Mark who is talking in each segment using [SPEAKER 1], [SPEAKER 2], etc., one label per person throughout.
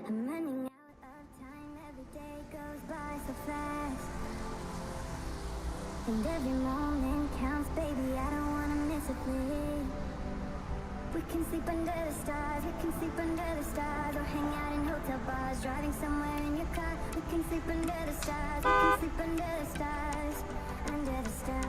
[SPEAKER 1] I'm running out of time, every day goes by so fast. And every moment counts, baby, I don't wanna miss a thing. We can sleep under the stars, we can sleep under the stars, or hang out in hotel bars, driving somewhere in your car. We can sleep under the stars, we can sleep under the stars, under the stars.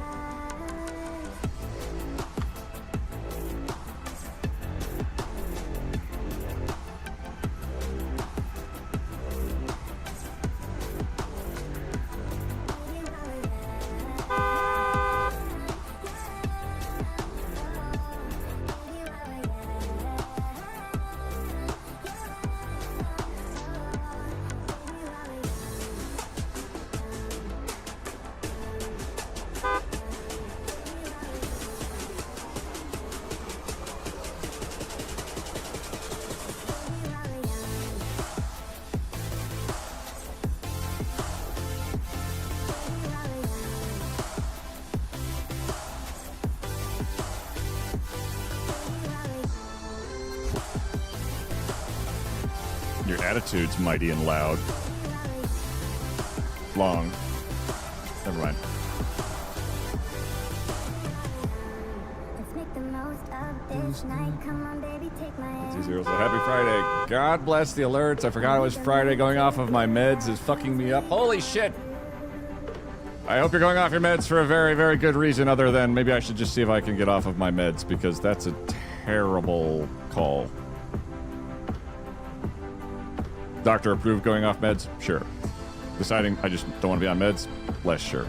[SPEAKER 2] Your attitude's mighty and loud. Long. Never mind.
[SPEAKER 1] Let's make the most of this night. Come on, baby, take my hand.
[SPEAKER 2] 2-0, so happy Friday. God bless the alerts. I forgot it was Friday. Going off of my meds is fucking me up. Holy shit. I hope you're going off your meds for a very, very good reason other than maybe I should just see if I can get off of my meds because that's a terrible call. Doctor approved going off meds? Sure. Deciding I just don't want to be on meds? Less sure.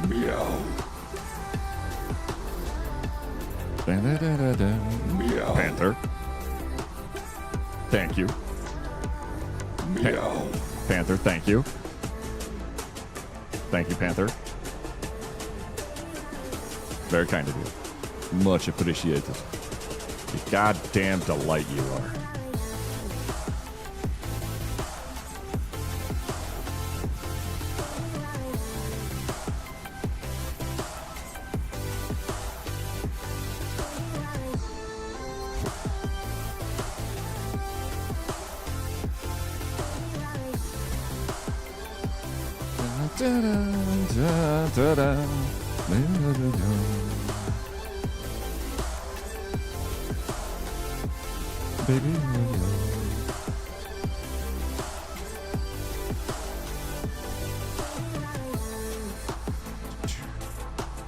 [SPEAKER 2] Meow. Meow. Panther. Thank you. Meow. Panther, thank you. Thank you, Panther. Very kind of you. Much appreciated. You goddamn delight you are. Baby,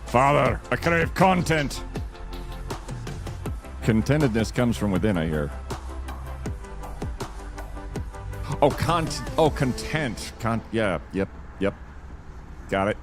[SPEAKER 2] Father, I crave content. Contentedness comes from within, I hear. Oh, content. Yeah, yep. Got it.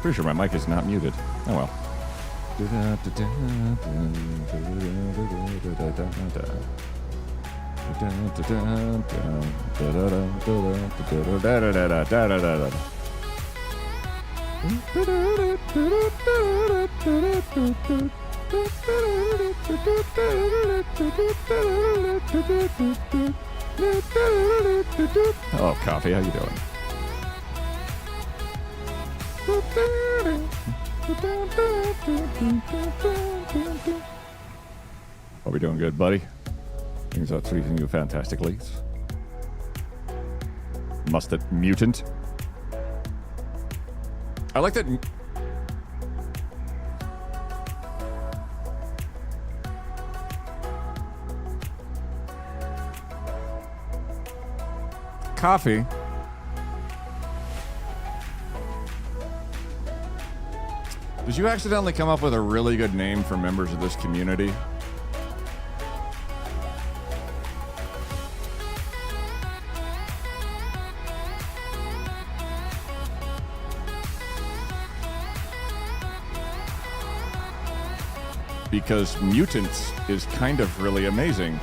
[SPEAKER 2] Pretty sure my mic is not muted. Oh well. Hello, Coffee. How you doing? Hope you're doing good, buddy. Things are treating you fantastically. Mustard mutant. I like that. Coffee. Did you accidentally come up with a really good name for members of this community? Because mutants is kind of really amazing.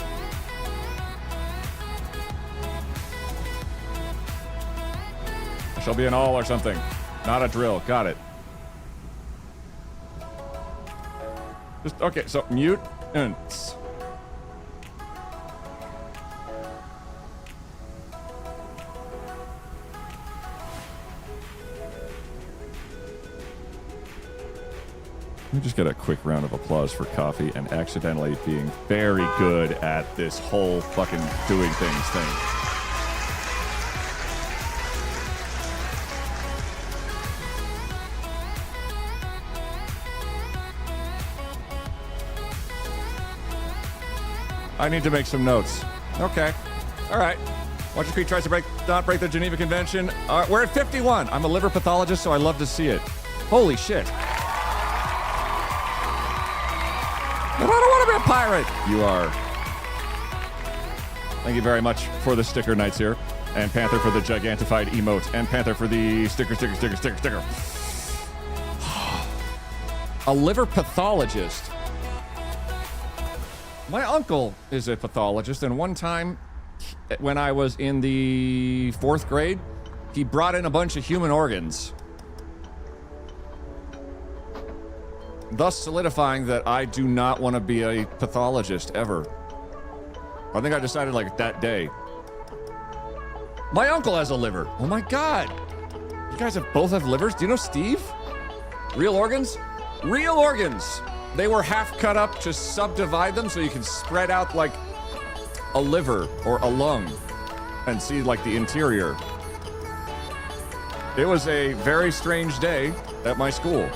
[SPEAKER 2] It shall be an all or something. Not a drill. Got it. Just, okay, so mutants. Let me just get a quick round of applause for Coffee and accidentally being very good at this whole fucking doing things thing. I need to make some notes. Okay. All right. Watcher Creek tries to not break the Geneva Convention. We're at 51. I'm a liver pathologist, so I love to see it. Holy shit. But I don't want to be a pirate. You are. Thank you very much for the sticker, Knights here. And Panther for the gigantified emote. And Panther for the sticker. A liver pathologist. My uncle is a pathologist, and one time when I was in the 4th grade, he brought in a bunch of human organs, thus solidifying that I do not want to be a pathologist ever. I think I decided like that day. My uncle has a liver. Oh my god. You guys both have livers? Do you know Steve? Real organs? Real organs! They were half cut up to subdivide them so you can spread out like a liver or a lung and see like the interior. It was a very strange day at my school.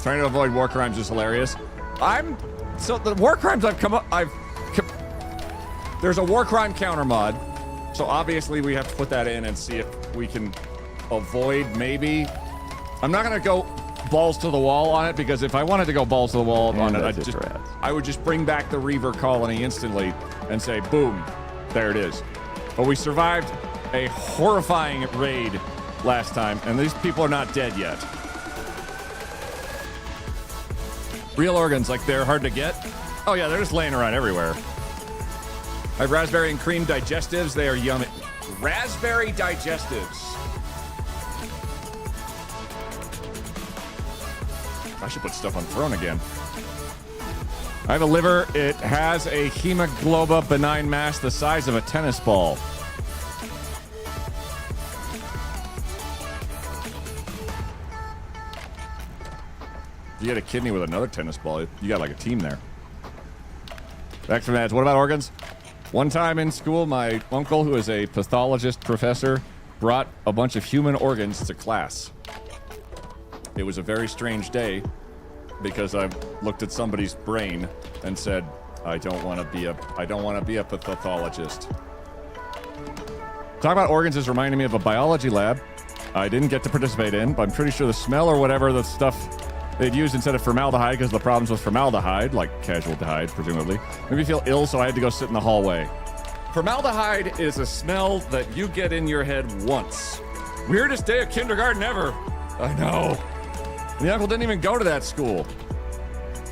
[SPEAKER 2] Trying to avoid war crimes is hilarious. So the war crimes there's a Warcrime Counter mod. So obviously we have to put that in and see if we can avoid maybe. I'm not gonna go balls to the wall on it, because if I wanted to go balls to the wall on it, I would just bring back the Reaver colony instantly and say, boom, there it is. But we survived a horrifying raid last time, and these people are not dead yet. Real organs, like they're hard to get? Oh yeah, they're just laying around everywhere. I have raspberry and cream digestives. They are yummy. Raspberry digestives. I should put stuff on throne again. I have a liver. It has a hemogloba benign mass the size of a tennis ball. You get a kidney with another tennis ball, you got like a team there. Back from that, what about organs? One time in school, my uncle, who is a pathologist professor, brought a bunch of human organs to class. It was a very strange day because I looked at somebody's brain and said, I don't want to be a pathologist. Talking about organs is reminding me of a biology lab I didn't get to participate in, but I'm pretty sure the smell or whatever the stuff they'd used instead of formaldehyde, because the problems with formaldehyde, like casualdehyde, presumably, made me feel ill, so I had to go sit in the hallway. Formaldehyde is a smell that you get in your head once. Weirdest day of kindergarten ever. I know. And the uncle didn't even go to that school.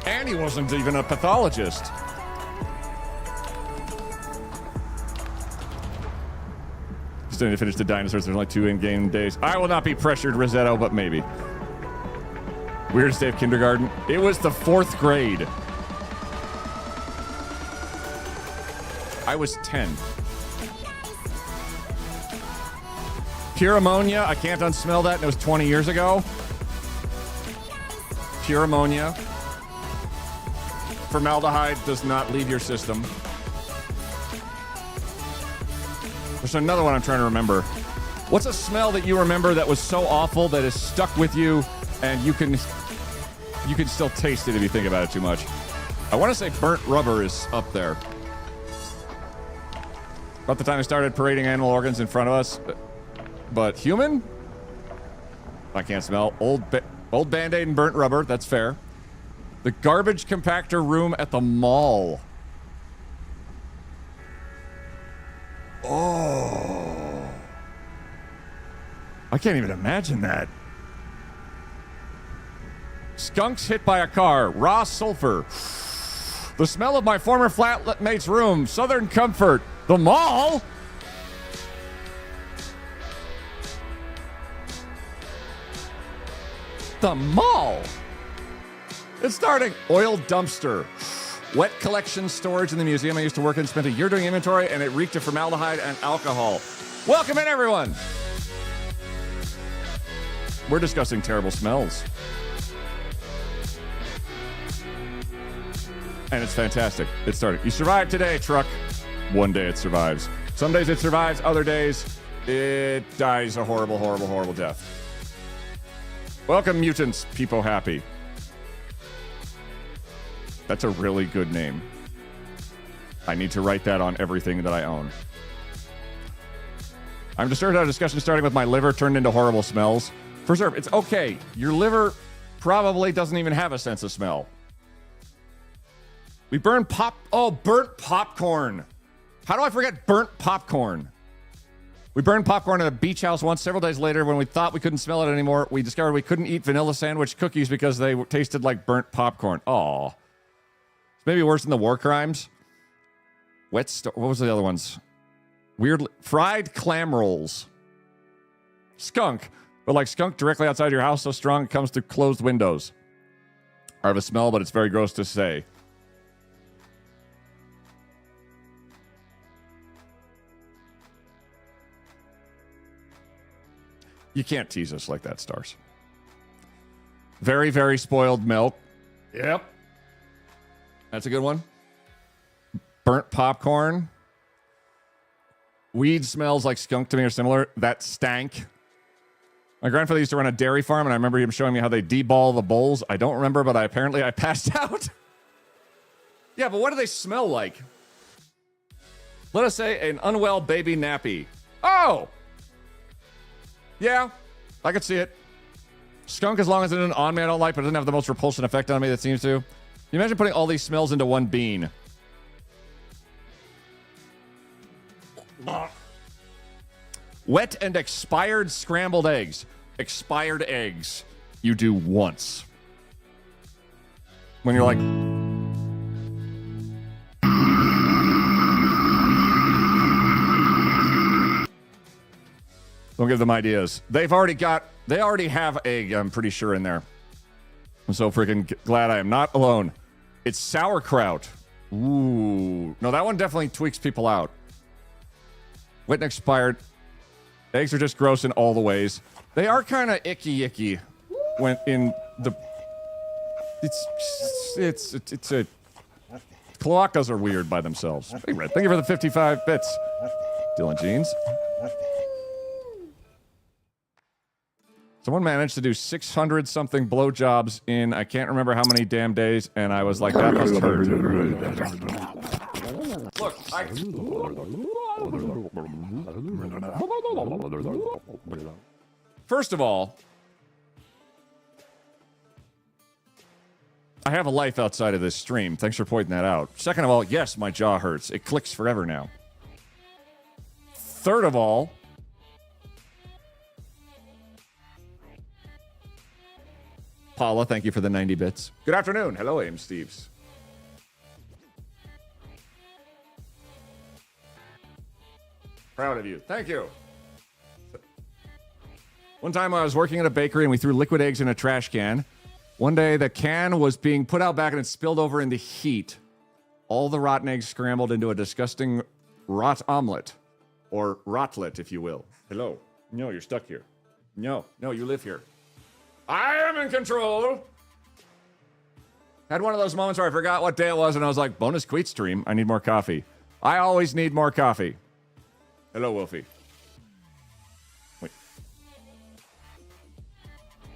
[SPEAKER 2] And he wasn't even a pathologist. Still need to finish the dinosaurs. There's only 2 in-game days. I will not be pressured, Rosetto, but maybe. Weirdest day of kindergarten. It was the 4th grade. I was 10. Pure ammonia. I can't unsmell that. And it was 20 years ago. Pure ammonia. Formaldehyde does not leave your system. There's another one I'm trying to remember. What's a smell that you remember that was so awful that is stuck with you and you can still taste it if you think about it too much? I want to say burnt rubber is up there. About the time I started parading animal organs in front of us. But human? I can't smell. Old Band-Aid and burnt rubber. That's fair. The garbage compactor room at the mall. Oh. I can't even imagine that. Skunks hit by a car. Raw sulfur. The smell of my former flatmate's room. Southern Comfort. The mall? The mall? It's starting. Oil dumpster. Wet collection storage in the museum I used to work in. Spent a year doing inventory, and it reeked of formaldehyde and alcohol. Welcome in, everyone. We're discussing terrible smells. And it's fantastic. It started. You survived today, truck. One day it survives. Some days it survives. Other days it dies a horrible, horrible, horrible death. Welcome, mutants. Peepo Happy. That's a really good name. I need to write that on everything that I own. I'm disturbed at a discussion starting with my liver turned into horrible smells. Preserve. It's okay. Your liver probably doesn't even have a sense of smell. We burn burnt popcorn. How do I forget burnt popcorn? We burned popcorn at a beach house once. Several days later, when we thought we couldn't smell it anymore, we discovered we couldn't eat vanilla sandwich cookies because they tasted like burnt popcorn. Aw. It's maybe worse than the war crimes. What was the other ones? Weird fried clam rolls. Skunk. But like skunk directly outside your house, so strong it comes through closed windows. I have a smell, but it's very gross to say. You can't tease us like that, Stars. Very, very spoiled milk. Yep. That's a good one. Burnt popcorn. Weed smells like skunk to me or similar. That stank. My grandfather used to run a dairy farm, and I remember him showing me how they deball the bulls. I don't remember, but apparently I passed out. Yeah, but what do they smell like? Let us say an unwell baby nappy. Oh! Yeah, I could see it. Skunk, as long as it isn't on me, I don't like, but it doesn't have the most repulsion effect on me that seems to. Can you imagine putting all these smells into one bean? Wet and expired scrambled eggs. Expired eggs you do once. When you're like... Don't give them ideas. They already have egg, I'm pretty sure, in there. I'm so freaking glad I am not alone. It's sauerkraut. Ooh. No, that one definitely tweaks people out. Wet and expired. Eggs are just gross in all the ways. They are kind of icky when in the... It's a... Cloacas are weird by themselves. Hey, Red, thank you for the 55 bits. Dylan Jeans. Someone managed to do 600-something blowjobs in I can't remember how many damn days, and I was like, that must hurt. Look, First of all, I have a life outside of this stream. Thanks for pointing that out. Second of all, yes, my jaw hurts. It clicks forever now. Third of all, Paula, thank you for the 90 bits. Good afternoon. Hello, Aim Steves. Proud of you. Thank you. One time I was working at a bakery and we threw liquid eggs in a trash can. One day the can was being put out back and it spilled over in the heat. All the rotten eggs scrambled into a disgusting rot omelet. Or rotlet, if you will. Hello. No, you're stuck here. No, you live here. I am in control. Had one of those moments where I forgot what day it was and I was like, bonus tweet stream. I need more coffee. I always need more coffee. Hello, Wolfie. Wait.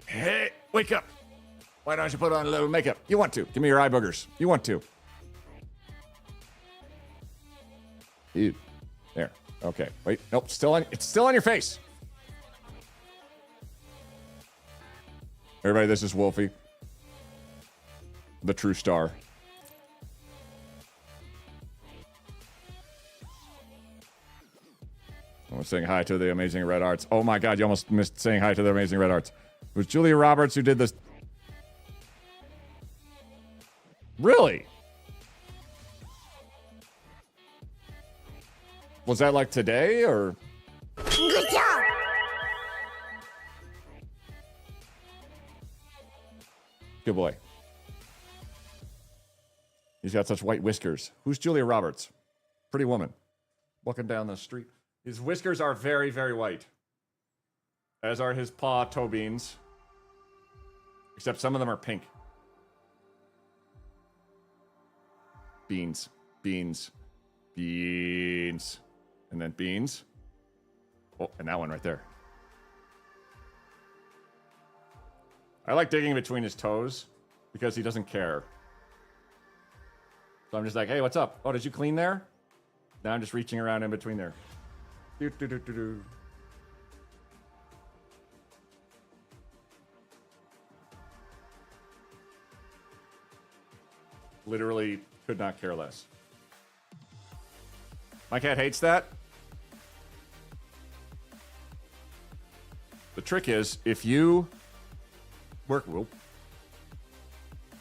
[SPEAKER 2] Hey, wake up. Why don't you put on a little makeup? You want to. Give me your eye boogers. You want to. Ew. There. Okay. Wait. Nope. It's still on your face. Everybody, this is Wolfie. The true star. I was saying hi to the Amazing Red Arts. Oh my god, you almost missed saying hi to the Amazing Red Arts. It was Julia Roberts who did this. Really? Was that like today or?
[SPEAKER 1] Good job!
[SPEAKER 2] Good boy. He's got such white whiskers. Who's Julia Roberts? Pretty woman. Walking down the street. His whiskers are very, very white. As are his paw toe beans. Except some of them are pink. Beans. Beans. Beans. And then beans. Oh, and that one right there. I like digging between his toes because he doesn't care. So I'm just like, hey, what's up? Oh, did you clean there? Now I'm just reaching around in between there. Do, do, do, do, do. Literally could not care less. My cat hates that. The trick is, if you work,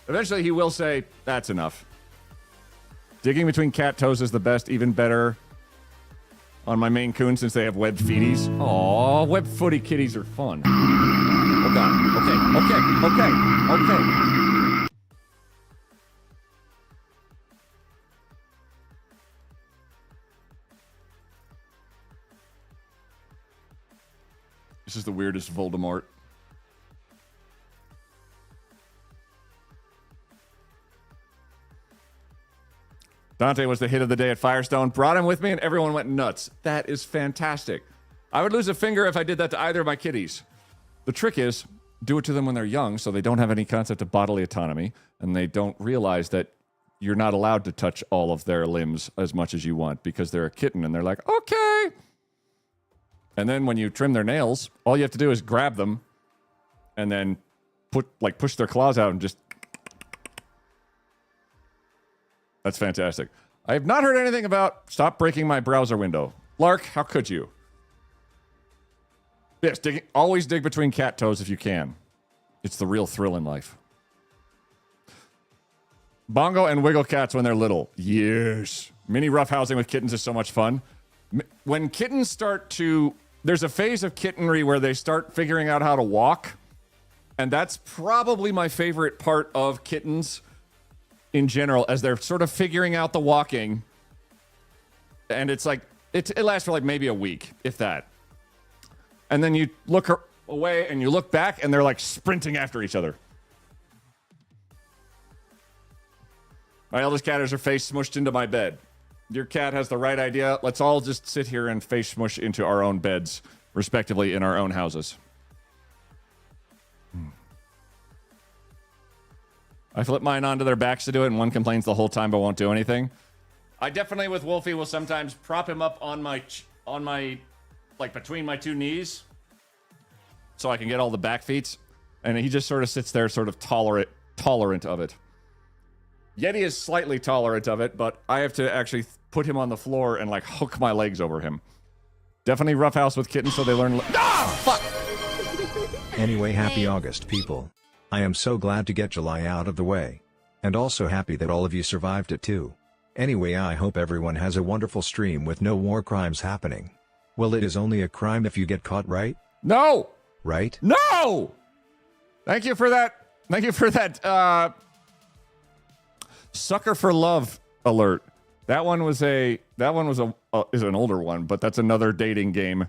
[SPEAKER 2] eventually he will say, that's enough. Digging between cat toes is the best, even better on my Maine Coon since they have webbed feeties. Aw, webbed footy kitties are fun. Oh god. Okay. This is the weirdest Voldemort. Dante was the hit of the day at Firestone. Brought him with me and everyone went nuts. That is fantastic. I would lose a finger if I did that to either of my kitties. The trick is, do it to them when they're young so they don't have any concept of bodily autonomy and they don't realize that you're not allowed to touch all of their limbs as much as you want because they're a kitten and they're like, okay. And then when you trim their nails, all you have to do is grab them and then push their claws out and just... That's fantastic. I have not heard anything about stop breaking my browser window. Lark, how could you? Yes, always dig between cat toes if you can. It's the real thrill in life. Bongo and wiggle cats when they're little. Yes. Mini roughhousing with kittens is so much fun. When kittens start to... There's a phase of kittenry where they start figuring out how to walk. And that's probably my favorite part of kittens in general, as they're sort of figuring out the walking. And it's like, it lasts for like maybe a week, if that. And then you look away and you look back and they're like sprinting after each other. My eldest cat has her face smushed into my bed. Your cat has the right idea. Let's all just sit here and face smush into our own beds, respectively, in our own houses. I flip mine onto their backs to do it, and one complains the whole time but won't do anything. I definitely, with Wolfie, will sometimes prop him up on my, like, between my two knees so I can get all the back feet, and he just sort of sits there sort of tolerant of it. Yeti is slightly tolerant of it, but I have to actually put him on the floor and, like, hook my legs over him. Definitely roughhouse with kittens so they learn... Ah! Fuck!
[SPEAKER 3] Anyway, happy August, people. I am so glad to get July out of the way. And also happy that all of you survived it too. Anyway, I hope everyone has a wonderful stream with no war crimes happening. Well, it is only a crime if you get caught, right?
[SPEAKER 2] No!
[SPEAKER 3] Right?
[SPEAKER 2] No! Thank you for that. Thank you for that, Sucker for Love alert. That one is an older one, but that's another dating game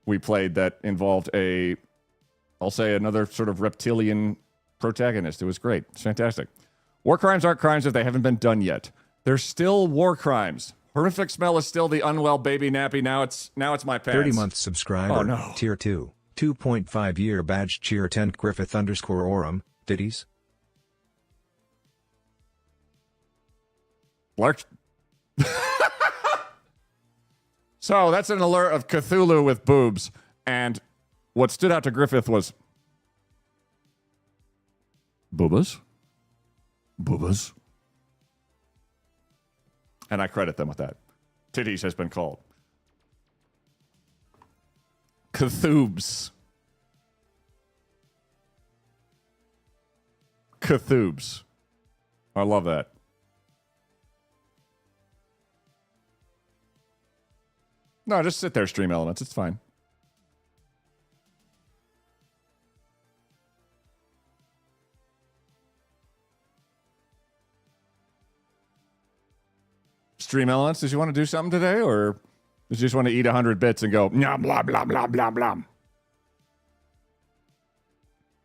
[SPEAKER 2] we played that involved I'll say another sort of reptilian protagonist. It was great. It's fantastic. War crimes aren't crimes if they haven't been done yet. They're still war crimes. Horrific smell is still the unwell baby nappy. Now it's my pants.
[SPEAKER 3] 30-month subscriber.
[SPEAKER 2] Oh, no.
[SPEAKER 3] Tier 2. 2.5-year badge cheer 10 Griffith _Orum. Ditties.
[SPEAKER 2] Lark. So that's an alert of Cthulhu with boobs. And what stood out to Griffith was Boobas. Boobas. And I credit them with that. Titties has been called. Cathoobs. Cathoobs. I love that. No, just sit there, Stream Elements. It's fine. Stream Elements, did you want to do something today, or did you just want to eat 100 bits and go, blah, blah, blah, blah, blah, blah?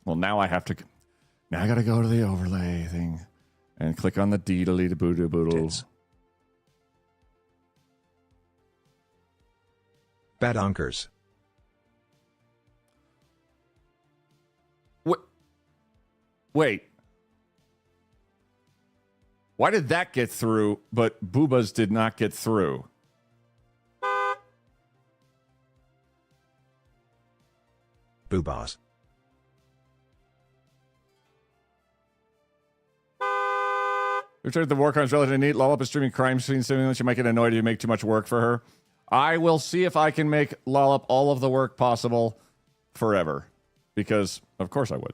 [SPEAKER 2] Well, now I have to... Now I got to go to the overlay thing and click on the deedly-boodle.
[SPEAKER 3] Badonkers.
[SPEAKER 2] Wait. Why did that get through, but Boobas did not get through?
[SPEAKER 3] Boobas.
[SPEAKER 2] We've heard the Warcrime's relatively neat. Lollop is streaming crime scene simulation. You might get annoyed if you make too much work for her. I will see if I can make Lollop all of the work possible forever. Because, of course I would.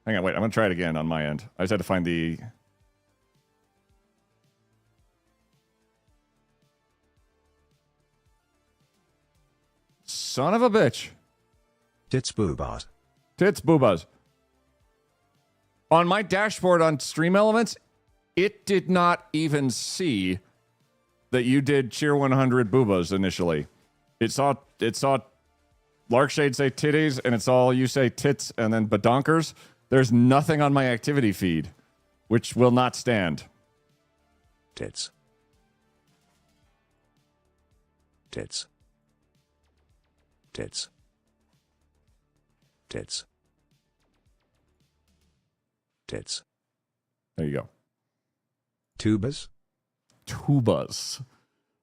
[SPEAKER 2] Hang on, wait. I'm going to try it again on my end. I just had to find the... Son of a bitch.
[SPEAKER 3] Tits Boobas.
[SPEAKER 2] Tits Boobas. On my dashboard on Stream Elements, it did not even see that you did Cheer 100 Boobas initially. It saw Larkshade say titties, and it's all you say tits and then badonkers. There's nothing on my activity feed, which will not stand.
[SPEAKER 3] Tits. Tits. Tits. Tits. Tits.
[SPEAKER 2] There you go.
[SPEAKER 3] Tubas.
[SPEAKER 2] Tubas.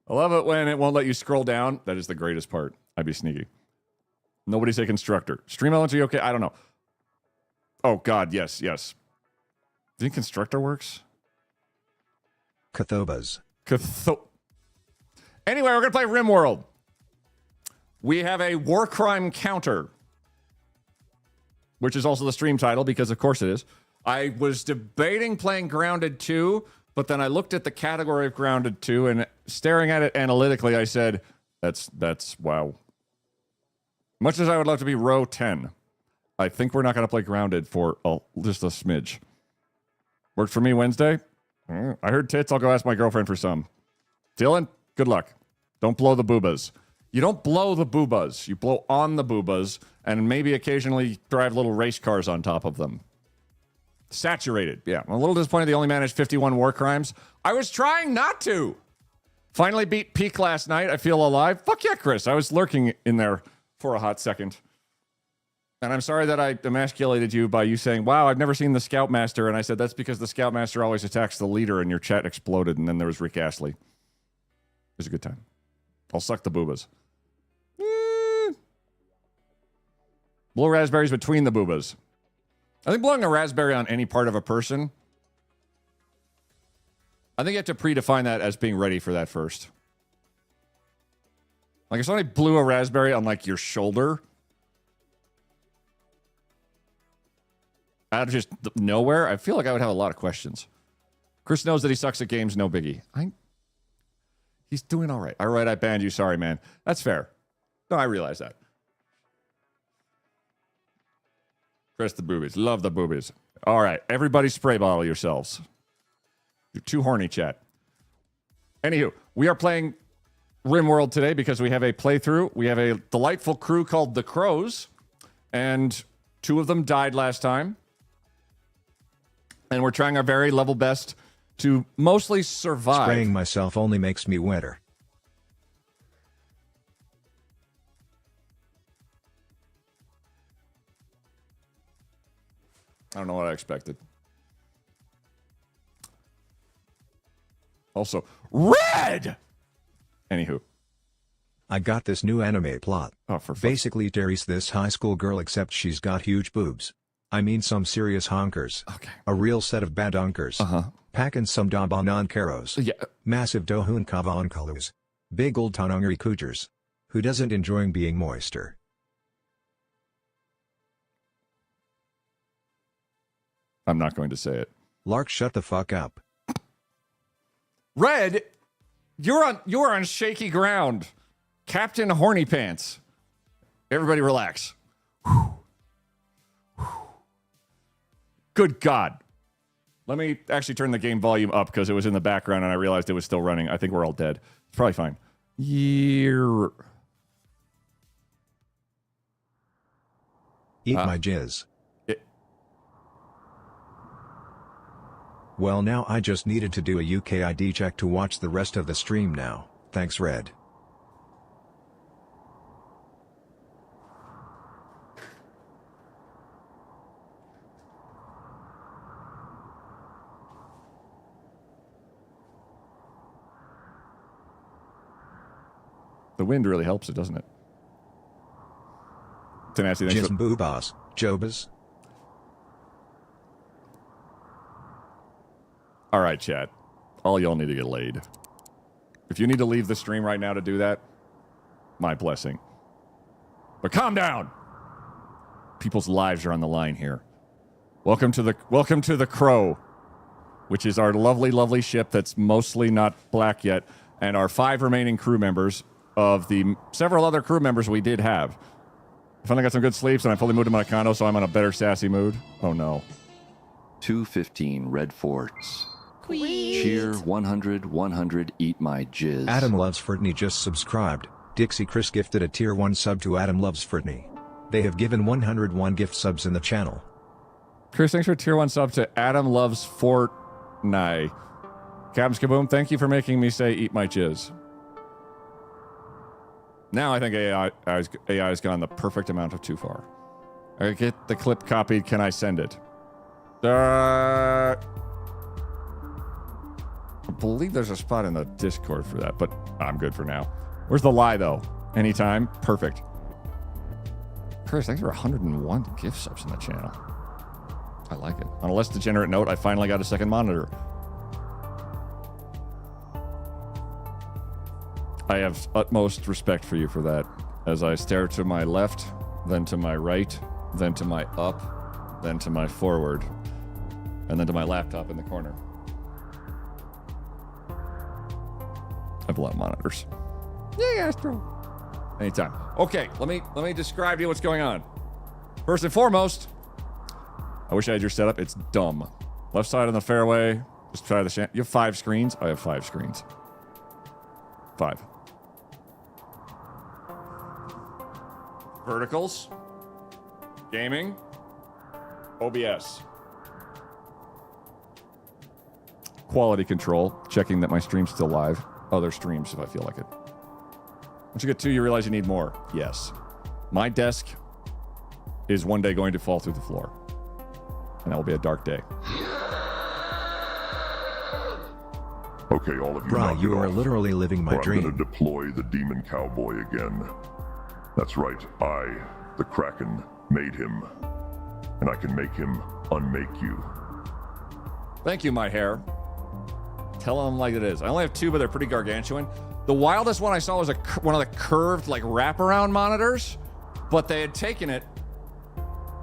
[SPEAKER 2] I love it when it won't let you scroll down. That is the greatest part. I'd be sneaky. Nobody say constructor. Stream elements, are you okay? I don't know. Oh, God, yes. Do you think constructor works?
[SPEAKER 3] Cathobas.
[SPEAKER 2] Anyway, we're going to play Rimworld. We have a Warcrime Counter, which is also the stream title, because of course it is. I was debating playing Grounded 2, but then I looked at the category of Grounded 2, and staring at it analytically, I said, that's wow. Much as I would love to be row 10, I think we're not going to play Grounded for just a smidge. Worked for me Wednesday. I heard tits. I'll go ask my girlfriend for some. Dylan, good luck. Don't blow the boobas. You don't blow the boobas. You blow on the boobas, and maybe occasionally drive little race cars on top of them. Saturated. Yeah, I'm a little disappointed they only managed 51 war crimes. I was trying not to. Finally beat Peak last night. I feel alive. Fuck yeah, Chris. I was lurking in there for a hot second. And I'm sorry that I emasculated you by you saying, wow, I've never seen the Scoutmaster. And I said, that's because the Scoutmaster always attacks the leader, and your chat exploded, and then there was Rick Astley. It was a good time. I'll suck the boobas. Blow raspberries between the boobas. I think blowing a raspberry on any part of a person, I think you have to predefine that as being ready for that first. Like if somebody blew a raspberry on like your shoulder out of just nowhere, I feel like I would have a lot of questions. Chris knows that he sucks at games, no biggie. He's doing all right. All right, I banned you. Sorry, man. That's fair. No, I realize that. Press the boobies. Love the boobies. All right, everybody spray bottle yourselves. You're too horny, chat. Anywho, we are playing Rimworld today because we have a playthrough. We have a delightful crew called the Crows, and 2 of them died last time. And we're trying our very level best to mostly survive.
[SPEAKER 3] Spraying myself only makes me wetter.
[SPEAKER 2] I don't know what I expected. Also, red! Anywho.
[SPEAKER 3] I got this new anime plot.
[SPEAKER 2] Oh, for fuck's
[SPEAKER 3] Basically, Terry's this high school girl except she's got huge boobs. I mean some serious honkers.
[SPEAKER 2] Okay.
[SPEAKER 3] A real set of bad unkers. Packin' some dabanon caros.
[SPEAKER 2] Yeah.
[SPEAKER 3] Massive dohun kavan colors. Big old tonungary cougars. Who doesn't enjoying being moister?
[SPEAKER 2] I'm not going to say it.
[SPEAKER 3] Lark, shut the fuck up.
[SPEAKER 2] Red, you're on shaky ground. Captain Horny Pants. Everybody relax. Good God. Let me actually turn the game volume up because it was in the background and I realized it was still running. I think we're all dead. It's probably fine.
[SPEAKER 3] Eat my jizz. Well, now I just needed to do a UKID check to watch the rest of the stream now. Thanks, Red.
[SPEAKER 2] The wind really helps it, doesn't it? Tenacity, thanks
[SPEAKER 3] Jizz
[SPEAKER 2] for...
[SPEAKER 3] boobas, Jobas.
[SPEAKER 2] All right, chat. All y'all need to get laid. If you need to leave the stream right now to do that, my blessing. But calm down. People's lives are on the line here. Welcome to the Crow, which is our lovely, lovely ship that's mostly not black yet, and our 5 remaining crew members of the several other crew members we did have. I finally got some good sleeps, and I fully moved to my condo, so I'm in a better sassy mood. Oh, no.
[SPEAKER 4] 215 Red Forts. Cheer 100, 100, eat my jizz.
[SPEAKER 3] Adam Loves Fertney just subscribed. Dixie Chris gifted a tier 1 sub to Adam Loves Fertney. They have given 101 gift subs in the channel.
[SPEAKER 2] Chris, thanks for tier 1 sub to Adam Loves Fortnite. Captain Kaboom, thank you for making me say eat my jizz. Now I think AI has gone the perfect amount of too far. I get the clip copied. Can I send it? I believe there's a spot in the Discord for that, but I'm good for now. Where's the lie, though? Anytime? Perfect. Chris, thanks for 101 gift subs in the channel. I like it. On a less degenerate note, I finally got a second monitor. I have utmost respect for you for that. As I stare to my left, then to my right, then to my up, then to my forward, and then to my laptop in the corner. I have a lot of monitors. Yeah, Astro. Anytime. Okay, let me describe to you what's going on. First and foremost, I wish I had your setup. It's dumb. Left side on the fairway. Just try the You have 5 screens? I have 5 screens. 5. Verticals. Gaming. OBS. Quality control. Checking that my stream's still live. Other streams if I feel like it. Once you get 2, you realize you need more. Yes. My desk is one day going to fall through the floor. And that will be a dark day.
[SPEAKER 5] Okay, all of you.
[SPEAKER 3] Bri, you are literally living my dream.
[SPEAKER 5] I'm gonna deploy the demon cowboy again. That's right, I, the Kraken, made him. And I can make him unmake you.
[SPEAKER 2] Thank you, my hair. Tell them like it is. I only have 2, but they're pretty gargantuan. The wildest one I saw was one of the curved, like, wraparound monitors, but they had taken it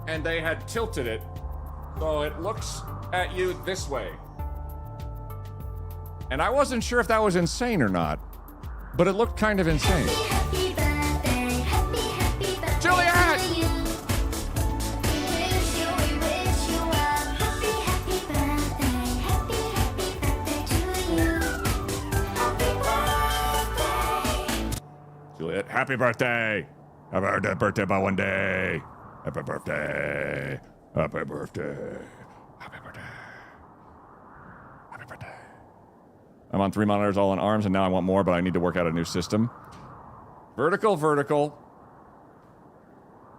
[SPEAKER 2] and they had tilted it so it looks at you this way. And I wasn't sure if that was insane or not, but it looked kind of insane.
[SPEAKER 1] Happy birthday, happy birthday
[SPEAKER 2] Juliet!
[SPEAKER 1] to you. We wish you well. Happy birthday to you. Happy birthday.
[SPEAKER 2] Juliet, happy birthday! Happy birthday by one day. Happy birthday. Happy birthday. Happy birthday. Happy birthday. I'm on 3 monitors all on arms, and now I want more, but I need to work out a new system. Vertical, vertical.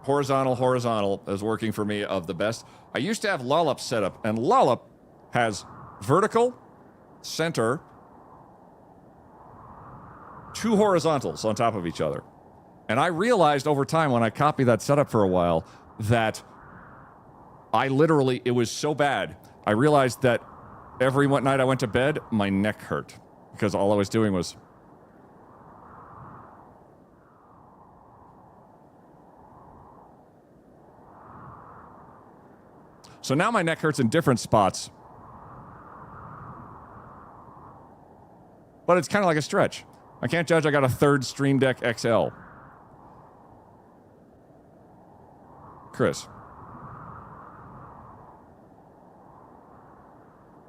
[SPEAKER 2] Horizontal, horizontal is working for me of the best. I used to have Lollop set up, and Lollop has vertical, center, 2 horizontals on top of each other. And I realized over time when I copied that setup for a while that I literally, it was so bad. I realized that every night I went to bed, my neck hurt because all I was doing was. So now my neck hurts in different spots. But it's kind of like a stretch. I can't judge I got a third Stream Deck XL. Chris.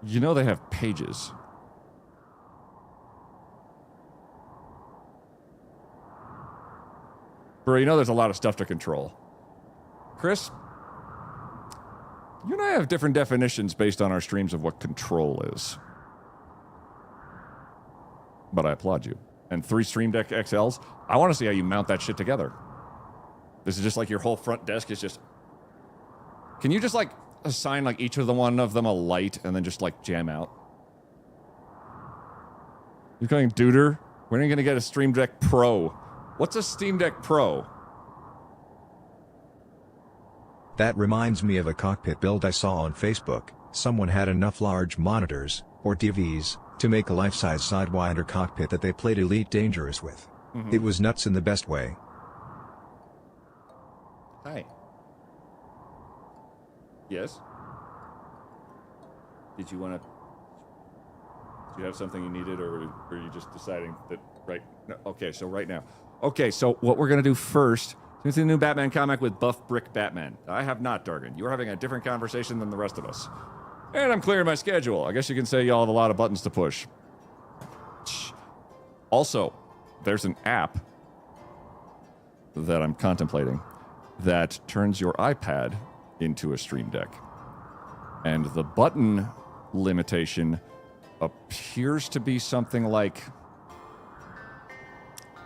[SPEAKER 2] You know they have pages. Bro, you know there's a lot of stuff to control. Chris, you and I have different definitions based on our streams of what control is. But I applaud you. And 3 Stream Deck XLs, I want to see how you mount that shit together. This is just like your whole front desk is just... Can you just like assign like each of the one of them a light and then just like jam out? You're going Duder? When are you going to get a Stream Deck Pro? What's a Steam Deck Pro?
[SPEAKER 3] That reminds me of a cockpit build I saw on Facebook. Someone had enough large monitors, or TVs, to make a life-size Sidewinder cockpit that they played Elite Dangerous with. Mm-hmm. It was nuts in the best way.
[SPEAKER 2] Hi. Yes? Did you want to... Do you have something you needed, or are you just deciding that right... No, okay, so right now. Okay, so what we're going to do first... It's the new Batman comic with Buff Brick Batman. I have not, Dargan. You're having a different conversation than the rest of us. And I'm clearing my schedule. I guess you can say y'all have a lot of buttons to push. Also, there's an app that I'm contemplating that turns your iPad into a Stream Deck. And the button limitation appears to be something like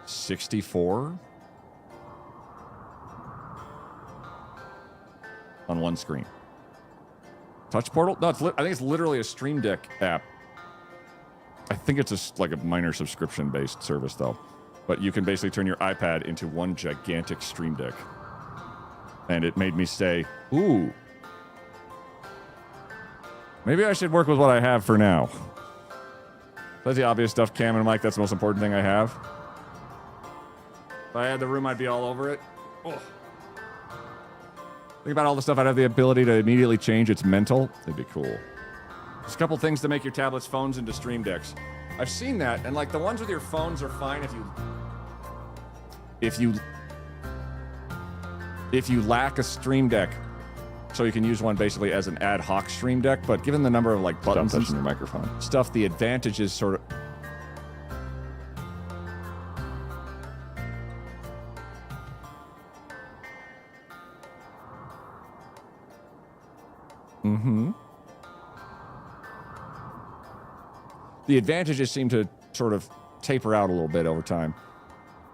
[SPEAKER 2] 64 on one screen. Touch Portal? No, I think it's literally a Stream Deck app. I think it's like a minor subscription-based service, though. But you can basically turn your iPad into one gigantic Stream Deck. And it made me say, ooh, maybe I should work with what I have for now. That's the obvious stuff, Cam and Mike. That's the most important thing I have. If I had the room, I'd be all over it. Oh. Think about all the stuff I'd have the ability to immediately change. It's mental. It'd be cool. There's a couple things to make your tablets, phones into Stream Decks. I've seen that, and like the ones with your phones are fine if you lack a Stream Deck, so you can use one basically as an ad hoc Stream Deck. But given the number of like buttons and your microphone stuff, the advantage is sort of. Mm-hmm. The advantages seem to sort of taper out a little bit over time.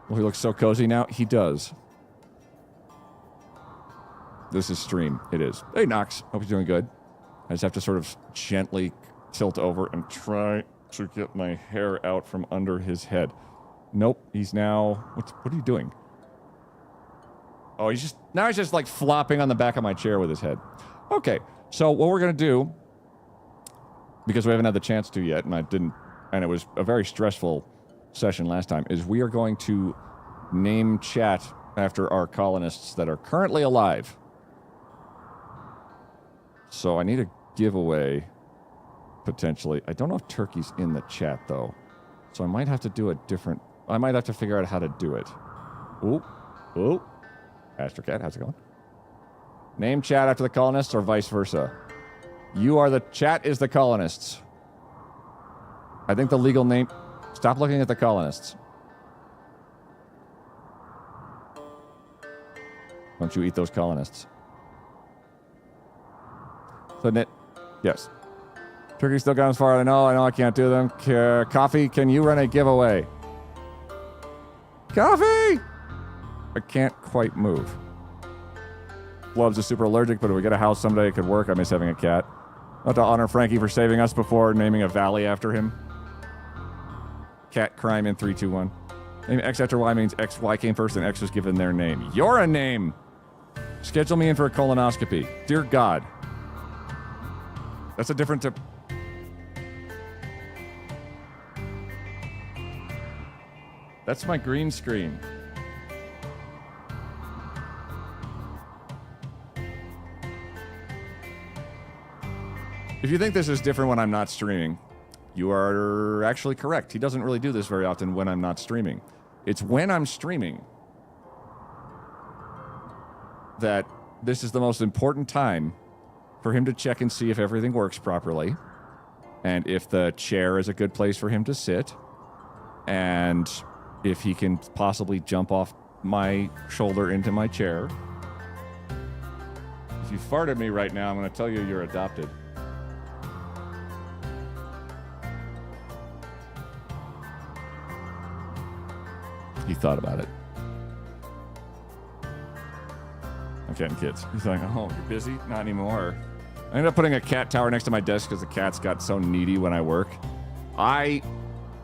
[SPEAKER 2] Well, he looks so cozy now. He does. This is stream. It is. Hey, Knox. Hope you're doing good. I just have to sort of gently tilt over and try to get my hair out from under his head. Nope. He's now... What are you doing? Oh, he's just like flopping on the back of my chair with his head. Okay. So what we're going to do, because we haven't had the chance to yet, and it was a very stressful session last time, is we are going to name chat after our colonists that are currently alive. So I need a giveaway, potentially. I don't know if Turkey's in the chat, though. So I might have to do I might have to figure out how to do it. Ooh. Ooh. Astrocat, how's it going? Name chat after the colonists or vice versa? Chat is the colonists. I think the legal name... Stop looking at the colonists. Don't you eat those colonists. So, yes. Turkey still gone as far as I know I can't do them. Coffee, can you run a giveaway? Coffee! I can't quite move. Loves is super allergic, but if we get a house someday, it could work. I miss having a cat. I want to honor Frankie for saving us before naming a valley after him. Cat crime in 3, 2, 1. Name X after Y means X, Y came first, and X was given their name. You're a name! Schedule me in for a colonoscopy. Dear God. That's a different tip. That's my green screen. If you think this is different when I'm not streaming, you are actually correct. He doesn't really do this very often when I'm not streaming. It's when I'm streaming that this is the most important time for him to check and see if everything works properly, and if the chair is a good place for him to sit, and if he can possibly jump off my shoulder into my chair. If you fart at me right now, I'm going to tell you you're adopted. He thought about it. I'm getting kids. He's like, oh, you're busy? Not anymore. I ended up putting a cat tower next to my desk because the cats got so needy when I work. I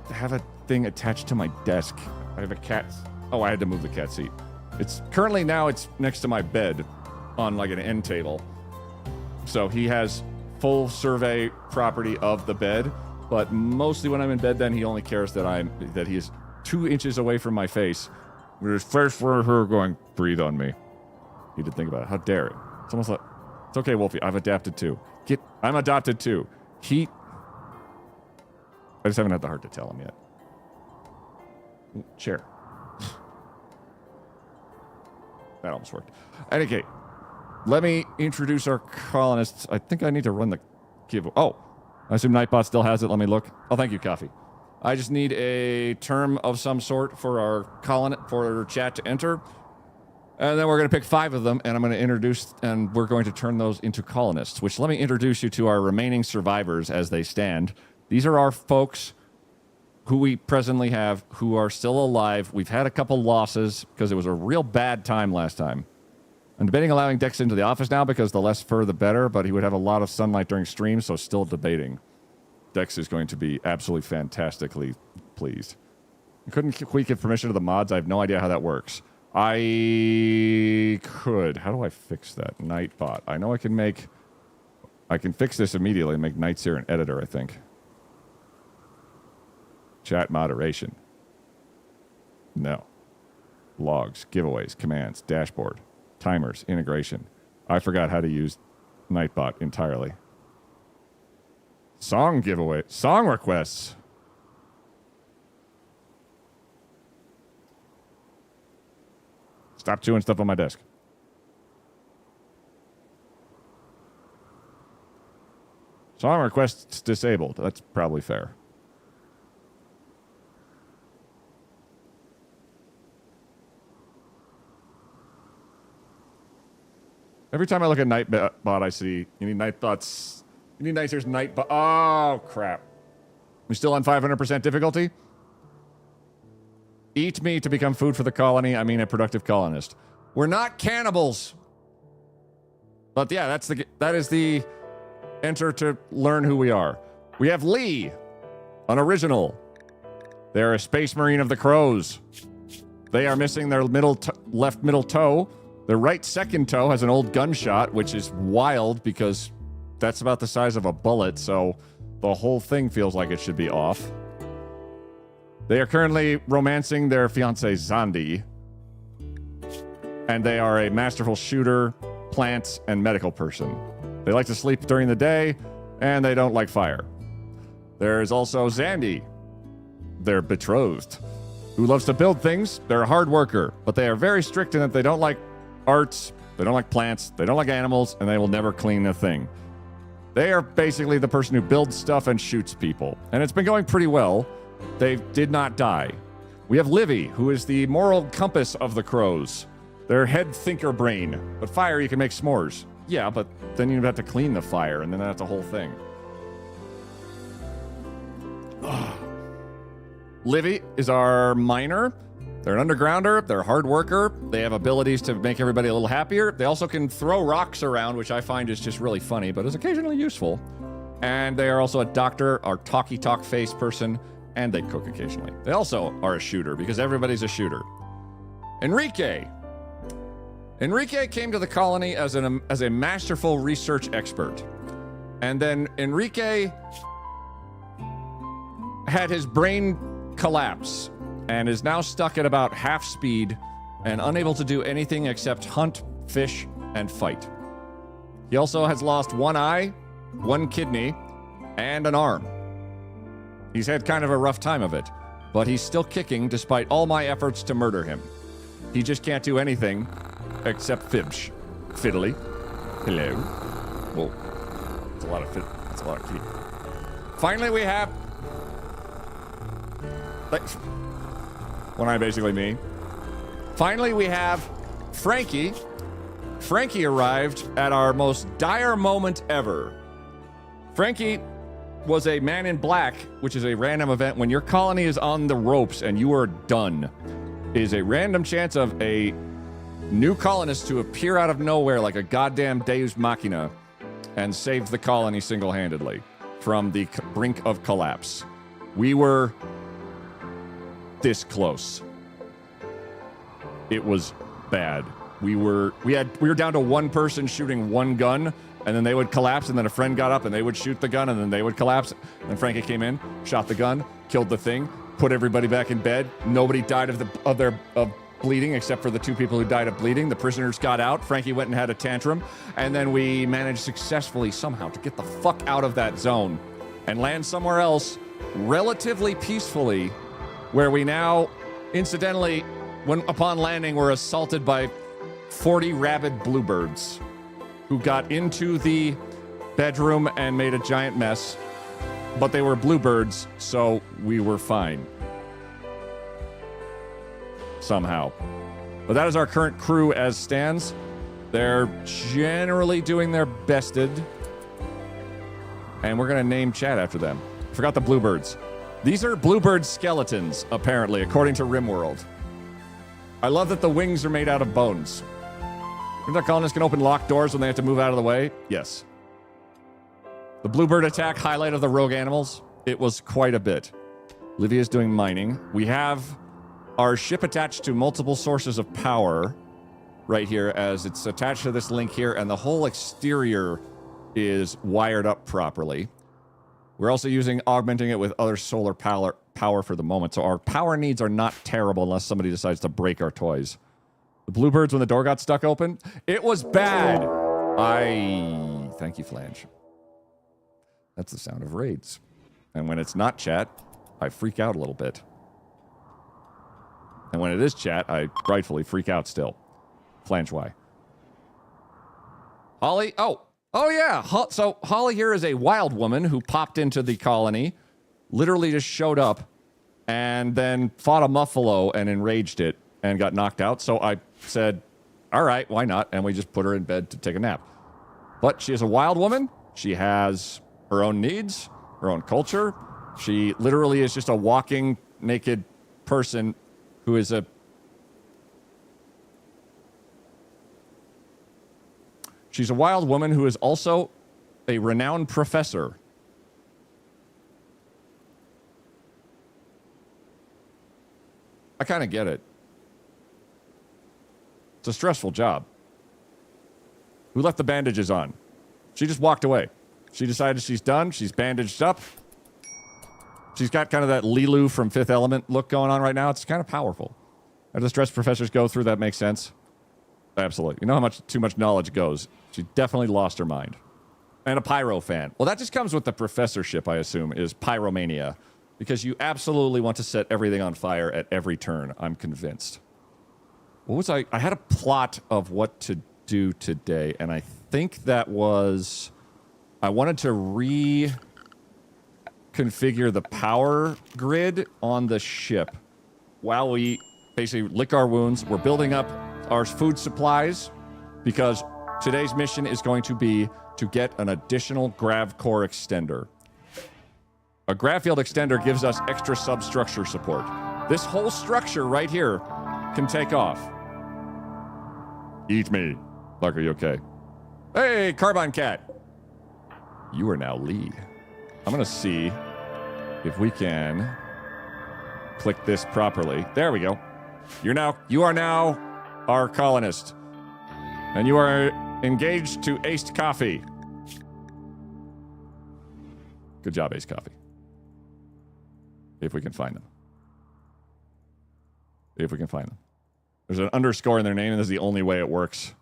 [SPEAKER 2] have a thing attached to my desk. I have a cat. Oh, I had to move the cat seat. It's currently now it's next to my bed on like an end table. So he has full survey property of the bed, but mostly when I'm in bed, then he only cares that he is 2 inches away from my face. With his face for her going, breathe on me. He did think about it. How dare it? It's almost like, it's okay, Wolfie. I've adapted too. I'm adopted too. I just haven't had the heart to tell him yet. Chair. That almost worked. Okay, let me introduce our colonists. I think I need to run the give. Oh, I assume Nightbot still has it. Let me look. Oh, thank you, Coffee. I just need a term of some sort for our chat to enter. And then we're going to pick 5 of them, and I'm going to introduce, and we're going to turn those into colonists, which let me introduce you to our remaining survivors as they stand. These are our folks who we presently have who are still alive. We've had a couple losses because it was a real bad time last time. I'm debating allowing Dex into the office now because the less fur, the better, but he would have a lot of sunlight during streams, so still debating. Dex is going to be absolutely fantastically pleased. Couldn't we give permission to the mods? I have no idea how that works. I could. How do I fix that? Nightbot. I know I can fix this immediately and make Nightseer an editor, I think. Chat moderation. No. Logs, giveaways, commands, dashboard, timers, integration. I forgot how to use Nightbot entirely. Song giveaway. Song requests. Stop chewing stuff on my desk. Song requests disabled. That's probably fair. Every time I look at Nightbot, I see you need Nightbot's. You need Nightseer's Nightbot. Oh crap! We still on 500% difficulty. Eat me to become food for the colony. I mean, a productive colonist. We're not cannibals. But yeah, that is the enter to learn who we are. We have Lee, an original. They're a space marine of the Crows. They are missing their left middle toe. Their right second toe has an old gunshot, which is wild because that's about the size of a bullet, so the whole thing feels like it should be off. They are currently romancing their fiancée, Zandi. And they are a masterful shooter, plant, and medical person. They like to sleep during the day, and they don't like fire. There is also Zandy, their betrothed, who loves to build things. They're a hard worker, but they are very strict in that they don't like arts, they don't like plants, they don't like animals, and they will never clean a thing. They are basically the person who builds stuff and shoots people. And it's been going pretty well. They did not die. We have Livy, who is the moral compass of the Crows. Their head thinker brain. But fire, you can make s'mores. Yeah, but then you'd have to clean the fire, and then that's a whole thing. Livy is our miner. They're an undergrounder. They're a hard worker. They have abilities to make everybody a little happier. They also can throw rocks around, which I find is just really funny, but is occasionally useful. And they are also a doctor, our talky-talk face person, and they cook occasionally. They also are a shooter, because everybody's a shooter. Enrique came to the colony as a masterful research expert. And then Enrique had his brain collapse and is now stuck at about half speed and unable to do anything except hunt, fish, and fight. He also has lost one eye, one kidney, and an arm. He's had kind of a rough time of it, but he's still kicking despite all my efforts to murder him. He just can't do anything except fibsh. Fiddly. Hello. Whoa. That's a lot of that's a lot of key. Finally, we have... One eye, basically me. Finally, we have Frankie. Frankie arrived at our most dire moment ever. Frankie was a man in black, which is a random event when your colony is on the ropes and you are done. It is a random chance of a new colonist to appear out of nowhere like a goddamn Deus Machina and save the colony single-handedly from the brink of collapse. We were this close. It was bad. We were down to one person shooting one gun, and then they would collapse, and then a friend got up and they would shoot the gun, and then they would collapse. And Frankie came in, shot the gun, killed the thing, put everybody back in bed. Nobody died of bleeding except for the two people who died of bleeding. The prisoners got out. Frankie went and had a tantrum, and then we managed successfully somehow to get the fuck out of that zone and land somewhere else relatively peacefully, where we now, incidentally, upon landing, were assaulted by 40 rabid bluebirds who got into the bedroom and made a giant mess. But they were bluebirds, so we were fine. Somehow. But that is our current crew as stands. They're generally doing their bested. And we're going to name Chad after them. Forgot the bluebirds. These are bluebird skeletons, apparently, according to Rimworld. I love that the wings are made out of bones. Think that colonists can open locked doors when they have to move out of the way? Yes. The bluebird attack highlight of the rogue animals? It was quite a bit. Livia's doing mining. We have our ship attached to multiple sources of power right here, as it's attached to this link here, and the whole exterior is wired up properly. We're also augmenting it with other solar power for the moment, so our power needs are not terrible unless somebody decides to break our toys. The bluebirds, when the door got stuck open, it was bad. Thank you, Flange. That's the sound of raids. And when it's not chat, I freak out a little bit. And when it is chat, I rightfully freak out still. Flange why? Holly? Oh yeah. So Holly here is a wild woman who popped into the colony, literally just showed up, and then fought a muffalo and enraged it and got knocked out. So I said, all right, why not? And we just put her in bed to take a nap. But she is a wild woman. She has her own needs, her own culture. She literally is just a walking naked person who is she's a wild woman who is also a renowned professor. I kind of get it. It's a stressful job. Who left the bandages on? She just walked away. She decided she's done. She's bandaged up. She's got kind of that Lilu from Fifth Element look going on right now. It's kind of powerful. As the stress professors go through, that makes sense. Absolutely. You know how much too much knowledge goes. She definitely lost her mind. And a pyro fan. Well, that just comes with the professorship, I assume, is pyromania. Because you absolutely want to set everything on fire at every turn. I'm convinced. What was I had a plot of what to do today, and I think that was... I wanted to reconfigure the power grid on the ship while we basically lick our wounds. We're building up our food supplies because today's mission is going to be to get an additional grav core extender. A grav field extender gives us extra substructure support. This whole structure right here can take off. Eat me. Lark, are you okay? Hey, Carbine Cat. You are now lead. I'm going to see if we can click this properly. There we go. You are now our colonist. And you are engaged to Aced Coffee. Good job, Ace Coffee. If we can find them. If we can find them. There's an underscore in their name, and this is the only way it works.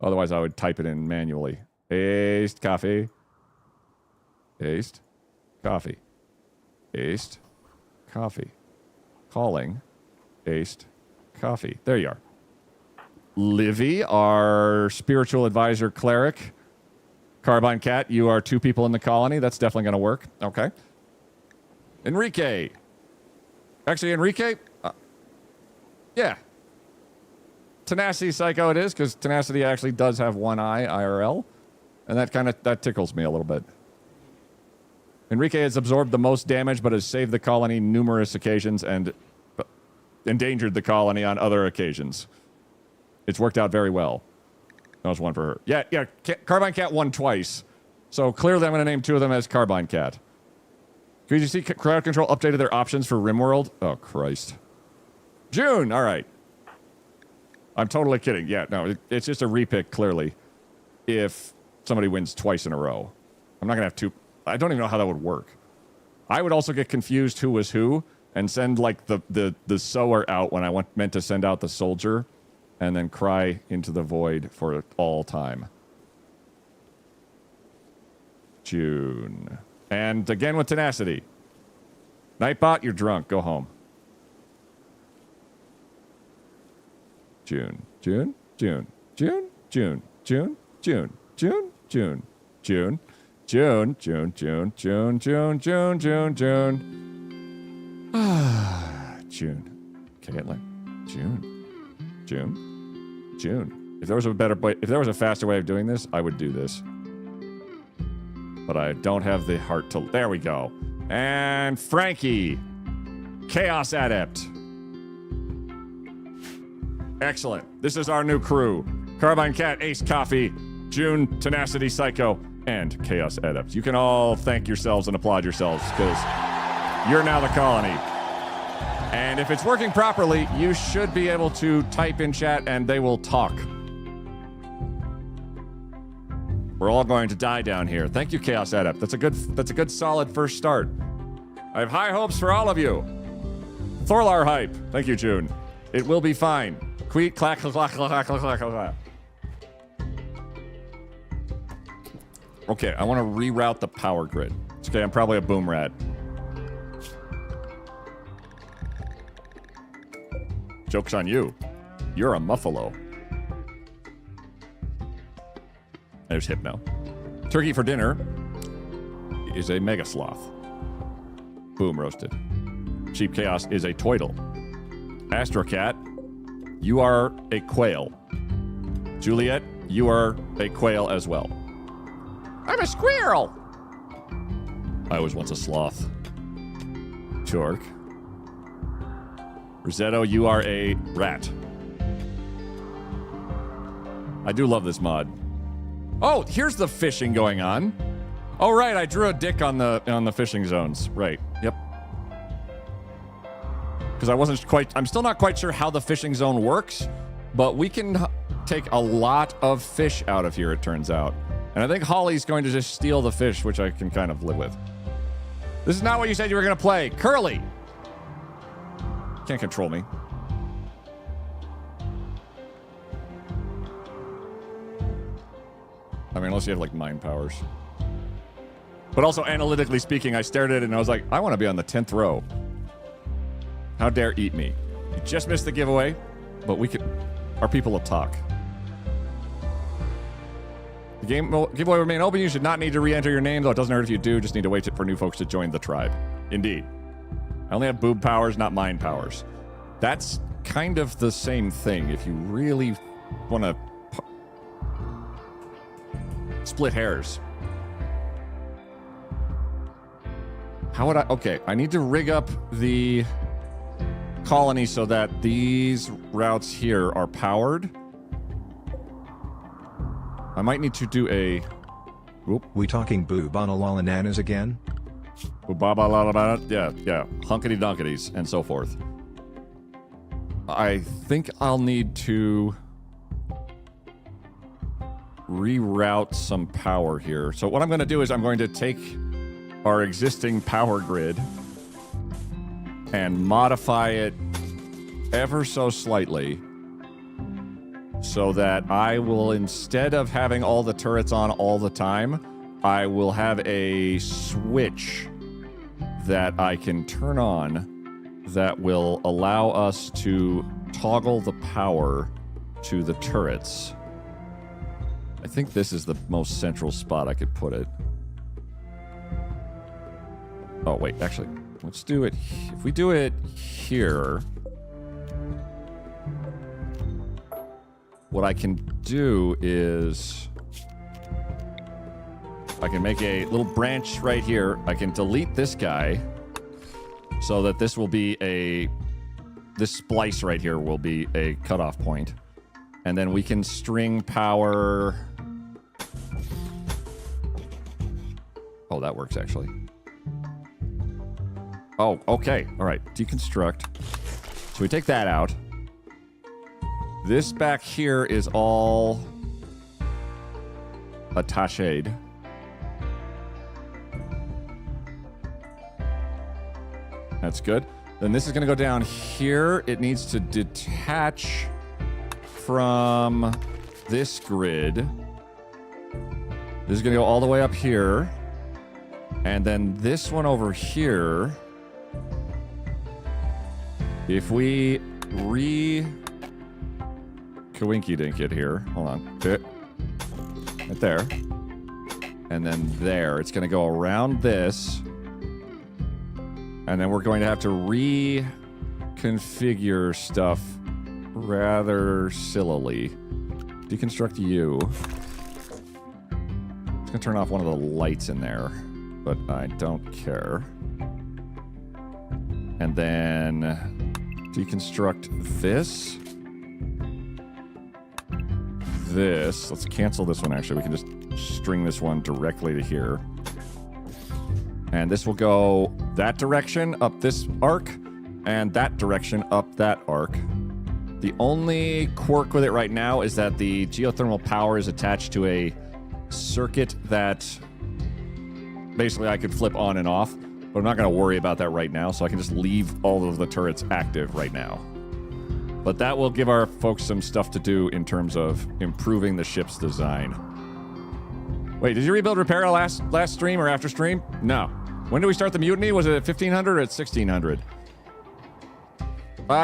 [SPEAKER 2] Otherwise, I would type it in manually. Aced Coffee. Aced Coffee. Aced Coffee. Calling Aced Coffee. There you are. Livy, our spiritual advisor cleric. Carbine Cat, you are 2 people in the colony. That's definitely going to work. Okay. Enrique. Actually, Enrique... yeah. Tenacity Psycho it is, because Tenacity actually does have one eye, IRL. And that tickles me a little bit. Enrique has absorbed the most damage, but has saved the colony numerous occasions and endangered the colony on other occasions. It's worked out very well. That was one for her. Yeah, Carbine Cat won twice. So clearly I'm going to name 2 of them as Carbine Cat. Could you see Crowd Control updated their options for Rimworld? Oh, Christ. June, all right. I'm totally kidding. Yeah, no, it's just a repick, clearly, if somebody wins twice in a row. I'm not going to have 2. I don't even know how that would work. I would also get confused who was who and send, like, the sower out when I meant to send out the soldier and then cry into the void for all time. June. And again with Tenacity. Nightbot, you're drunk. Go home. June. June. June. June. June. June. June. June. June. June. June. June. June. June. June. June. June. June. June. Caitlin. June. June. June. If there was a faster way of doing this, I would do this. But I don't have the heart to... There we go. And Frankie. Chaos Adept. Excellent. This is our new crew. Carbine Cat, Ace Coffee, June, Tenacity Psycho, and Chaos Adept. You can all thank yourselves and applaud yourselves, because you're now the colony. And if it's working properly, you should be able to type in chat and they will talk. We're all going to die down here. Thank you, Chaos Adept. That's a good solid first start. I have high hopes for all of you. Thorlar hype. Thank you, June. It will be fine. Queet, clack, clack, clack, clack, clack, clack, clack. Okay, I want to reroute the power grid. It's okay, I'm probably a boom rat. Joke's on you. You're a muffalo. There's Hypno. Turkey for dinner is a mega sloth. Boom, roasted. Cheap Chaos is a toidle. Astrocat, you are a quail. Juliet, you are a quail as well. I'm a squirrel! I was once a sloth. Chork. Rosetto, you are a rat. I do love this mod. Oh, here's the fishing going on. Oh, right, I drew a dick on the fishing zones. Right, yep. Because I'm still not quite sure how the fishing zone works, but we can take a lot of fish out of here, it turns out. And I think Holly's going to just steal the fish, which I can kind of live with. This is not what you said you were going to play. Curly! Can't control me. I mean, unless you have, like, mind powers. But also, analytically speaking, I stared at it and I was like, I want to be on the 10th row. How dare eat me. You just missed the giveaway, but our people will talk. The giveaway will remain open. You should not need to re-enter your name, though it doesn't hurt if you do. Just need to wait for new folks to join the tribe. Indeed. I only have boob powers, not mind powers. That's kind of the same thing if you really want to split hairs. How would I... Okay, I need to rig up the colony so that these routes here are powered. I might need to do a... Whoop.
[SPEAKER 3] We talking boo-bananas again?
[SPEAKER 2] Yeah. Hunkity-dunkities and so forth. I think I'll need to reroute some power here. So what I'm going to do is I'm going to take our existing power grid and modify it ever so slightly so that I will, instead of having all the turrets on all the time, I will have a switch that I can turn on that will allow us to toggle the power to the turrets. I think this is the most central spot I could put it. Oh, wait, actually, let's do it. If we do it here, what I can do is I can make a little branch right here. I can delete this guy so that this will be this splice right here will be a cutoff point. And then we can string power. Oh, that works actually. Oh, okay. All right. Deconstruct. So we take that out. This back here is all attached. That's good. Then this is going to go down here. It needs to detach from this grid. This is going to go all the way up here. And then this one over here, if we Kawinky-dink it here. Hold on. Right there. And then there. It's going to go around this. And then we're going to have to reconfigure stuff rather sillily. Deconstruct you. It's going to turn off one of the lights in there, but I don't care. And then deconstruct this. Let's cancel this one, actually. We can just string this one directly to here. And this will go that direction up this arc, and that direction up that arc. The only quirk with it right now is that the geothermal power is attached to a circuit that basically I could flip on and off, but I'm not going to worry about that right now, so I can just leave all of the turrets active right now. But that will give our folks some stuff to do in terms of improving the ship's design. Wait, did you rebuild repair last stream or after stream? No. When did we start the mutiny? Was it at 1500 or at 1600?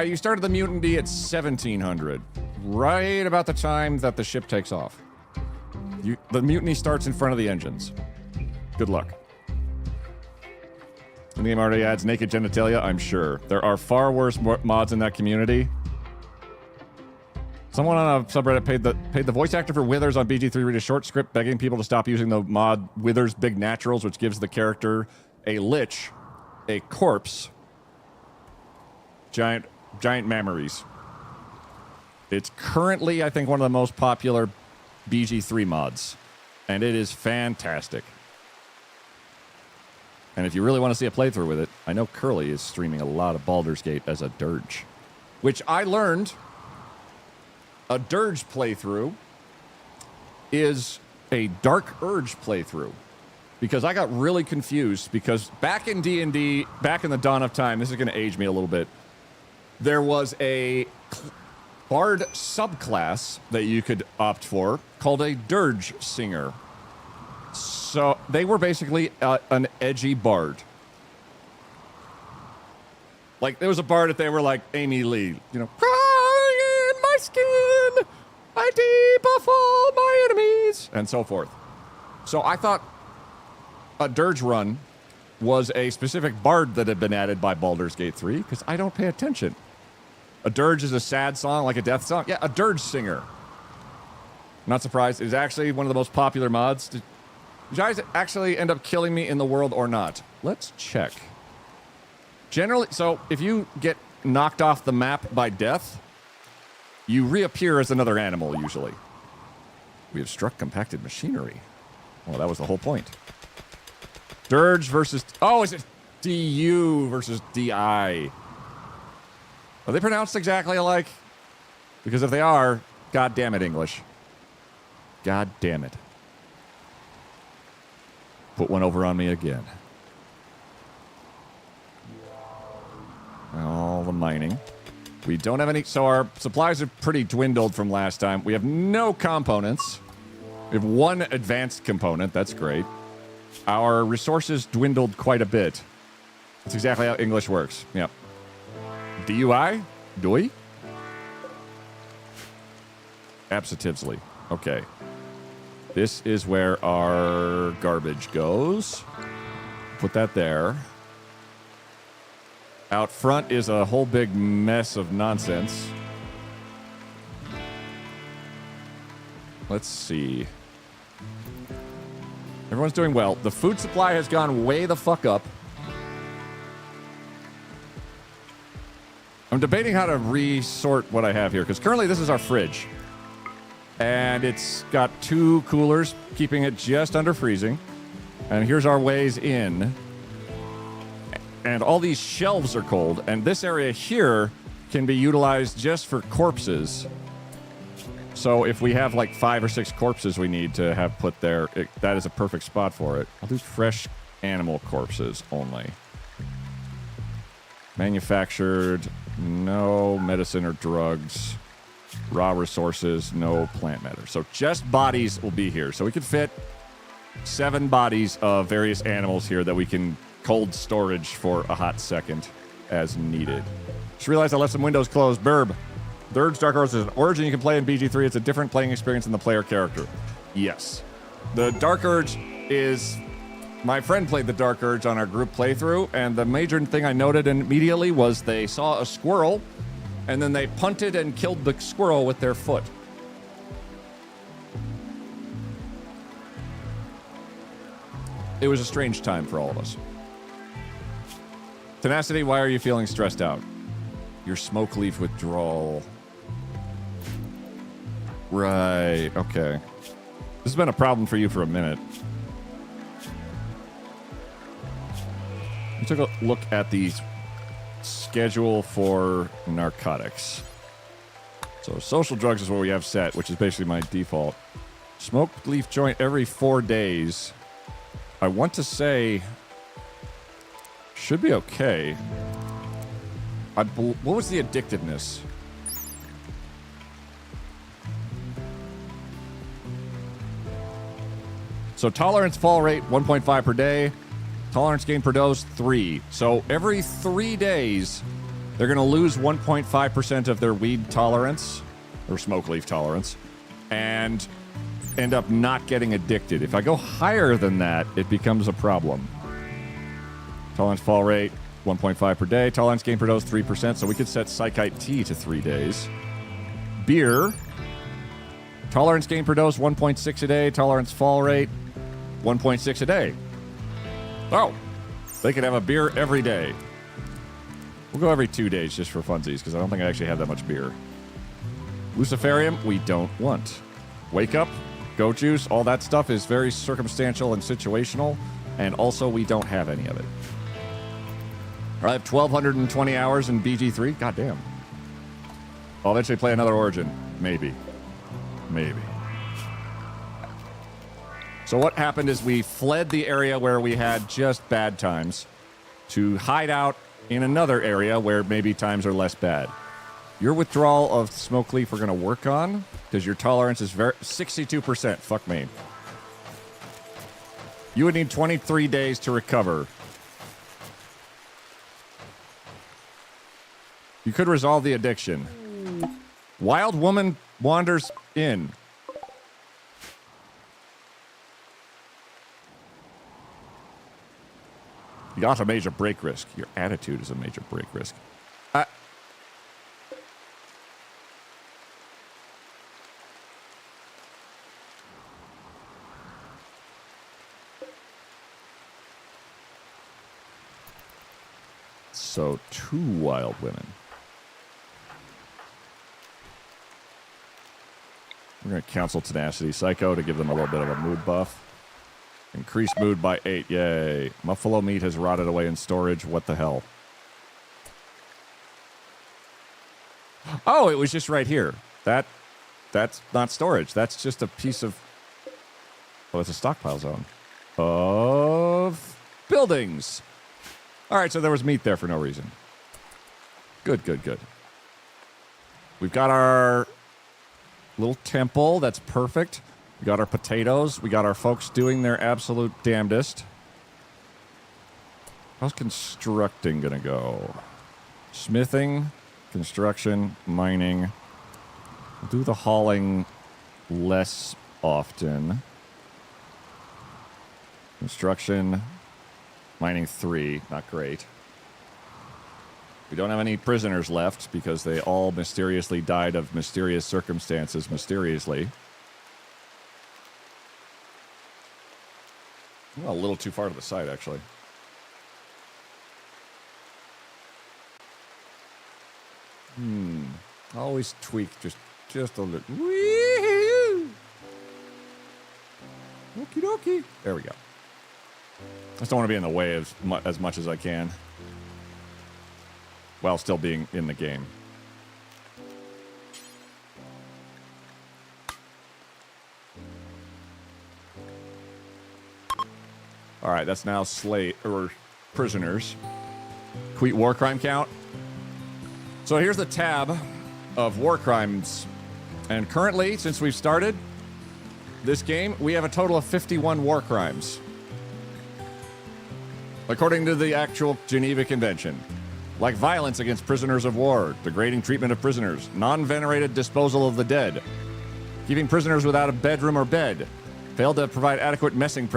[SPEAKER 2] You started the mutiny at 1700. Right about the time that the ship takes off. The mutiny starts in front of the engines. Good luck. The game already adds naked genitalia, I'm sure. There are far worse mods in that community. Someone on a subreddit paid the voice actor for Withers on BG3 read a short script begging people to stop using the mod Withers Big Naturals, which gives the character a lich, a corpse, giant mammaries. It's currently, I think, one of the most popular BG3 mods, and it is fantastic. And if you really want to see a playthrough with it, I know Curly is streaming a lot of Baldur's Gate as a dirge, which I learned a dirge playthrough is a Dark Urge playthrough. Because I got really confused, because back in D&D, back in the dawn of time, this is going to age me a little bit, there was a bard subclass that you could opt for called a dirge singer. So they were basically an edgy bard. Like, there was a bard that they were like Amy Lee, you know, crying in my skin, I debuff all my enemies, and so forth. So I thought a dirge run was a specific bard that had been added by Baldur's Gate 3, because I don't pay attention. A dirge is a sad song, like a death song. Yeah, a dirge singer. Not surprised. It is actually one of the most popular mods. Did you guys actually end up killing me in the world or not? Let's check. Generally, so if you get knocked off the map by death, you reappear as another animal, usually. We have struck compacted machinery. Well, that was the whole point. Dirge versus... Oh, is it DU versus DI? Are they pronounced exactly alike? Because if they are, God damn it, English. God damn it. Put one over on me again. mining. We don't have any, so our supplies are pretty dwindled from last time. We have no components. We have one advanced component. That's great. Our resources dwindled quite a bit. That's exactly how English works. Yep. DUI? Doi? Absentively. Okay. This is where our garbage goes. Put that there. Out front is a whole big mess of nonsense. Let's see. Everyone's doing well. The food supply has gone way the fuck up. I'm debating how to resort what I have here, because currently this is our fridge. And it's got 2 coolers, keeping it just under freezing. And here's our ways in. And all these shelves are cold. And this area here can be utilized just for corpses. So if we have like 5 or 6 corpses we need to have put there, that is a perfect spot for it. I'll do fresh animal corpses only. Manufactured, no medicine or drugs. Raw resources, no plant matter. So just bodies will be here. So we could fit 7 bodies of various animals here that we can cold storage for a hot second as needed. Just realized I left some windows closed. Burb. The Urge Dark Urge is an origin you can play in BG3. It's a different playing experience than the player character. Yes. The Dark Urge is... My friend played the Dark Urge on our group playthrough, and the major thing I noted immediately was they saw a squirrel, and then they punted and killed the squirrel with their foot. It was a strange time for all of us. Tenacity, why are you feeling stressed out? Your smoke leaf withdrawal. Right, okay. This has been a problem for you for a minute. We took a look at the schedule for narcotics. So social drugs is what we have set, which is basically my default. Smoked leaf joint every 4 days. I want to say should be okay. What was the addictiveness? So tolerance fall rate 1.5 per day. Tolerance gain per dose 3. So every 3 days, they're going to lose 1.5% of their weed tolerance or smoke leaf tolerance and end up not getting addicted. If I go higher than that, it becomes a problem. Tolerance fall rate 1.5 per day. Tolerance gain per dose 3%. So we could set Psychite T to 3 days. Beer. Tolerance gain per dose 1.6 a day. Tolerance fall rate 1.6 a day. Oh, they could have a beer every day. We'll go every 2 days just for funsies, because I don't think I actually have that much beer. Luciferium, we don't want. Wake up, goat juice, all that stuff is very circumstantial and situational, and also we don't have any of it. I have 1,220 hours in BG3. God damn. I'll eventually play another Origin. Maybe. Maybe. So what happened is we fled the area where we had just bad times to hide out in another area where maybe times are less bad. Your withdrawal of smoke leaf we're going to work on because your tolerance is 62%. Fuck me. You would need 23 days to recover. You could resolve the addiction. Wild woman wanders in. You got a major break risk. Your attitude is a major break risk. So 2 wild women. We're going to cancel Tenacity Psycho to give them a little bit of a mood buff. Increase mood by 8. Yay. Buffalo meat has rotted away in storage. What the hell? Oh, it was just right here. That's not storage. That's just a piece of... Oh, it's a stockpile zone. Of buildings. All right, so there was meat there for no reason. Good, good, good. We've got our little temple. That's perfect. We got our potatoes. We got our folks doing their absolute damnedest. How's constructing gonna go? Smithing, construction, mining. We'll do the hauling less often. Construction, mining 3, not great. We don't have any prisoners left because they all mysteriously died of mysterious circumstances mysteriously. Well, a little too far to the side, actually. Always tweak just a little. Wee-hoo! Okie dokie. There we go. I just don't want to be in the way as much as I can while still being in the game. All right, that's now prisoners. Tweet Warcrime count. So here's the tab of war crimes. And currently, since we've started this game, we have a total of 51 war crimes. According to the actual Geneva Convention. Like violence against prisoners of war, degrading treatment of prisoners, non-venerated disposal of the dead, keeping prisoners without a bedroom or bed, failed to provide adequate messing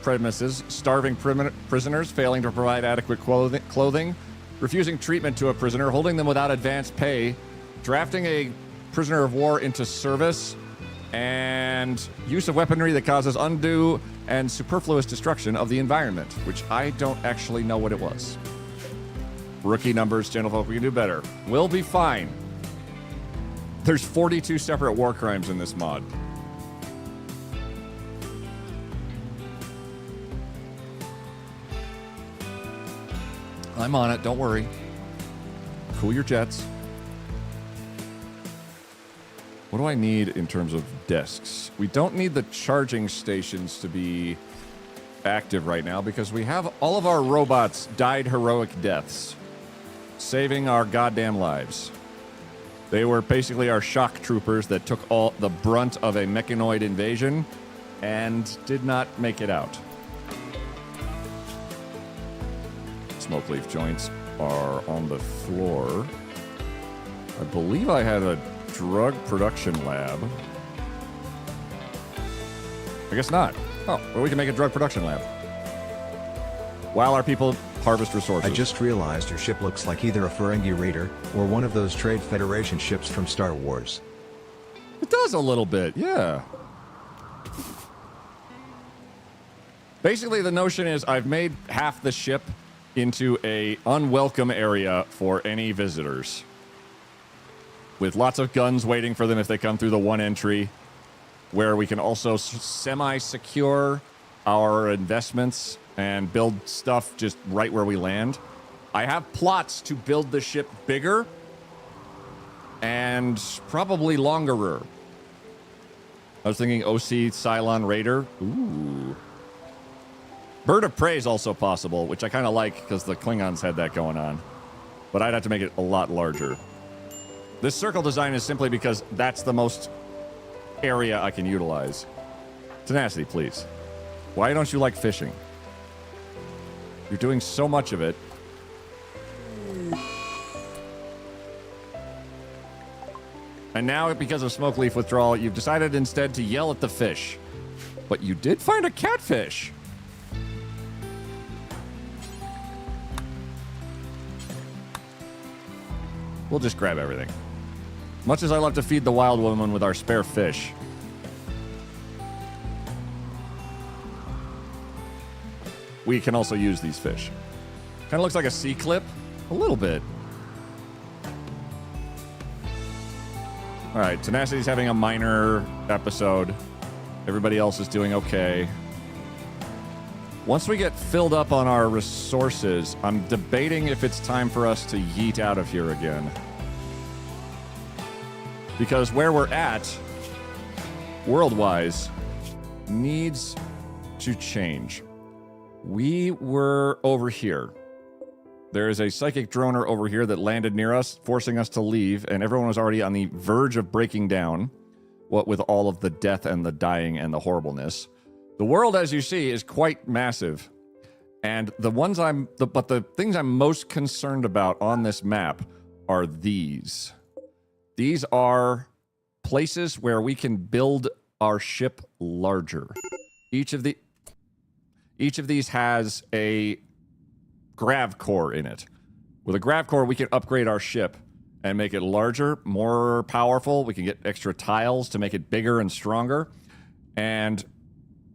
[SPEAKER 2] premises, starving prisoners, failing to provide adequate clothing, refusing treatment to a prisoner, holding them without advance pay, drafting a prisoner of war into service, and use of weaponry that causes undue and superfluous destruction of the environment, which I don't actually know what it was. Rookie numbers, gentlefolk, we can do better. We'll be fine. There's 42 separate war crimes in this mod. I'm on it, don't worry. Cool your jets. What do I need in terms of desks? We don't need the charging stations to be active right now because we have all of our robots died heroic deaths, saving our goddamn lives. They were basically our shock troopers that took all the brunt of a mechanoid invasion and did not make it out. Smoke leaf joints are on the floor. I believe I had a drug production lab. I guess not. Oh, well, we can make a drug production lab while our people harvest resources.
[SPEAKER 3] I just realized your ship looks like either a Ferengi Raider or one of those Trade Federation ships from Star Wars.
[SPEAKER 2] It does a little bit, yeah. Basically, the notion is I've made half the ship into a unwelcome area for any visitors, with lots of guns waiting for them if they come through the one entry, where we can also semi-secure our investments and build stuff just right where we land. I have plots to build the ship bigger and probably longerer. I was thinking OC Cylon Raider. Ooh. Bird of Prey is also possible, which I kind of like because the Klingons had that going on. But I'd have to make it a lot larger. This circle design is simply because that's the most area I can utilize. Tenacity, please. Why don't you like fishing? You're doing so much of it. And now, because of smoke leaf withdrawal, you've decided instead to yell at the fish. But you did find a catfish. We'll just grab everything. Much as I love to feed the wild woman with our spare fish. We can also use these fish. Kind of looks like a sea clip. A little bit. Alright, Tenacity's having a minor episode. Everybody else is doing okay. Once we get filled up on our resources, I'm debating if it's time for us to yeet out of here again. Because where we're at, world-wise, needs to change. We were over here. There is a psychic droner over here that landed near us, forcing us to leave, and everyone was already on the verge of breaking down, what with all of the death and the dying and the horribleness. The world, as you see, is quite massive. And the things I'm most concerned about on this map are these. These are places where we can build our ship larger. Each of these has a grav core in it. With a grav core, we can upgrade our ship and make it larger, more powerful. We can get extra tiles to make it bigger and stronger. And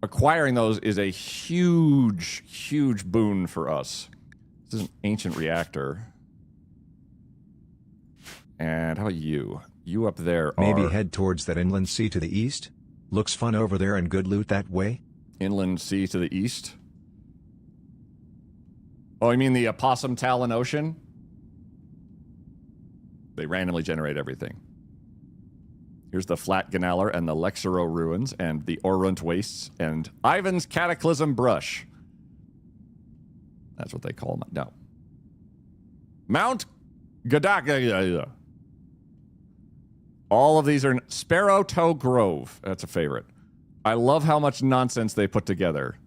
[SPEAKER 2] acquiring those is a huge, huge boon for us. This is an ancient reactor. And how about you? You up there
[SPEAKER 3] Maybe head towards that inland sea to the east? Looks fun over there and good loot that way?
[SPEAKER 2] Inland sea to the east? Oh, you mean the Opossum Talon Ocean? They randomly generate everything. Here's the Flat Ganaller and the Lexero Ruins and the Orunt Wastes and Ivan's Cataclysm Brush. That's what they call them. No. Mount Gadaka. All of these are Sparrow Toe Grove. That's a favorite. I love how much nonsense they put together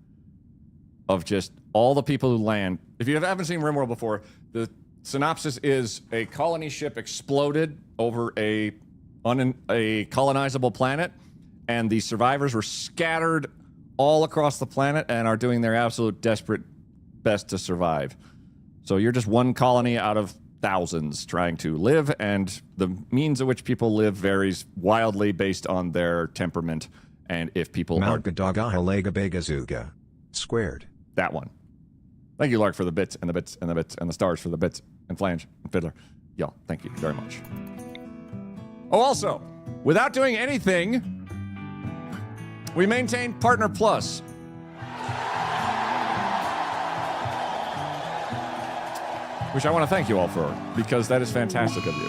[SPEAKER 2] of just all the people who land. If you haven't seen Rimworld before, the synopsis is a colony ship exploded over a colonizable planet, and the survivors were scattered all across the planet and are doing their absolute desperate best to survive. So you're just one colony out of thousands trying to live, and the means of which people live varies wildly based on their temperament and if people
[SPEAKER 3] Mount Gadagahalega squared.
[SPEAKER 2] That one. Thank you, Lark, for the bits and the bits and the bits and the stars for the bits and Flange and Fiddler. Y'all, thank you very much. Oh, also, without doing anything, we maintain Partner Plus. Which I want to thank you all for, because that is fantastic of you.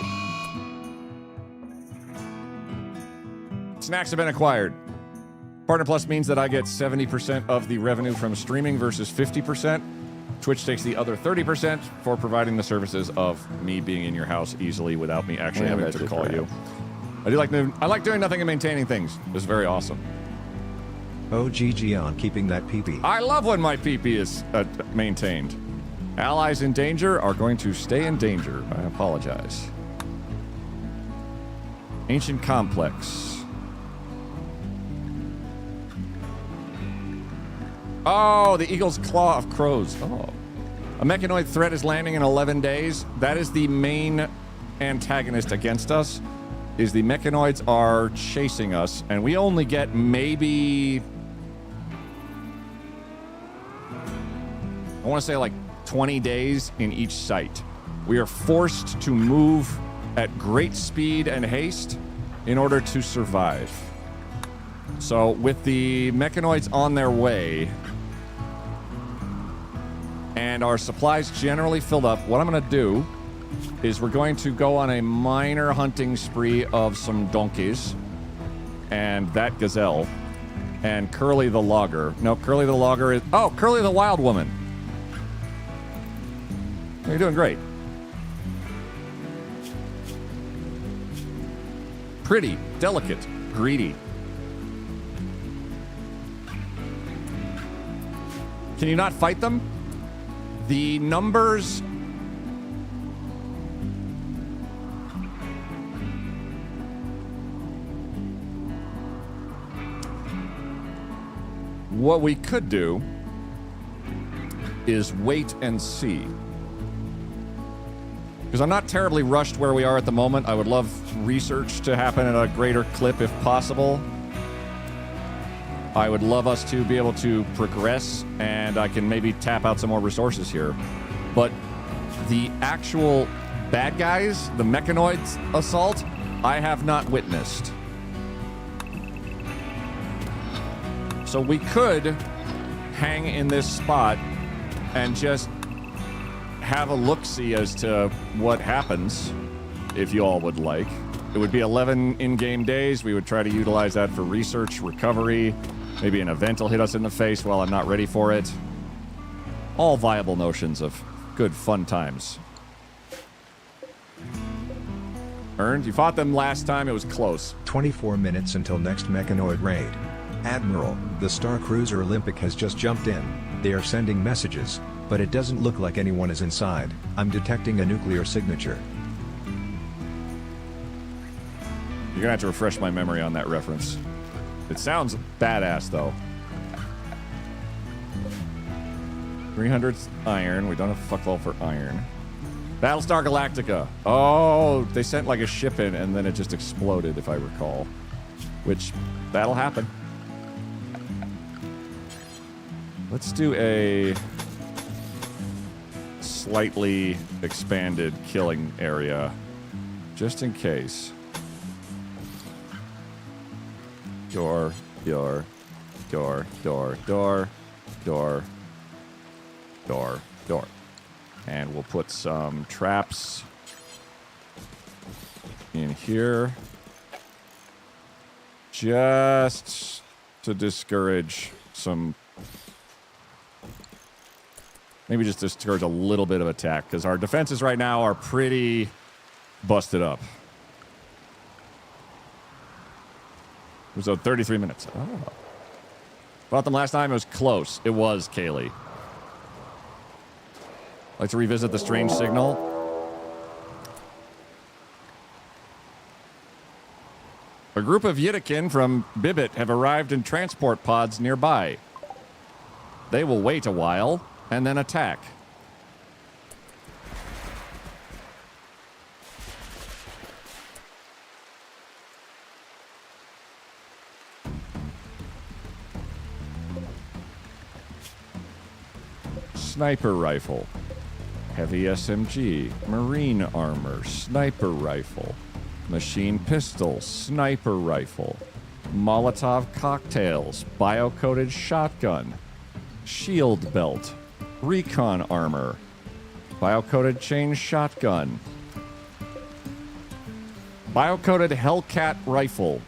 [SPEAKER 2] Snacks have been acquired. Partner Plus means that I get 70% of the revenue from streaming versus 50%. Twitch takes the other 30% for providing the services of me being in your house easily without me actually having to call you. I like doing nothing and maintaining things. It's very awesome.
[SPEAKER 3] Oh, GG on keeping that PP.
[SPEAKER 2] I love when my PP is maintained. Allies in danger are going to stay in danger. I apologize. Ancient Complex. Oh, the Eagle's Claw of Crows. Oh. A mechanoid threat is landing in 11 days. That is the main antagonist against us, is the mechanoids are chasing us, and we only get maybe... I want to say like 20 days in each site. We are forced to move at great speed and haste in order to survive. So with the mechanoids on their way and our supplies generally filled up, what I'm going to do is we're going to go on a minor hunting spree of some donkeys and that gazelle and Curly the Logger. No, Curly the Logger is... Oh, Curly the Wild Woman. You're doing great. Pretty, delicate, greedy. Can you not fight them? The numbers... What we could do is wait and see. Because I'm not terribly rushed where we are at the moment. I would love research to happen at a greater clip if possible. I would love us to be able to progress, and I can maybe tap out some more resources here. But the actual bad guys, the mechanoids assault, I have not witnessed. So we could hang in this spot and just have a look-see as to what happens, if you all would like. It would be 11 in-game days. We would try to utilize that for research, recovery. Maybe an event will hit us in the face while I'm not ready for it. All viable notions of Good fun times. Earned? You fought them last time. It was close.
[SPEAKER 3] 24 minutes until next mechanoid raid. Admiral, the Star Cruiser Olympic has just jumped in. They are sending messages, but it doesn't look like anyone is inside. I'm detecting a nuclear signature.
[SPEAKER 2] You're gonna have to refresh my memory on that reference. It sounds badass, though. 300 iron. We don't have fuck all for iron. Battlestar Galactica. Oh, they sent like a ship in and then it just exploded, if I recall. Which, that'll happen. Let's do a slightly expanded killing area, just in case. Door. And we'll put some traps in here. Just to discourage some... Maybe just discourage a little bit of attack, because our defenses right now are pretty busted up. So 33 minutes. Oh. Fought them last time. It was close. It was Kaylee. Like to revisit the strange signal. A group of Yitakin from Bibbit have arrived in transport pods nearby. They will wait a while and then attack. Sniper rifle. Heavy SMG, marine armor, sniper rifle, machine pistol, sniper rifle, Molotov cocktails, bio-coated shotgun, shield belt, recon armor, bio-coated chain shotgun, bio-coated Hellcat rifle.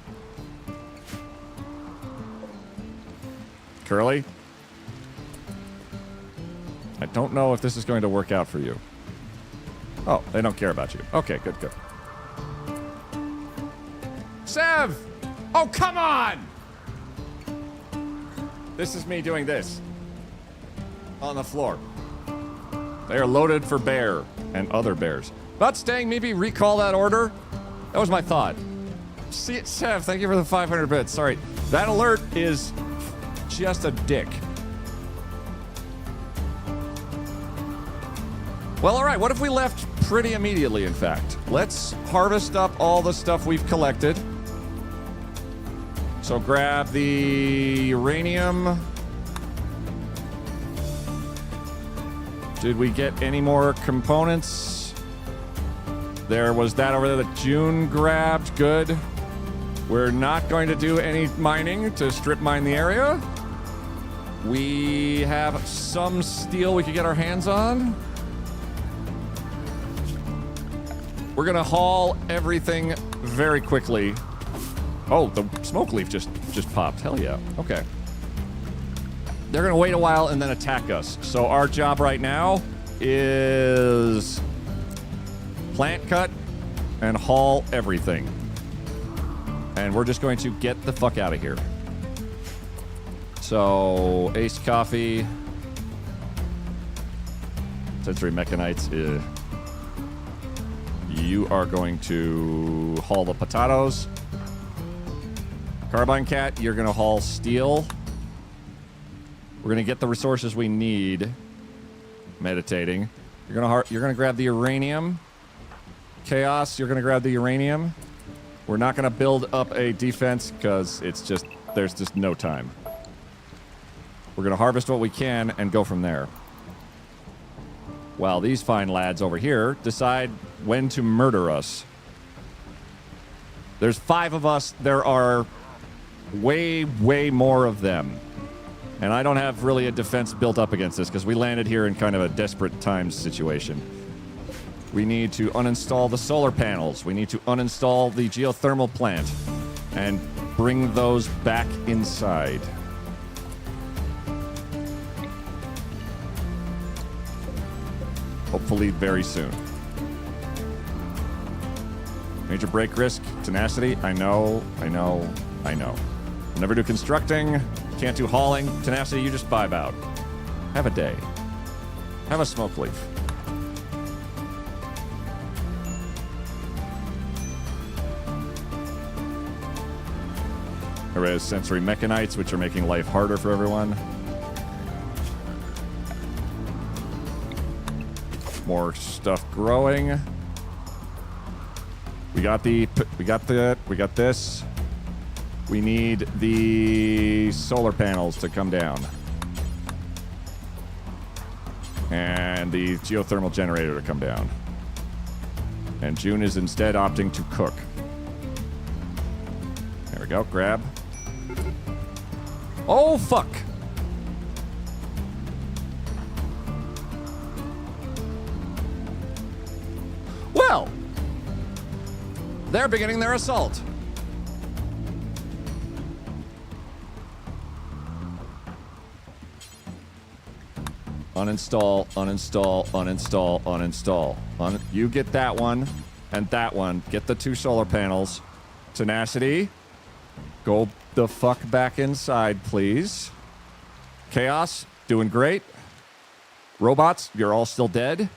[SPEAKER 2] Curly? I don't know if this is going to work out for you. Oh, they don't care about you. Okay, good, good. Sev! Oh, come on! This is me doing this. On the floor. They are loaded for bear and other bears. About staying, maybe recall that order? That was my thought. See, Sev, thank you for the 500 bits. Sorry. That alert is just a dick. Well, all right, what if we left pretty immediately, in fact? Let's harvest up all the stuff we've collected. So grab the uranium. Did we get any more components? There was that over there that June grabbed. Good. We're not going to do any mining to strip mine the area. We have some steel we could get our hands on. We're gonna haul everything very quickly. Oh, the smoke leaf just popped. Hell yeah. Okay. They're gonna wait a while and then attack us. So our job right now is plant cut and haul everything. And we're just going to get the fuck out of here. So, Ace Coffee. Sensory Mechanites. You are going to haul the potatoes. Carbine Cat, you're going to haul steel. We're going to get the resources we need. Meditating. You're going to grab the uranium. Chaos, you're going to grab the uranium. We're not going to build up a defense because there's just no time. We're going to harvest what we can and go from there. While these fine lads over here decide when to murder us. There's 5 of us. There are way, way more of them. And I don't have really a defense built up against this because we landed here in kind of a desperate times situation. We need to uninstall the solar panels. We need to uninstall the geothermal plant and bring those back inside. Hopefully very soon. Major break risk. Tenacity. I know. Never do constructing. Can't do hauling. Tenacity, you just vibe out. Have a day. Have a smoke leaf. There is sensory mechanites, which are making life harder for everyone. More stuff growing. We got this. We need the solar panels to come down. And the geothermal generator to come down. And June is instead opting to cook. There we go, grab. Oh, fuck! Well, they're beginning their assault. Uninstall, uninstall, uninstall, uninstall. You get that one and that one. Get the 2 solar panels. Tenacity, go the fuck back inside, please. Chaos, doing great. Robots, you're all still dead.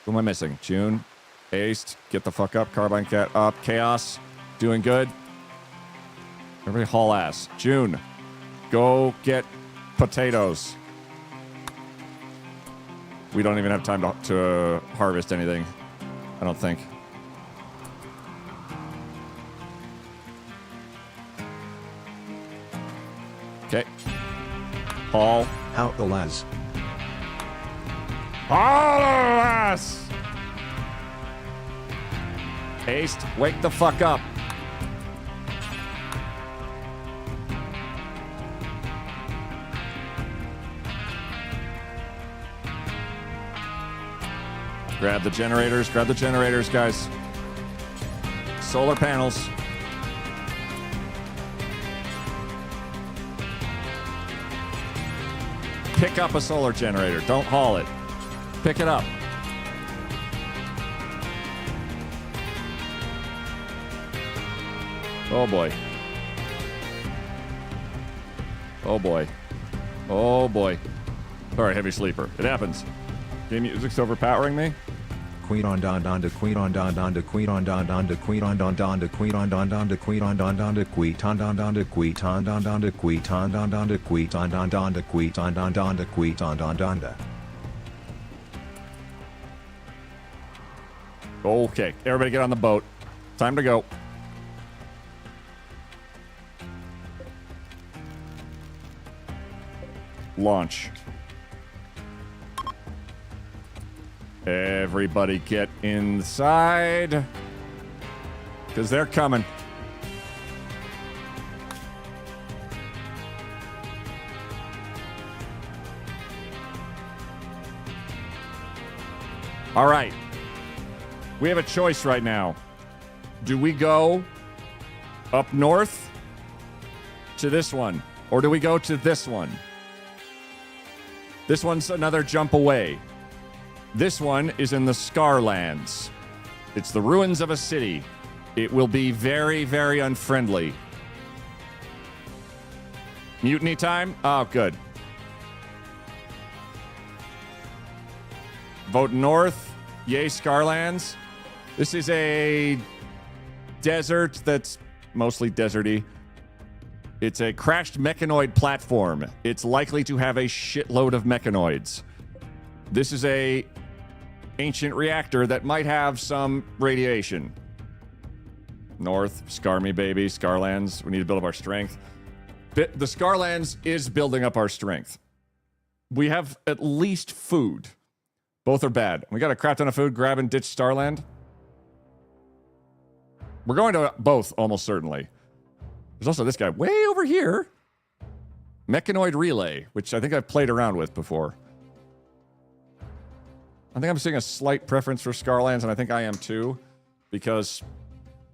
[SPEAKER 2] Who am I missing? June, aced, get the fuck up. Carbine Cat up. Chaos, doing good. Everybody haul ass. June, go get potatoes. We don't even have time to harvest anything, I don't think. Okay. Haul.
[SPEAKER 3] Out the las.
[SPEAKER 2] Haul ass! Aced, wake the fuck up. Grab the generators, guys. Solar panels. Pick up a solar generator. Don't haul it. Pick it up. Oh boy. Oh boy. Oh boy. Sorry, heavy sleeper. It happens. Game music's overpowering me.
[SPEAKER 3] Queen on don don de queen on don don de queen on don don de queen on don don de queen on don don de queen on don don de queen on don don de queen on don don de queen on don don de queen on don don de queen on don don de queen on don don de.
[SPEAKER 2] Okay, everybody get on the boat. Time to go. Launch. Everybody get inside. Because they're coming. All right. We have a choice right now. Do we go up north to this one? Or do we go to this one? This one's another jump away. This one is in the Scarlands. It's the ruins of a city. It will be very, very unfriendly. Mutiny time? Oh, good. Vote north. Yay, Scarlands. This is a desert that's mostly deserty. It's a crashed mechanoid platform. It's likely to have a shitload of mechanoids. This is a ancient reactor that might have some radiation. North, scar me, baby. Scarlands. We need to build up our strength. The Scarlands is building up our strength. We have at least food. Both are bad. We got a crap ton of food. Grab and ditch Starland. We're going to both, almost certainly. There's also this guy way over here. Mechanoid Relay, which I think I've played around with before. I think I'm seeing a slight preference for Scarlands, and I think I am too, because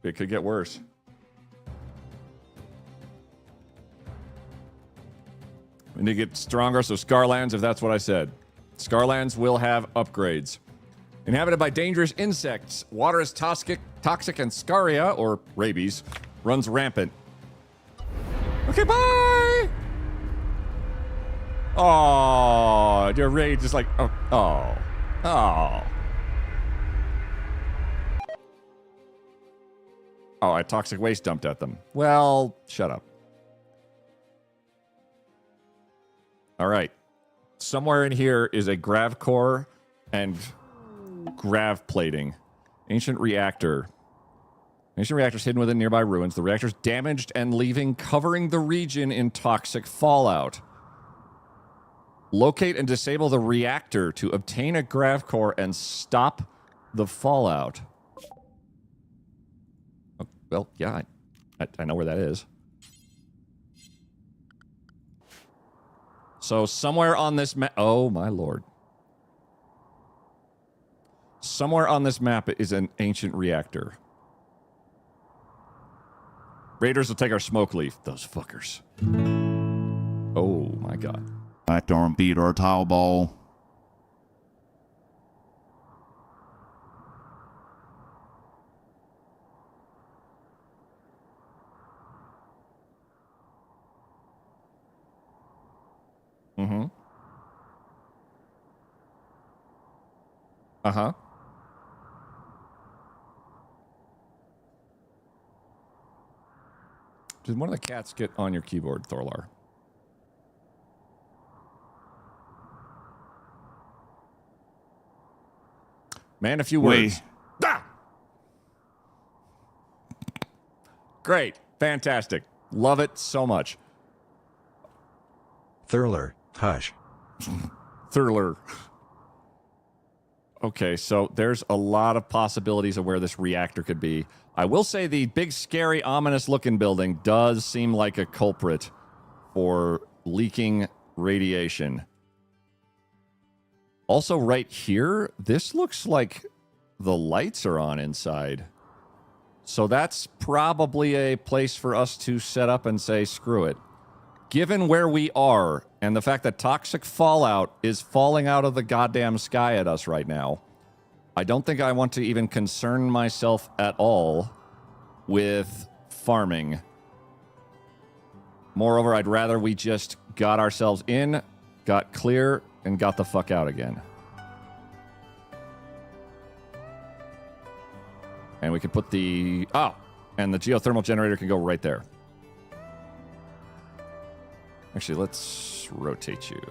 [SPEAKER 2] it could get worse. We need to get stronger, so Scarlands, if that's what I said. Scarlands will have upgrades. Inhabited by dangerous insects. Water is toxic, and scaria, or rabies, runs rampant. Okay, bye! Oh, your rage is like, oh. Oh, I toxic waste dumped at them. Well, shut up. All right. Somewhere in here is a grav core and grav plating. Ancient reactor. Ancient reactors hidden within nearby ruins. The reactor's damaged and covering the region in toxic fallout. Locate and disable the reactor to obtain a grav core and stop the fallout. Oh, well, yeah, I know where that is. So somewhere on this map... Oh, my lord. Somewhere on this map is an ancient reactor. Raiders will take our smoke leaf. Those fuckers. Oh, my god.
[SPEAKER 6] Back there and beat our towel ball.
[SPEAKER 2] Mm-hmm. Uh-huh. Did one of the cats get on your keyboard, Thorlar? Man, a few words. Ah! Great. Fantastic. Love it so much.
[SPEAKER 3] Thurler, hush.
[SPEAKER 2] Thurler. Okay, so there's a lot of possibilities of where this reactor could be. I will say the big, scary, ominous-looking building does seem like a culprit for leaking radiation. Also, right here, this looks like the lights are on inside. So that's probably a place for us to set up and say, screw it. Given where we are, and the fact that toxic fallout is falling out of the goddamn sky at us right now, I don't think I want to even concern myself at all with farming. Moreover, I'd rather we just got ourselves in, got clear, and got the fuck out again. And we can put the... Oh! And the geothermal generator can go right there. Actually, let's rotate you.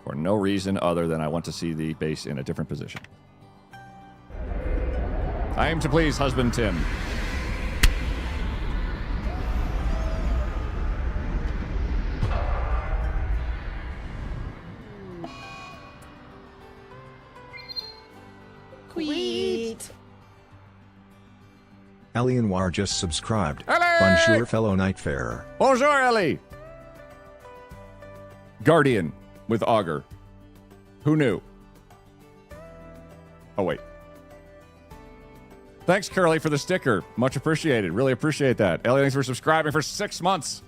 [SPEAKER 2] For no reason other than I want to see the base in a different position. I am to please, husband Tim.
[SPEAKER 7] Sweet.
[SPEAKER 3] Alien War just subscribed.
[SPEAKER 2] Ellie!
[SPEAKER 3] Bonjour, fellow Nightfarer.
[SPEAKER 2] Bonjour, Ellie! Guardian with Augur. Who knew? Oh, wait. Thanks, Curly, for the sticker. Much appreciated. Really appreciate that. Ellie, thanks for subscribing for 6 months.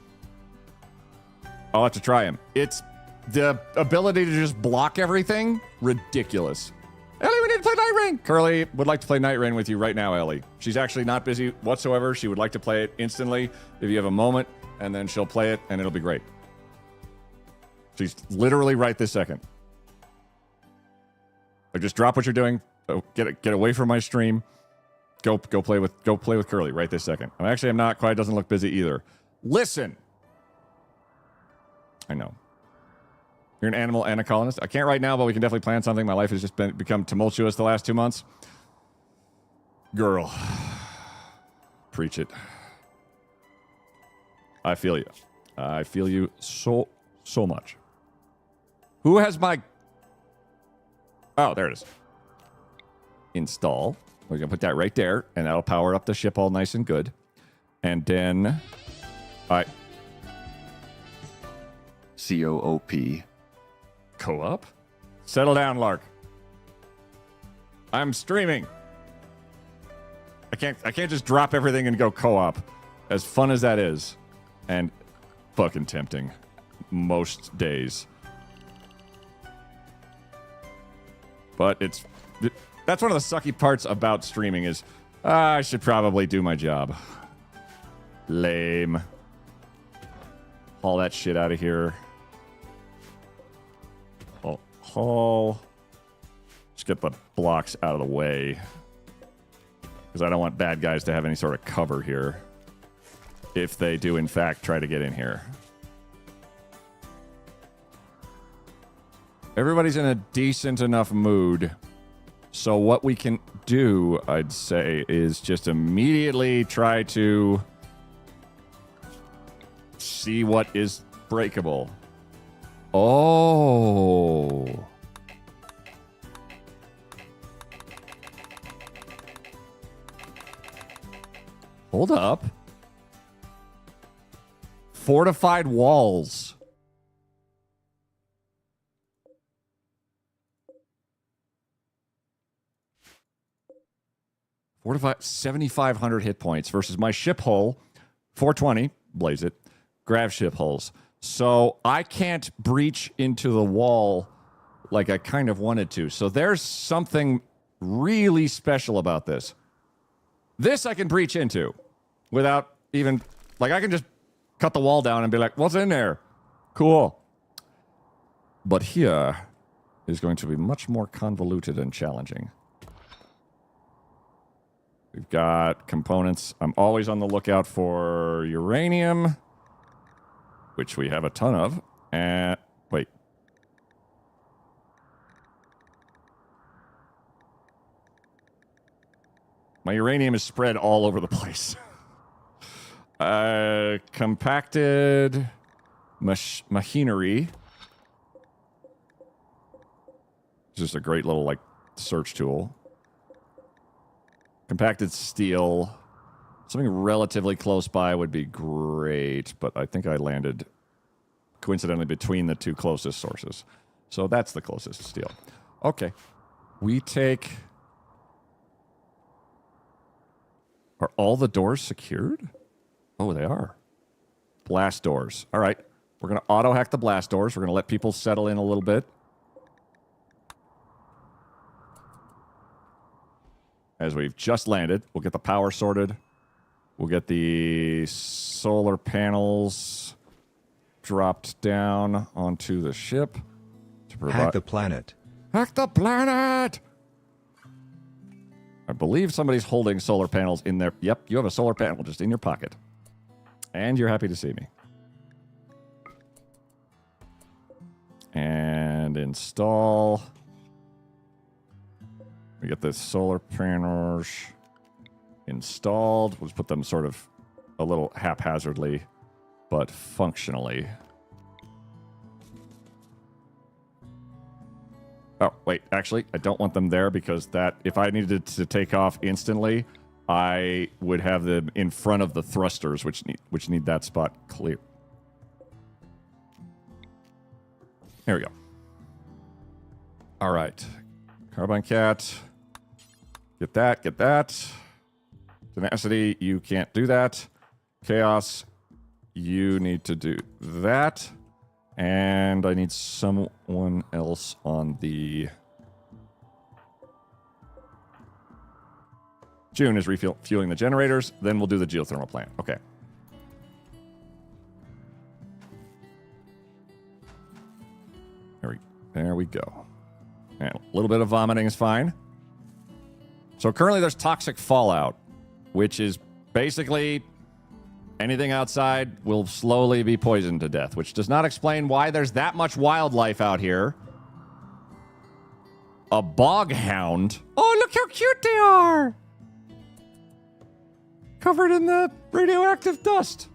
[SPEAKER 2] I'll have to try him. It's the ability to just block everything. Ridiculous. Ellie, we need to play Night Rain. Curly would like to play Night Rain with you right now, Ellie. She's actually not busy whatsoever. She would like to play it instantly if you have a moment, and then she'll play it, and it'll be great. She's literally right this second. Like, just drop what you're doing. Get away from my stream. Go play with Curly right this second. I'm not quite. Doesn't look busy either. Listen. I know. You're an animal and a colonist. I can't right now, but we can definitely plan something. My life has just become tumultuous the last 2 months. Girl. Preach it. I feel you. I feel you so much. Who has my... Oh, there it is. Install. We're going to put that right there, and that'll power up the ship all nice and good. And then... All right.
[SPEAKER 4] COOP.
[SPEAKER 2] Co-op? Settle down, Lark. I'm streaming. I can't just drop everything and go co-op. As fun as that is. And fucking tempting. Most days. But that's one of the sucky parts about streaming is I should probably do my job. Lame. Haul that shit out of here. Haul. Just get the blocks out of the way. Because I don't want bad guys to have any sort of cover here. If they do, in fact, try to get in here. Everybody's in a decent enough mood. So what we can do, I'd say, is just immediately try to see what is breakable. Oh. Hold up. Fortified walls. Fortified 7,500 hit points versus my ship hull, 420, blaze it, grav ship hulls. So I can't breach into the wall like I kind of wanted to. So there's something really special about this. This I can breach into without even, like I can just cut the wall down and be like, what's in there? Cool. But here is going to be much more convoluted and challenging. We've got components. I'm always on the lookout for uranium, which we have a ton of. And wait. My uranium is spread all over the place. Compacted machinery. Just a great little, like, search tool. Compacted steel. Something relatively close by would be great, but I think I landed coincidentally between the two closest sources. So that's the closest steel. Okay. We take... Are all the doors secured? Oh, they are. Blast doors. All right. We're going to auto-hack the blast doors. We're going to let people settle in a little bit. As we've just landed, we'll get the power sorted. We'll get the solar panels dropped down onto the ship. To provide...
[SPEAKER 3] Hack the planet.
[SPEAKER 2] Hack the planet! I believe somebody's holding solar panels in there. Yep, you have a solar panel just in your pocket. And you're happy to see me. And install... We get the solar panels installed. We'll just put them sort of a little haphazardly, but functionally. Oh, wait, actually, I don't want them there because that, if I needed to take off instantly, I would have them in front of the thrusters, which need that spot clear. There we go. All right. Carbine Cat. Get that, get that. Tenacity, you can't do that. Chaos, you need to do that. And I need someone else on the... June is refueling the generators. Then we'll do the geothermal plant. Okay. There we go. And a little bit of vomiting is fine. So currently there's toxic fallout, which is basically anything outside will slowly be poisoned to death, which does not explain why there's that much wildlife out here. A bog hound. Oh, look how cute they are! Covered in the radioactive dust.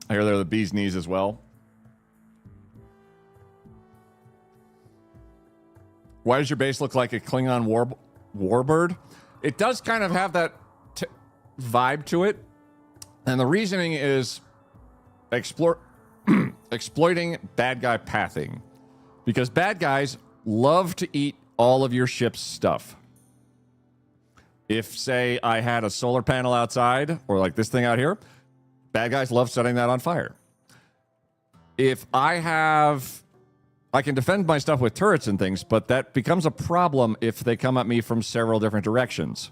[SPEAKER 2] I hear they're the bee's knees as well. Why does your base look like a Klingon warbird? It does kind of have that vibe to it. And the reasoning is exploiting bad guy pathing. Because bad guys love to eat all of your ship's stuff. If, say, I had a solar panel outside, or like this thing out here, bad guys love setting that on fire. if I can defend my stuff with turrets and things, but that becomes a problem if they come at me from several different directions.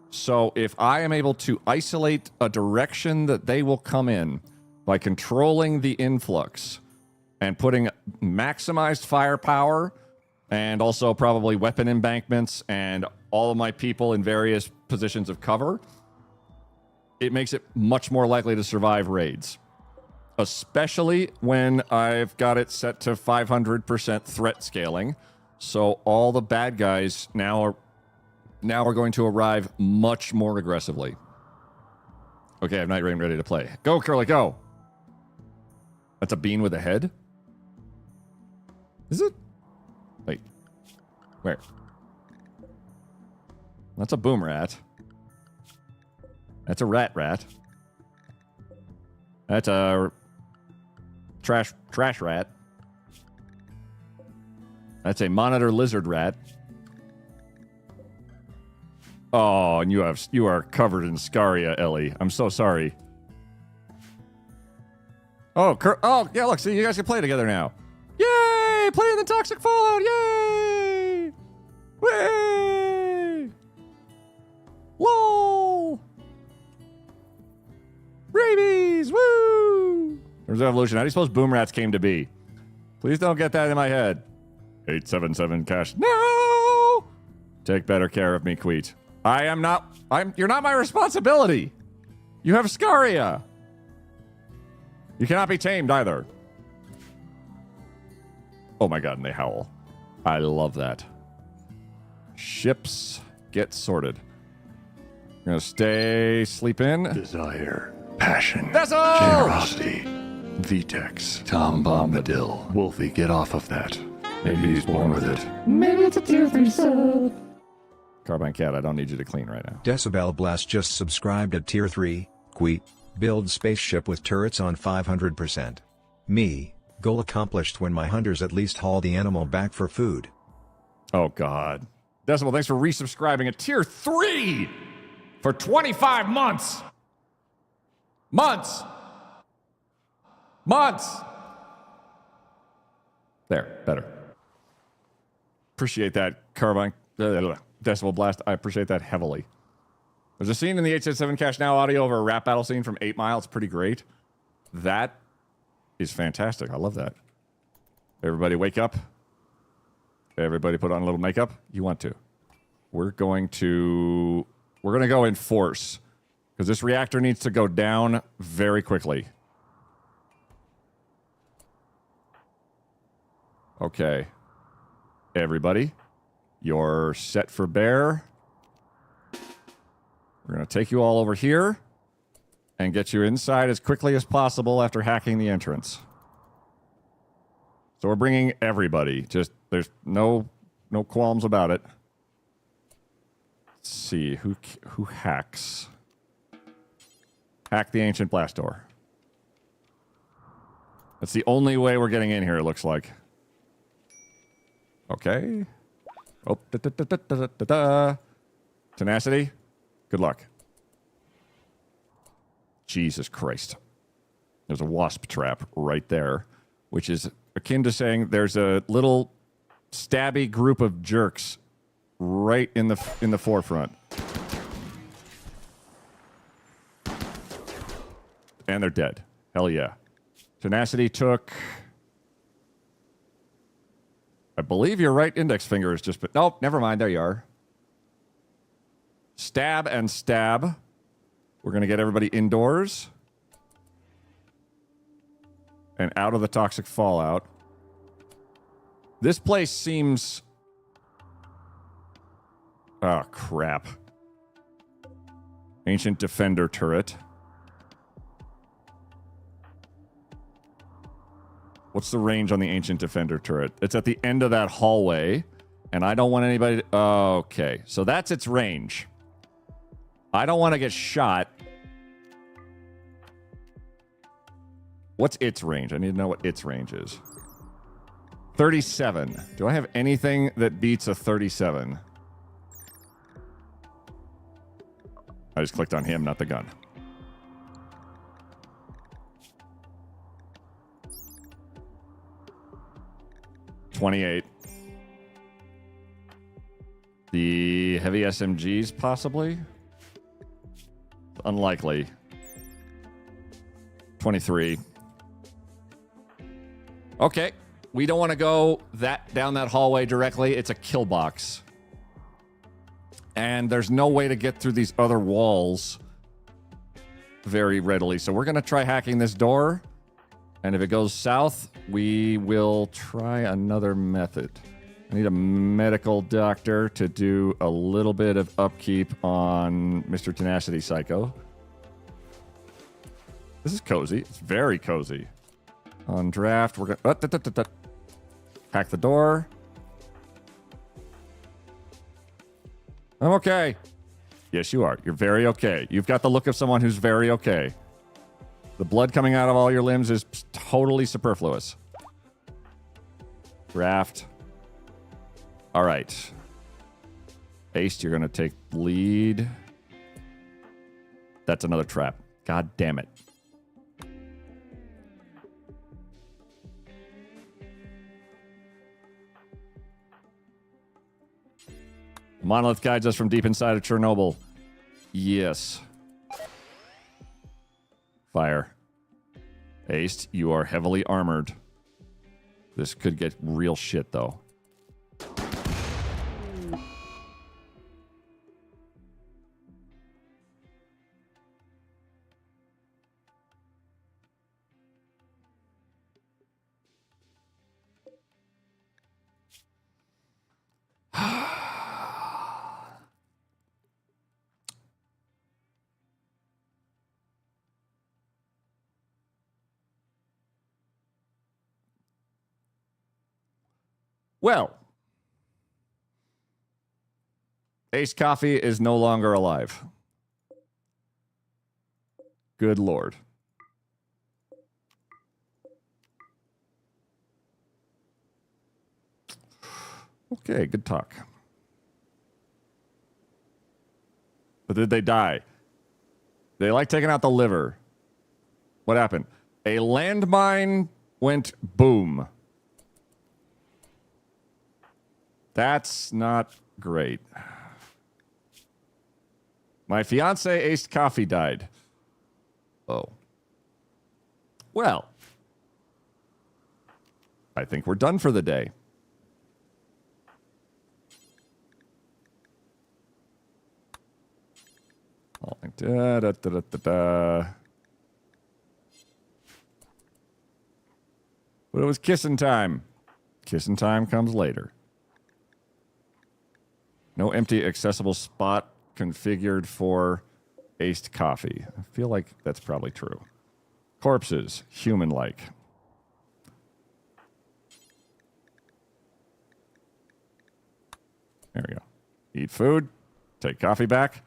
[SPEAKER 2] So if I am able to isolate a direction that they will come in by controlling the influx and putting maximized firepower and also probably weapon embankments and all of my people in various positions of cover, it makes it much more likely to survive raids. Especially when I've got it set to 500% threat scaling. So all the bad guys now are going to arrive much more aggressively. Okay, I'm not even ready to play. Go, Curly, go! That's a bean with a head? Is it? Wait. Where? That's a boom rat. That's a rat. That's a trash rat. That's a monitor lizard rat. Oh, and you are covered in scaria, Ellie. I'm so sorry. Oh, yeah, look, see, you guys can play together now. Yay! Playing the Toxic Fallout, yay! Way! LOL! Rabies, woo! There's evolution. How do you suppose boom rats came to be? Please don't get that in my head. 877 cash. No! Take better care of me, Queet. You're not my responsibility. You have scaria. You cannot be tamed either. Oh my god, and they howl. I love that. Ships get sorted. I'm gonna stay, sleep in.
[SPEAKER 5] Desire, passion,
[SPEAKER 2] Vessel!
[SPEAKER 5] generosity, Vitex, Tom Bombadil. Wolfie, get off of that. Maybe he's born with it.
[SPEAKER 7] Maybe it's a tier 3 sub.
[SPEAKER 2] Carbine Cat, I don't need you to clean right now.
[SPEAKER 3] Decibel Blast just subscribed at tier 3. Queet. Build spaceship with turrets on 500%. Me. Goal accomplished when my hunters at least haul the animal back for food.
[SPEAKER 2] Oh, God. Decibel, thanks for resubscribing at tier 3 for 25 months. Months. There, better. Appreciate that, Carbine. Decibel Blast, I appreciate that heavily. There's a scene in the 877 Cash Now audio of a rap battle scene from 8 Mile. It's pretty great. That is fantastic. I love that. Everybody wake up. Everybody put on a little makeup. You want to. We're going to go in force because this reactor needs to go down very quickly. Okay. Everybody, you're set for bear. We're going to take you all over here and get you inside as quickly as possible after hacking the entrance. So we're bringing everybody. Just, there's no qualms about it. Let's see, who hacks? Hack the ancient blast door. That's the only way we're getting in here, it looks like. Okay. Oh, Tenacity. Good luck. Jesus Christ. There's a wasp trap right there, which is akin to saying there's a little stabby group of jerks right in the forefront. And they're dead. Hell yeah. Tenacity took... I believe your right index finger is just... Nope, never mind. There you are. Stab and stab. We're going to get everybody indoors. And out of the toxic fallout. This place seems... Oh, crap. Ancient defender turret. What's the range on the ancient defender turret? It's at the end of that hallway. And I don't want anybody to... Okay, so that's its range. I don't want to get shot. What's its range? I need to know what its range is. 37. Do I have anything that beats a 37? I just clicked on him, not the gun. 28. The heavy SMGs, possibly? Unlikely. 23. Okay. We don't want to go down that hallway directly. It's a kill box. And there's no way to get through these other walls very readily. So we're going to try hacking this door. And if it goes south, we will try another method. I need a medical doctor to do a little bit of upkeep on Mr. Tenacity Psycho. This is cozy. It's very cozy. On draft, we're going to... hack the door. I'm okay. Yes, you are. You're very okay. You've got the look of someone who's very okay. The blood coming out of all your limbs is totally superfluous. Draft. All right. Ace, you're going to take lead. That's another trap. God damn it. Monolith guides us from deep inside of Chernobyl. Yes. Fire. Ace, you are heavily armored. This could get real shit, though. Well, Ace Coffee is no longer alive. Good Lord. Okay, good talk. But did they die? They like taking out the liver. What happened? A landmine went boom. That's not great. My fiance Ace Coffee died. Oh. Well. I think we're done for the day. Da, da, da, da, da. But it was kissing time. Kissing time comes later. No empty accessible spot configured for Aced Coffee. I feel like that's probably true. Corpses, human-like. There we go. Eat food, take coffee back.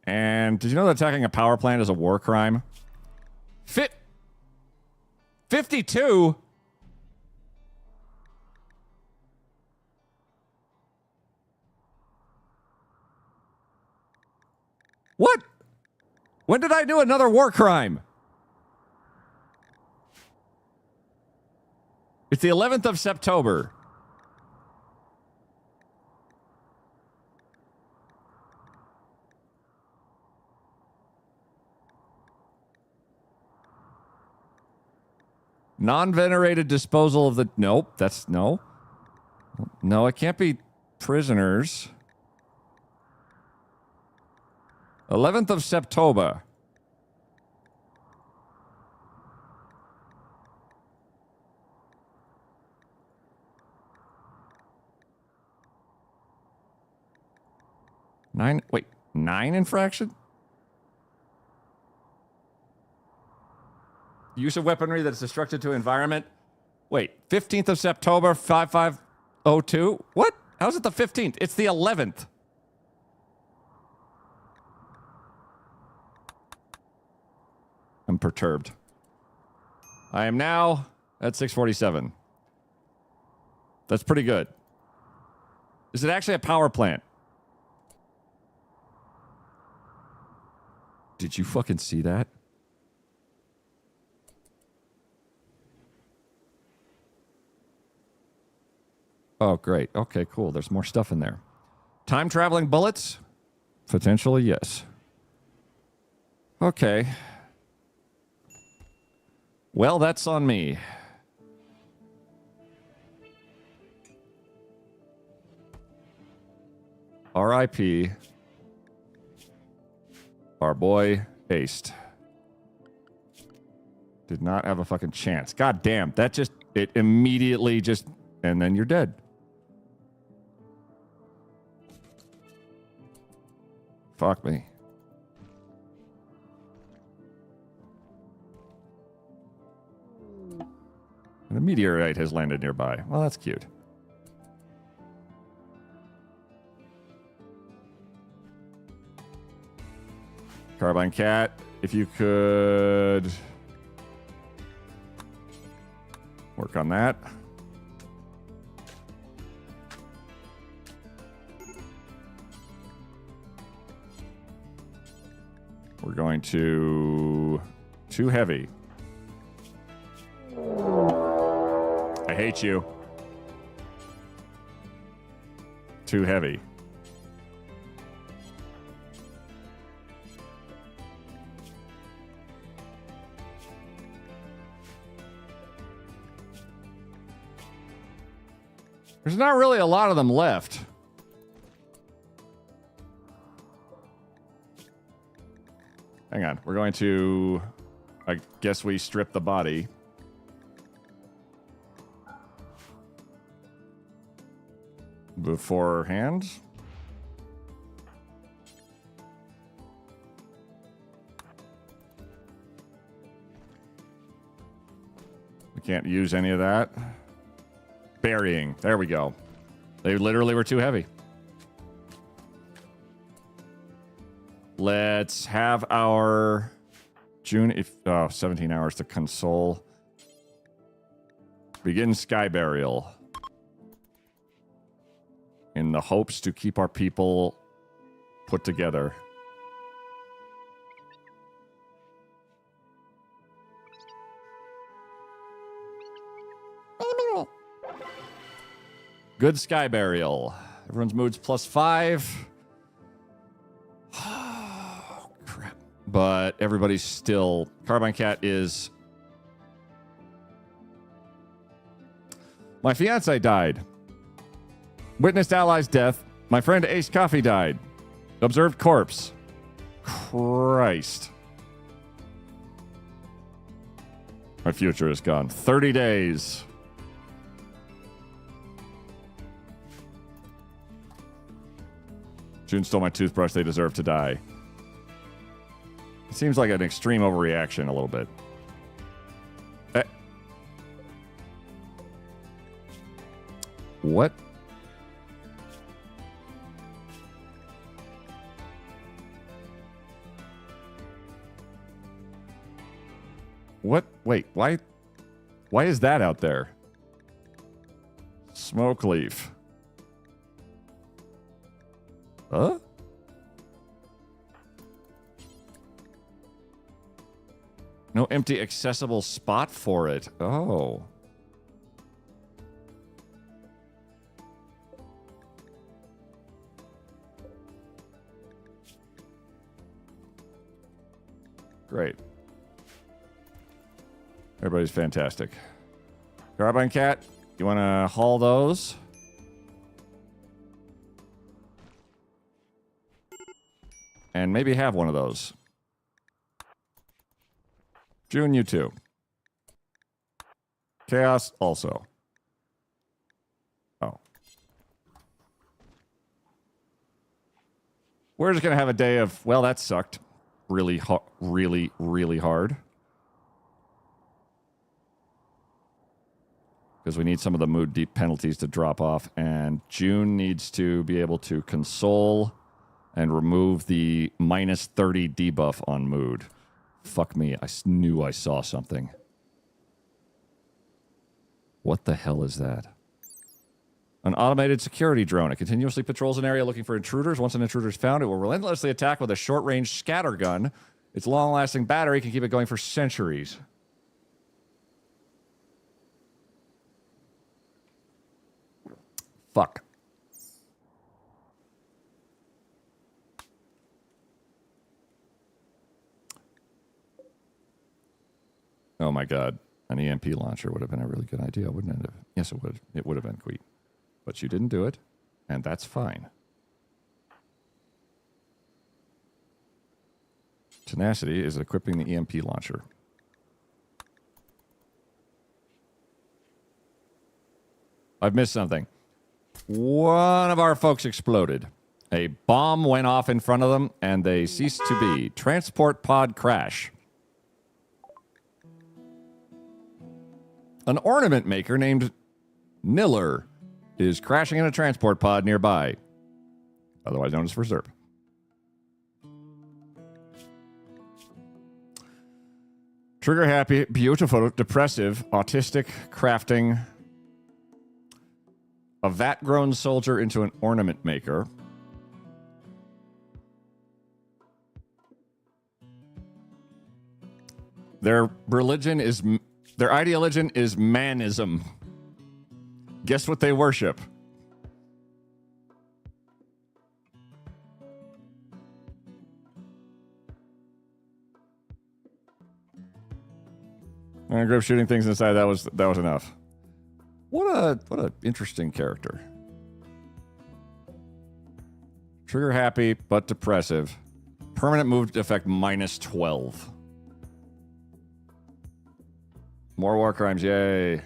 [SPEAKER 2] And did you know that attacking a power plant is a war crime? 52? What? When did I do another war crime? It's the 11th of September. Non-venerated disposal of the... Nope, that's... No. No, it can't be prisoners. 11th of September. Nine infraction? Use of weaponry that is destructive to environment. Wait, 15th of September, 5502? What? How's it the 15th? It's the 11th. I'm perturbed. I am now at 647. That's pretty good. Is it actually a power plant? Did you fucking see that? Oh, great. Okay, cool. There's more stuff in there. Time traveling bullets? Potentially, yes. Okay. Well, that's on me. R.I.P. Our boy, Aced. Did not have a fucking chance. God damn, that just, it immediately just, and then you're dead. Fuck me. And a meteorite has landed nearby. Well, that's cute. Carbine Cat, if you could work on that. We're going to too heavy. I hate you. Too heavy. There's not really a lot of them left. Hang on. We're going to... I guess we strip the body. Beforehand. We can't use any of that. Burying. There we go. They literally were too heavy. Let's have our June, 17 hours to console. Begin sky burial. In the hopes to keep our people put together. Good sky burial. Everyone's mood's +5. Oh, crap. But everybody's still... Carbine Cat is... My fiance died. Witnessed ally's death. My friend Ace Coffee died. Observed corpse. Christ. My future is gone. 30 days. June stole my toothbrush. They deserve to die. It seems like an extreme overreaction a little bit. What? What? Wait, why is that out there? Smoke leaf. Huh? No empty accessible spot for it. Oh. Great. Everybody's fantastic. Carbine Cat, you want to haul those? And maybe have one of those. June, you too. Chaos, also. Oh. We're just going to have a day of, well, that sucked. Really hard. Because we need some of the mood deep penalties to drop off. And June needs to be able to console and remove the -30 debuff on mood. Fuck me, I knew I saw something. What the hell is that? An automated security drone. It continuously patrols an area looking for intruders. Once an intruder is found, it will relentlessly attack with a short-range scatter gun. Its long-lasting battery can keep it going for centuries. fuck? Oh my god. An EMP launcher would have been a really good idea, wouldn't it? Yes, it would. It would have been Queet. But you didn't do it, and that's fine. Tenacity is equipping the EMP launcher. I've missed something. One of our folks exploded. A bomb went off in front of them, and they ceased to be. Transport pod crash. An ornament maker named Niller is crashing in a transport pod nearby, otherwise known as Reserve. Trigger happy, beautiful, depressive, autistic, crafting a vat-grown soldier into an ornament maker. Their religion is... Their ideology is manism. Guess what they worship? And group shooting things inside. That was enough. What a interesting character. Trigger happy but depressive. Permanent move effect -12. More war crimes, yay.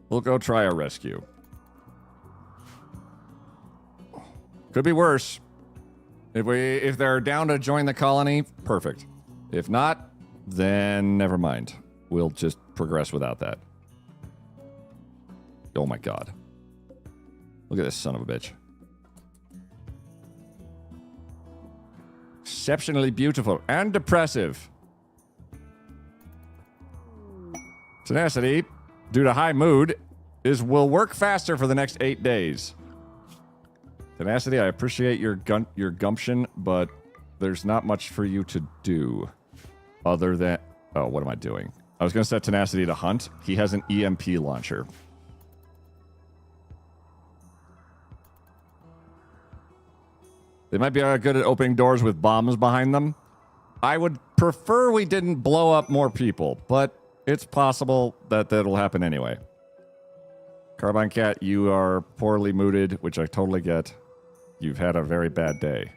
[SPEAKER 2] We'll go try a rescue. Could be worse. If they're down to join the colony, perfect. If not, then never mind. We'll just progress without that. Oh my god. Look at this son of a bitch. Exceptionally beautiful and depressive. Tenacity, due to high mood, will work faster for the next 8 days. Tenacity, I appreciate your gumption, but there's not much for you to do other than... Oh, what am I doing? I was going to set Tenacity to hunt. He has an EMP launcher. They might be good at opening doors with bombs behind them. I would prefer we didn't blow up more people, but it's possible that that'll happen anyway. Carbine Cat, you are poorly mooded, which I totally get. You've had a very bad day.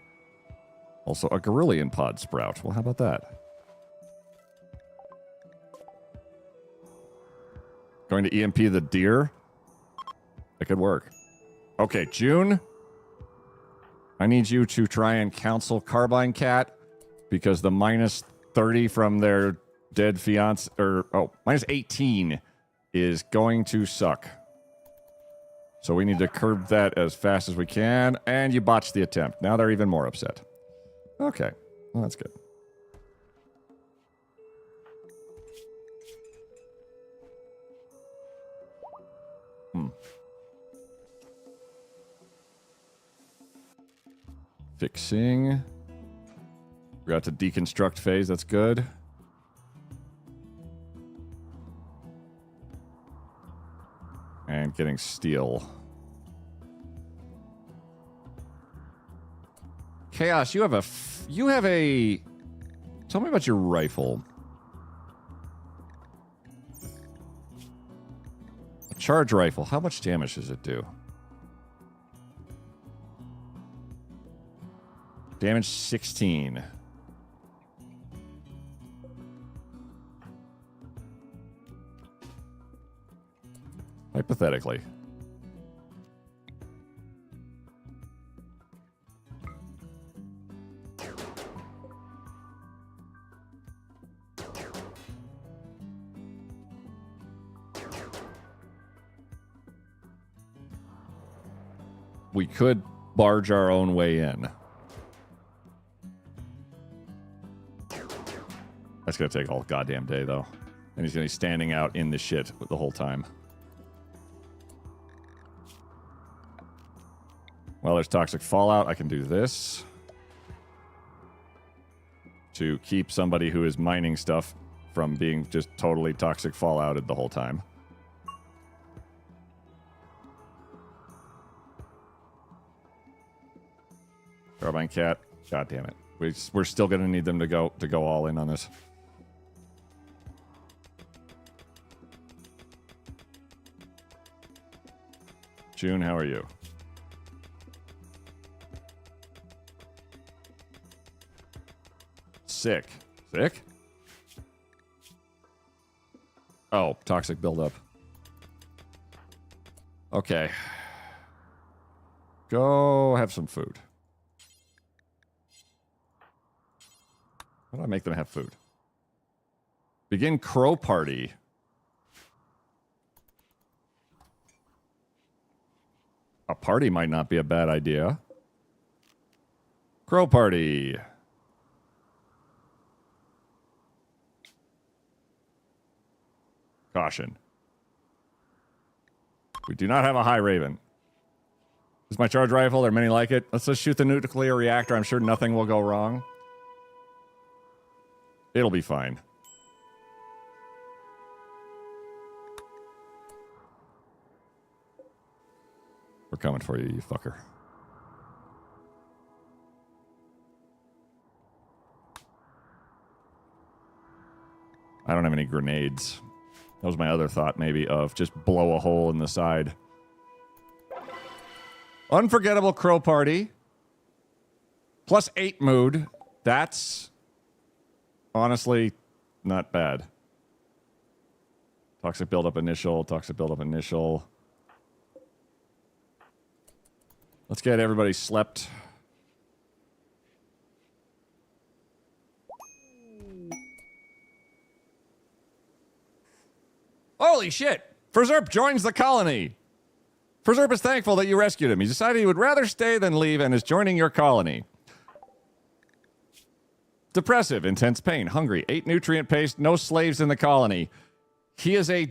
[SPEAKER 2] Also, a Gorillion pod sprout. Well, how about that? Going to EMP the deer? That could work. Okay, June. I need you to try and counsel Carbine Cat because the -30 from their dead fiance, or -18 is going to suck. So we need to curb that as fast as we can, and you botched the attempt. Now they're even more upset. Okay, well, that's good. Fixing. We got to deconstruct phase. That's good. And getting steel. Chaos, you have a... Tell me about your rifle. A charge rifle. How much damage does it do? Damage 16. Hypothetically. We could barge our own way in. That's going to take all goddamn day, though. And he's going to be standing out in the shit the whole time. Well, there's toxic fallout. I can do this to keep somebody who is mining stuff from being just totally toxic fallouted the whole time. Carbine Cat. God damn it. We're still going to need them to go all in on this. June, how are you? Sick. Sick? Oh, toxic buildup. Okay. Go have some food. How do I make them have food? Begin crow party. A party might not be a bad idea. Crow party. Caution. We do not have a high raven. This is my charge rifle. There are many like it. Let's just shoot the nuclear reactor. I'm sure nothing will go wrong. It'll be fine. We're coming for you, you fucker. I don't have any grenades. That was my other thought, maybe, of just blow a hole in the side. Unforgettable Crow Party. +8 mood. That's honestly not bad. Toxic buildup initial, toxic buildup initial. Let's get everybody slept. Holy shit! Ferzerp joins the colony. Ferzerp is thankful that you rescued him. He decided he would rather stay than leave and is joining your colony. Depressive, intense pain, hungry, 8 nutrient paste, no slaves in the colony. He is a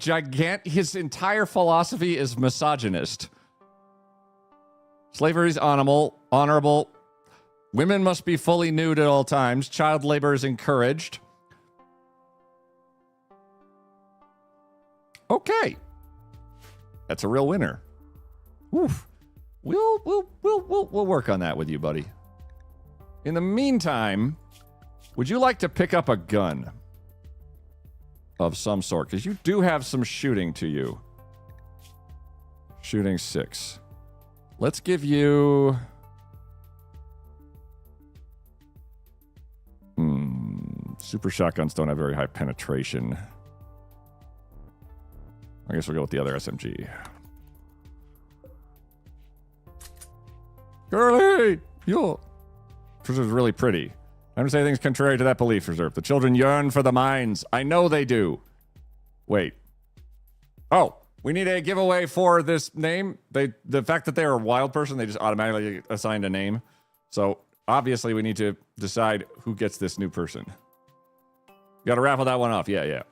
[SPEAKER 2] his entire philosophy is misogynist. Slavery is honorable. Women must be fully nude at all times. Child labor is encouraged. Okay. That's a real winner. Oof. We'll work on that with you, buddy. In the meantime, would you like to pick up a gun of some sort? Because you do have some shooting to you. Shooting 6. Let's give you... Super shotguns don't have very high penetration. I guess we'll go with the other SMG. Girlie! Yo! This is really pretty. I'm to say things contrary to that belief, Reserve. The children yearn for the mines. I know they do. Wait. Oh, we need a giveaway for this name. The fact that they're a wild person, they just automatically assigned a name. So obviously we need to decide who gets this new person. You gotta raffle that one off. Yeah.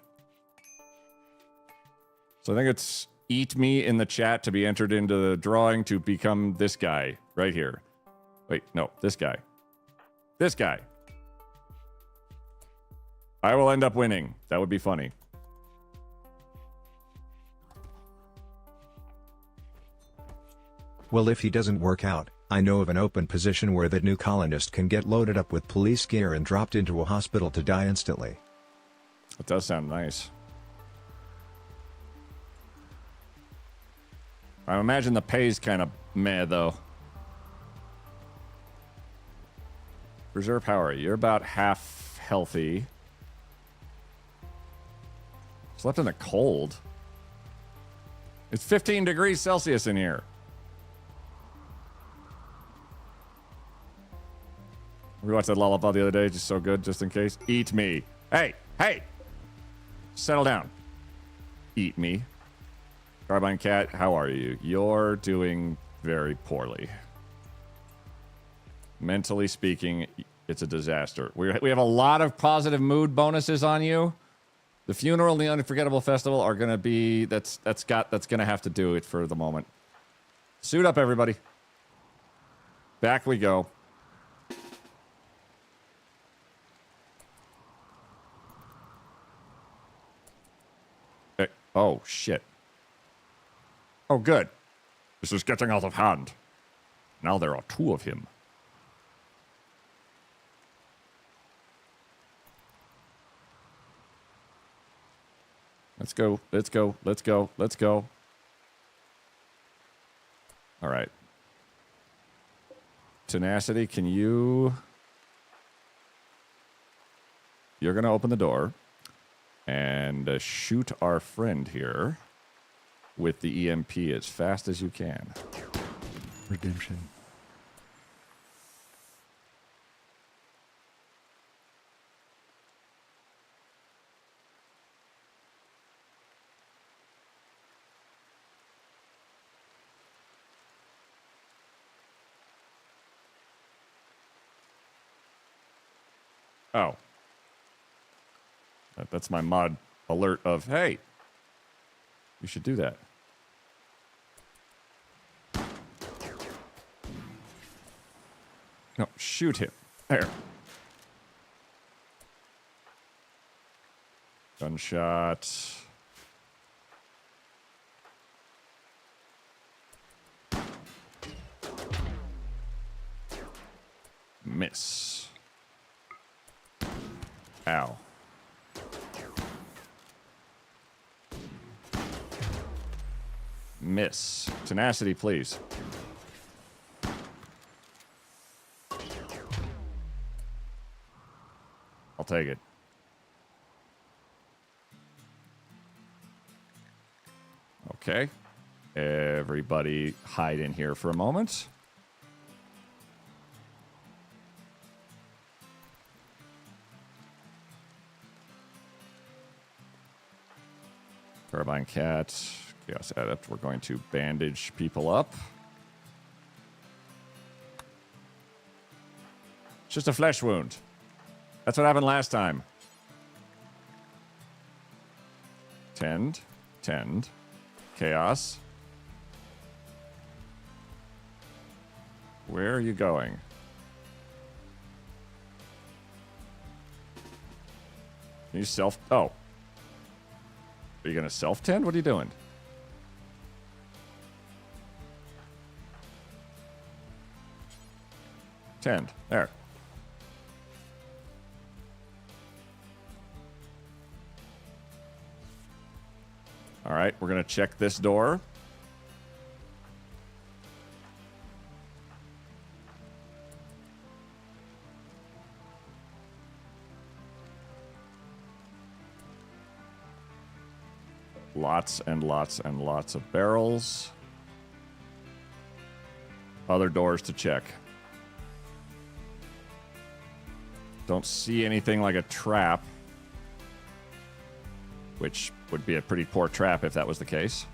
[SPEAKER 2] So I think it's eat me in the chat to be entered into the drawing to become this guy right here. Wait, no, this guy. This guy. I will end up winning. That would be funny.
[SPEAKER 3] Well, if he doesn't work out, I know of an open position where that new colonist can get loaded up with police gear and dropped into a hospital to die instantly.
[SPEAKER 2] That does sound nice. I imagine the pay's kind of meh, though. Reserve power. You're about half healthy. Slept in the cold. It's 15 degrees Celsius in here. We watched that lullaby the other day. Just so good, just in case. Eat me. Hey! Settle down. Eat me. Carbine Cat, how are you? You're doing very poorly. Mentally speaking, it's a disaster. We have a lot of positive mood bonuses on you. The funeral and the unforgettable festival are going to be... That's going to have to do it for the moment. Suit up, everybody. Back we go. Oh, shit. Oh, good. This is getting out of hand. Now there are two of him. Let's go, let's go, let's go, let's go. All right. Tenacity, can you... You're going to open the door and shoot our friend here with the EMP as fast as you can.
[SPEAKER 6] Redemption.
[SPEAKER 2] Oh. That's my mod alert of, hey, you should do that. No, shoot him. There. Gunshot. Miss. Ow. Miss. Tenacity, please. I'll take it. Okay. Everybody hide in here for a moment. Carbine Cat. Chaos Adept. We're going to bandage people up. It's just a flesh wound. That's what happened last time. Tend. Tend. Chaos. Where are you going? Can you self... Oh. Are you going to self-tend? What are you doing? Tend. There. All right, we're going to check this door. Lots and lots and lots of barrels. Other doors to check. Don't see anything like a trap, which would be a pretty poor trap if that was the case.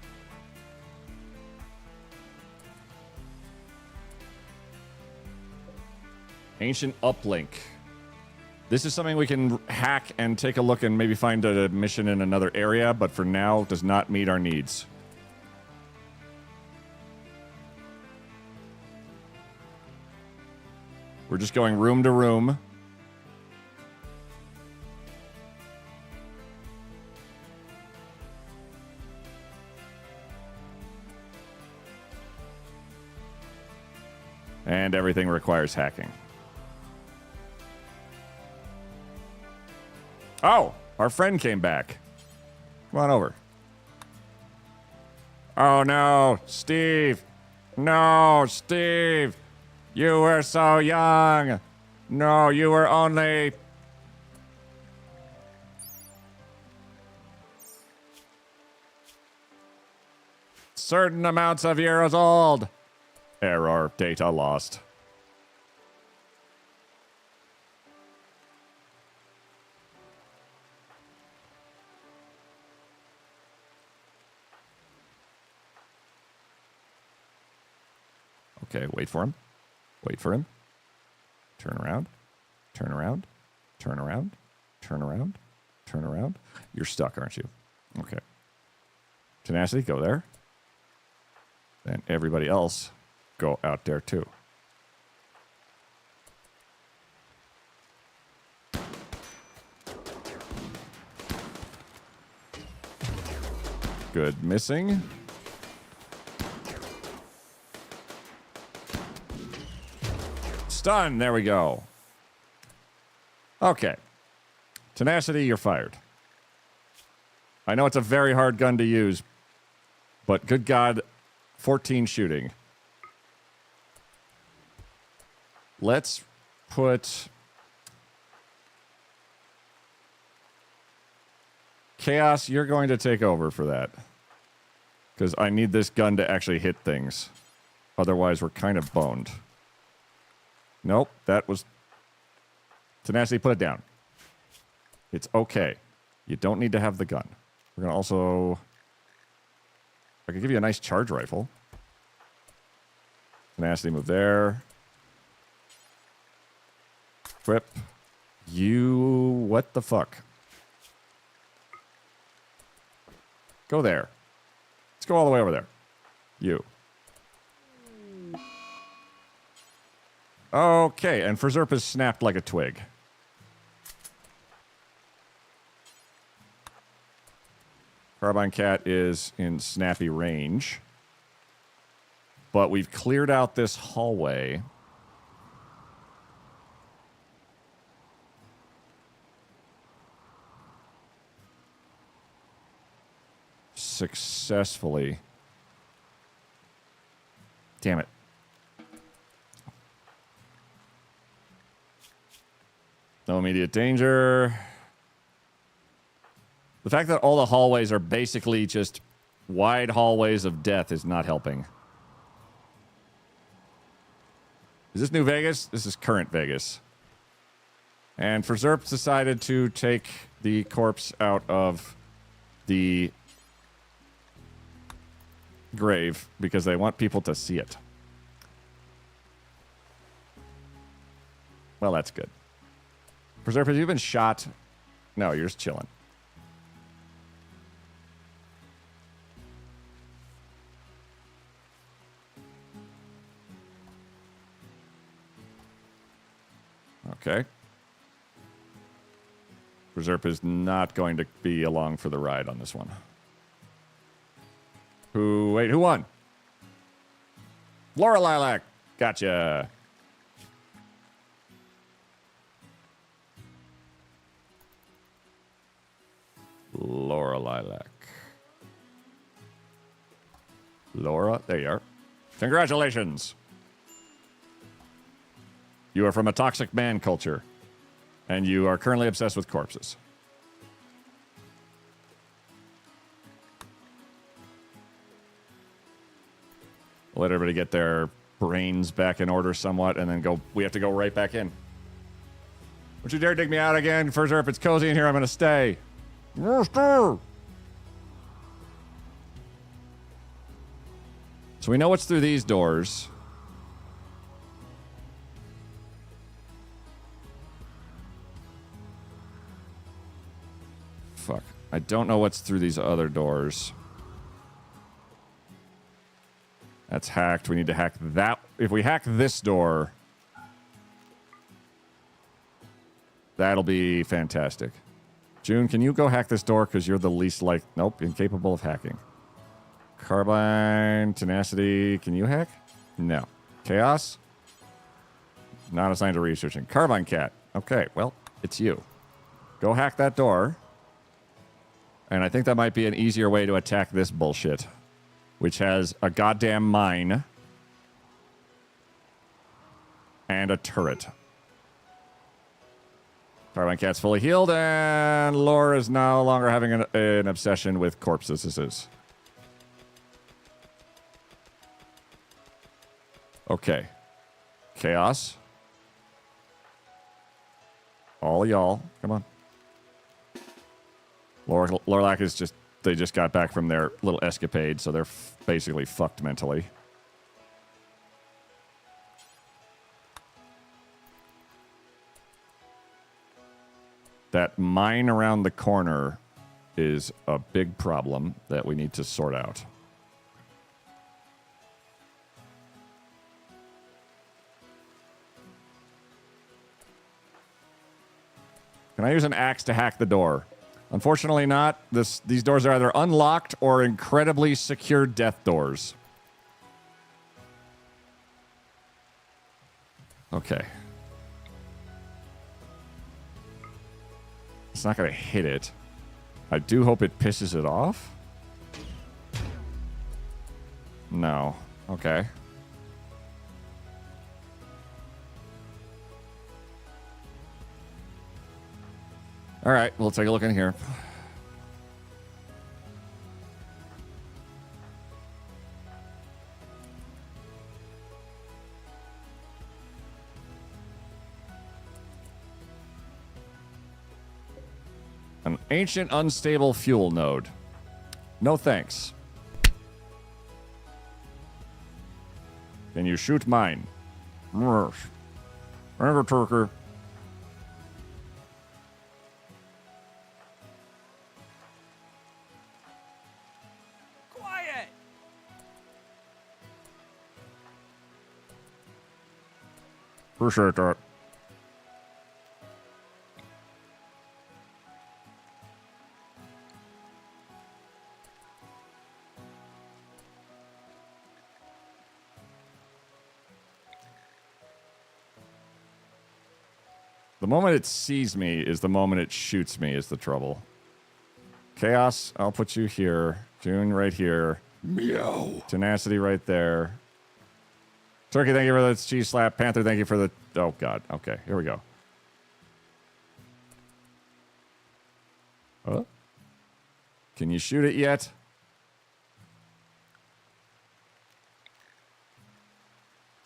[SPEAKER 2] Ancient uplink. This is something we can hack and take a look and maybe find a mission in another area, but for now does not meet our needs. We're just going room to room. And everything requires hacking. Oh, our friend came back. Come on over. Oh no, Steve. No, Steve. You were so young. No, you were only... certain amounts of years old. Error, data lost. Okay, wait for him. Wait for him. Turn around. Turn around. Turn around. Turn around. Turn around. You're stuck, aren't you? Okay. Tenacity, go there. And everybody else, go out there too. Good. Missing. Stun. There we go. Okay. Tenacity, you're fired. I know it's a very hard gun to use, but good God, 14 shooting. Let's put Chaos, you're going to take over for that. Because I need this gun to actually hit things. Otherwise, we're kind of boned. Nope, that was... Tenacity, put it down. It's okay. You don't need to have the gun. We're going to also... I could give you a nice charge rifle. Tenacity, move there. Equip. You... What the fuck? Go there. Let's go all the way over there. You. Okay, and Ferzerp is snapped like a twig. Carbine Cat is in snappy range. But we've cleared out this hallway. Successfully. Damn it. No immediate danger. The fact that all the hallways are basically just wide hallways of death is not helping. Is this New Vegas? This is current Vegas. And Ferzerp decided to take the corpse out of the grave because they want people to see it. Well, that's good. Ferzerp, have you been shot? No, you're just chilling. Okay. Ferzerp is not going to be along for the ride on this one. Wait, who won? Laura Lilac. Gotcha. Laura Lilac. Laura, there you are. Congratulations. You are from a toxic man culture, and you are currently obsessed with corpses. Let everybody get their brains back in order somewhat, and then go. We have to go right back in. Don't you dare dig me out again. Ferzerp, it's cozy in here. I'm going to stay. So we know what's through these doors. Fuck. I don't know what's through these other doors. That's hacked. We need to hack that. If we hack this door, that'll be fantastic. June, can you go hack this door? Because you're the least like... Nope, incapable of hacking. Carbine, Tenacity, can you hack? No. Chaos? Not assigned to researching. Carbine Cat. Okay, well, it's you. Go hack that door. And I think that might be an easier way to attack this bullshit, which has a goddamn mine and a turret. Carbine Cat's fully healed, and Laura is no longer having an obsession with corpses. This is. Okay. Chaos. All y'all. Come on. Lorlac is just... They just got back from their little escapade, so they're basically fucked mentally. That mine around the corner is a big problem that we need to sort out. Can I use an axe to hack the door? Unfortunately not. These doors are either unlocked or incredibly secure death doors. Okay. It's not going to hit it. I do hope it pisses it off. No. Okay. All right, we'll take a look in here. An ancient unstable fuel node. No thanks. Can you shoot mine? Yes. Anger Turker.
[SPEAKER 8] Quiet!
[SPEAKER 2] Appreciate that. The moment it sees me is the moment it shoots me is the trouble. Chaos, I'll put you here. June right here.
[SPEAKER 6] Meow.
[SPEAKER 2] Tenacity right there. Turkey, thank you for the cheese slap. Panther, thank you for the... Oh, God. Okay, here we go. Huh? Can you shoot it yet?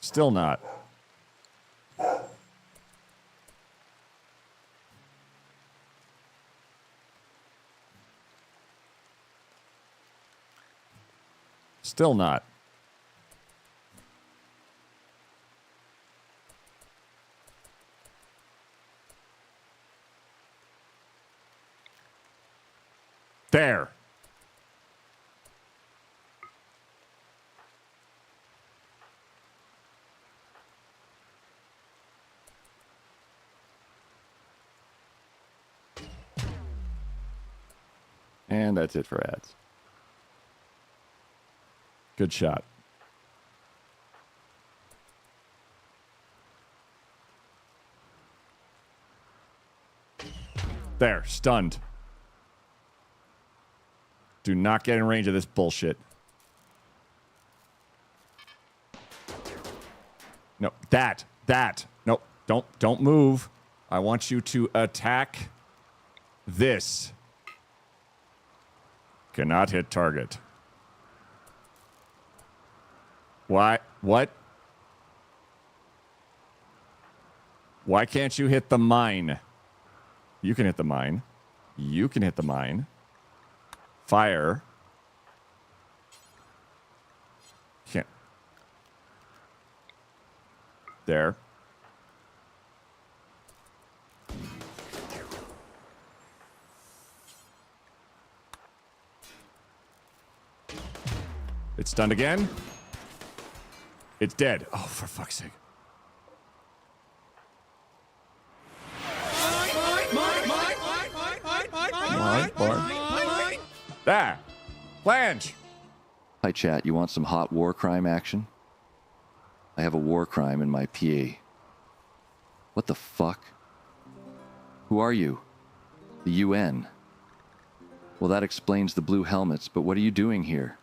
[SPEAKER 2] Still not. Still not. There. And that's it for ads. Good shot. There, stunned. Do not get in range of this bullshit. No, that. No, don't move. I want you to attack this. Cannot hit target. Why? What? Why can't you hit the mine? You can hit the mine. You can hit the mine. Fire. Can't. There. It's stunned again. It's dead. Oh, for fuck's sake. Mine. There. Flange.
[SPEAKER 4] Hi, chat. You want some hot war crime action? I have a war crime in my PA. What the fuck? Who are you? The UN. Well, that explains the blue helmets, but what are you doing here?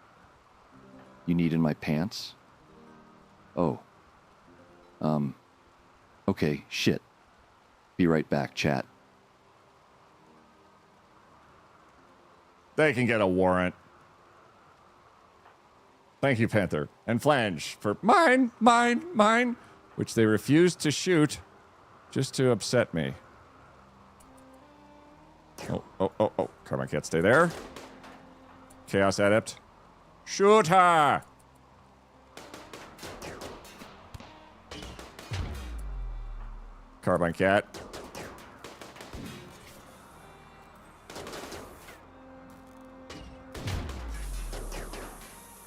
[SPEAKER 4] You need in my pants? Oh. Okay, shit. Be right back, chat.
[SPEAKER 2] They can get a warrant. Thank you, Panther. And Flange for mine, which they refused to shoot just to upset me. Oh. Come on, can't stay there. Chaos Adept. Shoot her! Carbine Cat.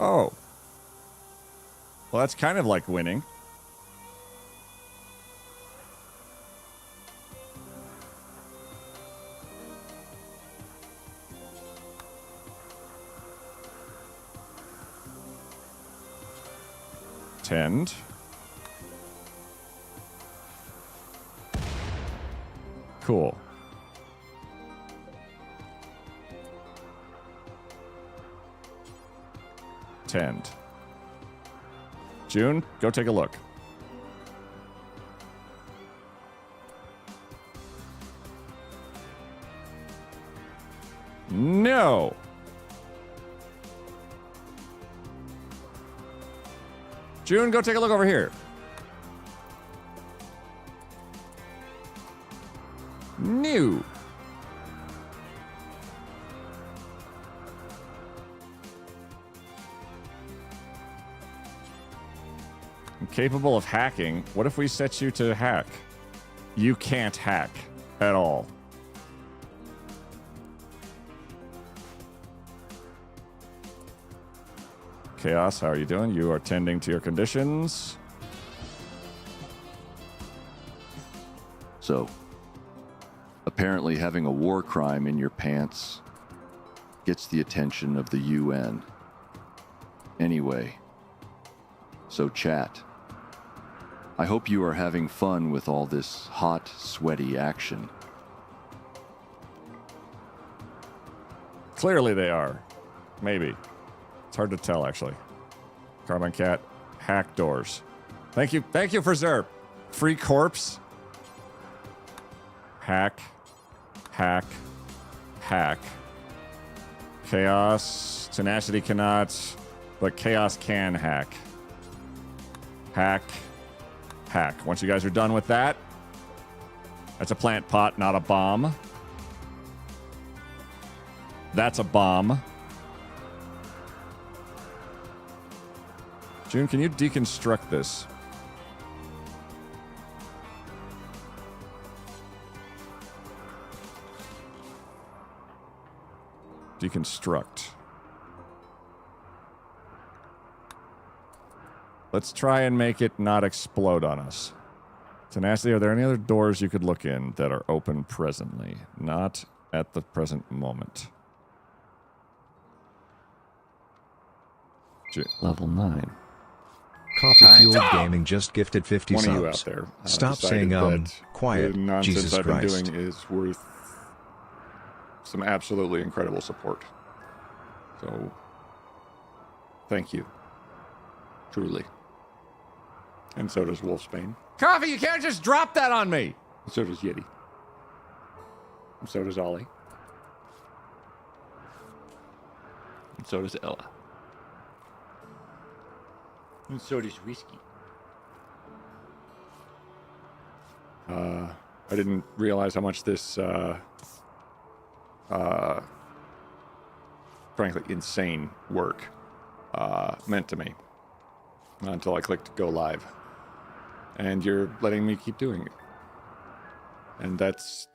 [SPEAKER 2] Oh. Well, that's kind of like winning. Tend. Cool. Tend. June, go take a look. No. June, go take a look over here. New. Capable of hacking. What if we set you to hack? You can't hack at all. Chaos, how are you doing? You are tending to your conditions.
[SPEAKER 4] So, apparently having a war crime in your pants gets the attention of the UN. Anyway, so chat. I hope you are having fun with all this hot, sweaty action.
[SPEAKER 2] Clearly they are. Maybe. It's hard to tell, actually. Carbon Cat, hack doors. Thank you for Zerp. Free corpse. Hack. Hack. Hack. Chaos. Tenacity cannot, but Chaos can hack. Hack. Hack. Once you guys are done with that, that's a plant pot, not a bomb. That's a bomb. June, can you deconstruct this? Deconstruct. Let's try and make it not explode on us. Tenacity, are there any other doors you could look in that are open presently? Not at the present moment.
[SPEAKER 4] Level 9.
[SPEAKER 3] Coffee Fueled Gaming just gifted 50
[SPEAKER 6] One
[SPEAKER 3] subs.
[SPEAKER 6] of you out there.
[SPEAKER 3] Stop
[SPEAKER 6] decided
[SPEAKER 3] saying
[SPEAKER 6] that
[SPEAKER 3] quiet.
[SPEAKER 6] The nonsense
[SPEAKER 3] Jesus
[SPEAKER 6] I've been
[SPEAKER 3] Christ.
[SPEAKER 6] doing is worth some absolutely incredible support. So, thank you. Truly. And so does Wolfsbane.
[SPEAKER 2] Coffee, you can't just drop that on me!
[SPEAKER 6] And so does Yeti. And so does Ollie. And so does Ella. And so does Whiskey. I didn't realize how much this, frankly, insane work meant to me until I clicked go live. And you're letting me keep doing it. And that's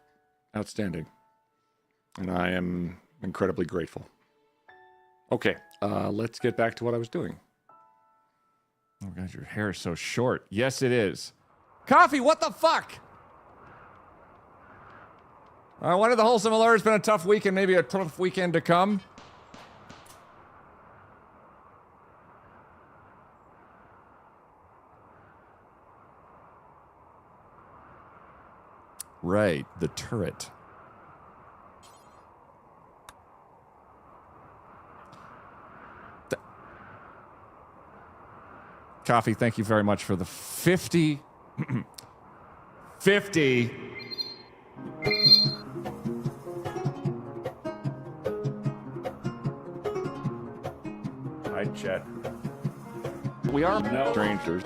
[SPEAKER 6] outstanding. And I am incredibly grateful. Okay, let's get back to what I was doing.
[SPEAKER 2] Oh god, your hair is so short. Yes, it is. Coffee, what the fuck? One of the wholesome alerts. It's been a tough week and maybe a tough weekend to come. Right, the turret. Coffee, thank you very much for the 50. 50. Hi, Chet. We are no strangers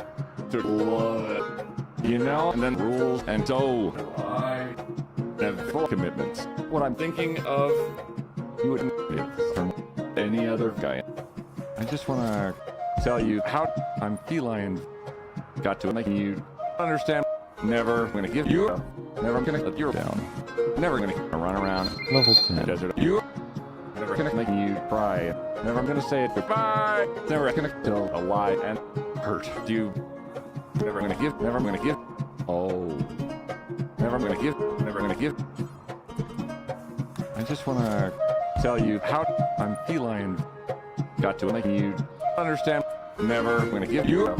[SPEAKER 2] to blood, you know, and then rules, and so I have full commitments. What I'm thinking of, you wouldn't be from any other guy. I just want to tell you how I'm feline got to make you understand. Never gonna give you up. Never gonna let you down. Never gonna run around level 10 desert. You never gonna make you cry. Never gonna say it goodbye. Never gonna tell a lie and hurt you. Never gonna give. Never gonna give. Oh. Never gonna give. Never gonna give. I just wanna tell you how I'm feline got to make you understand. Never gonna give you up.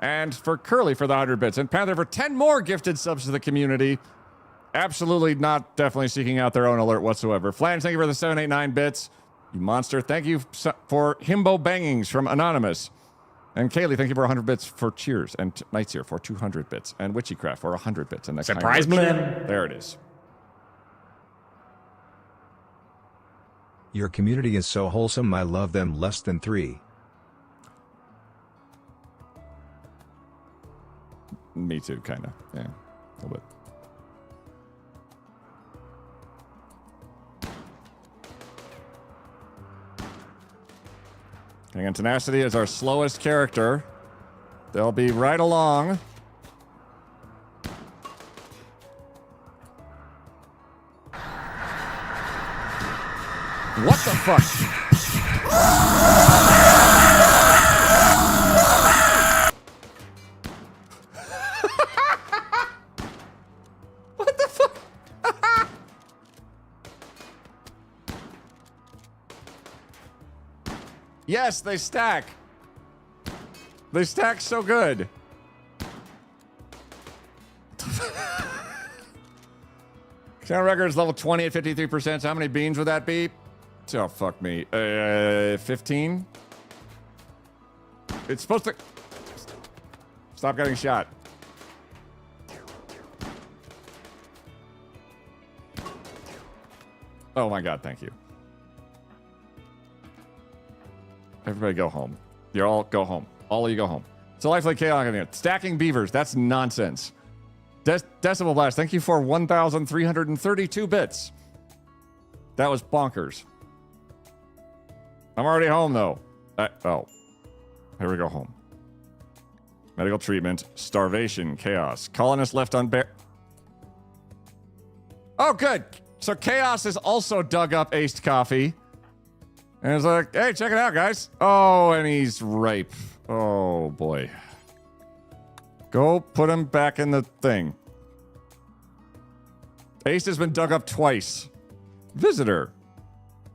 [SPEAKER 2] And for Curly for the 100 bits. And Panther for 10 more gifted subs to the community. Absolutely not definitely seeking out their own alert whatsoever. Flange, thank you for the 789 bits. You monster. Thank you for Himbo Bangings from Anonymous. And Kaylee, thank you for 100 bits for cheers. And Knights here for 200 bits. And Witchycraft for 100 bits. And that
[SPEAKER 7] Surprise blim.
[SPEAKER 2] There it is.
[SPEAKER 3] Your community is so wholesome, I love them. Less than 3.
[SPEAKER 2] Me too, kind of. Yeah, a little bit. And Tenacity is our slowest character. They'll be right along. What the fuck? What the fuck? Yes, they stack. They stack so good. Channel records level 20 at 53%. So how many beans would that be? Oh, fuck me. 15? It's supposed to... Stop getting shot. Oh my god, thank you. Everybody go home. You all go home. All of you go home. It's a lifelike chaos in here. Stacking beavers. That's nonsense. Decibel Blast, thank you for 1,332 bits. That was bonkers. I'm already home, though. Oh. Here we go home. Medical treatment. Starvation. Chaos. Colonist left unbear... Oh, good. So Chaos has also dug up Aced Coffee. And it's like, hey, check it out, guys. Oh, and he's ripe. Oh, boy. Go put him back in the thing. Ace has been dug up twice. Visitor.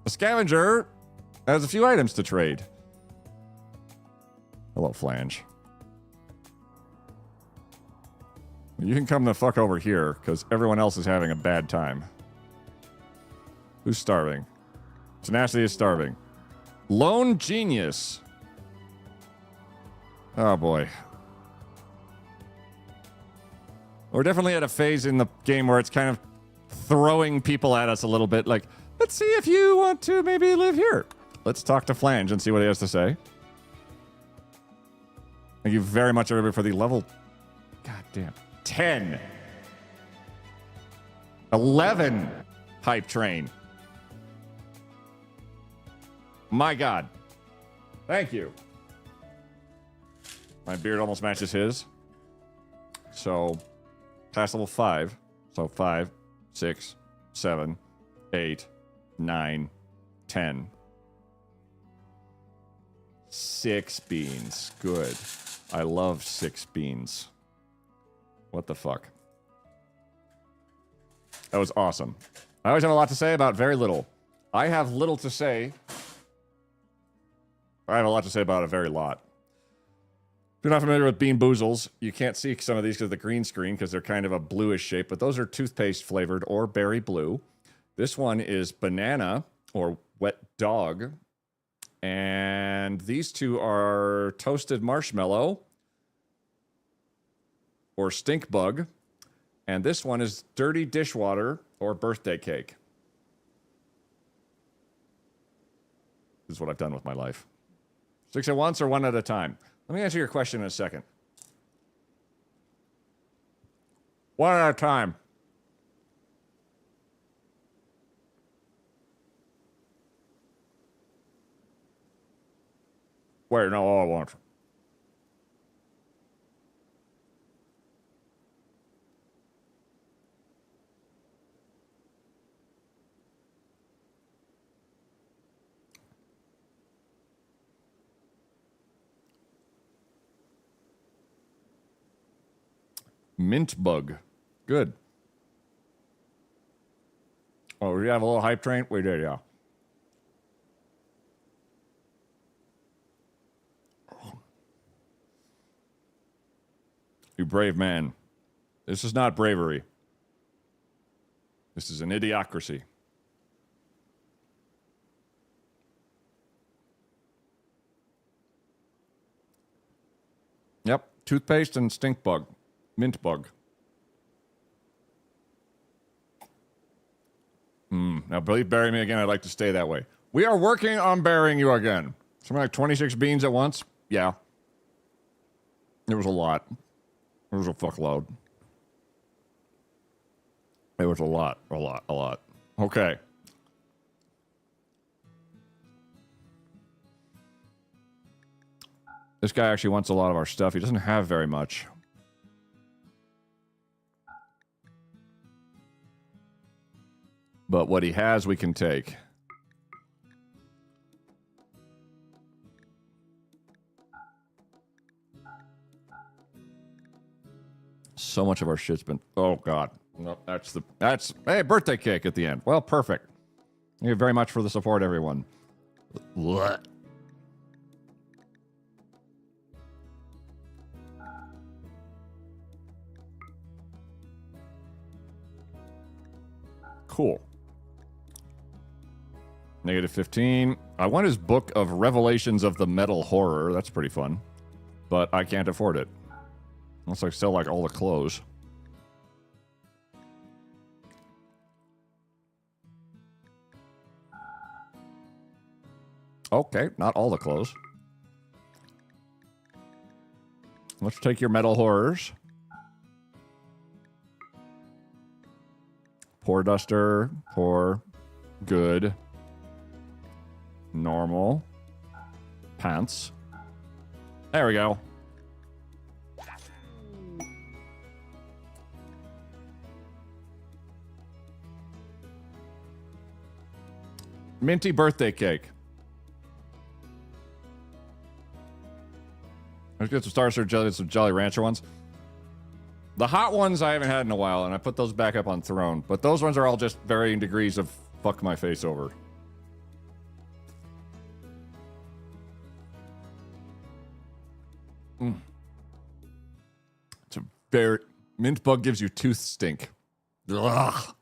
[SPEAKER 2] A scavenger has a few items to trade. Hello, Flange. You can come the fuck over here, because everyone else is having a bad time. Who's starving? Tenacity is starving. Lone Genius. Oh, boy. We're definitely at a phase in the game where it's kind of throwing people at us a little bit. Like, let's see if you want to maybe live here. Let's talk to Flange and see what he has to say. Thank you very much, everybody, for the level... God damn. 10. 11 hype train. My God. Thank you. My beard almost matches his. So, past level 5. So 5, 6, 7, 8, 9, 10. 6 beans. Good. I love 6 beans. What the fuck? That was awesome. I always have a lot to say about very little. I have little to say. I have a lot to say about a very lot. If you're not familiar with Bean Boozles, you can't see some of these because of the green screen because they're kind of a bluish shape, but those are toothpaste flavored or berry blue. This one is banana or wet dog. And these two are toasted marshmallow or stink bug. And this one is dirty dishwater or birthday cake. This is what I've done with my life. 6 at once or 1 at a time? Let me answer your question in a second. 1 at a time. Wait, no, all at once. Mint bug. Good. Oh, we have a little hype train? We did, yeah. You brave man. This is not bravery. This is an idiocracy. Yep, toothpaste and stink bug. Mint bug. Now, please bury me again. I'd like to stay that way. We are working on burying you again. Something like 26 beans at once? Yeah. It was a lot. It was a fuckload. It was a lot. Okay. This guy actually wants a lot of our stuff. He doesn't have very much. But what he has, we can take. So much of our shit's been... Oh, God. No, that's... Hey, birthday cake at the end. Well, perfect. Thank you very much for the support, everyone. What? Cool. -15. I want his book of Revelations of the Metal Horror. That's pretty fun. But I can't afford it. Unless I sell, like, all the clothes. Okay, not all the clothes. Let's take your metal horrors. Poor duster. Poor. Good. Normal. Pants. There we go. Minty birthday cake. Let's get some Star Search jelly, some Jolly Rancher ones. The hot ones I haven't had in a while, and I put those back up on Throne. But those ones are all just varying degrees of fuck my face over. It's a very... Mint bug gives you tooth stink. Ugh.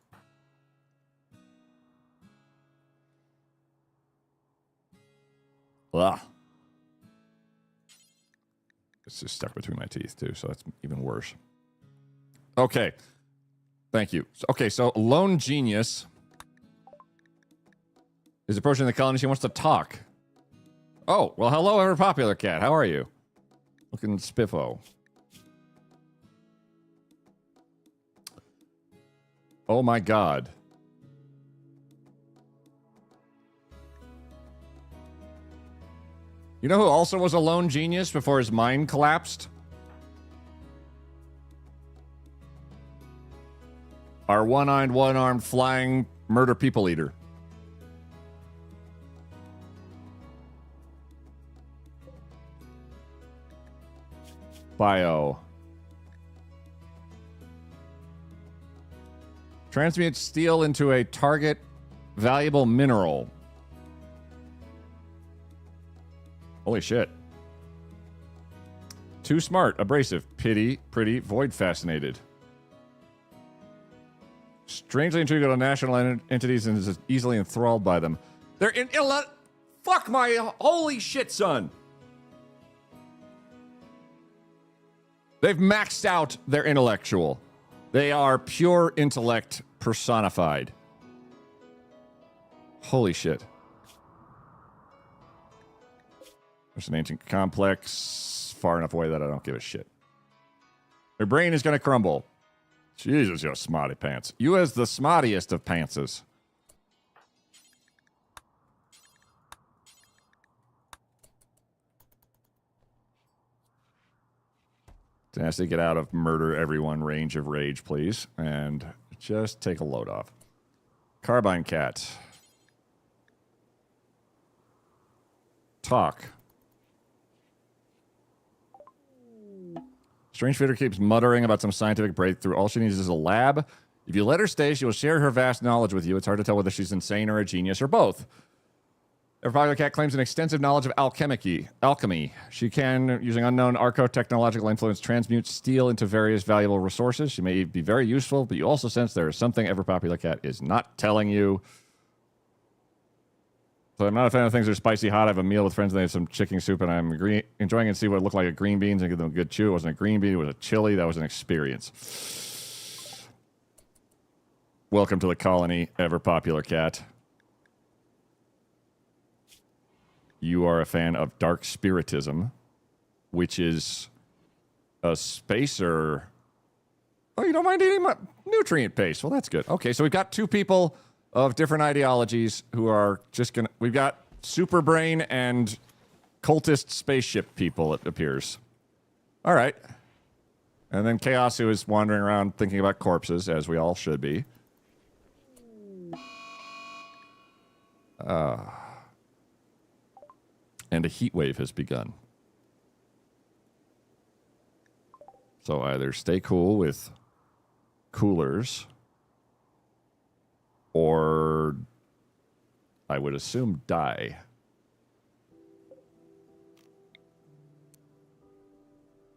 [SPEAKER 2] Ugh. It's just stuck between my teeth, too, so that's even worse. Okay. Thank you. Okay, so Lone Genius is approaching the colony. She wants to talk. Oh, well, hello, ever popular cat. How are you? Looking spiffo. Oh, my God. You know who also was a lone genius before his mind collapsed? Our one-eyed, one-armed, flying murder people eater. Bio. Transmute steel into a target valuable mineral. Holy shit. Too smart, abrasive, pity, pretty, void fascinated. Strangely intrigued on national entities and is easily enthralled by them. They're in... Fuck my... Holy shit, son. They've maxed out their intellectual. They are pure intellect personified. Holy shit. There's an ancient complex far enough away that I don't give a shit. Their brain is going to crumble. Jesus, you're smarty pants. You as the smartiest of pantses. Tenacity, get out of murder everyone range of rage, please. And just take a load off. Carbine cat. Talk. Strange Feeder keeps muttering about some scientific breakthrough. All she needs is a lab. If you let her stay, she will share her vast knowledge with you. It's hard to tell whether she's insane or a genius or both. Every cat claims an extensive knowledge of alchemy. She can, using unknown arco-technological influence, transmute steel into various valuable resources. She may be very useful, but you also sense there is something Ever Popular Cat is not telling you. So I'm not a fan of things that are spicy hot. I have a meal with friends and they have some chicken soup, and I'm enjoying and see what it looked like at green beans and give them a good chew. It wasn't a green bean, it was a chili. That was an experience. Welcome to the colony, Ever Popular Cat. You are a fan of dark spiritism, which is a spacer. Oh, you don't mind eating nutrient paste. Well, that's good. Okay, so we've got two people of different ideologies who are just gonna... We've got super brain and cultist spaceship people, it appears. All right. And then Chaos, who is wandering around thinking about corpses, as we all should be. And a heat wave has begun. So either stay cool with coolers, or I would assume die.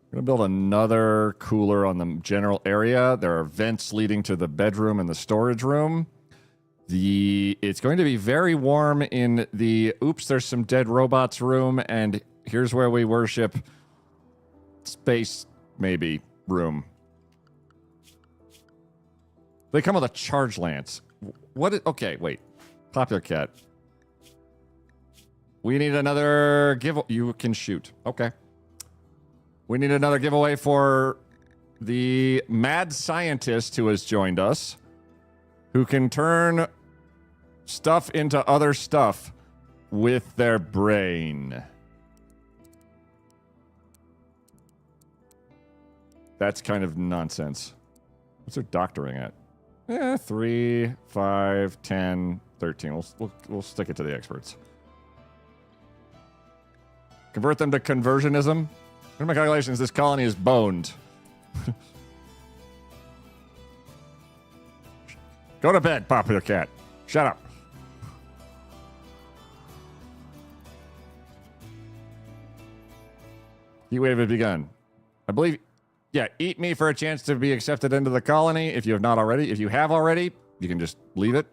[SPEAKER 2] I'm going to build another cooler on the general area. There are vents leading to the bedroom and the storage room. It's going to be very warm in the oops, there's some dead robots room, and here's where we worship space, maybe, room. They come with a charge lance. Okay, wait. Popular Cat. We need another you can shoot. Okay. We need another giveaway for the mad scientist who has joined us, who can turn stuff into other stuff with their brain. That's kind of nonsense. What's their doctoring at? 3, 5, 10, 13. We'll stick it to the experts. Convert them to conversionism. In my calculations, this colony is boned. Go to bed, Popular Cat. Shut up. Heat wave has begun. I believe... Yeah, eat me for a chance to be accepted into the colony if you have not already. If you have already, you can just leave it.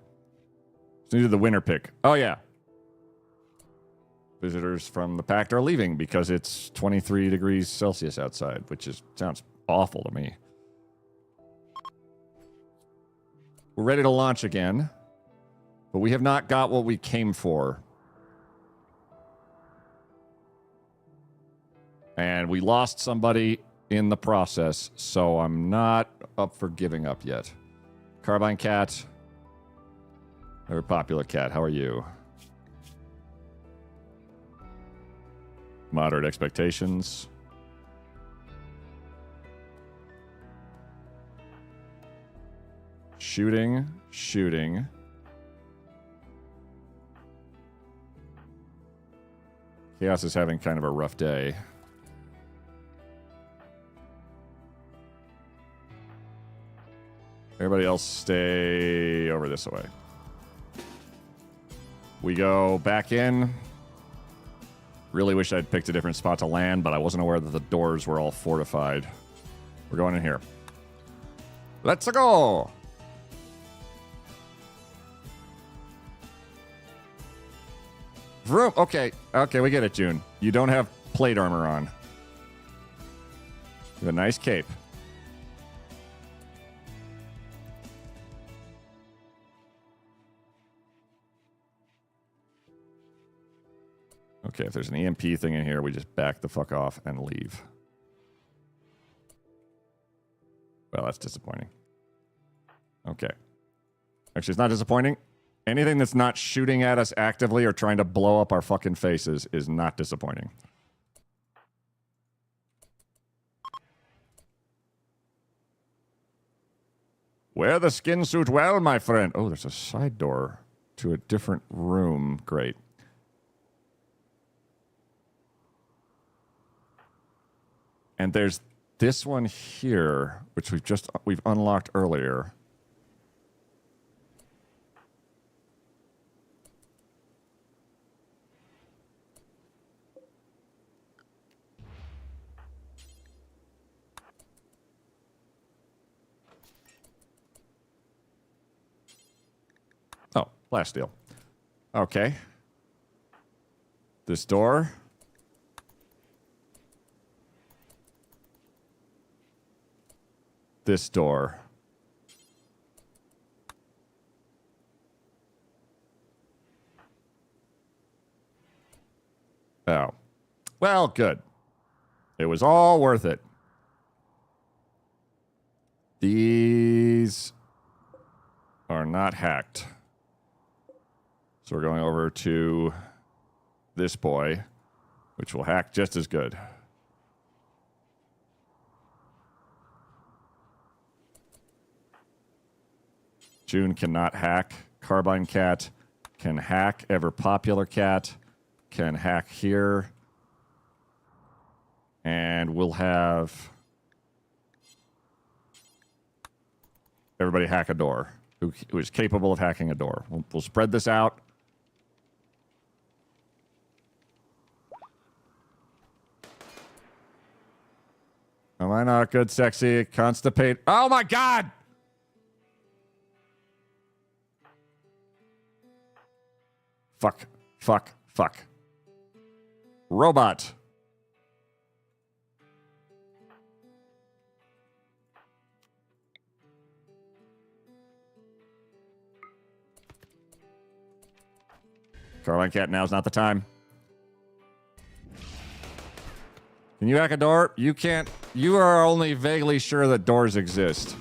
[SPEAKER 2] Just needed the winner pick. Oh, yeah. Visitors from the Pact are leaving because it's 23 degrees Celsius outside, which sounds awful to me. We're ready to launch again, but we have not got what we came for. And we lost somebody in the process, so I'm not up for giving up yet. Carbine Cat. Very Popular Cat, how are you? Moderate expectations. Shooting. Chaos is having kind of a rough day. Everybody else stay over this way. We go back in. Really wish I'd picked a different spot to land, but I wasn't aware that the doors were all fortified. We're going in here. Let's go! Vroom. Okay, we get it, June. You don't have plate armor on. You have a nice cape. Okay, if there's an EMP thing in here, we just back the fuck off and leave. Well, that's disappointing. Okay. Actually, it's not disappointing. Anything that's not shooting at us actively or trying to blow up our fucking faces is not disappointing. Wear the skin suit well, my friend. Oh, there's a side door to a different room. Great. And there's this one here, which we've unlocked earlier. Plasteel. Okay. This door. This door. Oh. Well, good. It was all worth it. These are not hacked. So we're going over to this boy, which will hack just as good. June cannot hack. Carbine Cat can hack. Ever Popular Cat can hack here. And we'll have everybody hack a door who is capable of hacking a door. We'll spread this out. Am I not good, sexy? Constipate. Oh my God! Fuck. Fuck. Fuck. Robot. Carbine Cat, now's not the time. Can you hack a door? You can't. You are only vaguely sure that doors exist.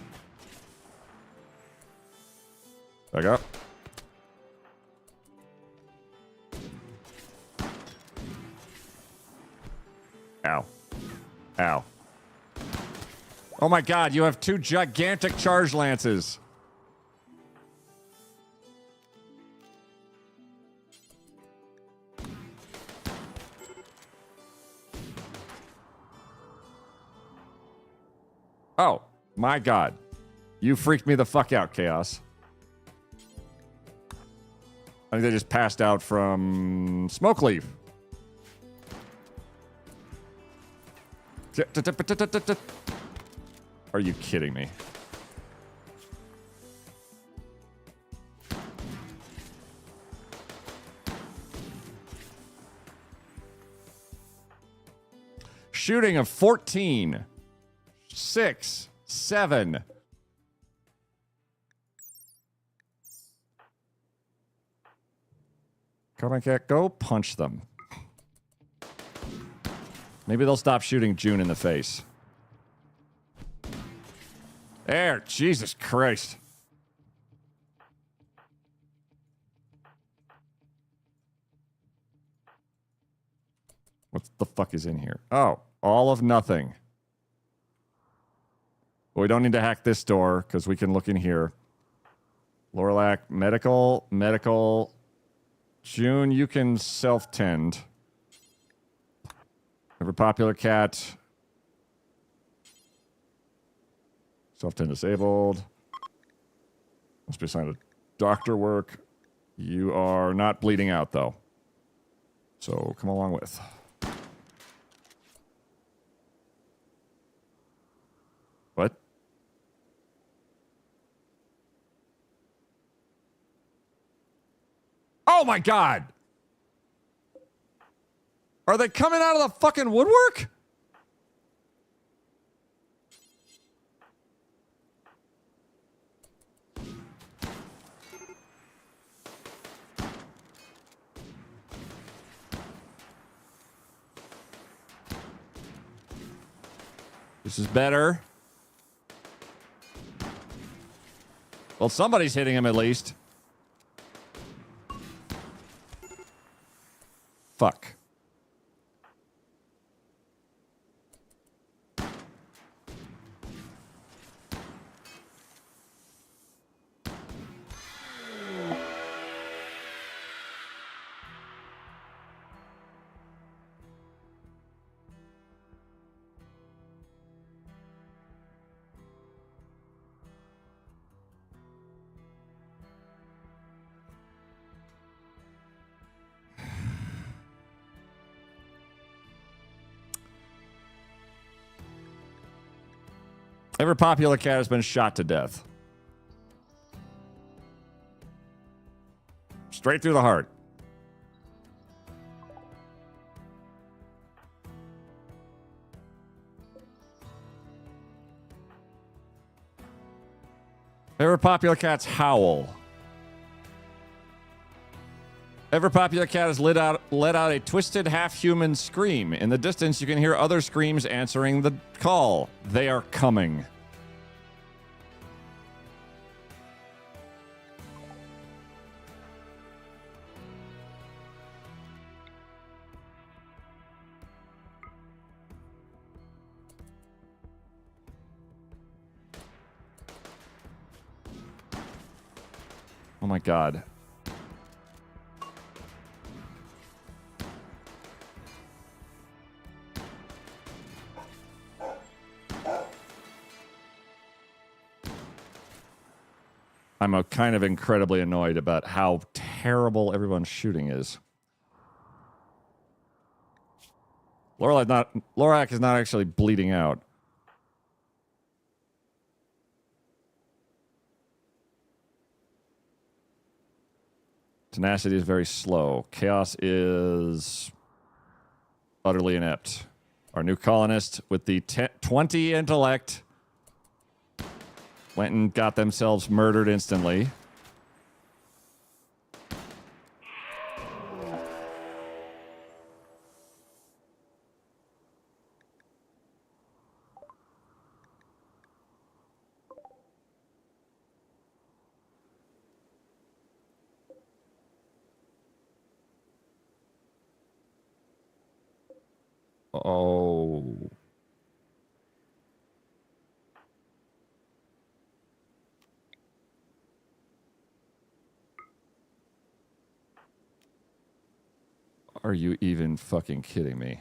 [SPEAKER 2] Back up. Ow. Ow. Oh my God, you have two gigantic charge lances. Oh, my God. You freaked me the fuck out, Chaos. I think they just passed out from smoke leaf. Are you kidding me? Shooting of 14. 6, 7. Carbine Cat, go punch them. Maybe they'll stop shooting June in the face. There, Jesus Christ. What the fuck is in here? Oh, all of nothing. Well, we don't need to hack this door because we can look in here. Lorelac, medical. June, you can self-tend. Ever Popular Cat. Self-tend disabled. Must be assigned to doctor work. You are not bleeding out, though. So come along with. What? Oh my God! Are they coming out of the fucking woodwork? This is better. Well, somebody's hitting him at least. Fuck. Ever Popular Cat has been shot to death. Straight through the heart. Ever popular cats howl. Ever popular cat has let out a twisted half-human scream. In the distance, you can hear other screams answering the call. They are coming. Oh my god. I'm kind of incredibly annoyed about how terrible everyone's shooting is. Lorak is not actually bleeding out. Tenacity is very slow. Chaos is utterly inept. Our new colonist with the 20 intellect went and got themselves murdered instantly. Oh. Are you even fucking kidding me?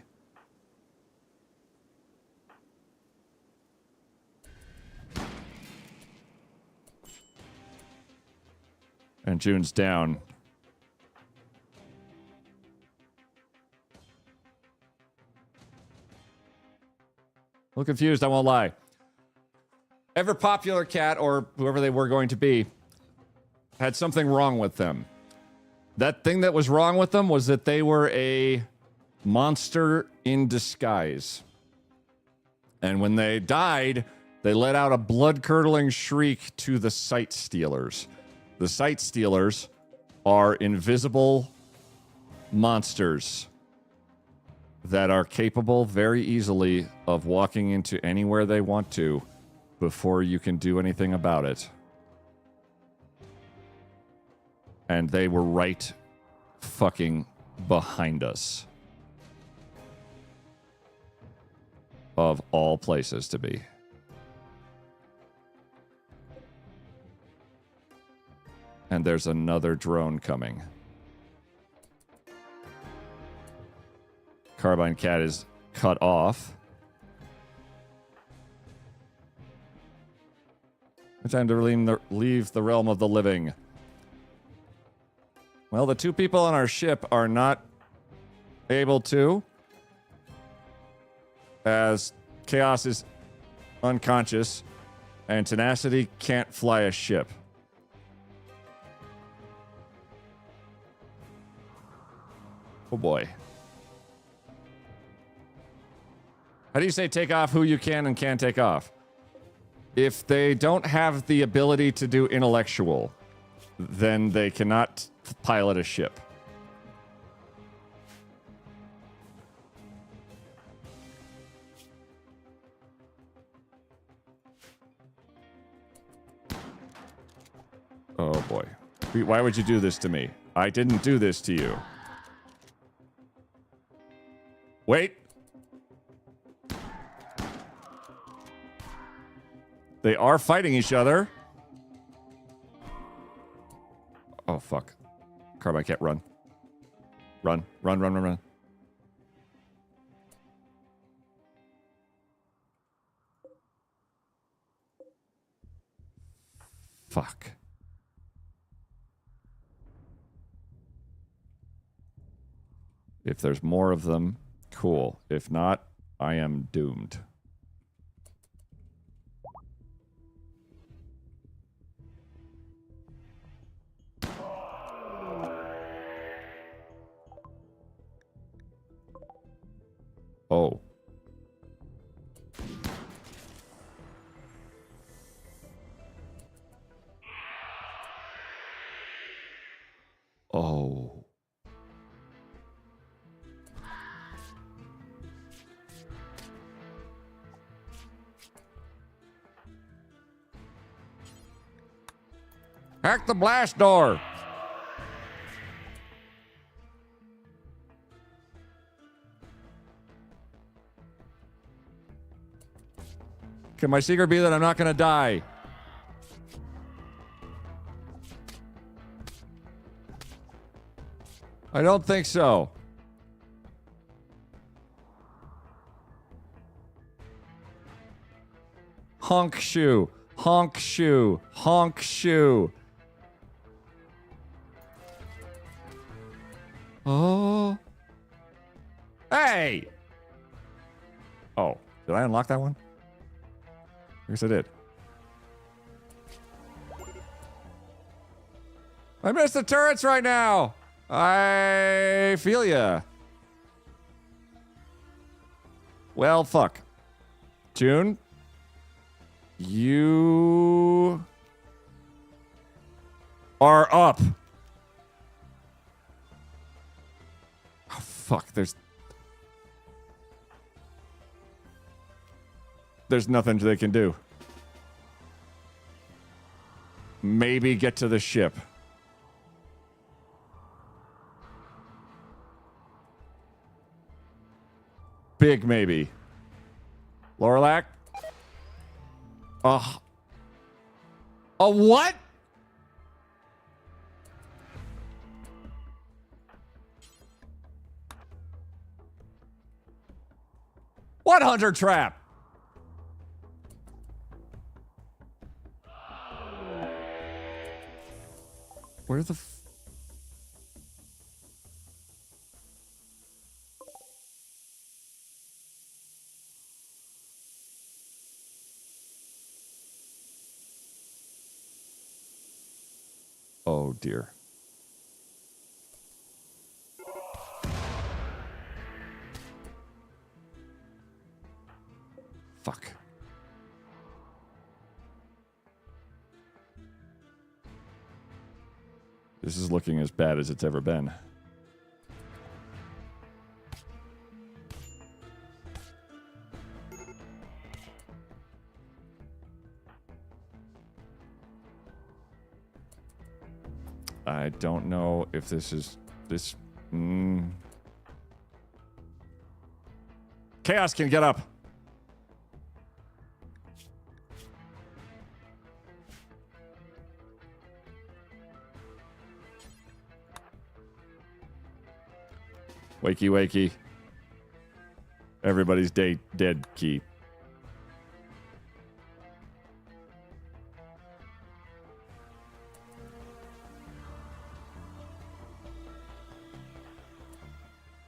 [SPEAKER 2] And June's down. A little confused, I won't lie. Ever popular cat, or whoever they were going to be, had something wrong with them. That thing that was wrong with them was that they were a monster in disguise. And when they died, they let out a blood-curdling shriek to the Sight Stealers. The Sight Stealers are invisible monsters that are capable very easily of walking into anywhere they want to before you can do anything about it. And they were right fucking behind us. Of all places to be. And there's another drone coming. Carbine Cat is cut off. Time to leave the realm of the living. Well, the two people on our ship are not able to, as Chaos is unconscious and Tenacity can't fly a ship. Oh boy. How do you say take off who you can and can't take off? If they don't have the ability to do intellectual, then they cannot pilot a ship. Oh boy. Why would you do this to me? I didn't do this to you. Wait. They are fighting each other. Oh, fuck. Carbine Cat, run. Run, run, run, run, run. Fuck. If there's more of them, cool. If not, I am doomed. Oh. Hack the blast door. Can my secret be that I'm not going to die? I don't think so. Honk shoe. Honk shoe. Honk shoe. Oh. Hey! Oh, did I unlock that one? I guess I did. I missed the turrets right now! I feel ya. Well, fuck. June? You are up. Oh, fuck, there's nothing they can do. Maybe get to the ship. Big maybe. Lorelac? A what? What hunter trap? Where the Oh dear. Fuck. This is looking as bad as it's ever been. I don't know if this is this. Chaos can get up. Wakey, wakey. Everybody's dead key.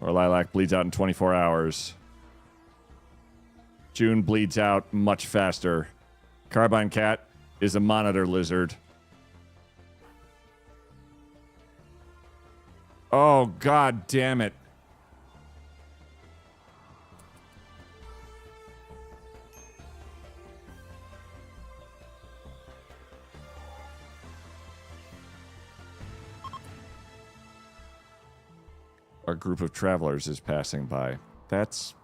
[SPEAKER 2] Or Lilac bleeds out in 24 hours. June bleeds out much faster. Carbine Cat is a monitor lizard. Oh, god damn it. Our group of travelers is passing by. That's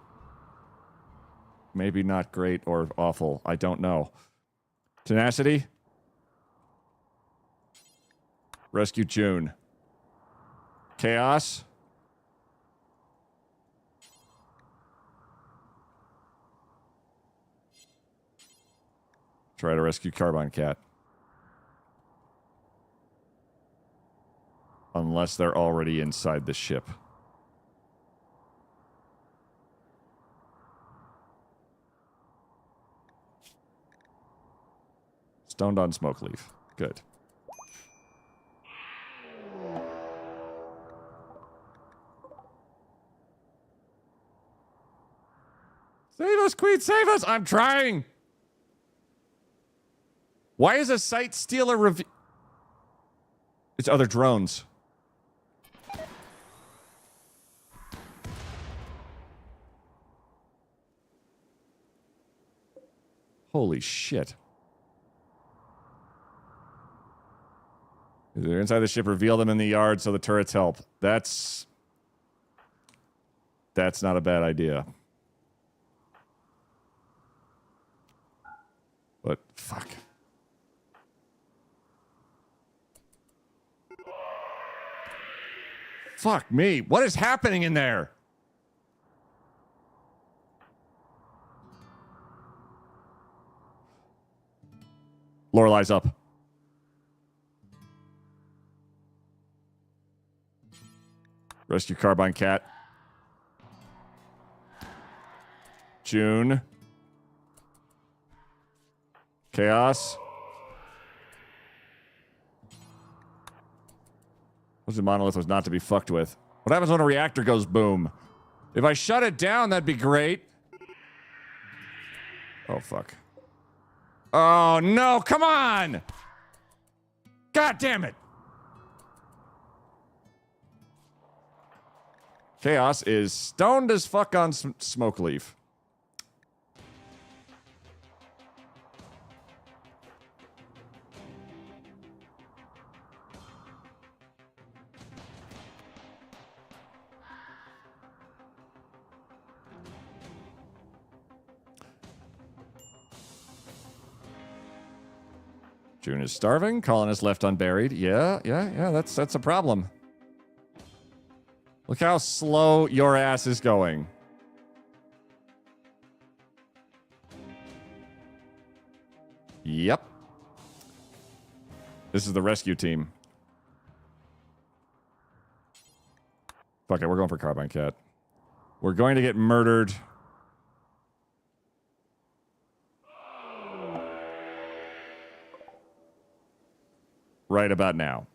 [SPEAKER 2] maybe not great or awful. I don't know. Tenacity? Rescue June. Chaos? Try to rescue Carbine Cat. Unless they're already inside the ship. Stoned on Smoke Leaf. Good. Save us, Queen, save us! I'm trying! Why is a site stealer review? It's other drones. Holy shit. If they're inside the ship, reveal them in the yard so the turrets help. That's not a bad idea. But, fuck. Fuck me. What is happening in there? Lorelai's up. Rescue Carbine Cat. June. Chaos. The monolith was not to be fucked with. What happens when a reactor goes boom? If I shut it down, that'd be great. Oh, fuck. Oh, no, come on! God damn it! Chaos is stoned as fuck on smoke leaf. June is starving. Colonist left unburied. Yeah, that's a problem. Look how slow your ass is going. Yep. This is the rescue team. Fuck it, we're going for Carbine Cat. We're going to get murdered. Right about now.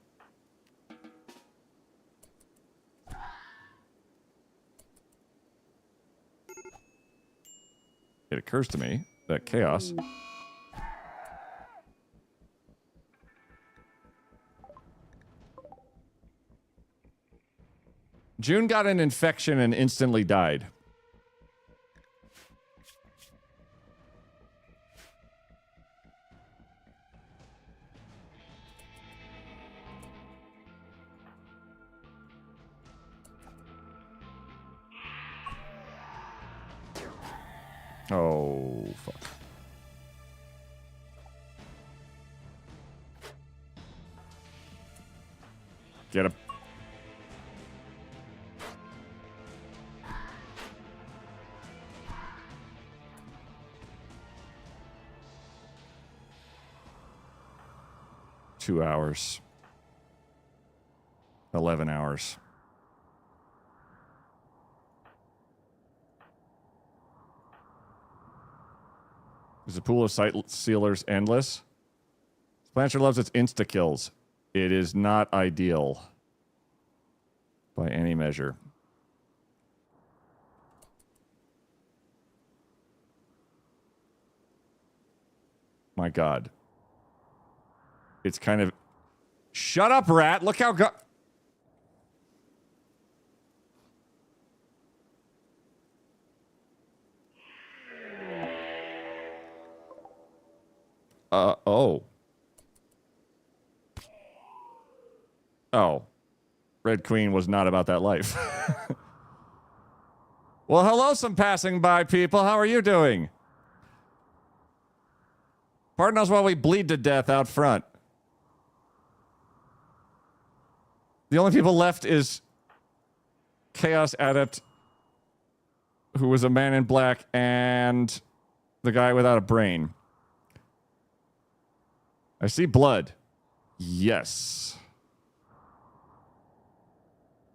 [SPEAKER 2] It occurs to me that Chaos June got an infection and instantly died. Oh, fuck. Get him. Two hours. 11 hours. Is the pool of sight sealers endless? Blanchard loves its insta-kills. It is not ideal by any measure. My God. It's kind of... Shut up, rat! Look how oh. Oh. Red Queen was not about that life. Well, hello, some passing by people. How are you doing? Pardon us while we bleed to death out front. The only people left is Chaos Adept, who was a man in black, and the guy without a brain. I see blood. Yes.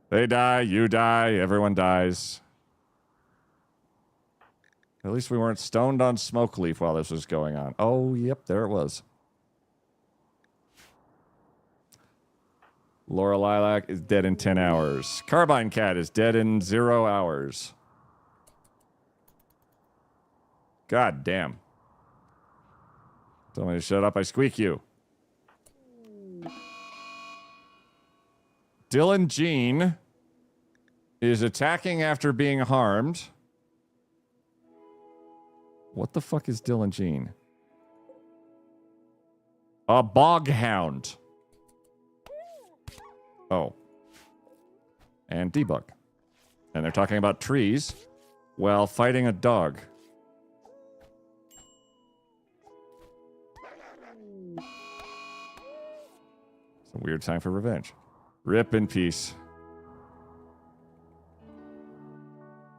[SPEAKER 2] They die, you die, everyone dies. At least we weren't stoned on smoke leaf while this was going on. Oh, yep, there it was. Laura Lilac is dead in 10 hours. Carbine Cat is dead in 0 hours. God damn. Tell me to shut up, I squeak you. Dylan Jean is attacking after being harmed. What the fuck is Dylan Jean? A bog hound. Oh. And debug. And they're talking about trees while fighting a dog. It's a weird time for revenge. Rip in peace.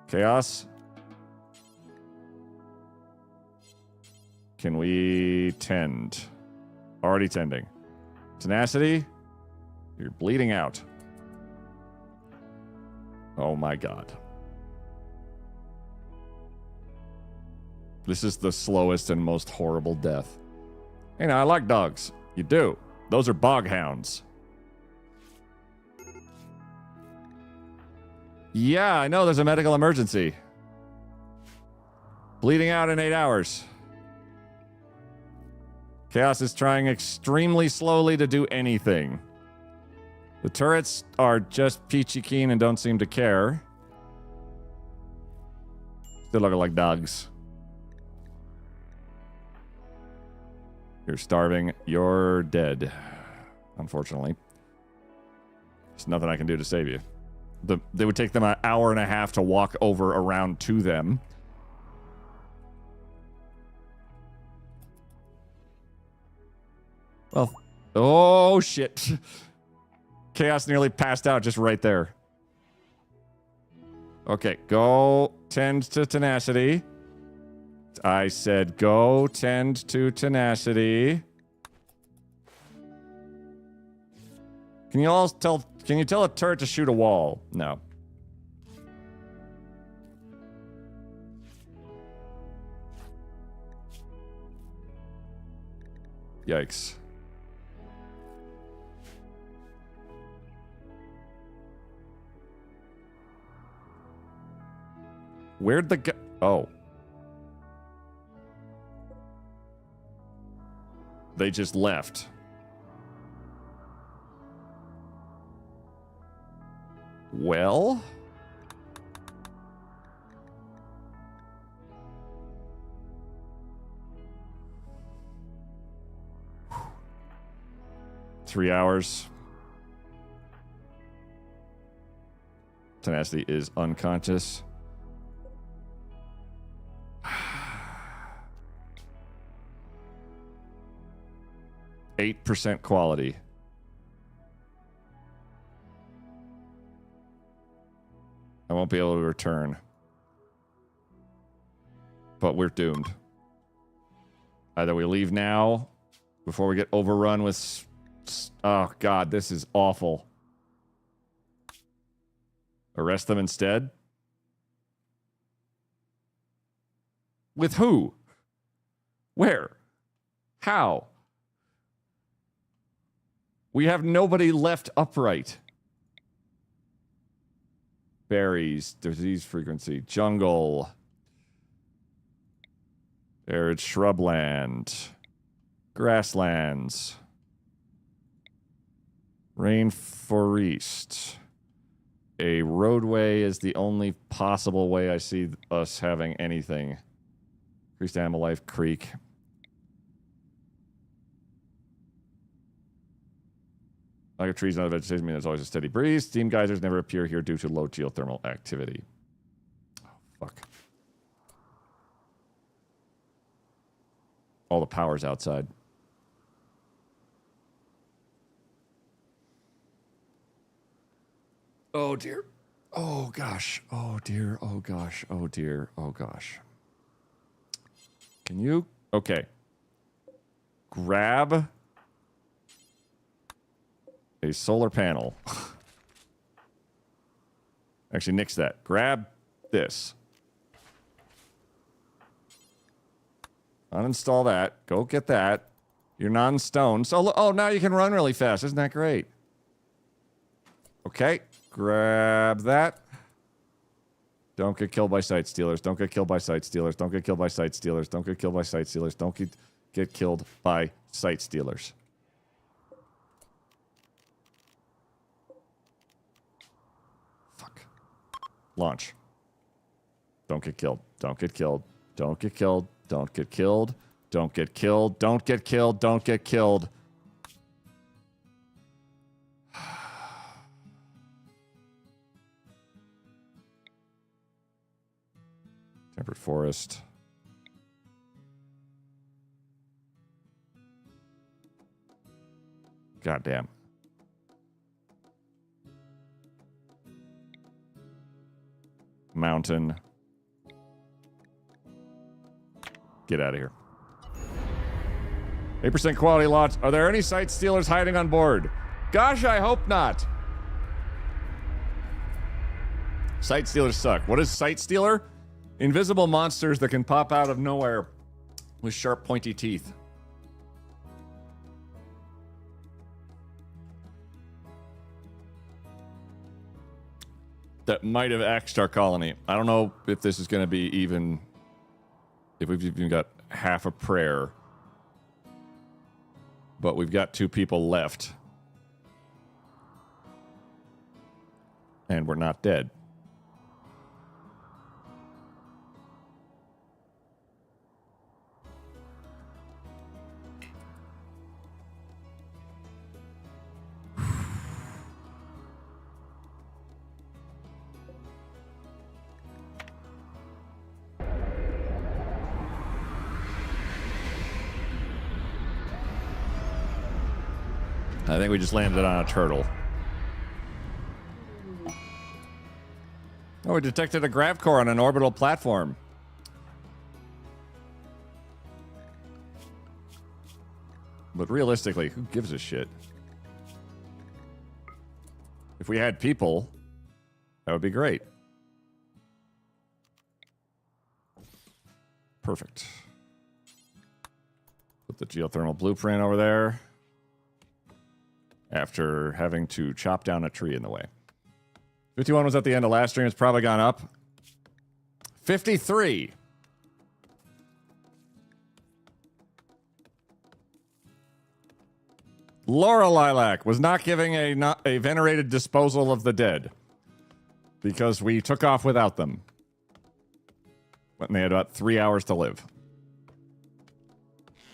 [SPEAKER 2] Chaos. Can we tend? Already tending. Tenacity. You're bleeding out. Oh my god. This is the slowest and most horrible death. You know, I like dogs. You do. Those are bog hounds. Yeah, I know there's a medical emergency. Bleeding out in 8 hours. Chaos is trying extremely slowly to do anything. The turrets are just peachy keen and don't seem to care. Still looking like dogs. You're starving. You're dead. Unfortunately. There's nothing I can do to save you. They would take them an hour and a half to walk over around to them. Well, oh shit. Chaos nearly passed out just right there. Okay, go tend to tenacity. I said go tend to tenacity. Can you tell a turret to shoot a wall? No. Yikes. Where'd the guy... Oh. They just left. Well... Three hours. Tenacity is unconscious. 8% quality. I won't be able to return. But we're doomed. Either we leave now before we get overrun with... Oh, God, this is awful. Arrest them instead? With who? Where? How? We have nobody left upright. Berries, disease frequency, jungle. Arid shrubland. Grasslands. Rainforest. A roadway is the only possible way I see us having anything. Increased animal life, creek. Like a trees, not a vegetation, means there's always a steady breeze. Steam geysers never appear here due to low geothermal activity. Oh, fuck. All the power's outside. Oh, dear. Oh, gosh. Oh, dear. Oh, gosh. Oh, dear. Oh, gosh. Can you? Okay. Grab a solar panel. Actually, nix that. Grab this. Uninstall that. Go get that. You're non-stone. So, oh, now you can run really fast. Isn't that great? Okay. Grab that. Don't get killed by site stealers. Don't get killed by site stealers. Don't get killed by site stealers. Don't get killed by site stealers. Don't get killed by site stealers. Fuck. Launch. Don't get killed. Don't get killed. Don't get killed. Don't get killed. Don't get killed. Don't get killed. Don't get killed. Temperate forest. Goddamn. Mountain. Get out of here. 8% quality lots. Are there any site stealers hiding on board? Gosh, I hope not. Site stealers suck. What is site stealer? Invisible monsters that can pop out of nowhere with sharp, pointy teeth. That might have axed our colony. I don't know if this is going to be even... If we've even got half a prayer. But we've got 2 people left. And we're not dead. I think we just landed on a turtle. Oh, we detected a grav core on an orbital platform. But realistically, who gives a shit? If we had people, that would be great. Perfect. Put the geothermal blueprint over there. After having to chop down a tree in the way. 51 was at the end of last stream. It's probably gone up. 53. Laura Lilac was not giving a venerated disposal of the dead. Because we took off without them. When they had about 3 hours to live.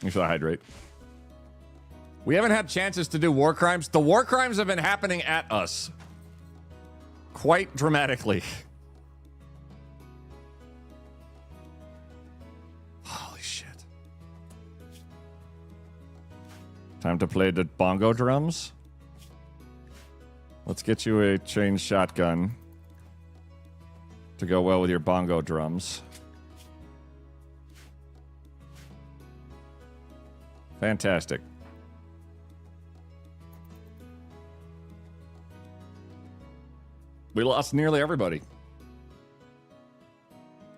[SPEAKER 2] You should hydrate. We haven't had chances to do war crimes. The war crimes have been happening at us. Quite dramatically. Holy shit. Time to play the bongo drums. Let's get you a chain shotgun. To go well with your bongo drums. Fantastic. We lost nearly everybody.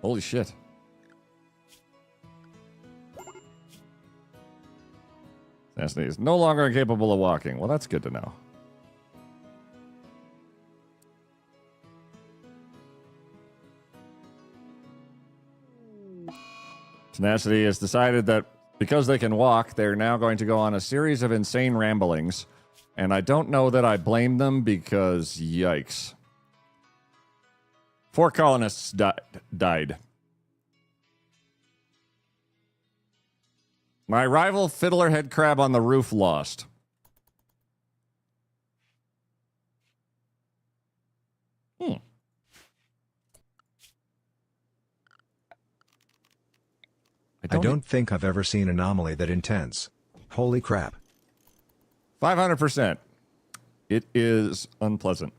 [SPEAKER 2] Holy shit. Destiny is no longer incapable of walking. Well, that's good to know. Tenacity has decided that because they can walk, they're now going to go on a series of insane ramblings. And I don't know that I blame them because, yikes. 4 colonists died. My rival fiddler head crab on the roof lost.
[SPEAKER 3] I don't think I've ever seen anomaly that intense. Holy crap.
[SPEAKER 2] 500%. It is unpleasant.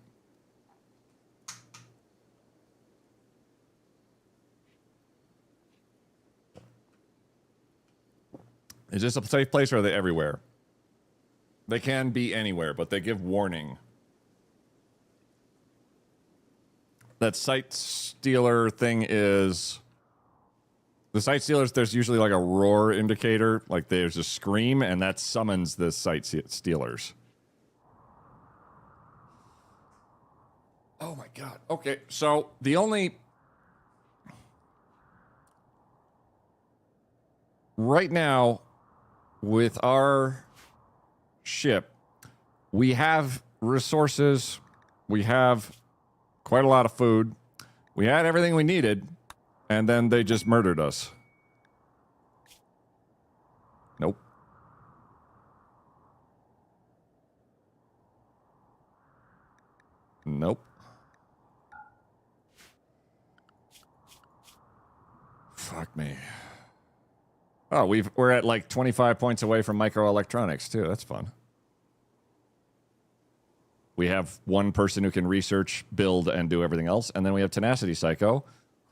[SPEAKER 2] Is this a safe place or are they everywhere? They can be anywhere, but they give warning. That site stealer thing is... The site stealers, there's usually like a roar indicator. Like there's a scream, and that summons the site stealers. Oh my god. Okay, so the only... Right now... With our ship, we have resources, we have quite a lot of food, we had everything we needed, and then they just murdered us. Nope. Nope. fuck me. Oh, we're at like 25 points away from microelectronics too. That's fun. We have one person who can research, build, and do everything else, and then we have Tenacity Psycho,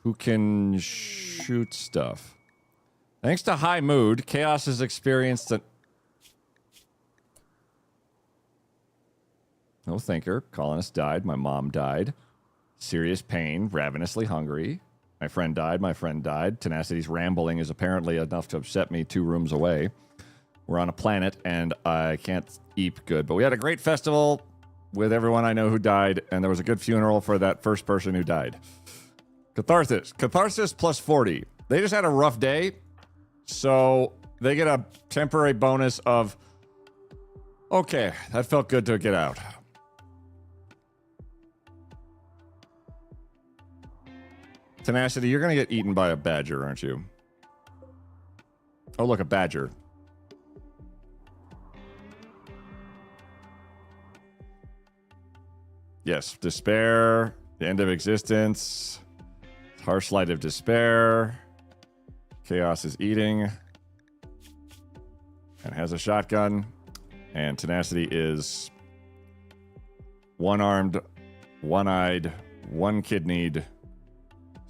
[SPEAKER 2] who can shoot stuff. Thanks to high mood, Chaos has experienced a... No thinker. Colonist died. My mom died. Serious pain. Ravenously hungry. My friend died. My friend died. Tenacity's rambling is apparently enough to upset me 2 rooms away. We're on a planet, and I can't eat good. But we had a great festival with everyone I know who died, and there was a good funeral for that first person who died. Catharsis. Catharsis plus 40. They just had a rough day, so they get a temporary bonus of, okay, that felt good to get out. Tenacity, you're going to get eaten by a badger, aren't you? Oh, look, a badger. Yes, despair, the end of existence, harsh light of despair. Chaos is eating and has a shotgun. And Tenacity is one-armed, one-eyed, one-kidneyed,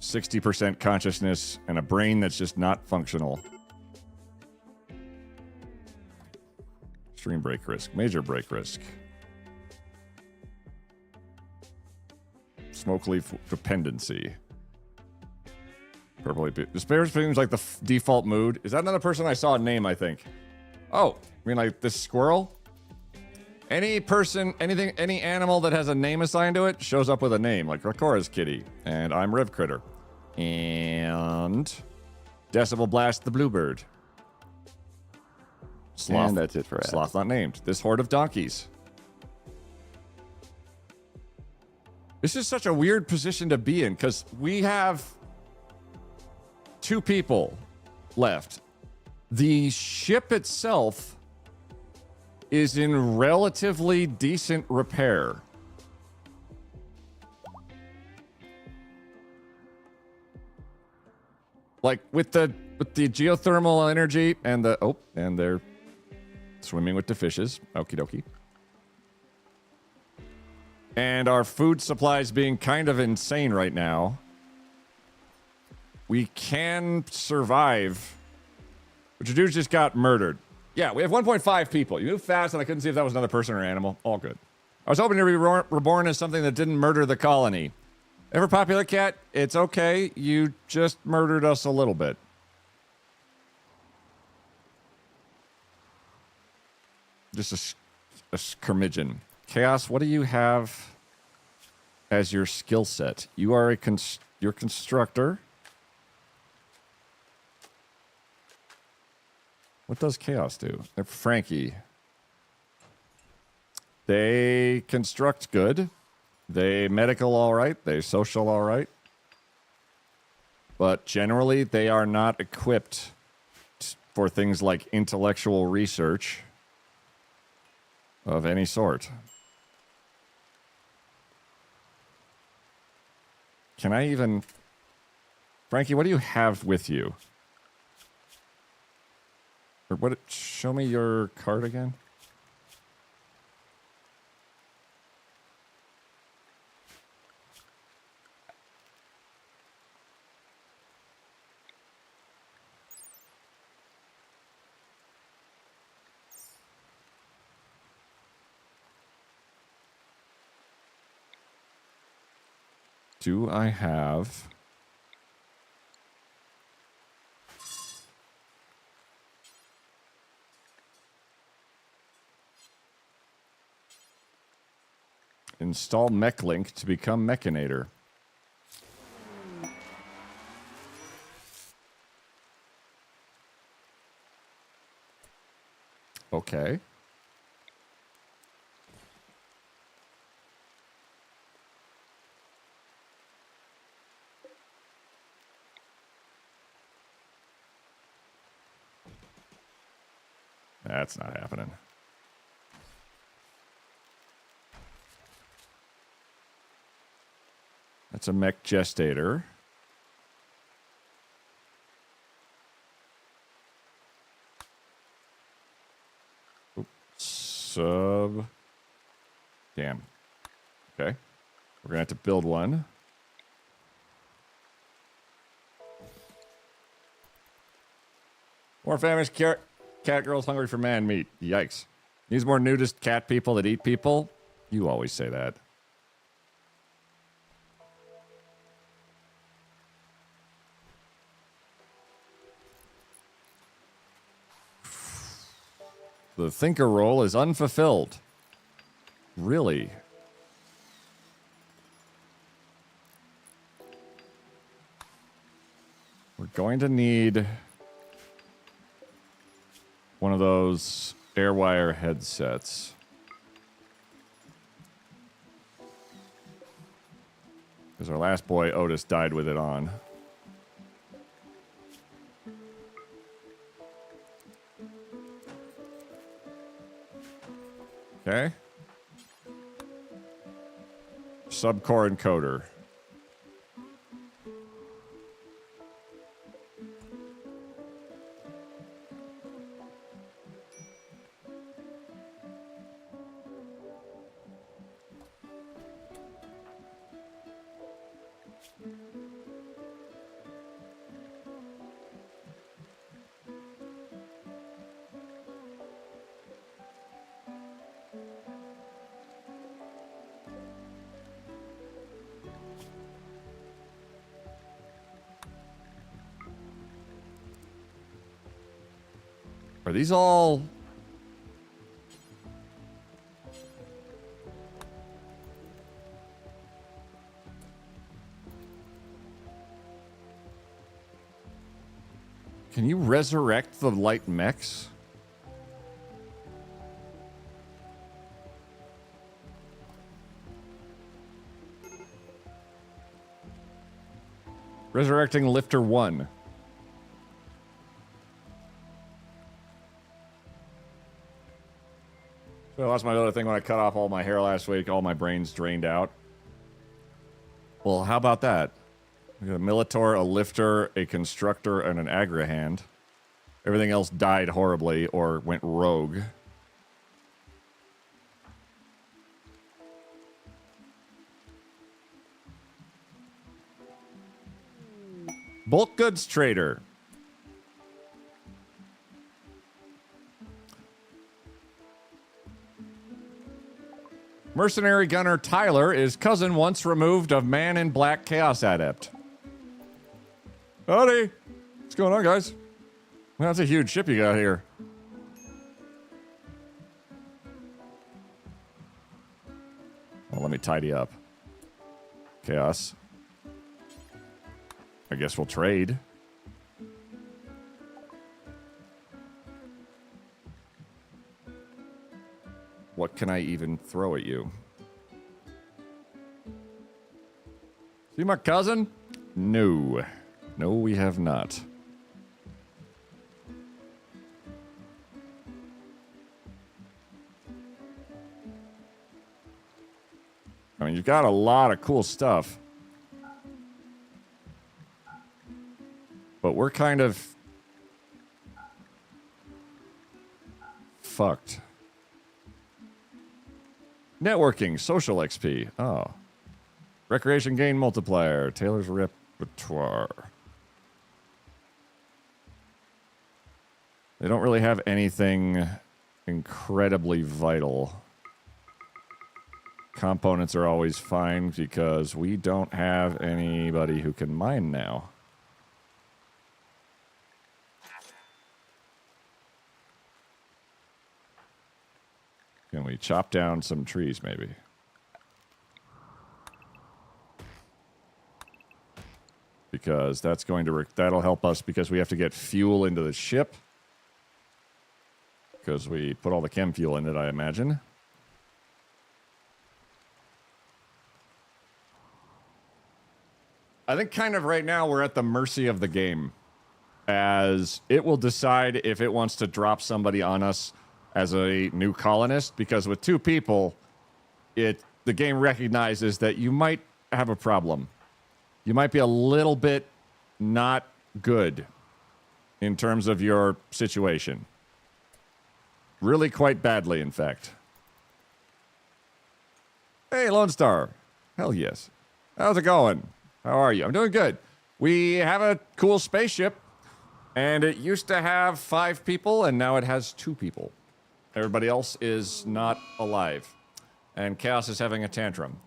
[SPEAKER 2] 60% consciousness, and a brain that's just not functional. Extreme break risk. Major break risk. Smoke leaf dependency. Purple. Despair seems like the default mood. Is that another person I saw a name, I think? Oh, I mean like this squirrel? Any person, anything, any animal that has a name assigned to it shows up with a name, like Rakora's kitty. And I'm Riv Critter. And Decibel Blast the Bluebird. Sloth.
[SPEAKER 4] And that's it for ads.
[SPEAKER 2] Sloth not named. This horde of donkeys. This is such a weird position to be in, because we have 2 people left. The ship itself is in relatively decent repair. Like with the geothermal energy and the and they're swimming with the fishes. Okie dokie. And our food supplies being kind of insane right now. We can survive. But your dude just got murdered. Yeah, we have 1.5 people. You moved fast, and I couldn't see if that was another person or animal. All good. I was hoping to be reborn as something that didn't murder the colony. Ever popular cat? It's okay. You just murdered us a little bit. Just a curmudgeon. Chaos, what do you have as your skill set? You are you're constructor. What does Chaos do? They're Frankie. They construct good. They medical all right. They social all right. But generally, they are not equipped for things like intellectual research of any sort. Can I even... Frankie, what do you have with you? Or what? Show me your card again. Do I have... Install mech link to become Mechanator. Okay. That's not happening. That's a mech gestator. Sub. Damn. Okay. We're gonna have to build one. More famished cat girls hungry for man meat. Yikes. Needs more nudist cat people that eat people? You always say that. The thinker role is unfulfilled. Really? We're going to need one of those Airwire headsets. Because our last boy, Otis, died with it on. Okay. Subcore encoder. Are these all... Can you resurrect the light mechs? Resurrecting Lifter 1. So that's my other thing when I cut off all my hair last week. All my brains drained out. Well, how about that? We got a Militor, a Lifter, a Constructor, and an Agrahand. Everything else died horribly or went rogue. Bulk Goods Trader. Mercenary Gunner Tyler is cousin once removed of Man in Black Chaos Adept. Howdy! What's going on, guys? Well, that's a huge ship you got here. Well, let me tidy up. Chaos. I guess we'll trade. What can I even throw at you? See my cousin? No. No, we have not. I mean, you've got a lot of cool stuff. But we're kind of fucked. Networking, social XP. Oh. Recreation gain multiplier. Taylor's repertoire. They don't really have anything incredibly vital. Components are always fine because we don't have anybody who can mine now. Can we chop down some trees, maybe? Because that's going to... That'll help us because we have to get fuel into the ship. Because we put all the chem fuel in it, I imagine. I think kind of right now we're at the mercy of the game. As it will decide if it wants to drop somebody on us as a new colonist, because with two people, the game recognizes that you might have a problem. You might be a little bit not good in terms of your situation. Really quite badly, in fact. Hey, Lone Star. Hell yes. How's it going? How are you? I'm doing good. We have a cool spaceship, and it used to have 5 people, and now it has 2 people. Everybody else is not alive, and Chaos is having a tantrum.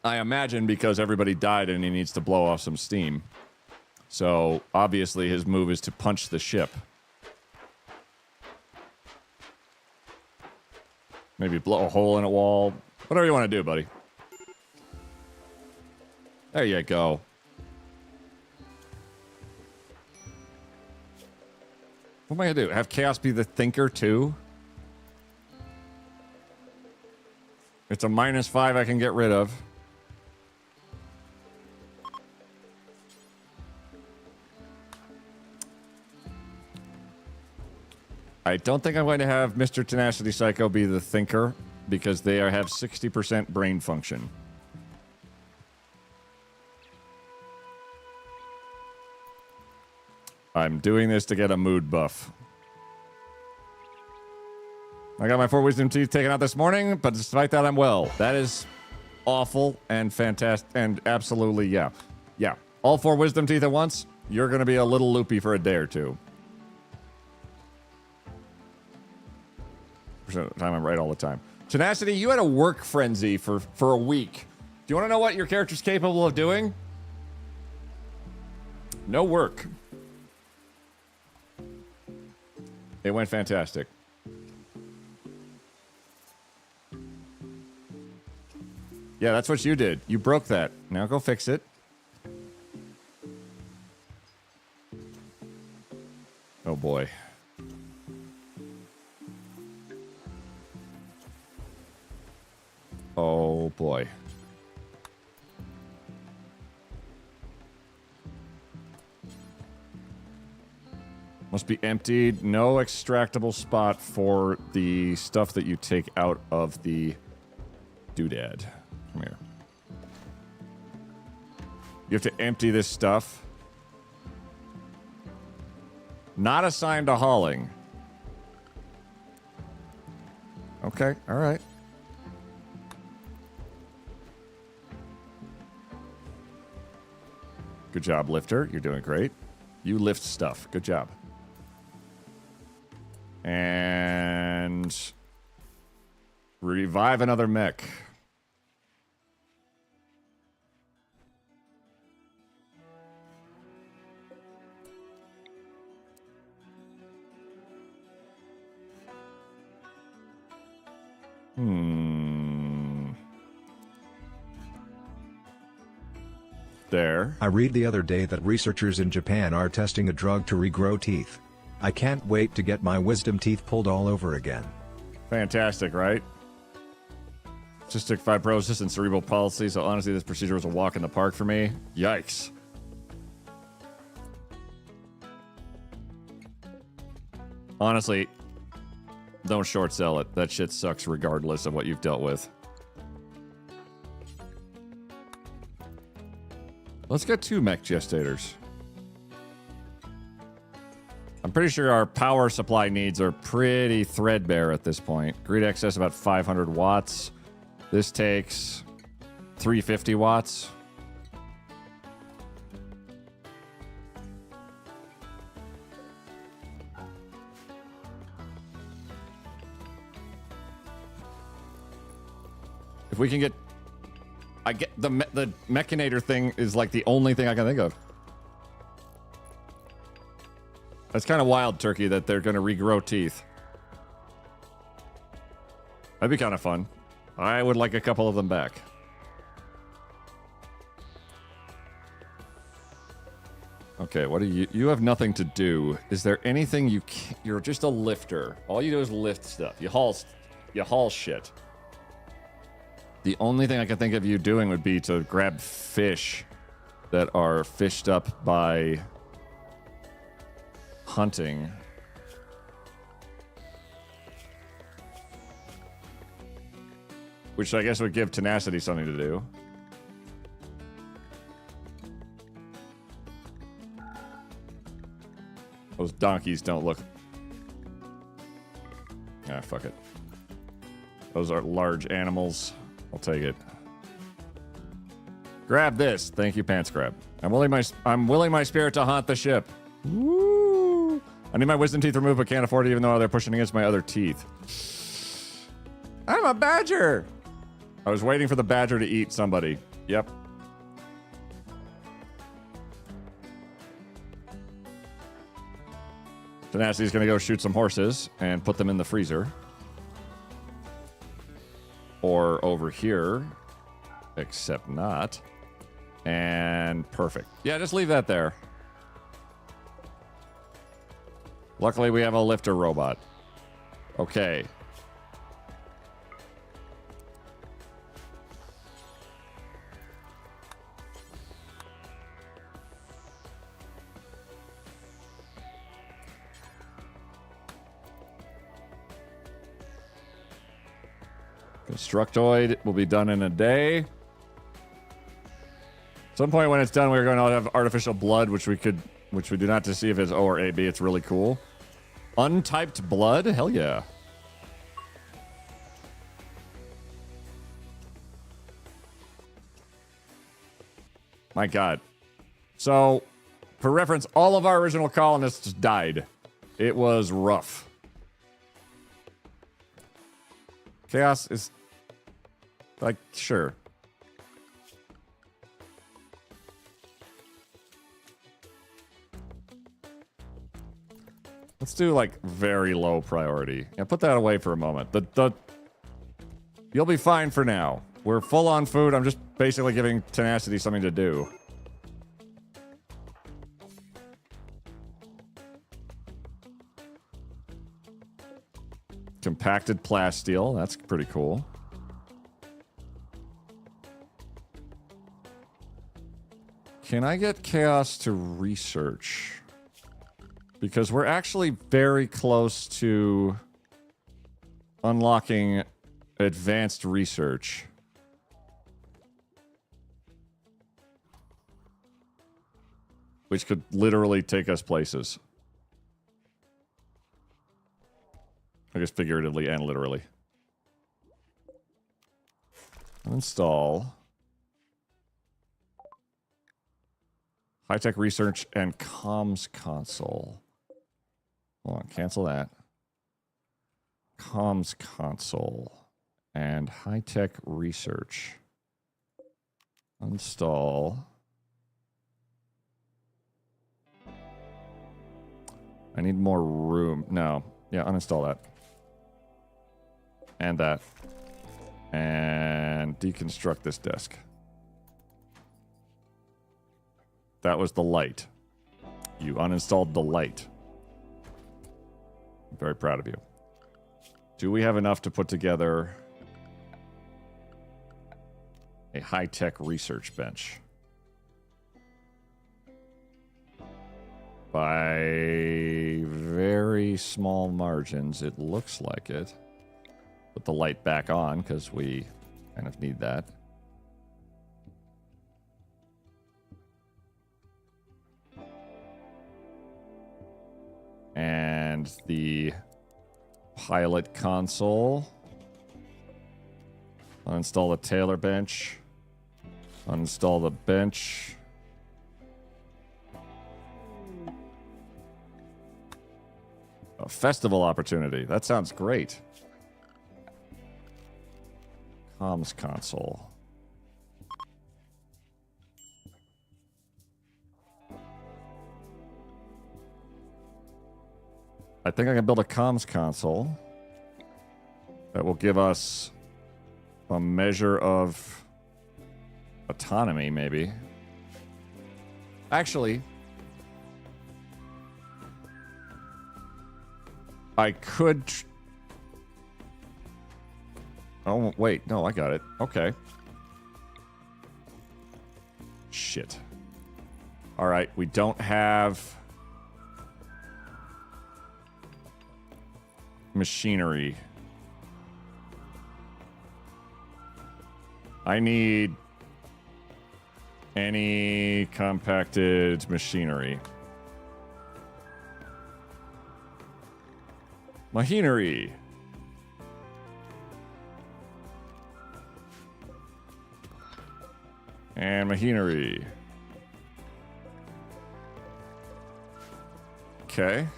[SPEAKER 2] I imagine because everybody died and he needs to blow off some steam. So, obviously, his move is to punch the ship. Maybe blow a hole in a wall. Whatever you want to do, buddy. There you go. What am I going to do? Have Chaos be the thinker, too? It's a -5 I can get rid of. I don't think I'm going to have Mr. Tenacity Psycho be the thinker, because they have 60% brain function. I'm doing this to get a mood buff. I got my 4 wisdom teeth taken out this morning, but despite that, I'm well. That is awful and fantastic, and absolutely, yeah. Yeah. All 4 wisdom teeth at once, you're going to be a little loopy for a day or two. Of the time, I'm right all the time. Tenacity, you had a work frenzy for a week. Do you want to know what your character's capable of doing? No work. It went fantastic. Yeah, that's what you did. You broke that. Now go fix it. Oh boy. Oh boy. Must be emptied. No extractable spot for the stuff that you take out of the doodad. Come here. You have to empty this stuff. Not assigned to hauling. Okay, all right. Good job, Lifter. You're doing great. You lift stuff. Good job. And revive another mech. There.
[SPEAKER 3] I read the other day that researchers in Japan are testing a drug to regrow teeth. I can't wait to get my wisdom teeth pulled all over again.
[SPEAKER 2] Fantastic, right? Cystic fibrosis and cerebral palsy, so honestly this procedure was a walk in the park for me. Yikes. Honestly, don't short sell it. That shit sucks regardless of what you've dealt with. Let's get 2 mech gestators. I'm pretty sure our power supply needs are pretty threadbare at this point. Grid excess about 500 watts. This takes 350 watts. If we can get... I get the Mechanator thing is like the only thing I can think of. That's kind of wild, Turkey, that they're going to regrow teeth. That'd be kind of fun. I would like a couple of them back. Okay, what do you have nothing to do. Is there anything you can't... You're just a lifter. All you do is lift stuff. You haul shit. The only thing I can think of you doing would be to grab fish that are fished up by hunting. Which I guess would give Tenacity something to do. Those donkeys don't look Ah, fuck it. Those are large animals. I'll take it. Grab this. Thank you, Pants Grab. I'm willing my spirit to haunt the ship. Woo! I need my wisdom teeth removed, but can't afford it even though they're pushing against my other teeth. I'm a badger! I was waiting for the badger to eat somebody. Yep. Tenacity's gonna go shoot some horses and put them in the freezer. Or over here. Except not. And perfect. Yeah, just leave that there. Luckily, we have a lifter robot. Okay. Constructoid will be done in a day. At some point when it's done, we're going to have artificial blood, which we do not to see if it's O or AB. It's really cool. Untyped blood? Hell yeah. My God. So, for reference, all of our original colonists died. It was rough. Chaos is... like, sure. Let's do, like, very low priority. Yeah, put that away for a moment. You'll be fine for now. We're full on food. I'm just basically giving Tenacity something to do. Compacted plasteel. That's pretty cool. Can I get Chaos to research? Because we're actually very close to unlocking advanced research. Which could literally take us places. I guess figuratively and literally. Install. High-tech research and comms console. Hold on, cancel that. Comms console and high-tech research. Install. I need more room. No. Yeah, uninstall that. And that. And deconstruct this desk. That was the light. You uninstalled the light. I'm very proud of you. Do we have enough to put together a high-tech research bench? By very small margins, it looks like it. Put the light back on, because we kind of need that. And the pilot console. Uninstall the Taylor bench. Uninstall the bench. A festival opportunity. That sounds great. Comms console. I think I can build a comms console that will give us a measure of autonomy, maybe. Actually, I could... Oh, wait. No, I got it. Okay. Shit. All right. We don't have... machinery. I need any compacted machinery. Machinery. And machinery. Okay.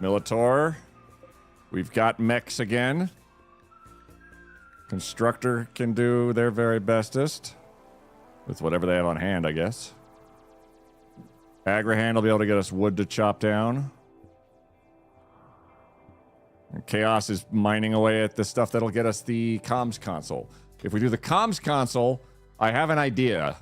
[SPEAKER 2] Militor. We've got mechs again. Constructor can do their very bestest. With whatever they have on hand, I guess. Agrahand will be able to get us wood to chop down. And Chaos is mining away at the stuff that'll get us the comms console. If we do the comms console, I have an idea.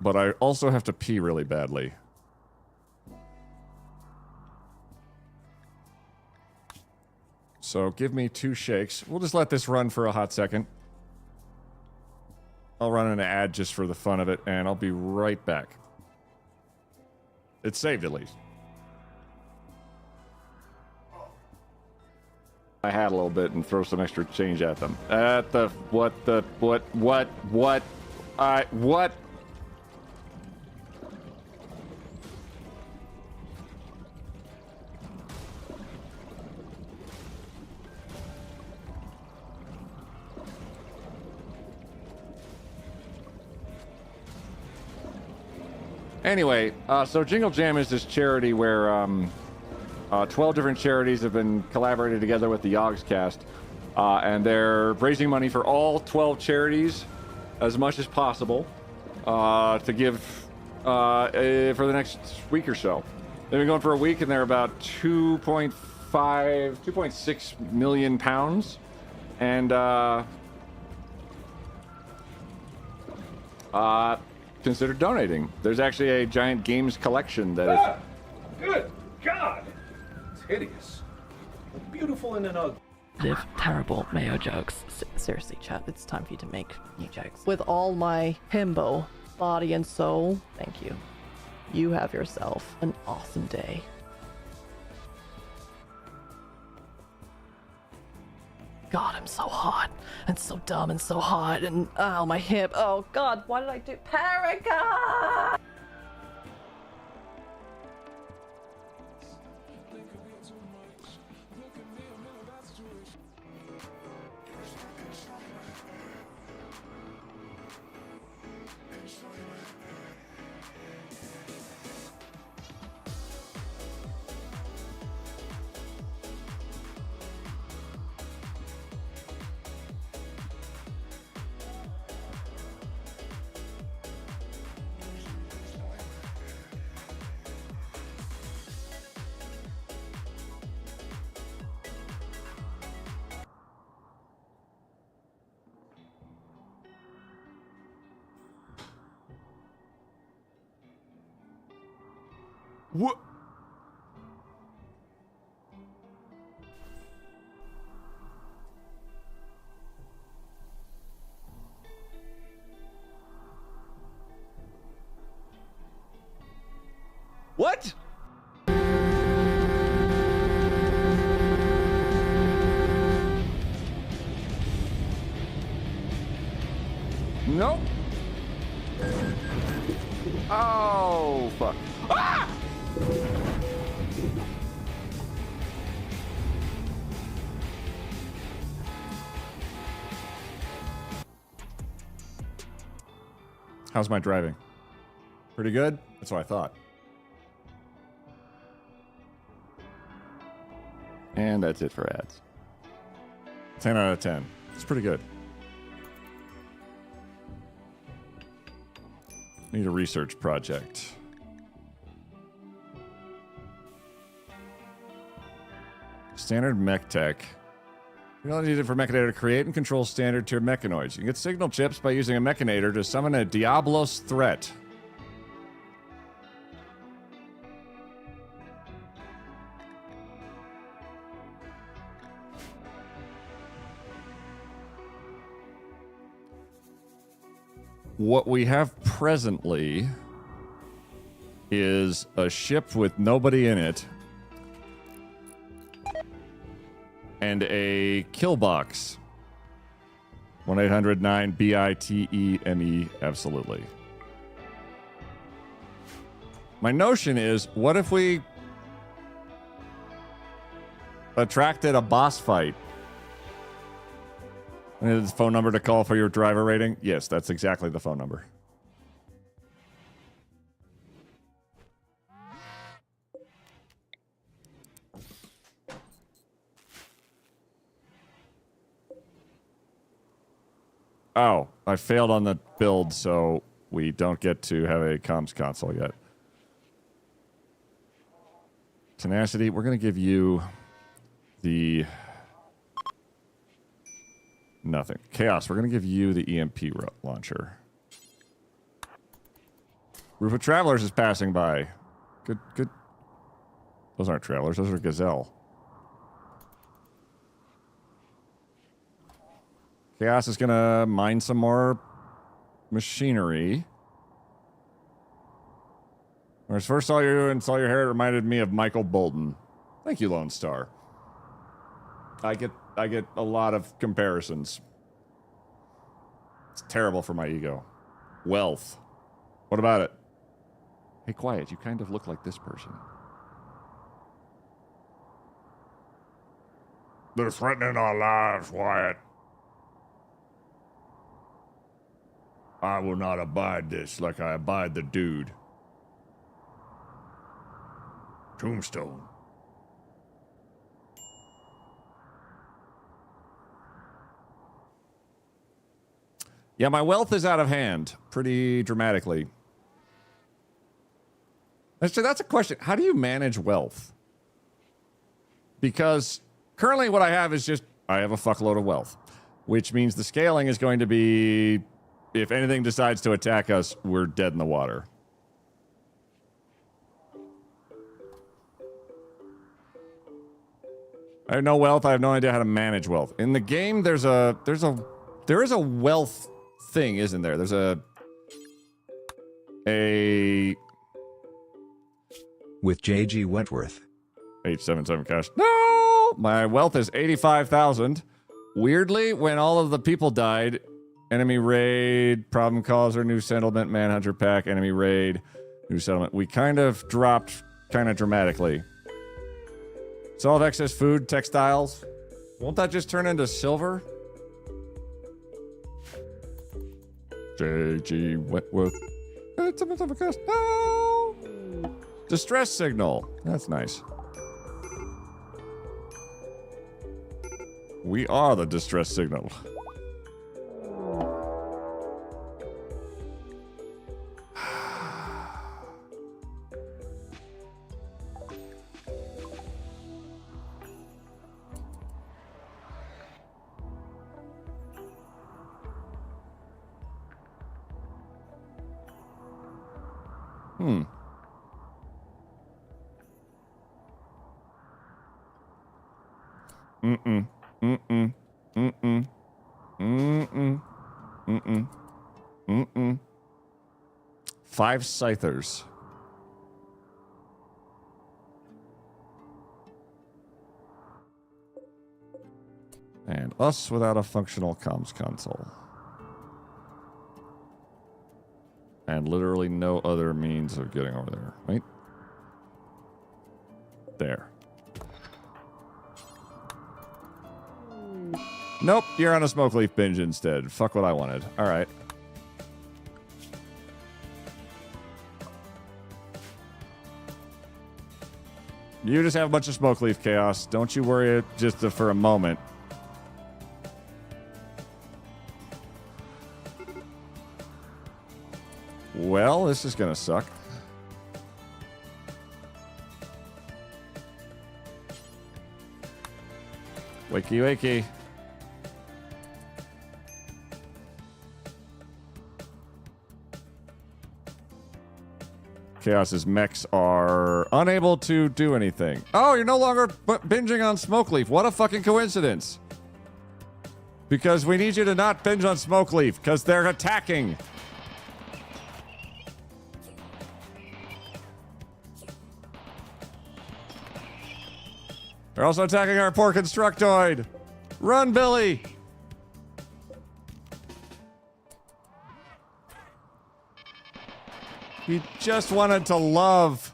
[SPEAKER 2] But I also have to pee really badly. So give me 2 shakes. We'll just let this run for a hot second. I'll run an ad just for the fun of it, and I'll be right back. It's saved at least. I had a little bit and throw some extra change at them. What? Anyway, so Jingle Jam is this charity where 12 different charities have been collaborated together with the Yogscast, and they're raising money for all 12 charities as much as possible to give for the next week or so. They've been going for a week, and they're about 2.6 million pounds, and consider donating. There's actually a giant games collection that is...
[SPEAKER 9] Good God! It's hideous. Beautiful in an ugly.
[SPEAKER 8] Terrible mayo jokes. Seriously, chat, it's time for you to make new jokes. With all my himbo, body and soul, thank you. You have yourself an awesome day. God, I'm so hot and so dumb and so hot and oh, my hip. Oh God, why did I do Paragon?
[SPEAKER 2] What? What? Nope. Oh, fuck. Ah! How's my driving? Pretty good? That's what I thought. And that's it for ads. 10 out of 10. It's pretty good. Need a research project. Standard mech tech. You don't need it for Mechanator to create and control standard tier mechanoids. You can get signal chips by using a Mechanator to summon a Diablos threat. What we have presently is a ship with nobody in it and a kill box. 1-800-9-BITEME, absolutely. My notion is, what if we attracted a boss fight? And his phone number to call for your driver rating? Yes, that's exactly the phone number. Oh, I failed on the build, so we don't get to have a comms console yet. Tenacity, we're going to give you the... Nothing. Chaos, we're going to give you the EMP launcher. Roof of Travelers is passing by. Good, good. Those aren't Travelers, those are Gazelle. Chaos is going to mine some more machinery. When I first saw you and saw your hair, it reminded me of Michael Bolton. Thank you, Lone Star. I get a lot of comparisons. It's terrible for my ego. Wealth. What about it? Hey, quiet. You kind of look like this person. They're threatening our lives, Wyatt. I will not abide this like I abide the dude. Tombstone. Yeah, my wealth is out of hand pretty dramatically. Actually, that's a question. How do you manage wealth? Because currently what I have is just, I have a fuckload of wealth, which means the scaling is going to be, if anything decides to attack us, we're dead in the water. I have no wealth. I have no idea how to manage wealth. In the game, there is a wealth thing, isn't there? There's a
[SPEAKER 3] with JG Wentworth.
[SPEAKER 2] 877 cash. No! My wealth is 85,000. Weirdly, when all of the people died, enemy raid, problem causer, new settlement, manhunter pack, enemy raid, new settlement. We kind of dropped kind of dramatically. Solve excess food, textiles. Won't that just turn into silver? JG Wentworth. No! Distress signal. That's nice. We are the distress signal. Five scythers. And us without a functional comms console. And literally no other means of getting over there. Right? There. Nope, you're on a smoke leaf binge instead. Fuck what I wanted. Alright. You just have a bunch of smoke leaf chaos. Don't you worry just for a moment. Well, this is gonna suck. Wakey, wakey. Chaos's mechs are unable to do anything. Oh, you're no longer binging on Smokeleaf. What a fucking coincidence. Because we need you to not binge on Smokeleaf, because they're attacking. They're also attacking our poor Constructoid. Run, Billy! He just wanted to love.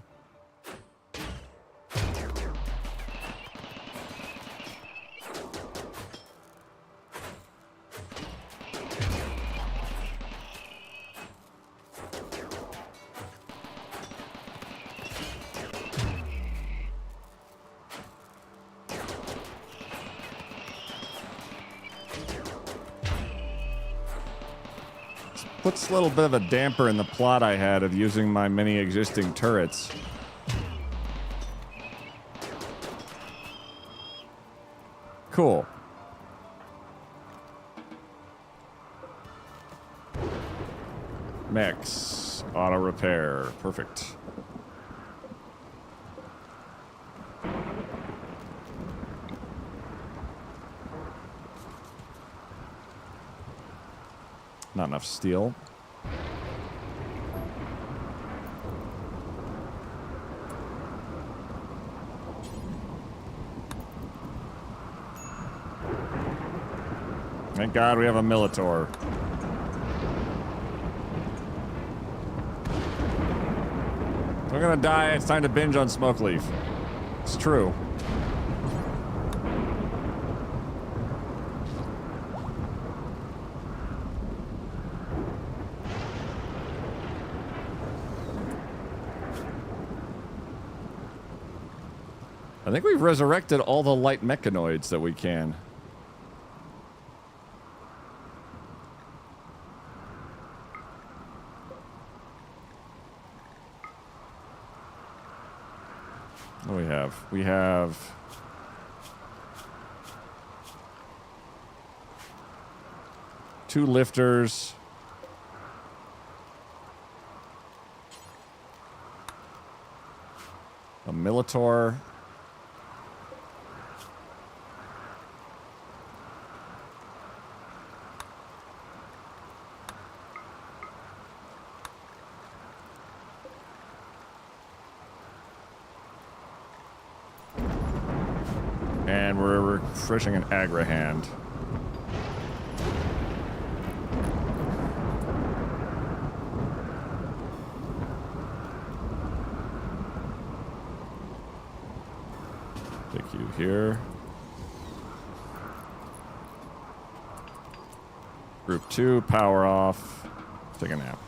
[SPEAKER 2] Puts a little bit of a damper in the plot I had of using my many existing turrets. Cool. Mechs. Auto repair. Perfect. Not enough steel. Thank God we have a Militor. If we're gonna die, it's time to binge on Smoke Leaf. It's true. I think we've resurrected all the light mechanoids that we can. What do we have? We have... two lifters. A Militor. And we're refreshing an Agra hand. Take you here. Group 2, power off. Take a nap.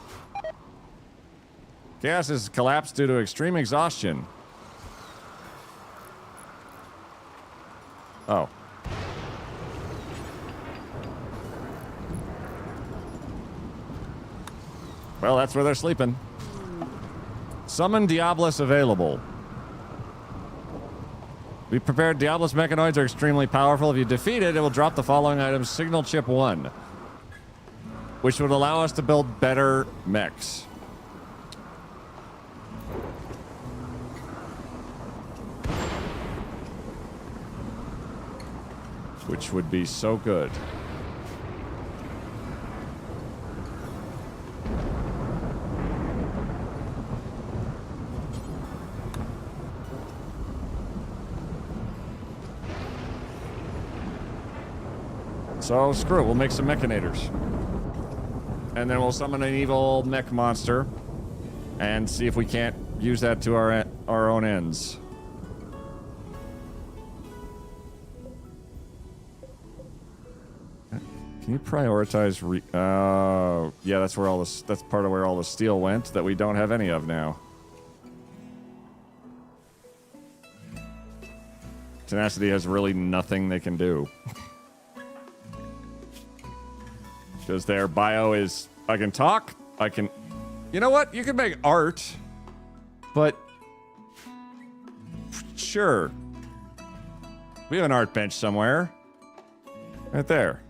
[SPEAKER 2] Chaos has collapsed due to extreme exhaustion. Oh. Well, that's where they're sleeping. Summon Diabolus available. Be prepared, Diabolus mechanoids are extremely powerful. If you defeat it, it will drop the following items. Signal Chip 1. Which would allow us to build better mechs. Which would be so good. So screw it, we'll make some mechanators. And then we'll summon an evil mech monster and see if we can't use that to our own ends. Can you prioritize yeah, that's where all this, that's part of where all the steel went that we don't have any of now. Tenacity has really nothing they can do. Because their bio is, I can talk, I can... You know what? You can make art, but... Sure. We have an art bench somewhere. Right there.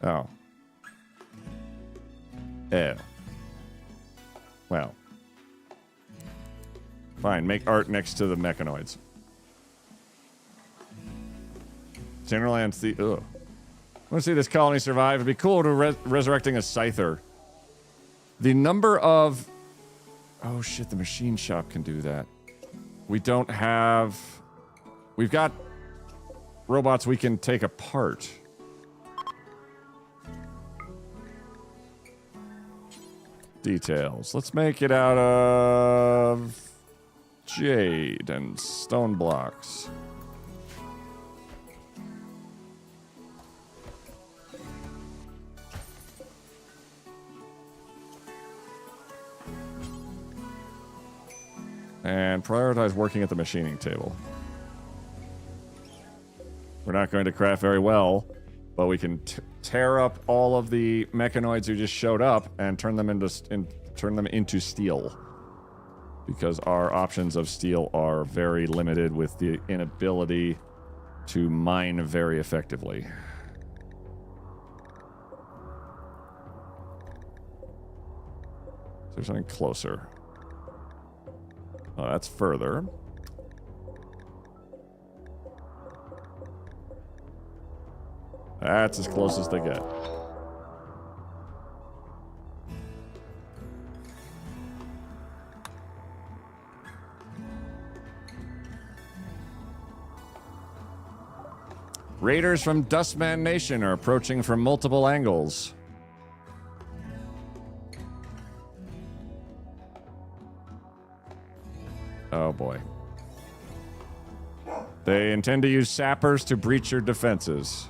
[SPEAKER 2] Oh. Ew. Well. Fine, make art next to the mechanoids. Centerland's the... Ugh. I want to see this colony survive. It'd be cool to resurrecting a Scyther. The number of... Oh shit, the machine shop can do that. We don't have... We've got robots we can take apart. Details. Let's make it out of jade and stone blocks. And prioritize working at the machining table. We're not going to craft very well, but we can tear up all of the mechanoids who just showed up and turn them into steel. Because our options of steel are very limited with the inability to mine very effectively. Is there something closer? Oh, that's further. That's as close as they get. Raiders from Dustman Nation are approaching from multiple angles. Oh boy. They intend to use sappers to breach your defenses.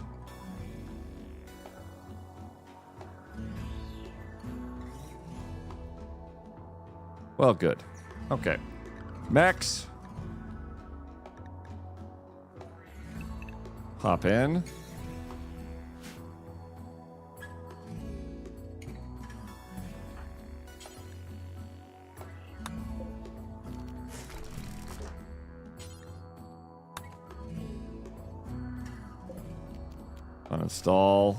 [SPEAKER 2] Well, good. Okay. Mechs. Hop in. Uninstall.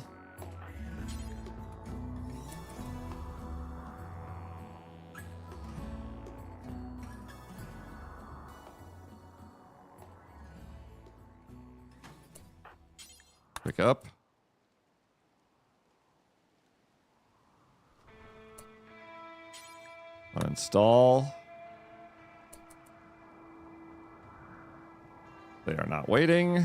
[SPEAKER 2] Pick up. Uninstall. They are not waiting.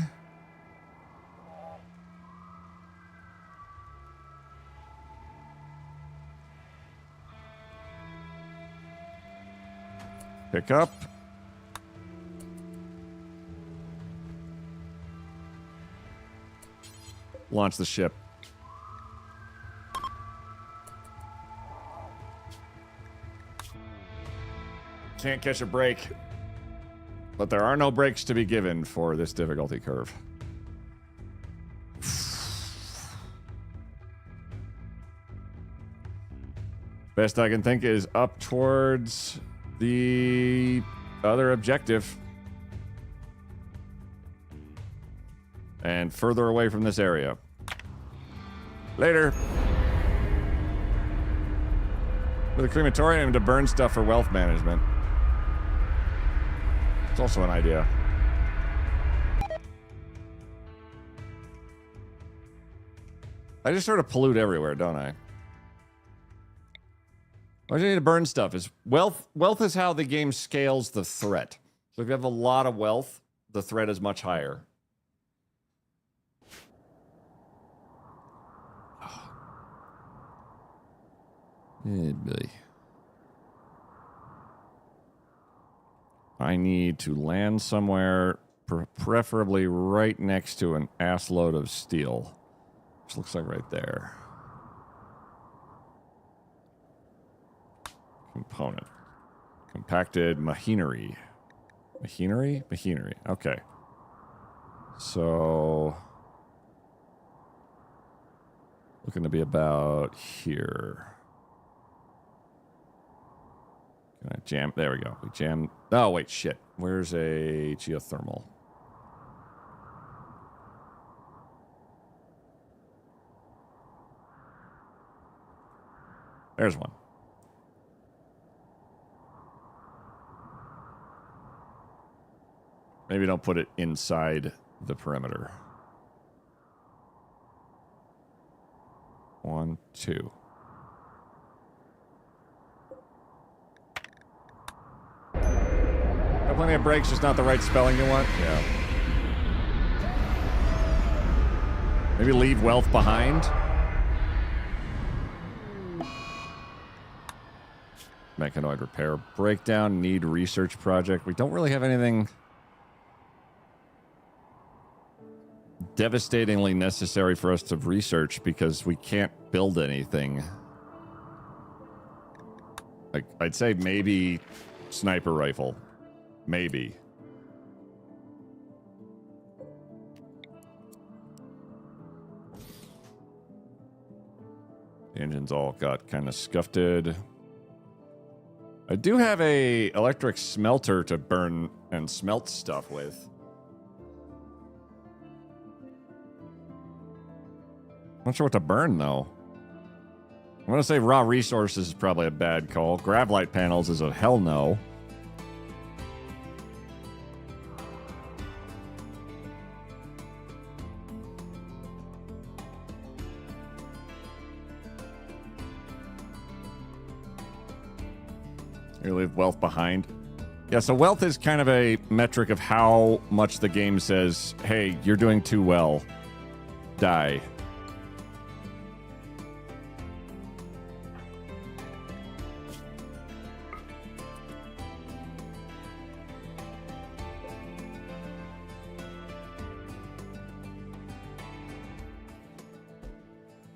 [SPEAKER 2] Pick up. Launch the ship. Can't catch a break. But there are no breaks to be given for this difficulty curve. Best I can think is up towards the other objective. And further away from this area. Later. With a crematorium to burn stuff for wealth management. It's also an idea. I just sort of pollute everywhere, don't I? Why do you need to burn stuff? Is wealth is how the game scales the threat. So if you have a lot of wealth, the threat is much higher. Hey, boy. I need to land somewhere, preferably right next to an assload of steel. Which looks like right there. Component. Compacted machinery. Machinery? Okay. So... looking to be about here. Can I jam? There we go. We jam. Oh, wait, shit. Where's a geothermal? There's one. Maybe don't put it inside the perimeter. 1, 2. Got plenty of breaks, just not the right spelling you want? Yeah. Maybe leave wealth behind? Mechanoid repair breakdown. Need research project. We don't really have anything devastatingly necessary for us to research because we can't build anything. Like, I'd say maybe sniper rifle. Maybe. The engine's all got kind of scuffed. I do have a electric smelter to burn and smelt stuff with. Not sure what to burn, though. I'm going to say raw resources is probably a bad call. Gravlight panels is a hell no. You leave wealth behind. Yeah, so wealth is kind of a metric of how much the game says, hey, you're doing too well. Die.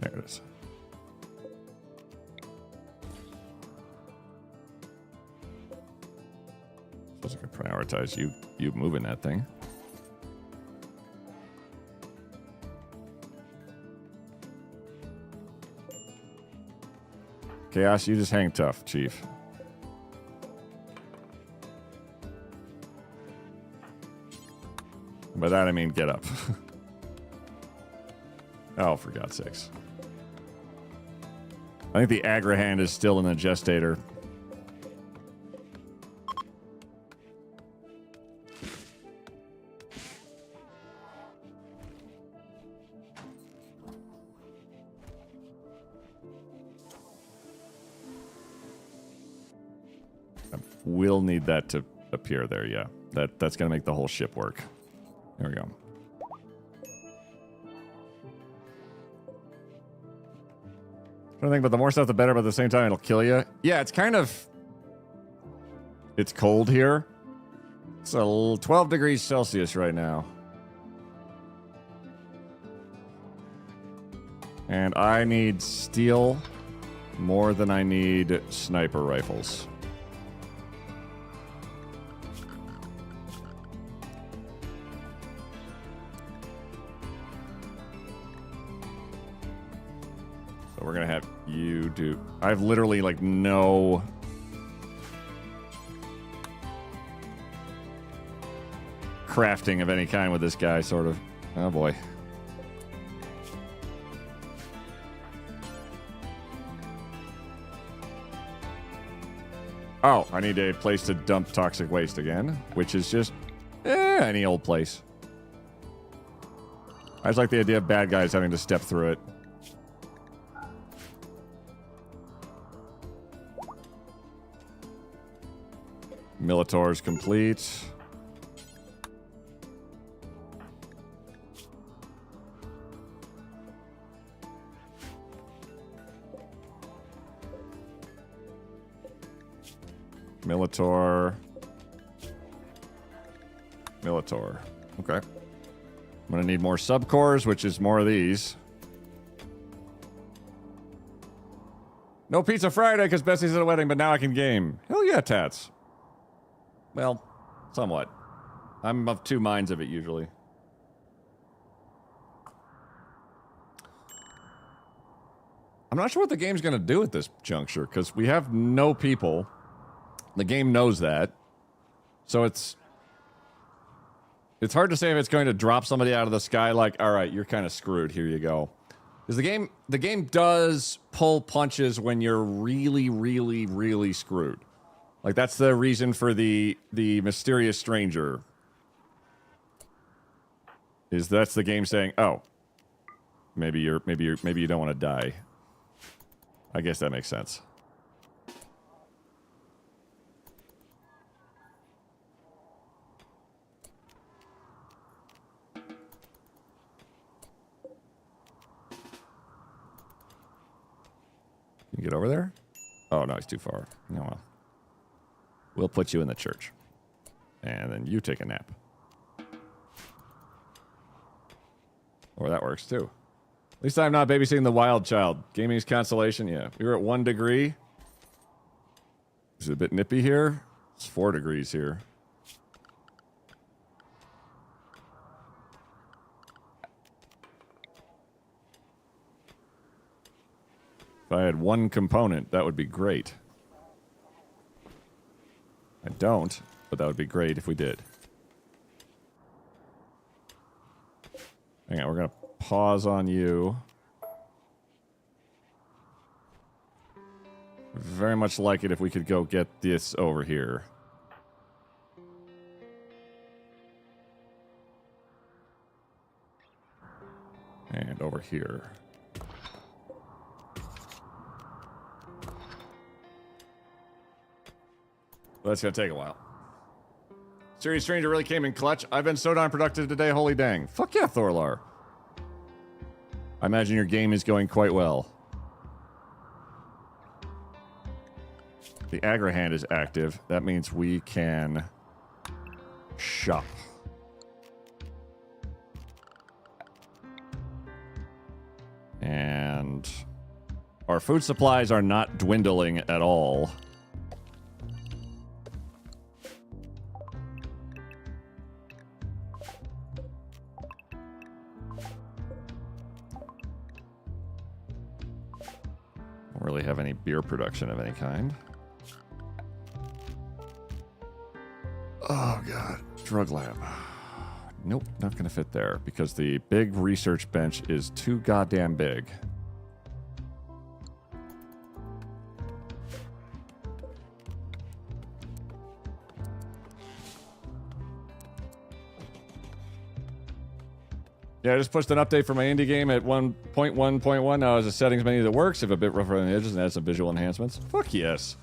[SPEAKER 2] There it is. Suppose I could prioritize you moving that thing. Chaos, you just hang tough, Chief. By that I mean get up. Oh, for God's sakes. I think the Agrahand is still in the gestator. We'll need that to appear there, yeah. That's going to make the whole ship work. There we go. I don't think, but the more stuff, the better, but at the same time, it'll kill you. Yeah, it's kind of... It's cold here. It's a 12 degrees Celsius right now. And I need steel more than I need sniper rifles. So we're gonna have you do... I have literally like no... crafting of any kind with this guy, sort of. Oh boy. Oh, I need a place to dump toxic waste again, which is just any old place. I just like the idea of bad guys having to step through it. Militor's complete. Militor. Okay. I'm gonna need more subcores, which is more of these. No pizza Friday because Bessie's at a wedding, but now I can game. Hell yeah, tats. Well, somewhat. I'm of two minds of it usually. I'm not sure what the game's gonna do at this juncture because we have no people. The game knows that. So it's hard to say if it's going to drop somebody out of the sky like, all right, you're kind of screwed, here you go. Because the game does pull punches when you're really, really, really screwed. Like that's the reason for the mysterious stranger. That's the game saying, "Oh, maybe you don't want to die." I guess that makes sense. You get over there? Oh, no, he's too far. No, well. We'll put you in the church. And then you take a nap. Or that works, too. At least I'm not babysitting the wild child. Gaming's consolation, yeah. We were at 1 degree. Is it a bit nippy here? It's 4 degrees here. If I had 1 component, that would be great. I don't, but that would be great if we did. Hang on, we're gonna pause on you. Very much like it if we could go get this over here. And over here. That's gonna take a while. Serious Stranger really came in clutch. I've been so darn productive today, holy dang. Fuck yeah, Thorlar. I imagine your game is going quite well. The Agrahand is active. That means we can shop. And our food supplies are not dwindling at all. Don't really have any beer production of any kind. Oh, God. Drug lab. Nope, not going to fit there because the big research bench is too goddamn big. Yeah, I just pushed an update for my indie game at 1.1.1. Now, as a settings menu that works, if a bit rougher on the edges and add some visual enhancements. Fuck yes.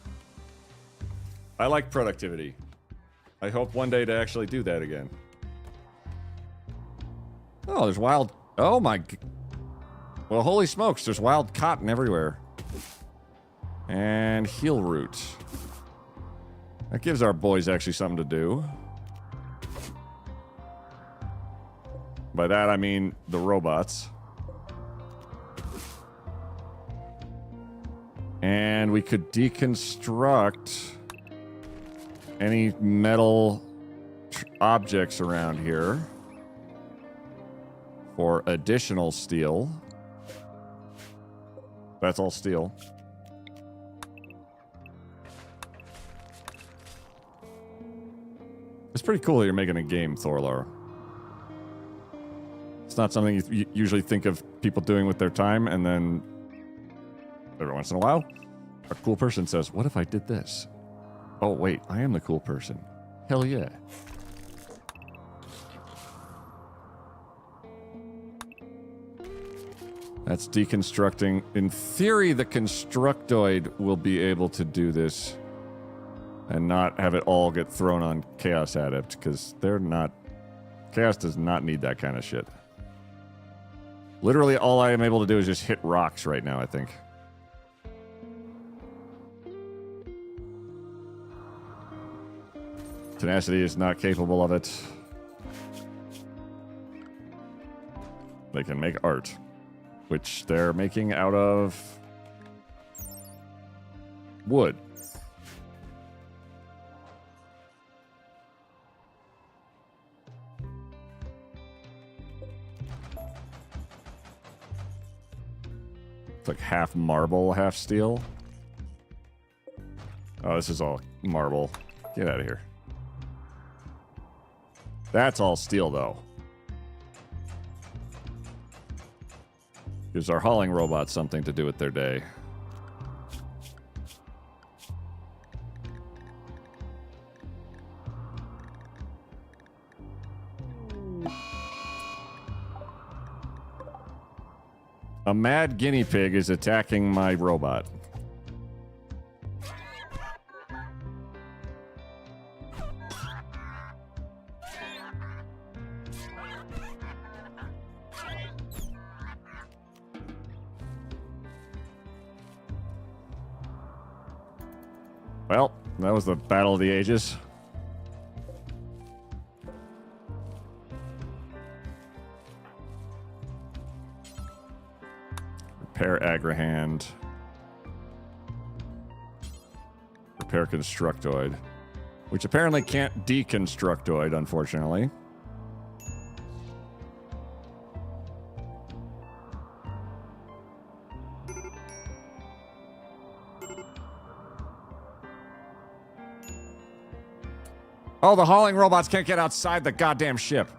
[SPEAKER 2] I like productivity. I hope one day to actually do that again. Oh, there's wild... Oh, my... Well, holy smokes, there's wild cotton everywhere. And heel root. That gives our boys actually something to do. By that, I mean the robots. And we could deconstruct any metal objects around here for additional steel. That's all steel. It's pretty cool that you're making a game, Thorlar. It's not something you usually think of people doing with their time, and then every once in a while, a cool person says, what if I did this? Oh, wait, I am the cool person. Hell yeah. That's deconstructing. In theory, the Constructoid will be able to do this and not have it all get thrown on Chaos Adept, because they're not... Chaos does not need that kind of shit. Literally, all I am able to do is just hit rocks right now, I think. Tenacity is not capable of it. They can make art, which they're making out of wood. It's like half marble, half steel. Oh, this is all marble. Get out of here. That's all steel, though. Gives our hauling robots something to do with their day. A mad guinea pig is attacking my robot. Well, that was the battle of the ages. Repair Agrihand. Repair Constructoid. Which apparently can't deconstructoid, unfortunately. Oh, the hauling robots can't get outside the goddamn ship.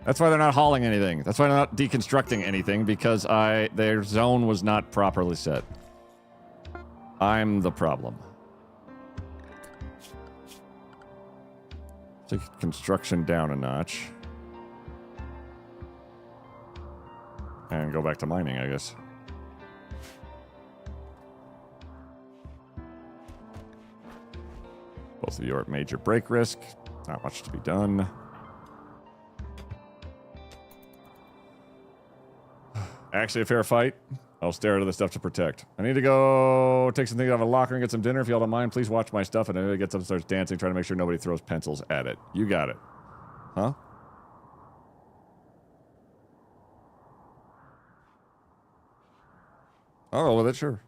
[SPEAKER 2] That's why they're not hauling anything. That's why they're not deconstructing anything, because their zone was not properly set. I'm the problem. Take construction down a notch. And go back to mining, I guess. Both of you are at major break risk. Not much to be done. Actually a fair fight. I'll stare into the stuff to protect. I need to go take some things out of a locker and get some dinner. If y'all don't mind, please watch my stuff. And if it gets up and starts dancing, trying to make sure nobody throws pencils at it. You got it. Huh? Oh, well, that's sure.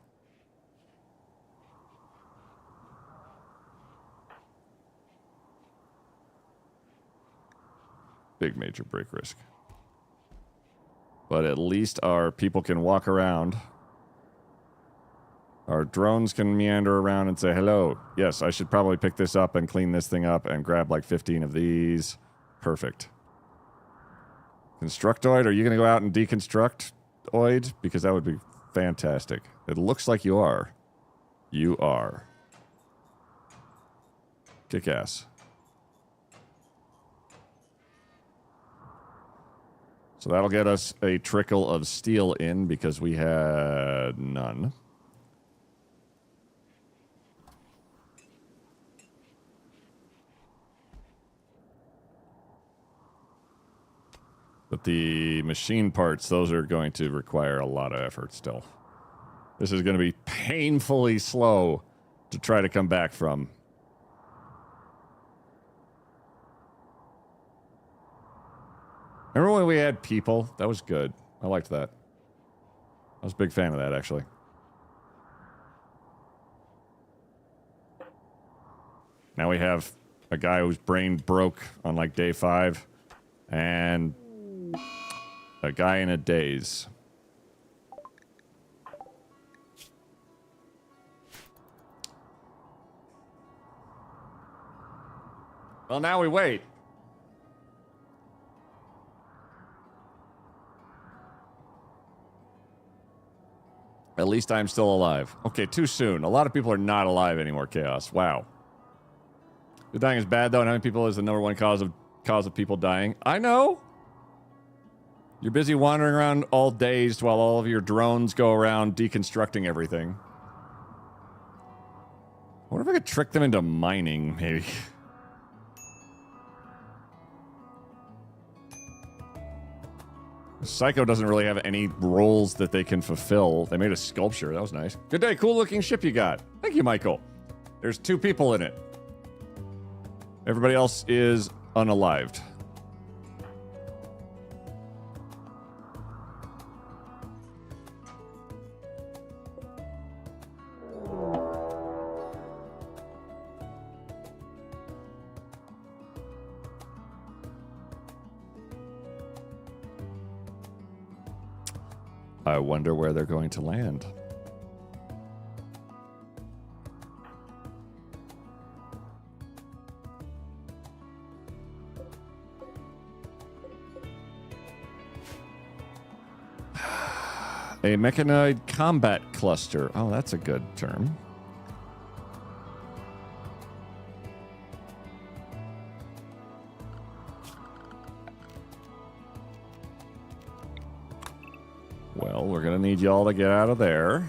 [SPEAKER 2] Big major break risk. But at least our people can walk around. Our drones can meander around and say, hello. Yes, I should probably pick this up and clean this thing up and grab like 15 of these. Perfect. Constructoid, are you going to go out and deconstruct oid? Because that would be fantastic. It looks like you are. You are. Kick ass. So that'll get us a trickle of steel in because we had none. But the machine parts, those are going to require a lot of effort still. This is going to be painfully slow to try to come back from. Remember when we had people? That was good. I liked that. I was a big fan of that, actually. Now we have a guy whose brain broke on like day 5. And a guy in a daze. Well, now we wait. At least I'm still alive. Okay, too soon. A lot of people are not alive anymore, Chaos. Wow. The dying is bad, though, and how many people is the number one cause of people dying? I know. You're busy wandering around all dazed while all of your drones go around deconstructing everything. I wonder if I could trick them into mining, maybe. Psycho doesn't really have any roles that they can fulfill. They made a sculpture. That was nice. Good day. Cool looking ship you got. Thank you, Michael. There's 2 people in it. Everybody else is unalived. I wonder where they're going to land. A mechanoid combat cluster. Oh, that's a good term. Well, we're going to need y'all to get out of there.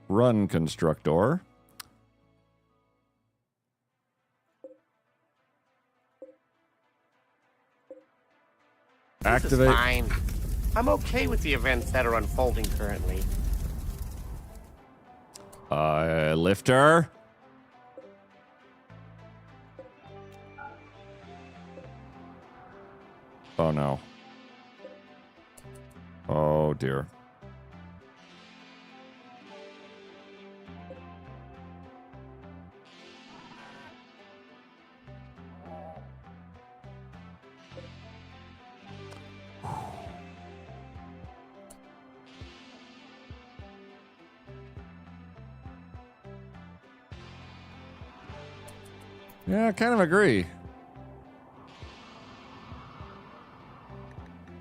[SPEAKER 2] Run, Constructor.
[SPEAKER 10] This is
[SPEAKER 2] Activate.
[SPEAKER 10] fine. I'm okay with the events that are unfolding currently.
[SPEAKER 2] Lifter. Oh no. Oh dear. Yeah, I kind of agree.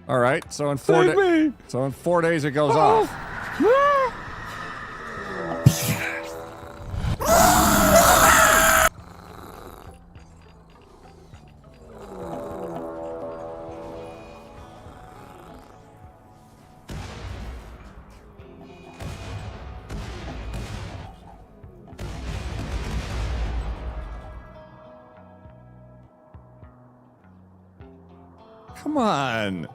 [SPEAKER 2] All right, so in 4 days it goes off. Come on.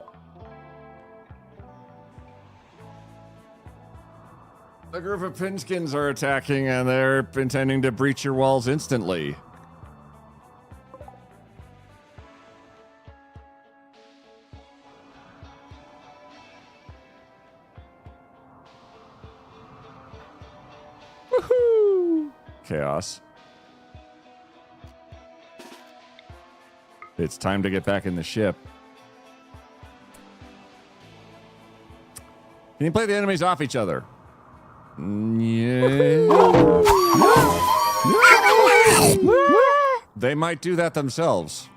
[SPEAKER 2] A group of Pinskins are attacking and they're intending to breach your walls instantly. Woohoo! Chaos. It's time to get back in the ship. Can you play the enemies off each other? Yeah. They might do that themselves.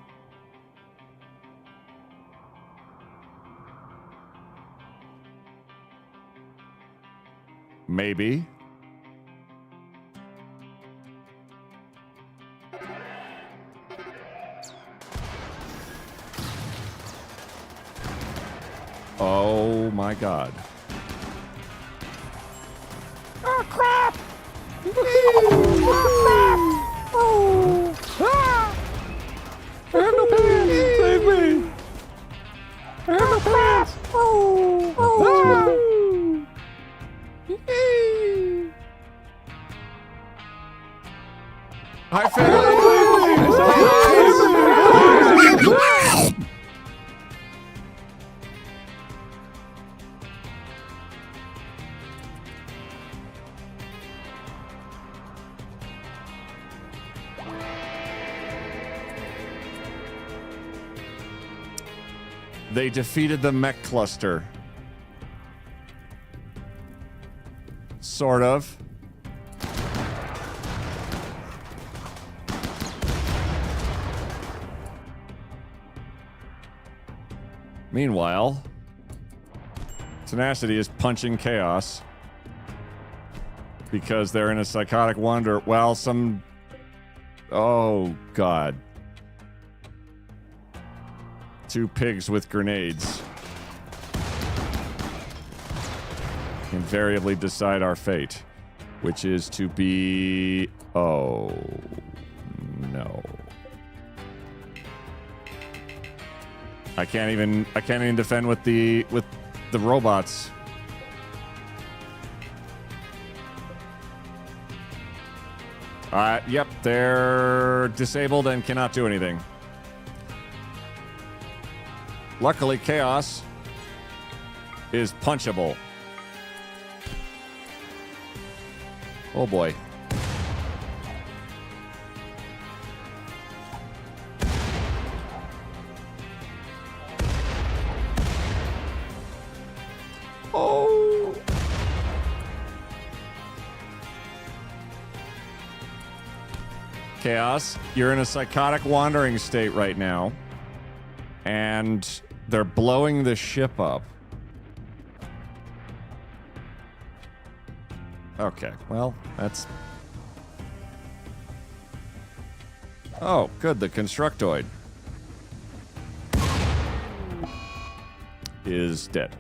[SPEAKER 2] Maybe. Oh my God.
[SPEAKER 1] Oh crap! Oh crap! Oh! Ah! I have no pants! Save me! I have no pants! Oh! Oh!
[SPEAKER 2] Hi, family! They defeated the mech cluster. Sort of. Meanwhile, Tenacity is punching Chaos because they're in a psychotic wonder. Well, some... Oh, God. Two pigs with grenades invariably decide our fate, which is to be... Oh, no. I can't even defend with the robots. Yep, they're disabled and cannot do anything. Luckily, Chaos is punchable. Oh boy. Oh. Chaos, you're in a psychotic wandering state right now. And they're blowing the ship up. Okay, well, that's... Oh, good, the Constructoid is dead.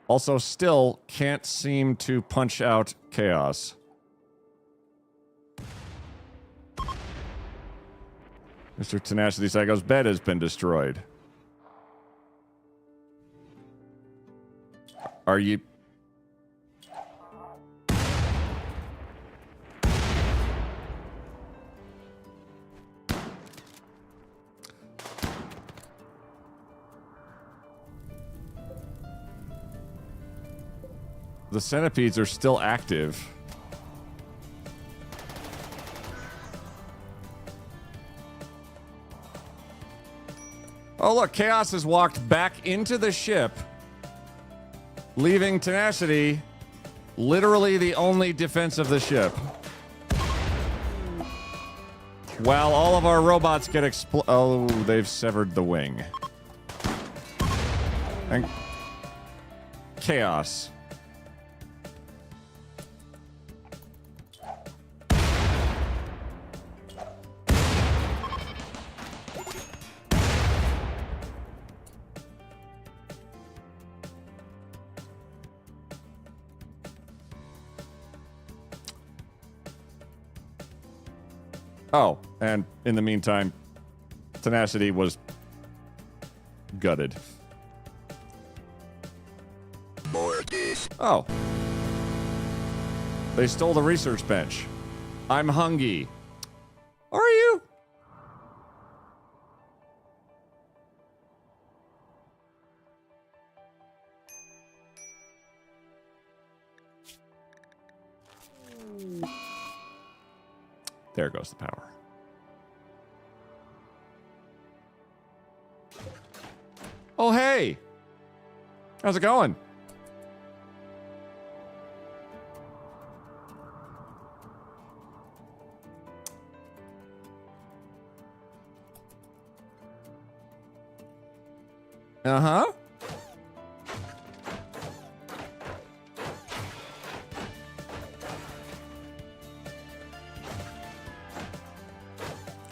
[SPEAKER 2] Also, still can't seem to punch out Chaos. Mr. Tenacity Psycho's bed has been destroyed. Are you... The centipedes are still active. Oh, look, Chaos has walked back into the ship, leaving Tenacity literally the only defense of the ship. While all of our robots get oh, they've severed the wing. And Chaos. Oh, and in the meantime, Tenacity was gutted. Oh. They stole the research bench. I'm hungry. Are you? There goes the power. Oh, hey. How's it going? Uh-huh.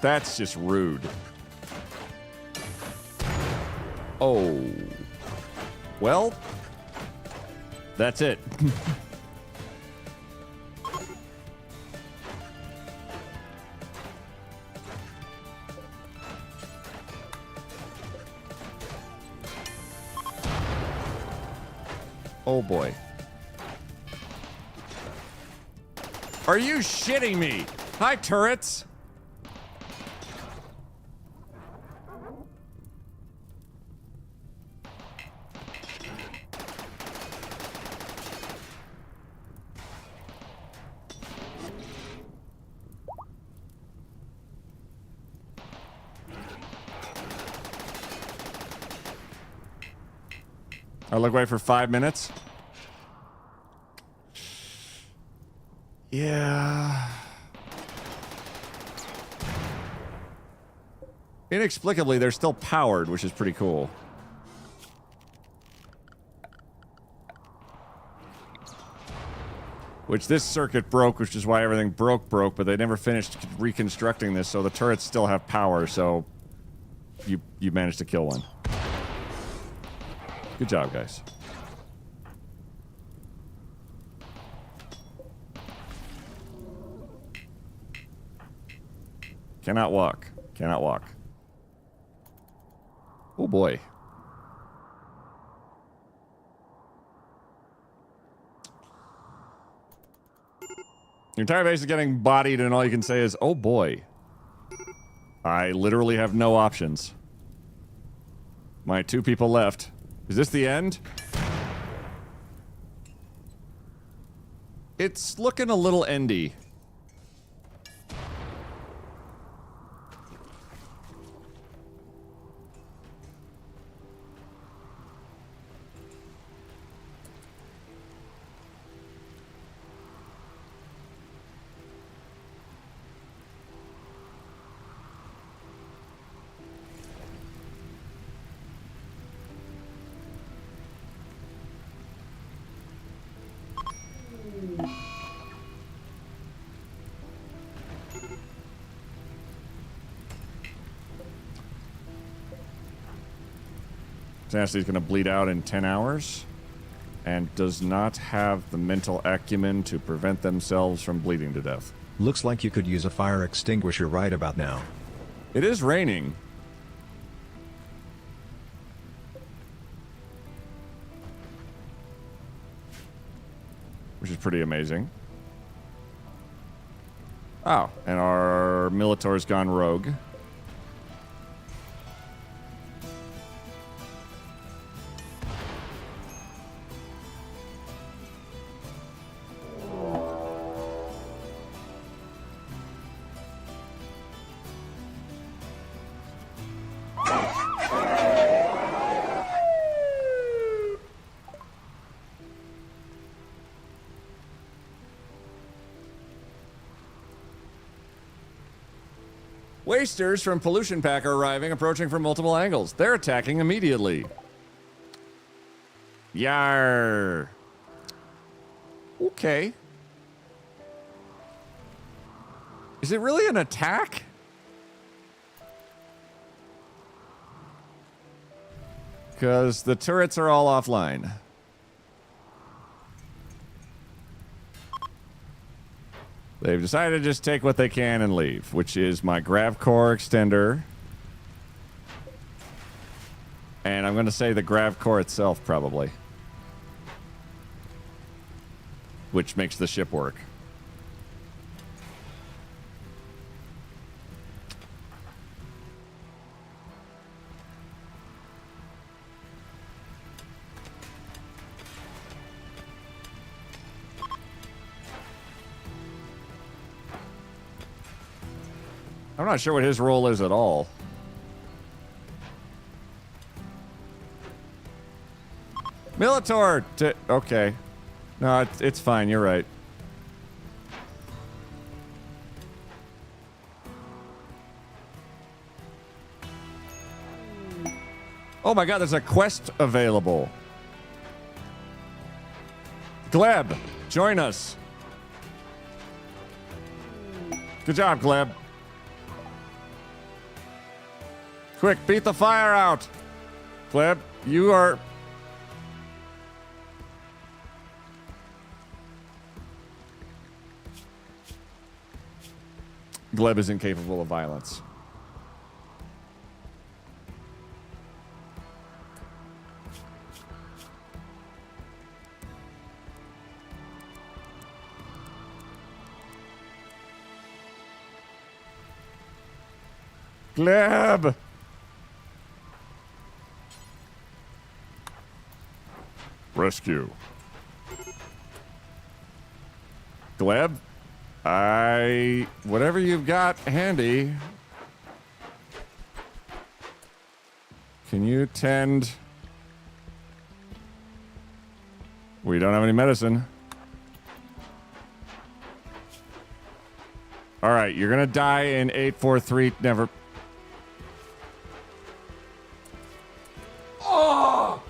[SPEAKER 2] That's just rude. Oh. Well, that's it. Oh boy. Are you shitting me? Hi, turrets. I'll look away for 5 minutes. Yeah. Inexplicably, they're still powered, which is pretty cool. Which this circuit broke, which is why everything broke, but they never finished reconstructing this, so the turrets still have power, so you managed to kill one. Good job, guys. Cannot walk. Cannot walk. Oh boy. Your entire base is getting bodied and all you can say is, oh boy. I literally have no options. My 2 people left. Is this the end? It's looking a little endy. Tenacity's gonna bleed out in 10 hours and does not have the mental acumen to prevent themselves from bleeding to death.
[SPEAKER 3] Looks like you could use a fire extinguisher right about now.
[SPEAKER 2] It is raining. Which is pretty amazing. Oh, and our Militor's gone rogue. Wasters from Pollution Pack are arriving, approaching from multiple angles. They're attacking immediately. Yar. Okay. Is it really an attack? Because the turrets are all offline. They've decided to just take what they can and leave, which is my grav core extender. And I'm going to say the grav core itself, probably. Which makes the ship work. I'm not sure what his role is at all. Militor! Okay. No, it's fine. You're right. Oh my god, there's a quest available. Gleb, join us. Good job, Gleb. Quick, beat the fire out. Gleb, you are... Gleb is incapable of violence. Gleb! Rescue. Gleb? Whatever you've got handy. Can you tend... We don't have any medicine. Alright, you're gonna die in 843. Never... Oh!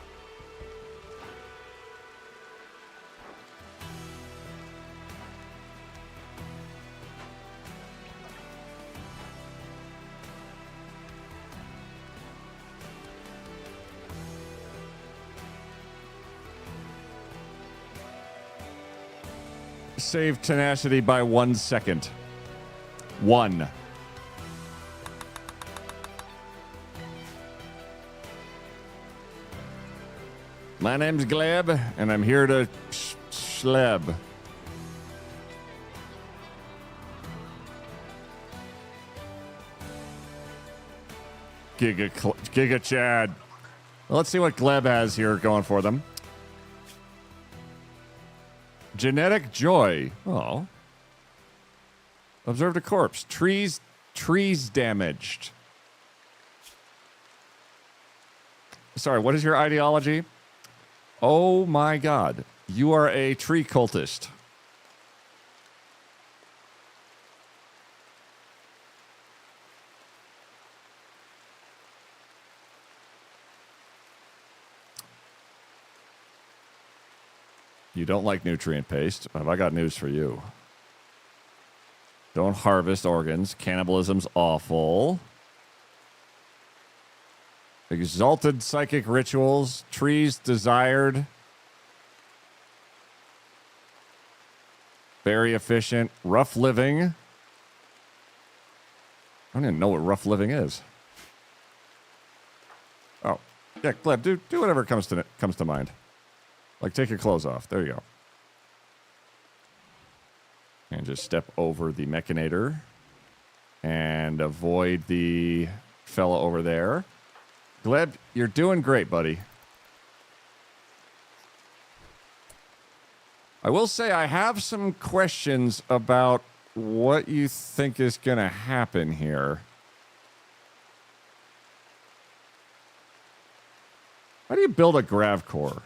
[SPEAKER 2] Save tenacity by 1 second. 1. My name's Gleb, and I'm here to schleb. Giga Chad. Well, let's see what Gleb has here going for them. Genetic joy. Oh. Observed a corpse. Trees damaged. Sorry, what is your ideology? Oh my god. You are a tree cultist. You don't like nutrient paste. Have I got news for you? Don't harvest organs. Cannibalism's awful. Exalted psychic rituals. Trees desired. Very efficient. Rough living. I don't even know what rough living is. Oh, yeah, Gleb, do whatever comes to mind. Like, take your clothes off. There you go. And just step over the mechanator. And avoid the fella over there. Gleb, you're doing great, buddy. I will say I have some questions about what you think is going to happen here. How do you build a grav core?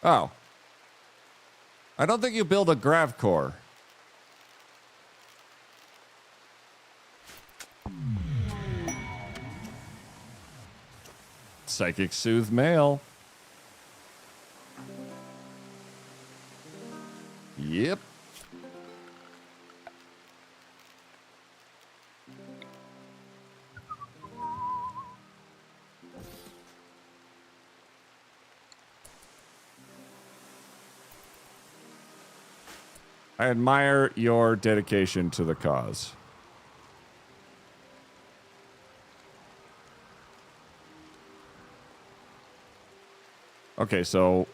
[SPEAKER 2] Oh. I don't think you build a grav core. Psychic Soothe Male. Yep. I admire your dedication to the cause. Okay, so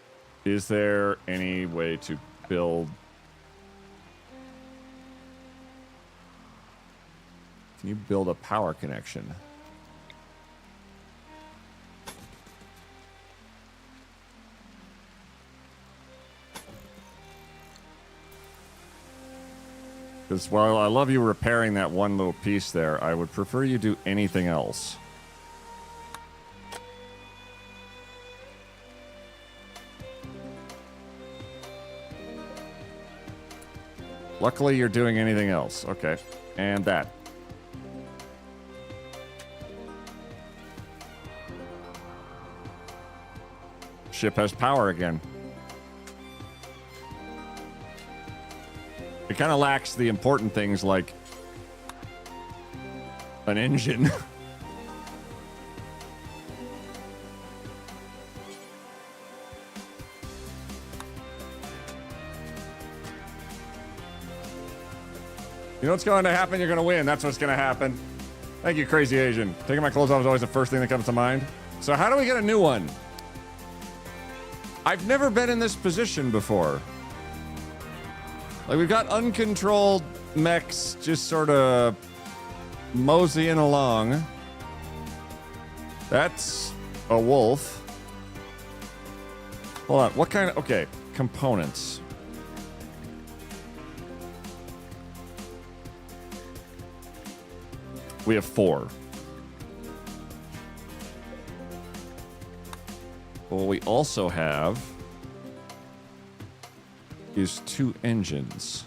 [SPEAKER 2] is there any way to build... Can you build a power connection? Because while I love you repairing that one little piece there, I would prefer you do anything else. Luckily, you're doing anything else. Okay. And that. Ship has power again. It kind of lacks the important things like an engine. You know what's going to happen? You're going to win. That's what's going to happen. Thank you, Crazy Asian. Taking my clothes off is always the first thing that comes to mind. So how do we get a new one? I've never been in this position before. Like, we've got uncontrolled mechs just sort of moseying along. That's a wolf. Hold on. What kind of... Okay. Components. We have 4. What we also have is 2 engines.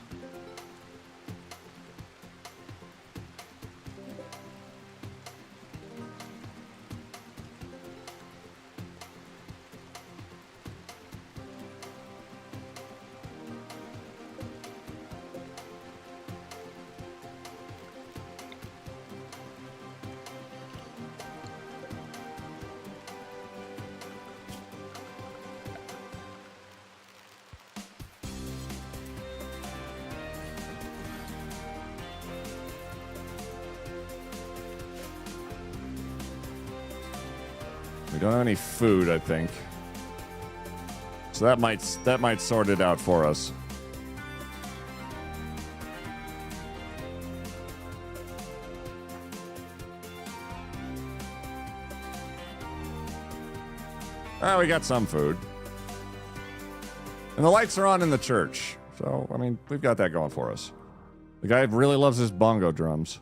[SPEAKER 2] We don't have any food, I think. So that might sort it out for us. Ah, we got some food. And the lights are on in the church. So, I mean, we've got that going for us. The guy really loves his bongo drums.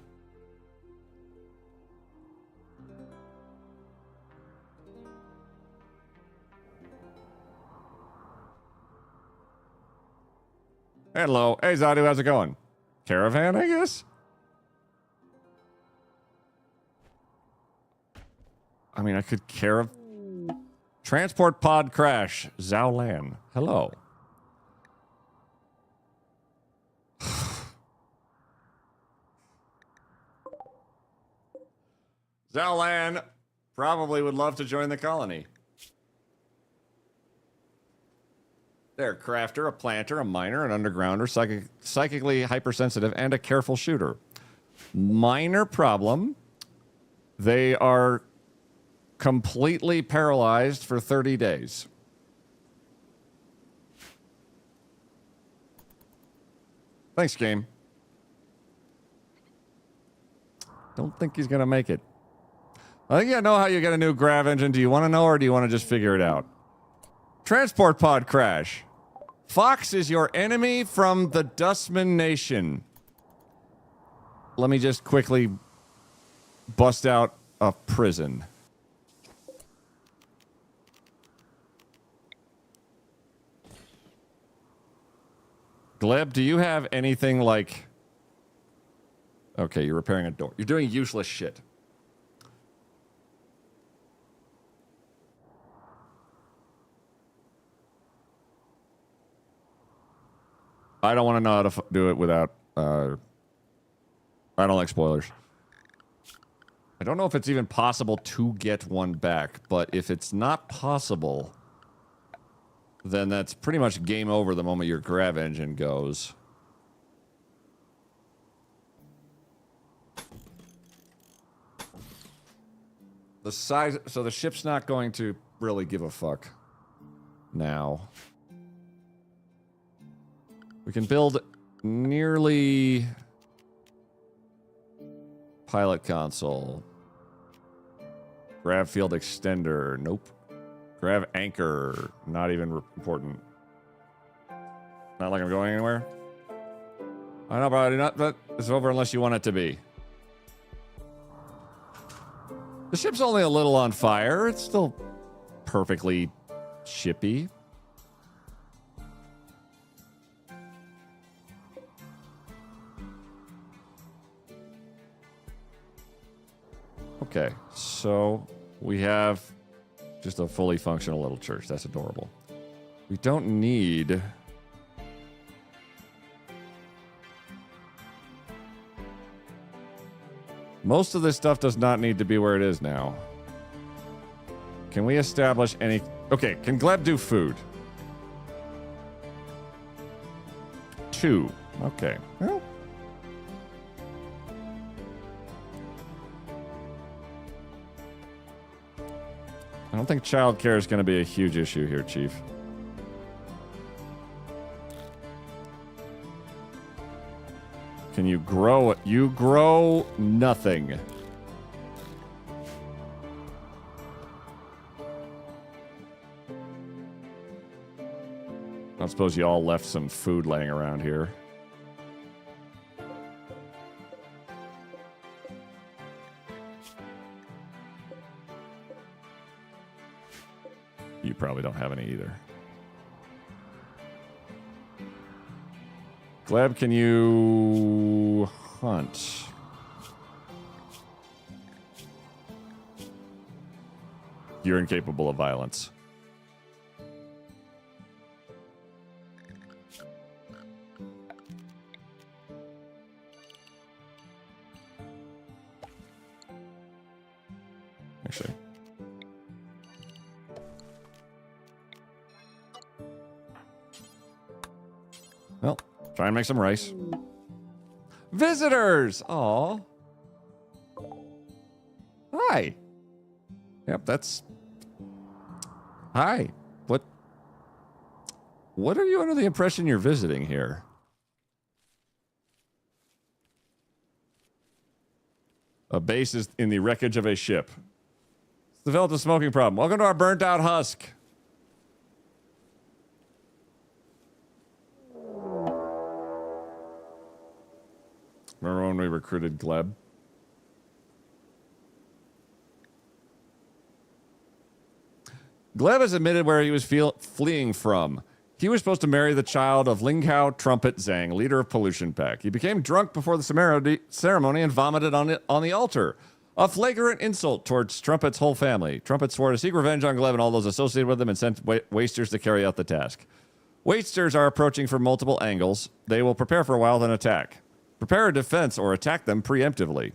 [SPEAKER 2] Hello. Hey, Zadu, how's it going? Caravan, I guess? I mean, I could Transport pod crash. Zhao Lan. Hello. Zhao Lan probably would love to join the colony. They're a crafter, a planter, a miner, an undergrounder, psychically hypersensitive, and a careful shooter. Minor problem. They are completely paralyzed for 30 days. Thanks, game. Don't think he's going to make it. I think I know how you get a new grav engine. Do you want to know, or do you want to just figure it out? Transport pod crash. Fox is your enemy from the Dustman Nation. Let me just quickly bust out a prison. Gleb, do you have anything like... Okay, you're repairing a door. You're doing useless shit. I don't want to know how to do it without... I don't like spoilers. I don't know if it's even possible to get one back, but if it's not possible, then that's pretty much game over the moment your grav engine goes. The size... So the ship's not going to really give a fuck now. We can build nearly... Pilot console. Grav field extender. Nope. Grav anchor. Not even important. Not like I'm going anywhere. I know, probably not, but it's over unless you want it to be. The ship's only a little on fire. It's still perfectly shippy. Okay, so we have just a fully functional little church. That's adorable. We don't need... Most of this stuff does not need to be where it is now. Can we establish any... Okay, can Gleb do food? 2. Okay. Well... I don't think childcare is going to be a huge issue here, Chief. Can you grow it? You grow nothing. I suppose you all left some food laying around here. You probably don't have any either. Gleb, can you hunt? You're incapable of violence. Actually. Well, try and make some rice. Visitors! Aw. Hi. Yep, that's... Hi. What are you under the impression you're visiting here? A base is in the wreckage of a ship. It's developed a smoking problem. Welcome to our burnt out husk. Remember when we recruited Gleb? Gleb has admitted where he was fleeing from. He was supposed to marry the child of Lingkao Trumpet Zhang, leader of Pollution Pack. He became drunk before the ceremony and vomited on the altar. A flagrant insult towards Trumpet's whole family. Trumpet swore to seek revenge on Gleb and all those associated with him and sent wasters to carry out the task. Wasters are approaching from multiple angles. They will prepare for a while, then attack. Prepare a defense or attack them preemptively.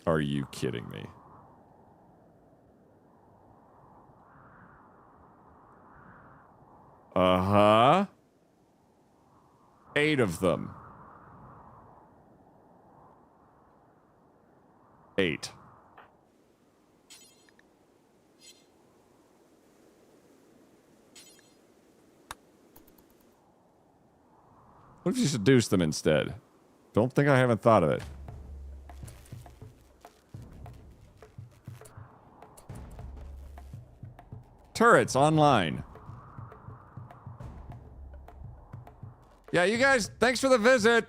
[SPEAKER 2] Are you kidding me? Uh-huh. 8 of them. 8. What if you seduce them instead? Don't think I haven't thought of it. Turrets online. Yeah, you guys, thanks for the visit.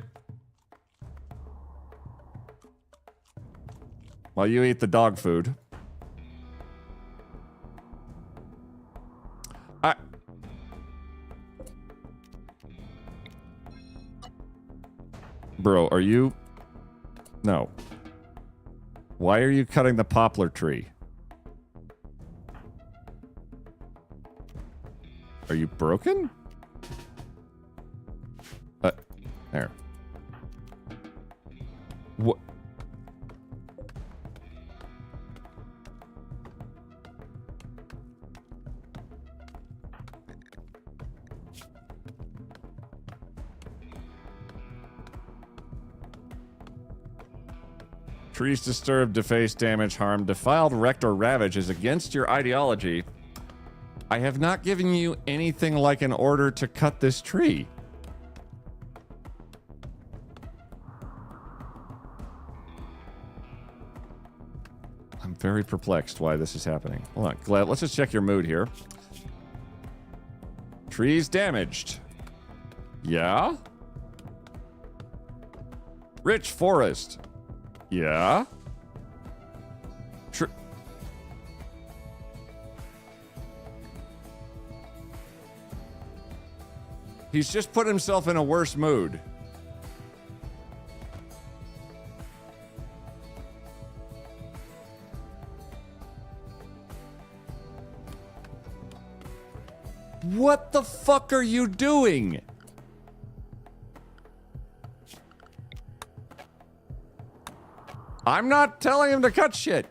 [SPEAKER 2] While you eat the dog food. Bro, are you... No. Why are you cutting the poplar tree? Are you broken? There. What? Trees disturbed, defaced, damaged, harmed, defiled, wrecked, or ravaged is against your ideology. I have not given you anything like an order to cut this tree. I'm very perplexed why this is happening. Hold on, Gleb, let's just check your mood here. Trees damaged. Yeah? Rich forest. Yeah? He's just put himself in a worse mood. What the fuck are you doing? I'm not telling him to cut shit.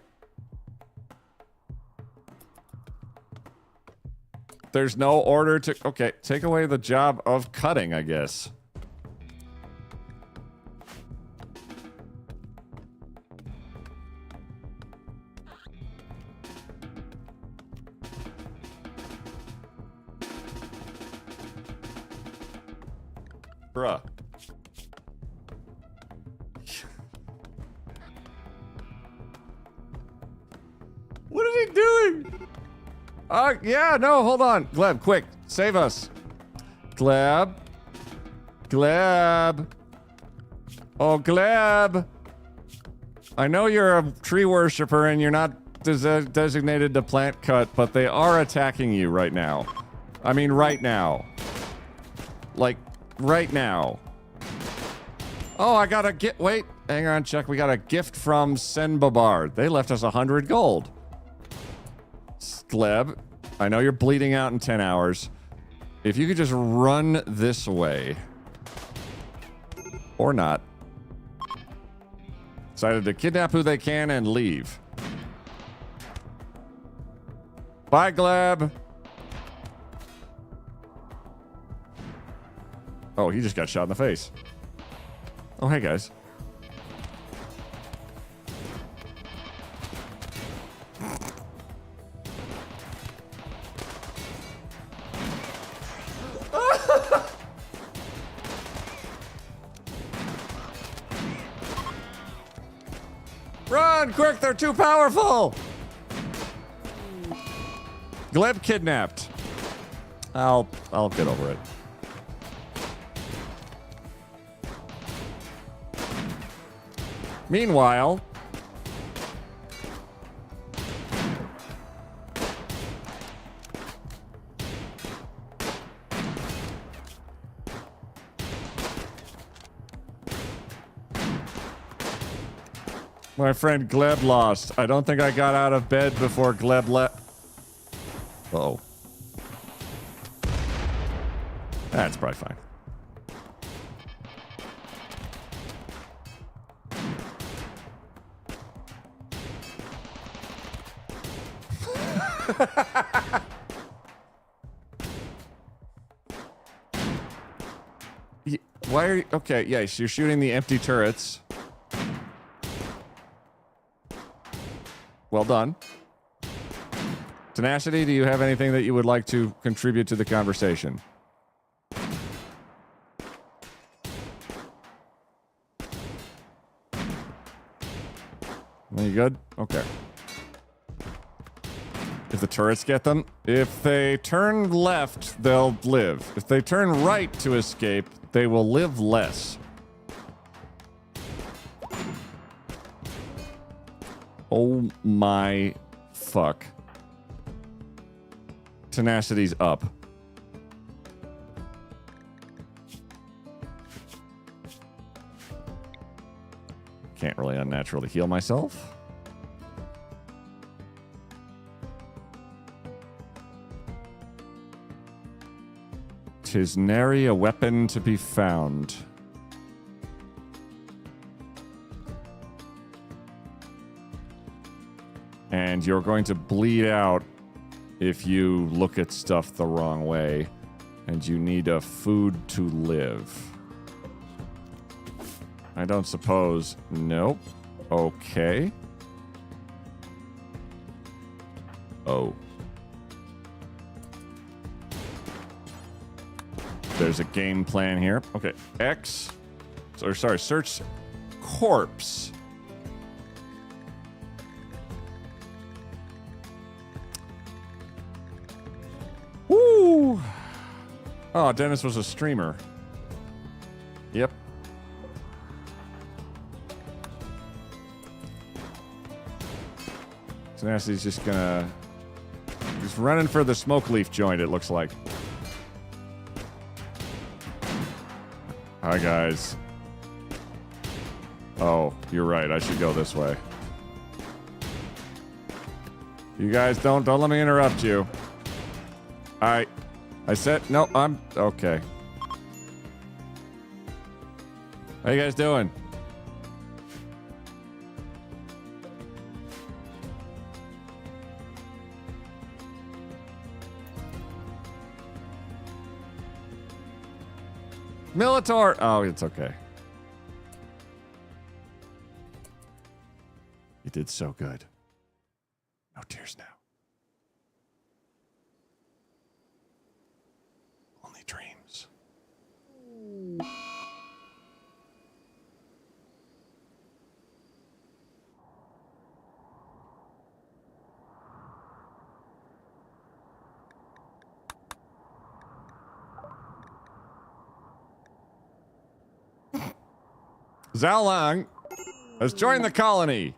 [SPEAKER 2] There's no order to... Okay, take away the job of cutting, I guess. Bruh. What is he doing? Yeah, no, hold on. Gleb, quick, save us. Gleb. Gleb. Oh, Gleb. I know you're a tree worshiper and you're not designated to plant cut, but they are attacking you right now. I mean, right now. Like, right now. Oh, I got a wait, hang on, check. We got a gift from Senbabar. They left us 100 gold. Gleb, I know you're bleeding out in 10 hours. If you could just run this way. Or not. Decided to kidnap who they can and leave. Bye, Gleb. Oh, he just got shot in the face. Oh, hey, guys. Run, quick, they're too powerful. Gleb kidnapped. I'll get over it. Meanwhile, my friend Gleb lost. I don't think I got out of bed before Gleb left. Uh-oh. That's probably fine. Why are you... Okay, yes, you're shooting the empty turrets. Well done. Tenacity, do you have anything that you would like to contribute to the conversation? Are you good? Okay. If the turrets get them, if they turn left, they'll live. If they turn right to escape, they will live less. Oh my fuck. Tenacity's up. Can't really unnaturally heal myself. Tis nary a weapon to be found. And you're going to bleed out if you look at stuff the wrong way. And you need a food to live. I don't suppose. Nope. Okay. Oh. There's a game plan here. Okay. X. Or sorry, search corpse. Woo! Oh, Dennis was a streamer. Yep. Tenacity's just gonna... He's running for the smoke leaf joint, it looks like. Hi, guys. Oh, you're right. I should go this way. You guys don't let me interrupt you. I said... No, I'm... Okay. How you guys doing? Militar! Oh, it's okay. You did so good. No tears now. Only dreams. Zhao Lang has joined the colony.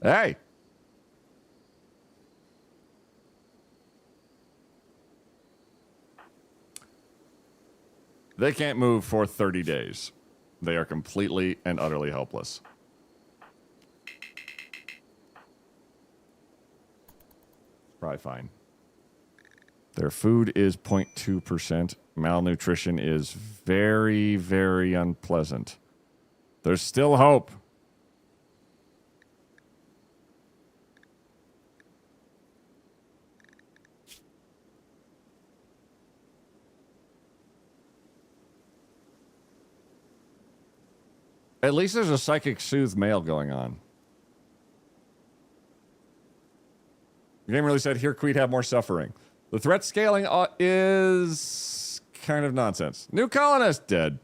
[SPEAKER 2] Hey. They can't move for 30 days. They are completely and utterly helpless. Probably fine. Their food is 0.2%. Malnutrition is very, very unpleasant. There's still hope. At least there's a psychic soothe mail going on. The game really said, here, Queet, have more suffering. The threat scaling is kind of nonsense. New colonist dead.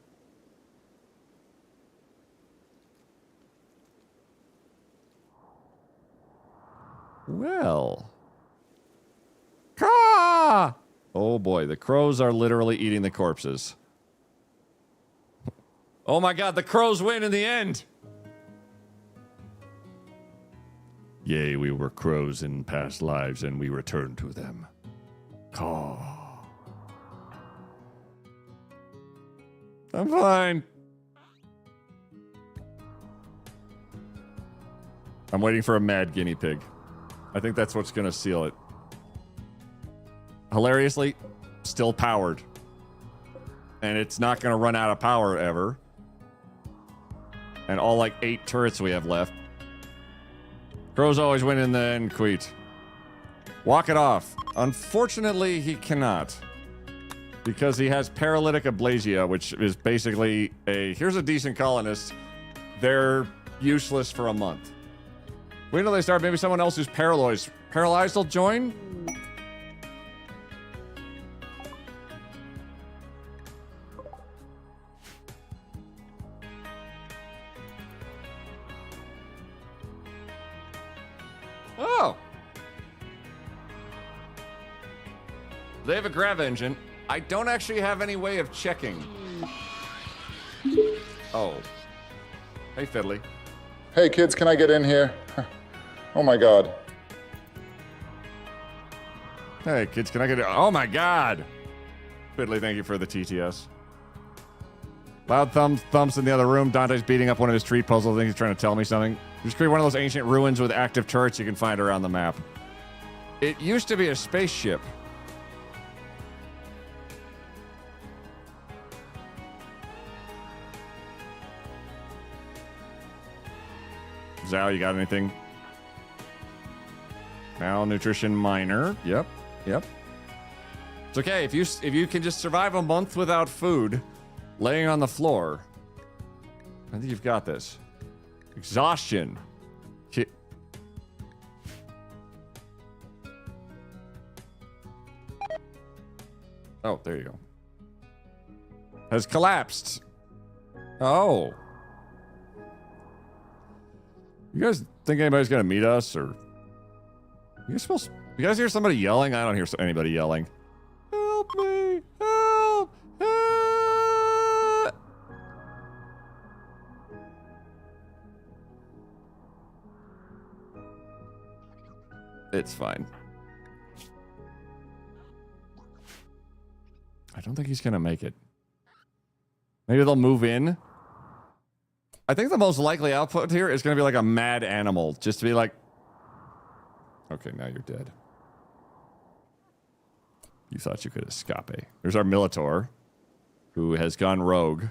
[SPEAKER 2] Well. Caw! Oh boy, the crows are literally eating the corpses. Oh my god, the crows win in the end! Yea, we were crows in past lives and we return to them. Caw. I'm fine. I'm waiting for a mad guinea pig. I think that's what's gonna seal it. Hilariously, still powered. And it's not gonna run out of power ever. And all like 8 turrets we have left. Crows always win in the end, Queet. Walk it off. Unfortunately, he cannot. Because he has paralytic aplasia, which is basically here's a decent colonist. They're useless for a month. Wait until they start. Maybe someone else who's paralyzed will join. Oh. They have a grav engine. I don't actually have any way of checking. Oh. Hey, Fiddly.
[SPEAKER 11] Hey, kids, can I get in here? Oh, my God.
[SPEAKER 2] Hey, kids, can I get in? Oh, my God. Fiddly, thank you for the TTS. Loud thumps in the other room. Dante's beating up one of his street puzzles. I think he's trying to tell me something. Just create one of those ancient ruins with active turrets you can find around the map. It used to be a spaceship. Zao, you got anything? Malnutrition minor. Yep. It's okay if you can just survive a month without food, laying on the floor. I think you've got this. Exhaustion. Oh, there you go. Has collapsed. Oh. You guys think anybody's gonna meet us, or you guys hear somebody yelling? I don't hear anybody yelling. Help me! Help! Help! It's fine. I don't think he's gonna make it. Maybe they'll move in. I think the most likely output here is going to be like a mad animal. Just to be like... Okay, now you're dead. You thought you could escape. There's our Militor, who has gone rogue.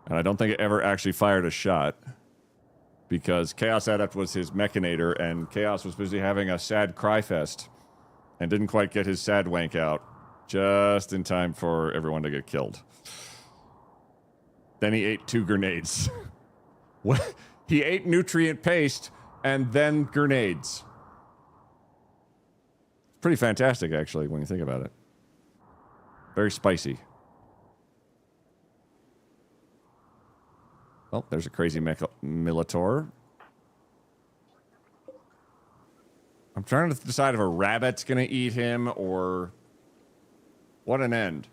[SPEAKER 2] And I don't think it ever actually fired a shot. Because Chaos Adept was his mechanator, and Chaos was busy having a sad cry fest. And didn't quite get his sad wank out. Just in time for everyone to get killed. Then he ate 2 grenades. What? He ate nutrient paste and then grenades. Pretty fantastic, actually, when you think about it. Very spicy. Oh, there's a crazy Militor. I'm trying to decide if a rabbit's gonna eat him or... What an end.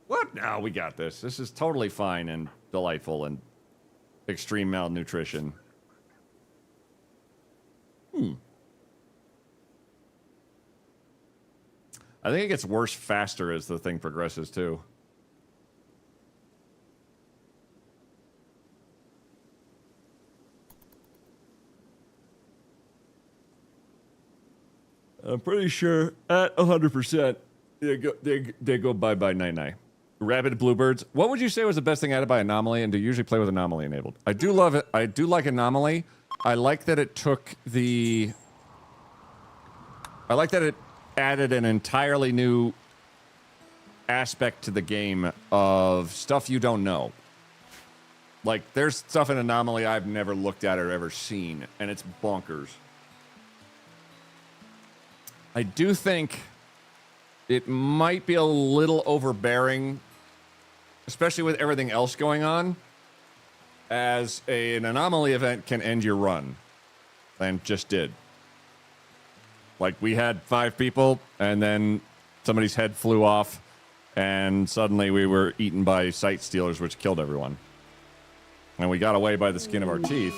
[SPEAKER 2] What? No, we got this. This is totally fine and delightful and extreme malnutrition. I think it gets worse faster as the thing progresses, too. I'm pretty sure at 100%. They go bye-bye night-night. Rabid bluebirds. What would you say was the best thing added by Anomaly, and do you usually play with Anomaly enabled? I do love it. I do like Anomaly. I like that it took the... I like that it added an entirely new aspect to the game of stuff you don't know. Like, there's stuff in Anomaly I've never looked at or ever seen, and it's bonkers. I do think it might be a little overbearing, especially with everything else going on, as an Anomaly event can end your run. And just did. Like, we had 5 people, and then somebody's head flew off, and suddenly we were eaten by sight stealers, which killed everyone. And we got away by the skin of our teeth.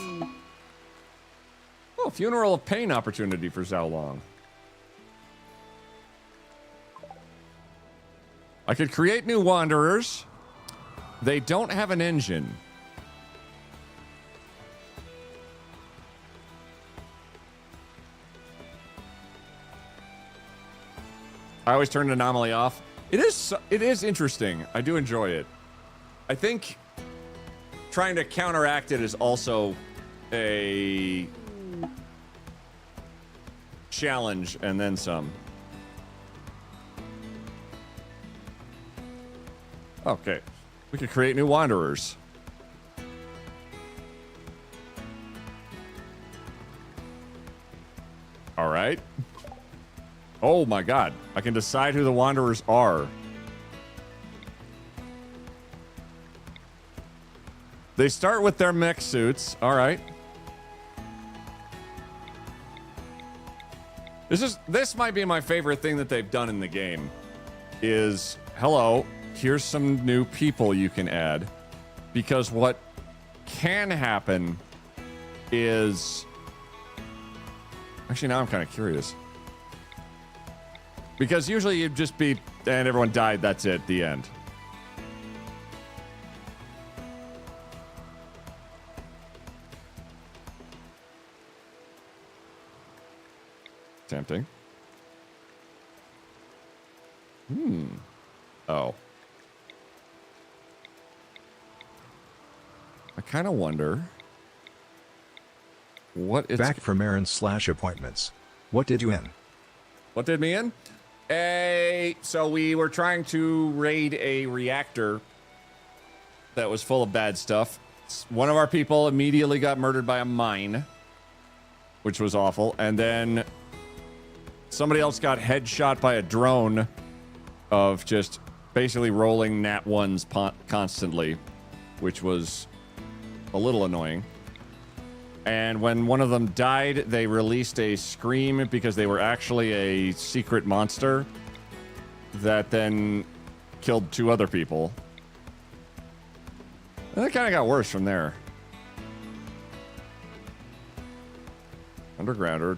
[SPEAKER 2] Oh, Funeral of Pain opportunity for Zhao Long. I could create new Wanderers. They don't have an engine. I always turn Anomaly off. It is interesting. I do enjoy it. I think trying to counteract it is also a challenge and then some. Okay. We could create new wanderers. All right. Oh my god. I can decide who the wanderers are. They start with their mech suits. All right. This might be my favorite thing that they've done in the game. Is, hello, here's some new people you can add. Because what can happen is... Actually, now I'm kind of curious. Because usually you'd just be, and everyone died, that's it, the end. Tempting. Oh. I kind of wonder what it's...
[SPEAKER 3] Back from errands/appointments. What did you in?
[SPEAKER 2] What did me in? So we were trying to raid a reactor that was full of bad stuff. One of our people immediately got murdered by a mine, which was awful. And then somebody else got headshot by a drone of just basically rolling nat ones constantly, which was a little annoying. And when one of them died, they released a scream because they were actually a secret monster that then killed 2 other people. And it kind of got worse from there. Undergrounder.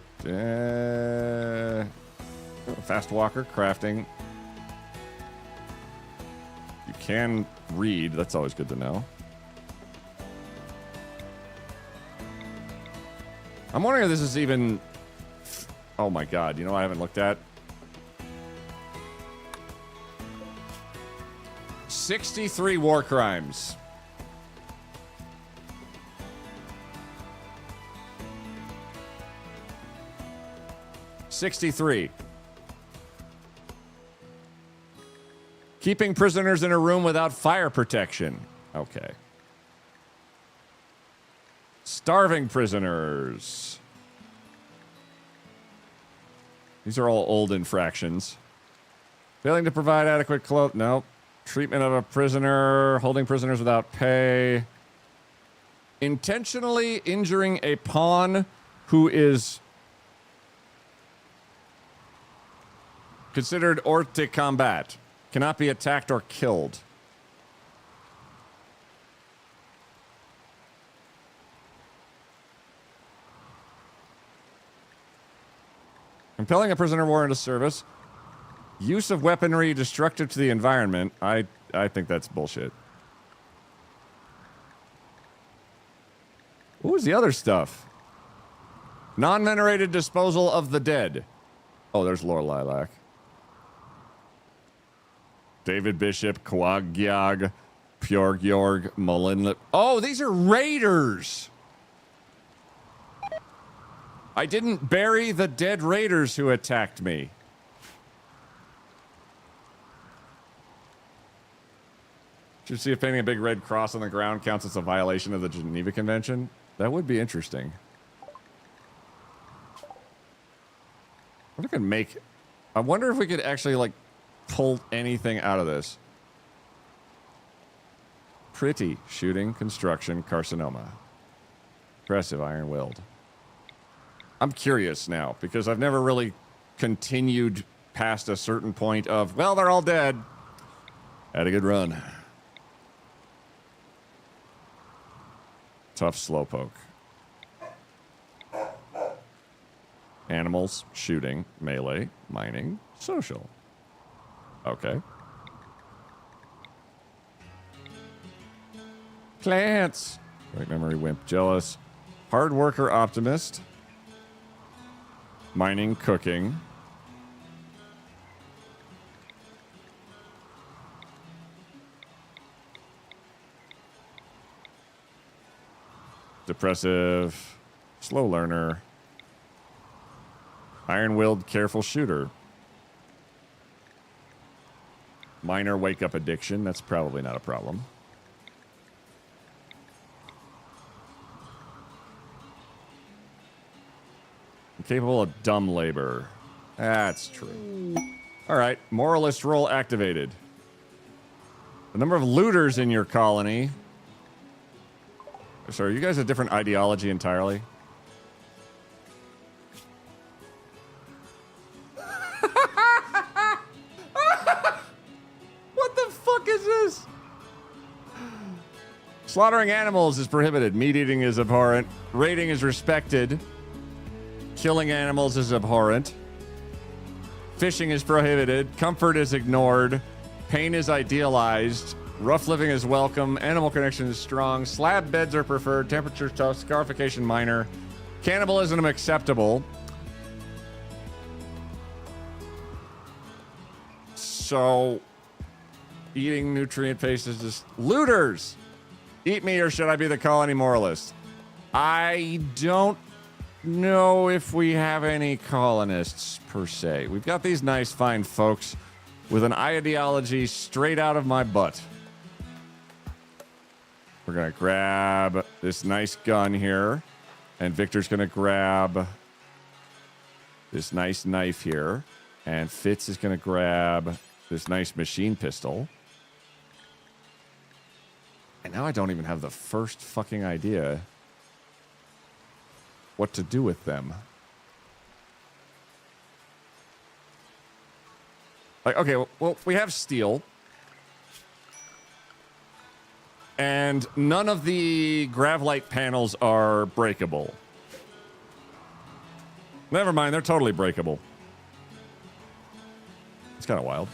[SPEAKER 2] Fast walker, crafting. You can read. That's always good to know. I'm wondering if this is even... Oh my god, you know what I haven't looked at? 63 war crimes. Keeping prisoners in a room without fire protection. Okay. Starving prisoners. These are all old infractions. Failing to provide adequate clothes. Nope. Treatment of a prisoner. Holding prisoners without pay. Intentionally injuring a pawn who is considered hors de combat. Cannot be attacked or killed. Compelling a prisoner of war into service. Use of weaponry destructive to the environment. I think that's bullshit. What was the other stuff? Non-venerated disposal of the dead. Oh, there's Lore Lilac. David Bishop, Kwagyag, Pjorgyorg, Mullen. Oh, these are raiders! I didn't bury the dead raiders who attacked me. Should see if painting a big red cross on the ground counts as a violation of the Geneva Convention. That would be interesting. What if I could make... I wonder if we could actually, like, pull anything out of this. Pretty. Shooting, construction, carcinoma. Impressive, iron-willed. I'm curious now, because I've never really continued past a certain point of, well, they're all dead. Had a good run. Tough slowpoke. Animals, shooting, melee, mining, social. Okay. Plants. Great memory, wimp, jealous. Hard worker, optimist. Mining, cooking. Depressive, slow learner. Iron-willed, careful shooter. Minor wake-up addiction. That's probably not a problem. Capable of dumb labor. That's true. All right, moralist role activated. The number of looters in your colony. Sorry, are you guys a different ideology entirely? What the fuck is this? Slaughtering animals is prohibited. Meat eating is abhorrent. Raiding is respected. Killing animals is abhorrent. Fishing is prohibited. Comfort is ignored. Pain is idealized. Rough living is welcome. Animal connection is strong. Slab beds are preferred. Temperature tough. Scarification minor. Cannibalism acceptable. So, eating nutrient paste is just... Looters! Eat me or should I be the colony moralist? I don't know if we have any colonists, per se. We've got these nice, fine folks with an ideology straight out of my butt. We're going to grab this nice gun here. And Victor's going to grab this nice knife here. And Fitz is going to grab this nice machine pistol. And now I don't even have the first fucking idea what to do with them. Like, okay, well, we have steel. And none of the Gravlite panels are breakable. Never mind, they're totally breakable. It's kind of wild.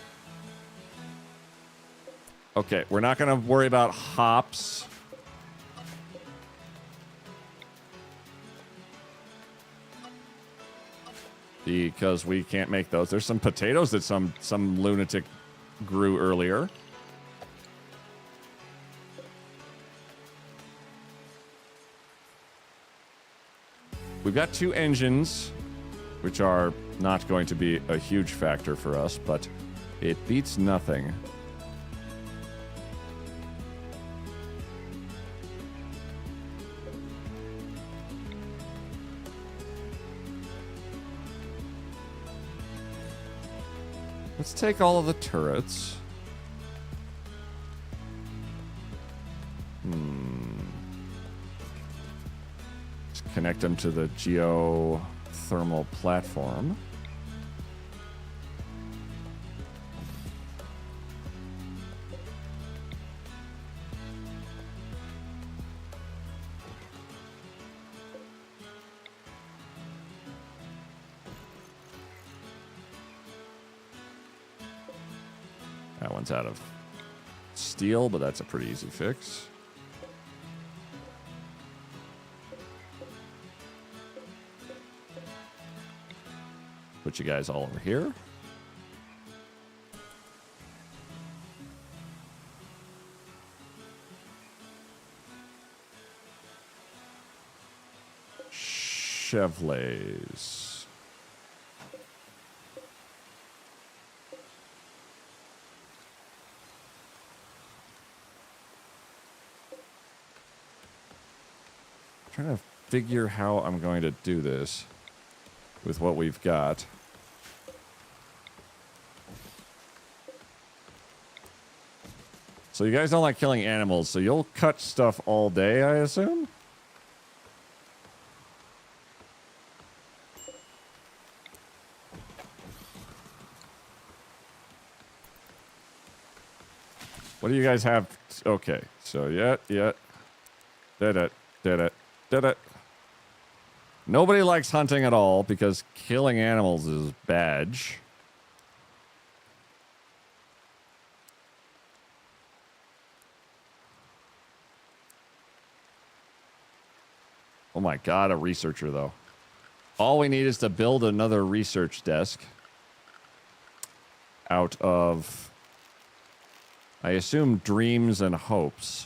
[SPEAKER 2] Okay, we're not going to worry about hops. Because we can't make those. There's some potatoes that some lunatic grew earlier. We've got 2 engines, which are not going to be a huge factor for us, but it beats nothing. Let's take all of the turrets. Let's connect them to the geothermal platform. That one's out of steel, but that's a pretty easy fix. Put you guys all over here. Chevrolets. Trying to figure how I'm going to do this with what we've got. So you guys don't like killing animals, so you'll cut stuff all day, I assume? What do you guys have? Okay, so did it. Nobody likes hunting at all because killing animals is bad. Oh my god, a researcher though. All we need is to build another research desk out of, I assume, dreams and hopes.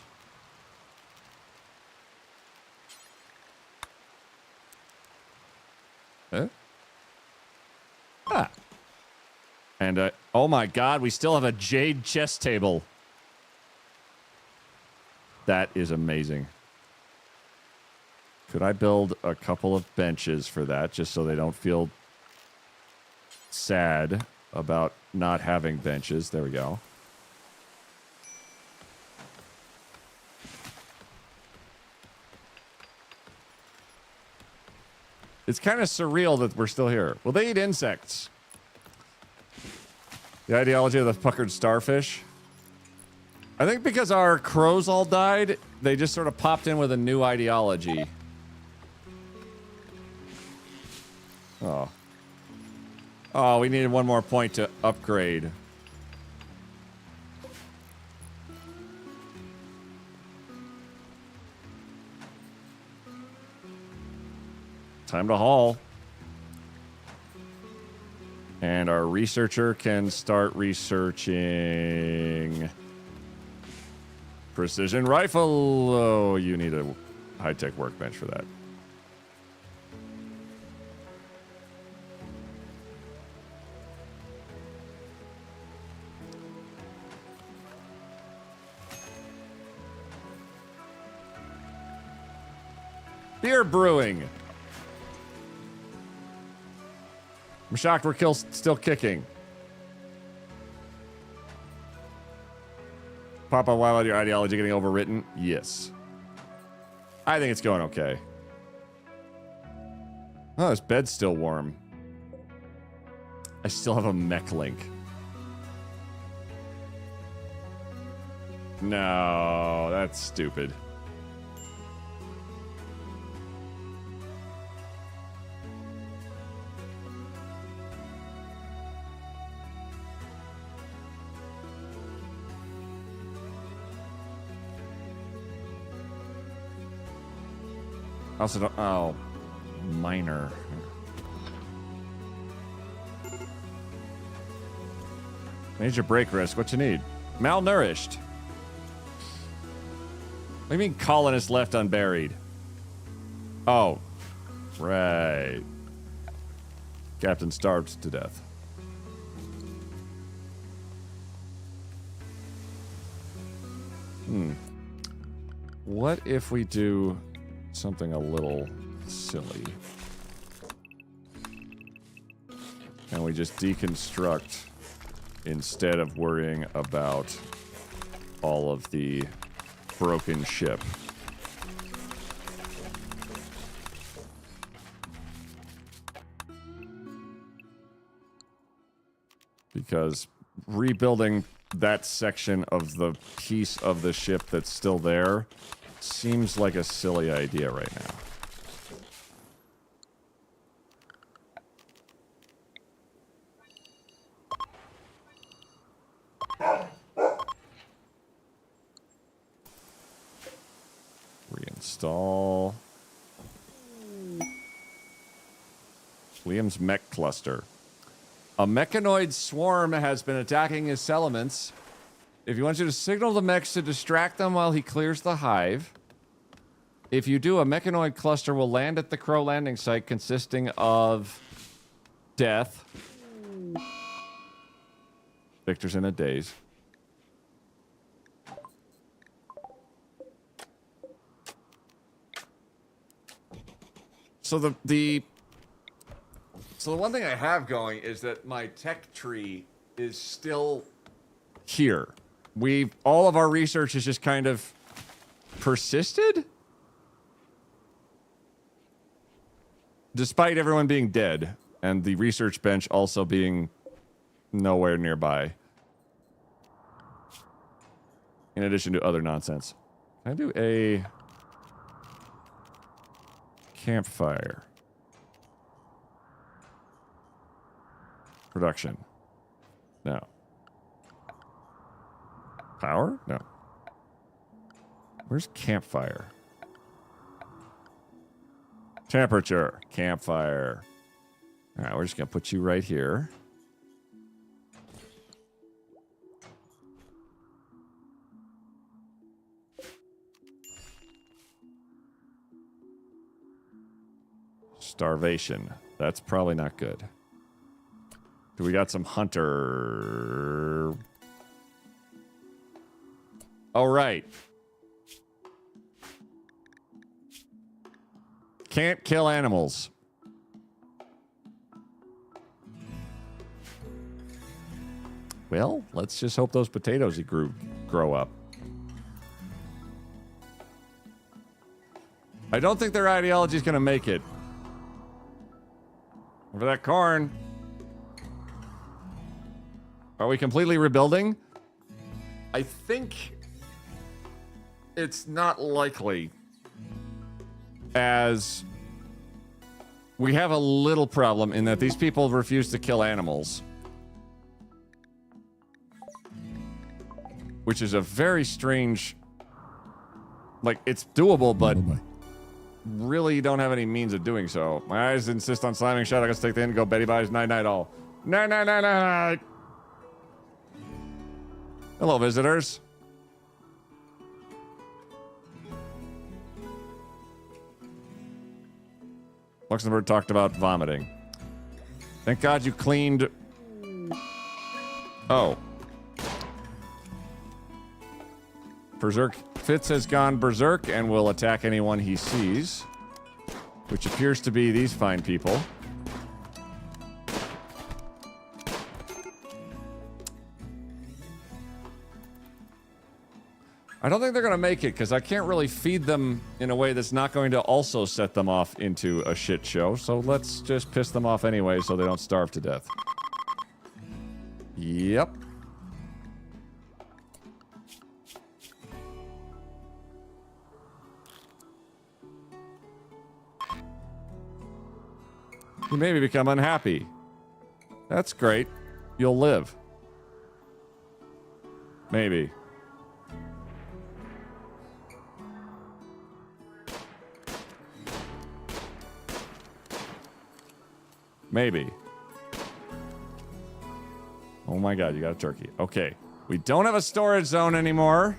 [SPEAKER 2] Ah. And, oh my god, we still have a jade chess table. That is amazing. Could I build a couple of benches for that, just so they don't feel sad about not having benches? There we go. It's kind of surreal that we're still here. Well, they eat insects. The ideology of the puckered starfish. I think because our crows all died, they just sort of popped in with a new ideology. Oh. Oh, we needed one more point to upgrade. Time to haul. And our researcher can start researching precision rifle. Oh, you need a high-tech workbench for that. Beer brewing. I'm shocked we're still kicking. Papa, why is your ideology getting overwritten? Yes. I think it's going okay. Oh, this bed's still warm. I still have a mech link. No, that's stupid. Also don't, oh, minor. Major break risk, what you need? Malnourished. What do you mean colonists left unburied? Oh, right. Captain starved to death. What if we do something a little silly? And we just deconstruct instead of worrying about all of the broken ship. Because rebuilding that section of the piece of the ship that's still there seems like a silly idea right now. Reinstall. Liam's mech cluster. A mechanoid swarm has been attacking his settlements. If you want you to signal the mechs to distract them while he clears the hive. If you do, a mechanoid cluster will land at the Crow landing site consisting of death. Victor's in a daze. So the one thing I have going is that my tech tree is still here. All of our research has just kind of persisted? Despite everyone being dead, and the research bench also being nowhere nearby. In addition to other nonsense. Can I do a campfire? Production. No. Power? No. Where's campfire? Temperature. Campfire. All right, we're just going to put you right here. Starvation. That's probably not good. Do we got some hunter? All right. Can't kill animals. Well, let's just hope those potatoes he grew grow up. I don't think their ideology is going to make it. For that corn. Are we completely rebuilding? I think it's not likely, as we have a little problem in that these people refuse to kill animals. Which is a very strange... Like, it's doable, but really don't have any means of doing so. My eyes insist on slamming shut. I gotta take the end and go Betty Buys. Night, night, all. Night, night, night, night. Hello, visitors. Luxembourg talked about vomiting. Thank God you cleaned... Oh. Berserk. Fitz has gone berserk and will attack anyone he sees, which appears to be these fine people. I don't think they're going to make it because I can't really feed them in a way that's not going to also set them off into a shit show. So let's just piss them off anyway so they don't starve to death. Yep. You maybe become unhappy. That's great. You'll live. Maybe. Maybe. Oh my God, you got a turkey. Okay. We don't have a storage zone anymore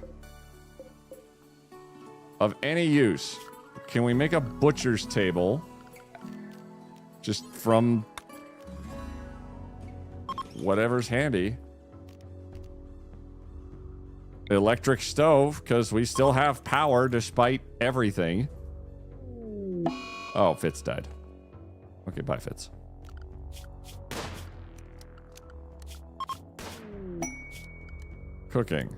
[SPEAKER 2] of any use. Can we make a butcher's table? Just from whatever's handy. Electric stove, because we still have power despite everything. Oh, Fitz died. Okay, bye, Fitz. Cooking.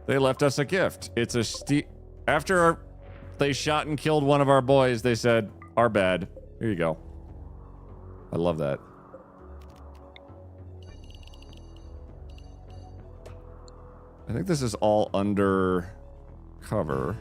[SPEAKER 2] They left us a gift. It's a after they shot and killed one of our boys, they said, our bad. Here you go. I love that. I think this is all under cover.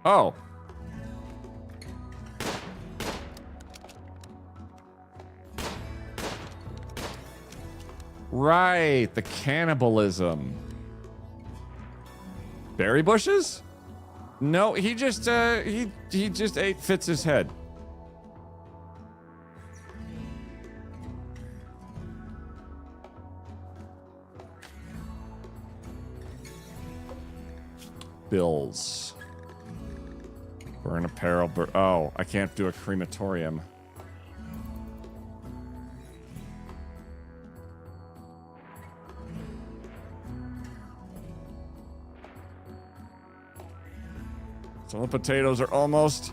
[SPEAKER 2] Oh. Right, the cannibalism. Berry bushes? No, he just he just ate Fitz's head. Bills. Burn apparel. Oh, I can't do a crematorium. Some of the potatoes are almost...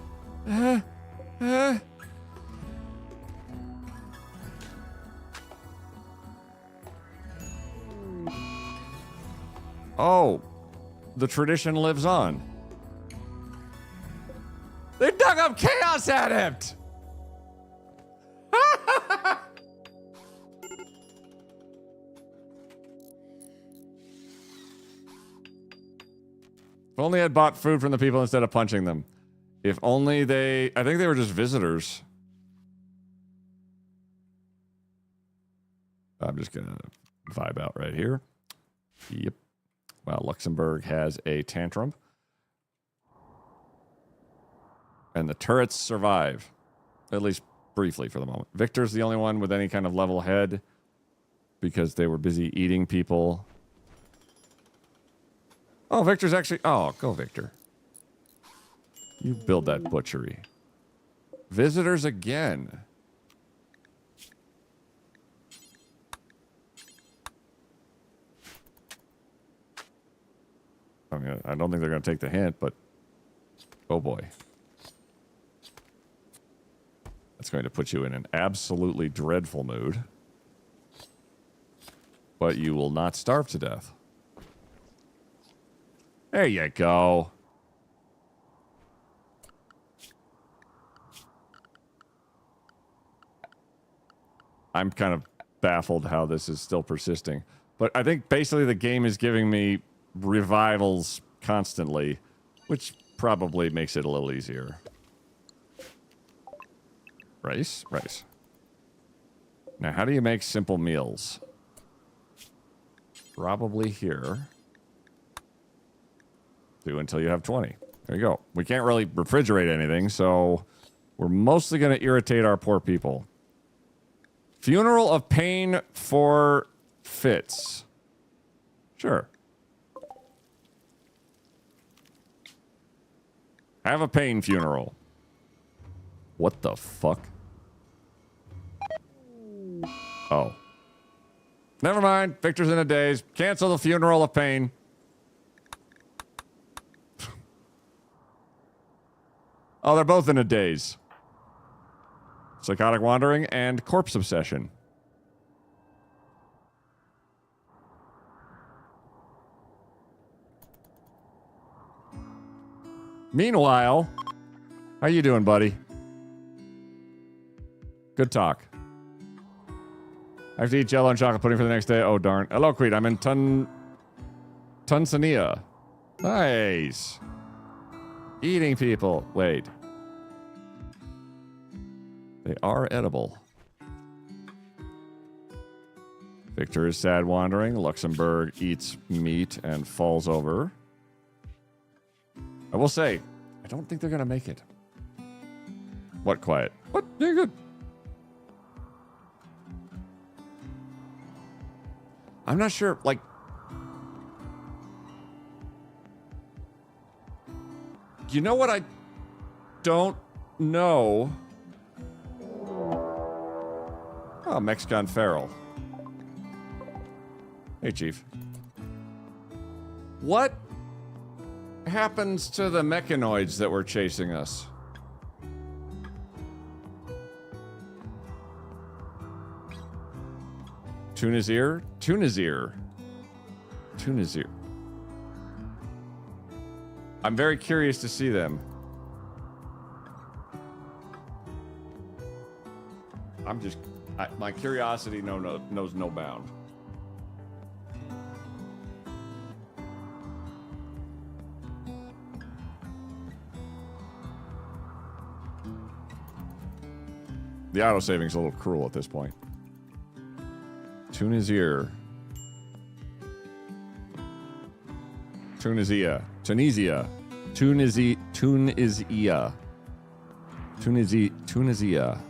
[SPEAKER 2] Oh, the tradition lives on. They dug up Chaos Adept! If only I'd bought food from the people instead of punching them. If only they... I think they were just visitors. I'm just gonna vibe out right here. Yep. Wow, Luxembourg has a tantrum. And the turrets survive. At least briefly for the moment. Victor's the only one with any kind of level head. because they were busy eating people. Oh, Victor's actually... Oh, go Victor. You build that butchery. Visitors again. I mean, I don't think they're going to take the hint, but... Oh boy. That's going to put you in an absolutely dreadful mood. But you will not starve to death. There you go. I'm kind of baffled how this is still persisting. But I think basically the game is giving me revivals constantly, which probably makes it a little easier. Rice? Rice. Now, how do you make simple meals? Probably here. Do until you have 20. There you go. We can't really refrigerate anything, so we're mostly going to irritate our poor people. Funeral of pain for Fitz. Sure. Have a pain funeral. What the fuck? Oh. Never mind. Victor's in a daze. Cancel the funeral of pain. Oh, they're both in a daze. Psychotic wandering and corpse obsession. Meanwhile, how you doing, buddy? Good talk. I have to eat jello and chocolate pudding for the next day. Oh, darn. Hello, Queen. I'm in Tanzania. Nice. Eating people. Wait. They are edible. Victor is sad wandering. Luxembourg eats meat and falls over. I will say, I don't think they're going to make it. What, quiet? What? You're good. I'm not sure, like... You know what I don't know? Oh, Mexican Feral. Hey, Chief. What happens to the mechanoids that were chasing us? Tunisia? Tunisia. Tunisia. I'm very curious to see them. I'm just... my curiosity knows no bound. The auto-saving's a little cruel at this point. Tunisia. Tunisia. Tunisia. Tunisia. Tunisia. Tunisia. Tunisia.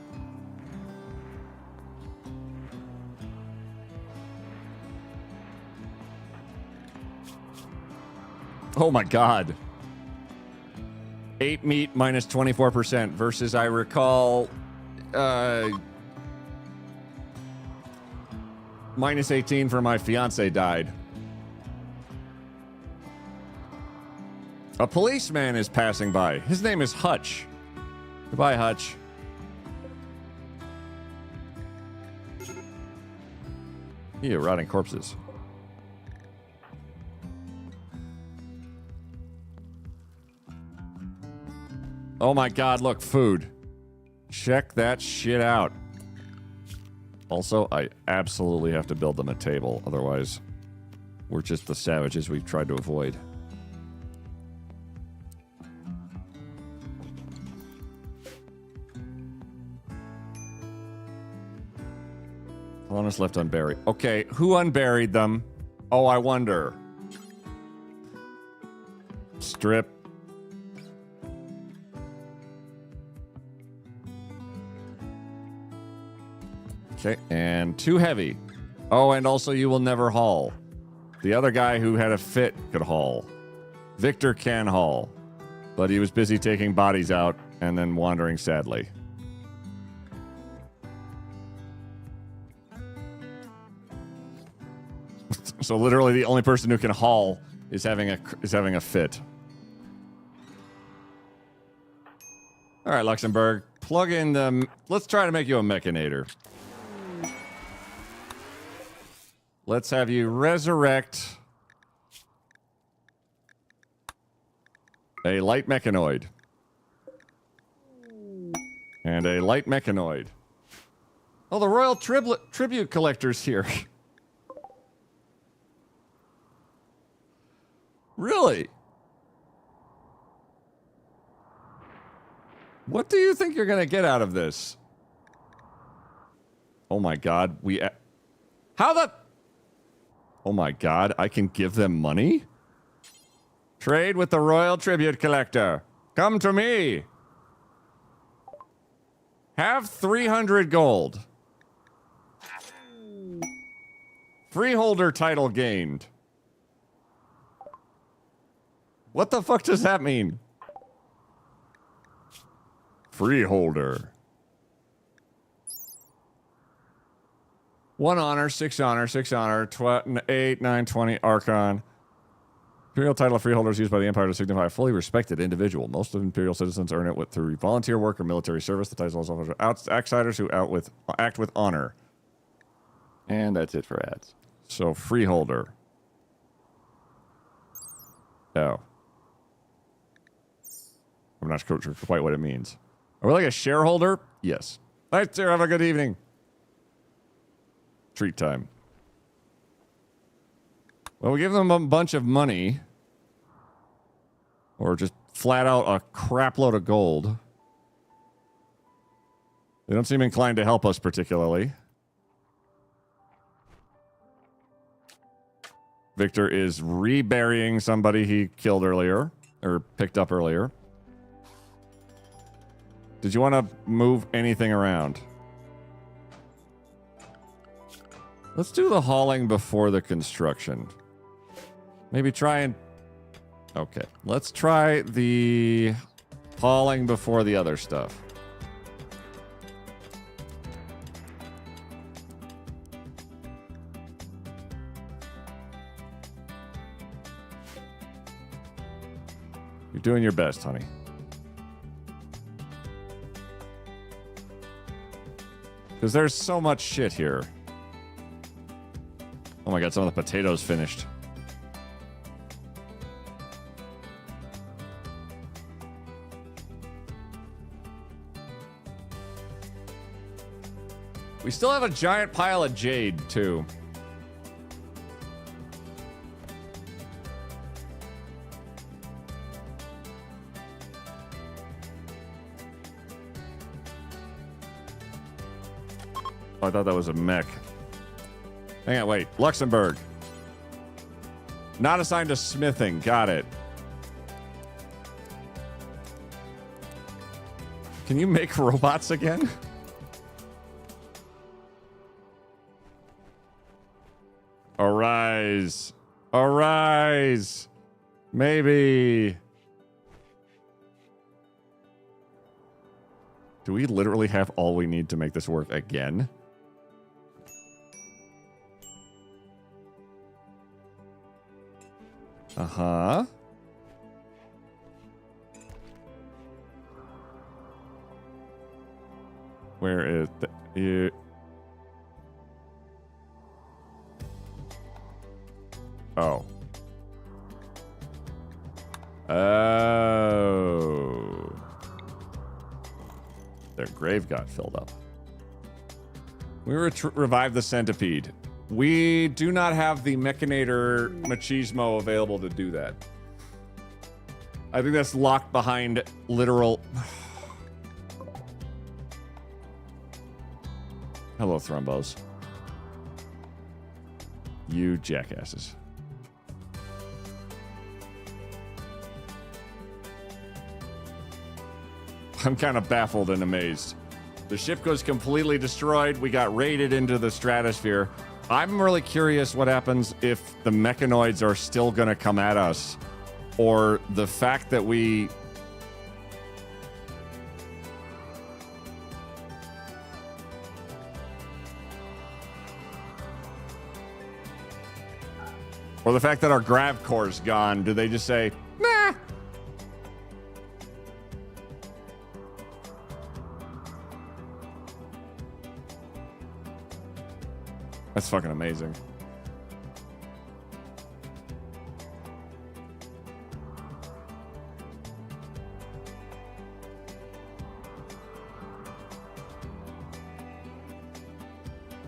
[SPEAKER 2] Oh my god. 8 meat minus 24% versus, I recall, minus 18 for my fiance died. A policeman is passing by. His name is Hutch. Goodbye, Hutch. Ew, rotting corpses. Oh my god, look, food. Check that shit out. Also, I absolutely have to build them a table, otherwise we're just the savages we've tried to avoid. Colonus left unburied. Okay, who unburied them? Oh, I wonder. Strip. Okay, and too heavy. Oh, and also you will never haul. The other guy who had a fit could haul. Victor can haul, but he was busy taking bodies out and then wandering sadly. So literally the only person who can haul is having a fit. All right, Luxembourg, plug in the... Let's try to make you a mechanator. Let's have you resurrect a light mechanoid. And a light mechanoid. Oh, the Royal Tribute Collector's here. Really? What do you think you're gonna get out of this? Oh my god, how the... Oh my god, I can give them money? Trade with the Royal Tribute Collector. Come to me. Have 300 gold. Freeholder title gained. What the fuck does that mean? Freeholder. 1 honor, 6 honor, 6 honor, 8, 9, 20 Archon. Imperial title of freeholder is used by the Empire to signify a fully respected individual. Most of Imperial citizens earn it through volunteer work or military service. The title is also for outsiders who act with honor.
[SPEAKER 6] And that's it for ads.
[SPEAKER 2] So, freeholder. Oh. I'm not sure quite what it means. Are we like a shareholder? Yes. All right, sir, have a good evening. Treat time. Well, we give them a bunch of money. Or just flat out a crap load of gold. They don't seem inclined to help us particularly. Victor is reburying somebody he killed earlier. Or picked up earlier. Did you want to move anything around? Let's do the hauling before the construction. Maybe try and... Okay. Let's try the hauling before the other stuff. You're doing your best, honey. Because there's so much shit here. Oh my god, some of the potatoes finished. We still have a giant pile of jade, too. Oh, I thought that was a mech. Hang on, wait. Luxembourg. Not assigned to smithing. Got it. Can you make robots again? Arise. Arise. Maybe. Do we literally have all we need to make this work again? Uh-huh. Where is the... Oh. Oh. Their grave got filled up. We revived the centipede. We do not have the Mechanator Machismo available to do that. I think that's locked behind literal... Hello, Thrombos. You jackasses. I'm kind of baffled and amazed. The ship was completely destroyed. We got raided into the stratosphere. I'm really curious what happens if the mechanoids are still going to come at us, or the fact that we... Or the fact that our grav core's gone. Do they just say, nah? That's fucking amazing.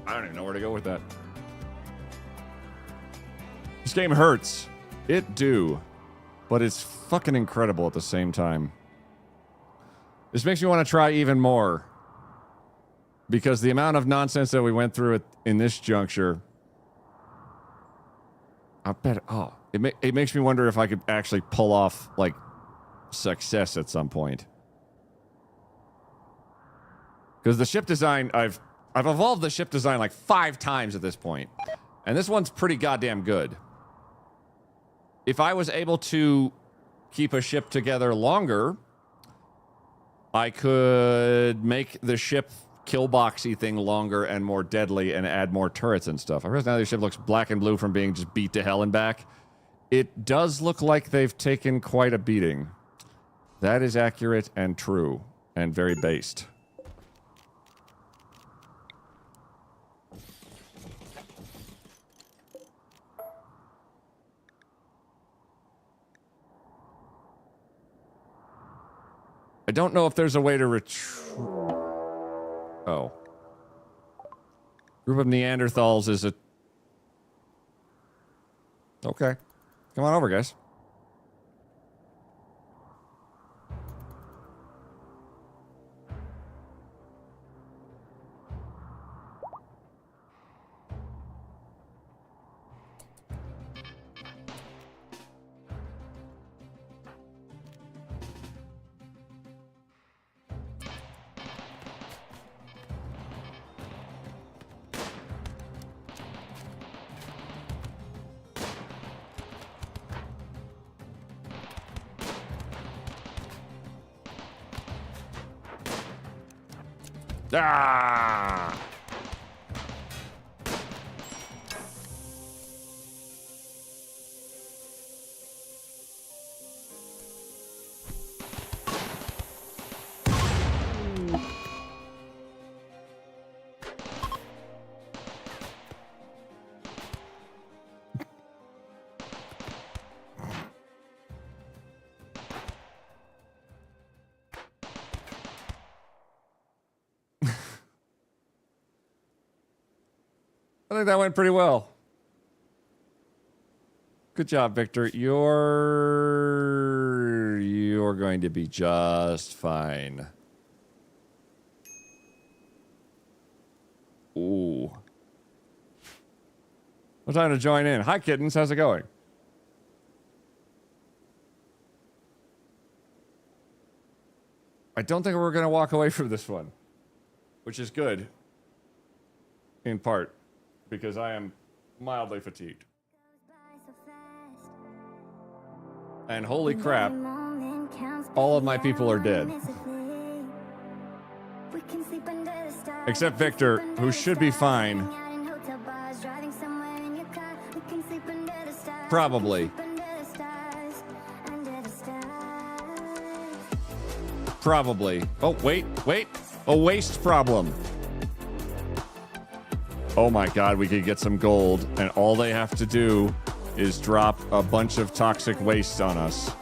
[SPEAKER 2] I don't even know where to go with that. This game hurts. It do. But it's fucking incredible at the same time. This makes me want to try even more. Because the amount of nonsense that we went through in this juncture... I bet... Oh. It makes me wonder if I could actually pull off, like, success at some point. Because the ship design... I've evolved the ship design like 5 times at this point. And this one's pretty goddamn good. If I was able to keep a ship together longer, I could make the ship killboxy thing longer and more deadly and add more turrets and stuff. I realize now the ship looks black and blue from being just beat to hell and back. It does look like they've taken quite a beating. That is accurate and true and very based. I don't know if there's a way to Oh. Group of Neanderthals is a... Okay. Come on over, guys. Ah! I think that went pretty well. Good job, Victor. You're going to be just fine. Ooh. What time to join in? Hi, kittens. How's it going? I don't think we're going to walk away from this one, which is good, in part. Because I am mildly fatigued. And holy crap, all of my people are dead. Except Victor, who should be fine. Probably. Probably. Oh, wait. A waste problem. Oh my god, we could get some gold, and all they have to do is drop a bunch of toxic waste on us.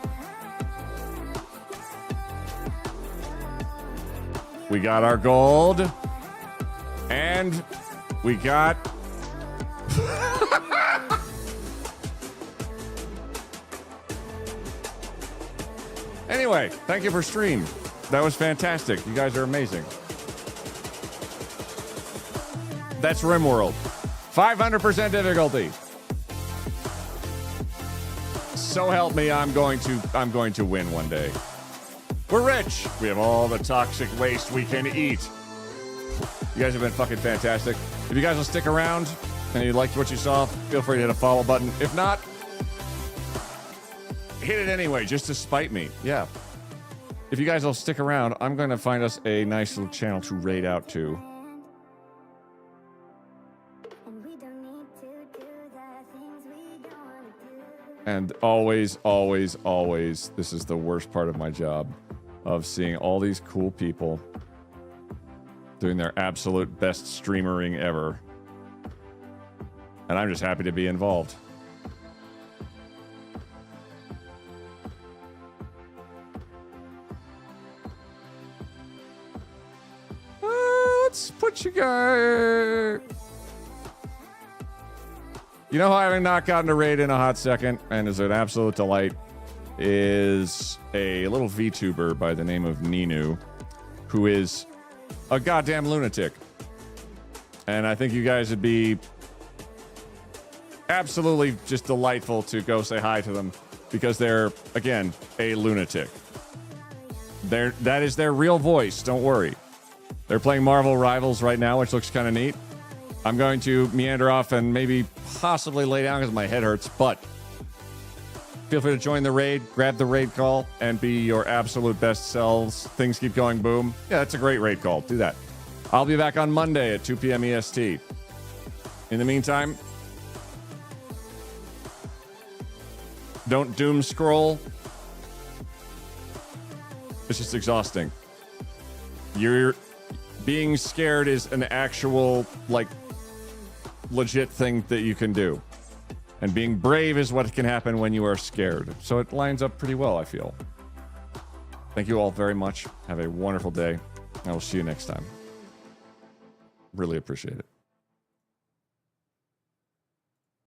[SPEAKER 2] We got our gold, and we got... Anyway, thank you for stream. That was fantastic. You guys are amazing. That's Rimworld. 500% difficulty. So help me, I'm going to win one day. We're rich. We have all the toxic waste we can eat. You guys have been fucking fantastic. If you guys will stick around, and you liked what you saw, feel free to hit a follow button. If not, hit it anyway, just to spite me. Yeah. If you guys will stick around, I'm going to find us a nice little channel to raid out to. And always, always, always, this is the worst part of my job, of seeing all these cool people doing their absolute best streamering ever. And I'm just happy to be involved. Let's put you guys... You know who I have not gotten to raid in a hot second, and is an absolute delight, is a little VTuber by the name of Ninu, who is a goddamn lunatic. And I think you guys would be absolutely just delightful to go say hi to them, because they're, again, a lunatic. That is their real voice, don't worry. They're playing Marvel Rivals right now, which looks kind of neat. I'm going to meander off and maybe possibly lay down because my head hurts, but feel free to join the raid, grab the raid call, and be your absolute best selves. Things keep going boom. Yeah, that's a great raid call. Do that. I'll be back on Monday at 2 p.m. EST. In the meantime, don't doom scroll. It's just exhausting. Being scared is an actual, like, legit thing that you can do. And being brave is what can happen when you are scared. So it lines up pretty well, I feel. Thank you all very much. Have a wonderful day. I will see you next time. Really appreciate it.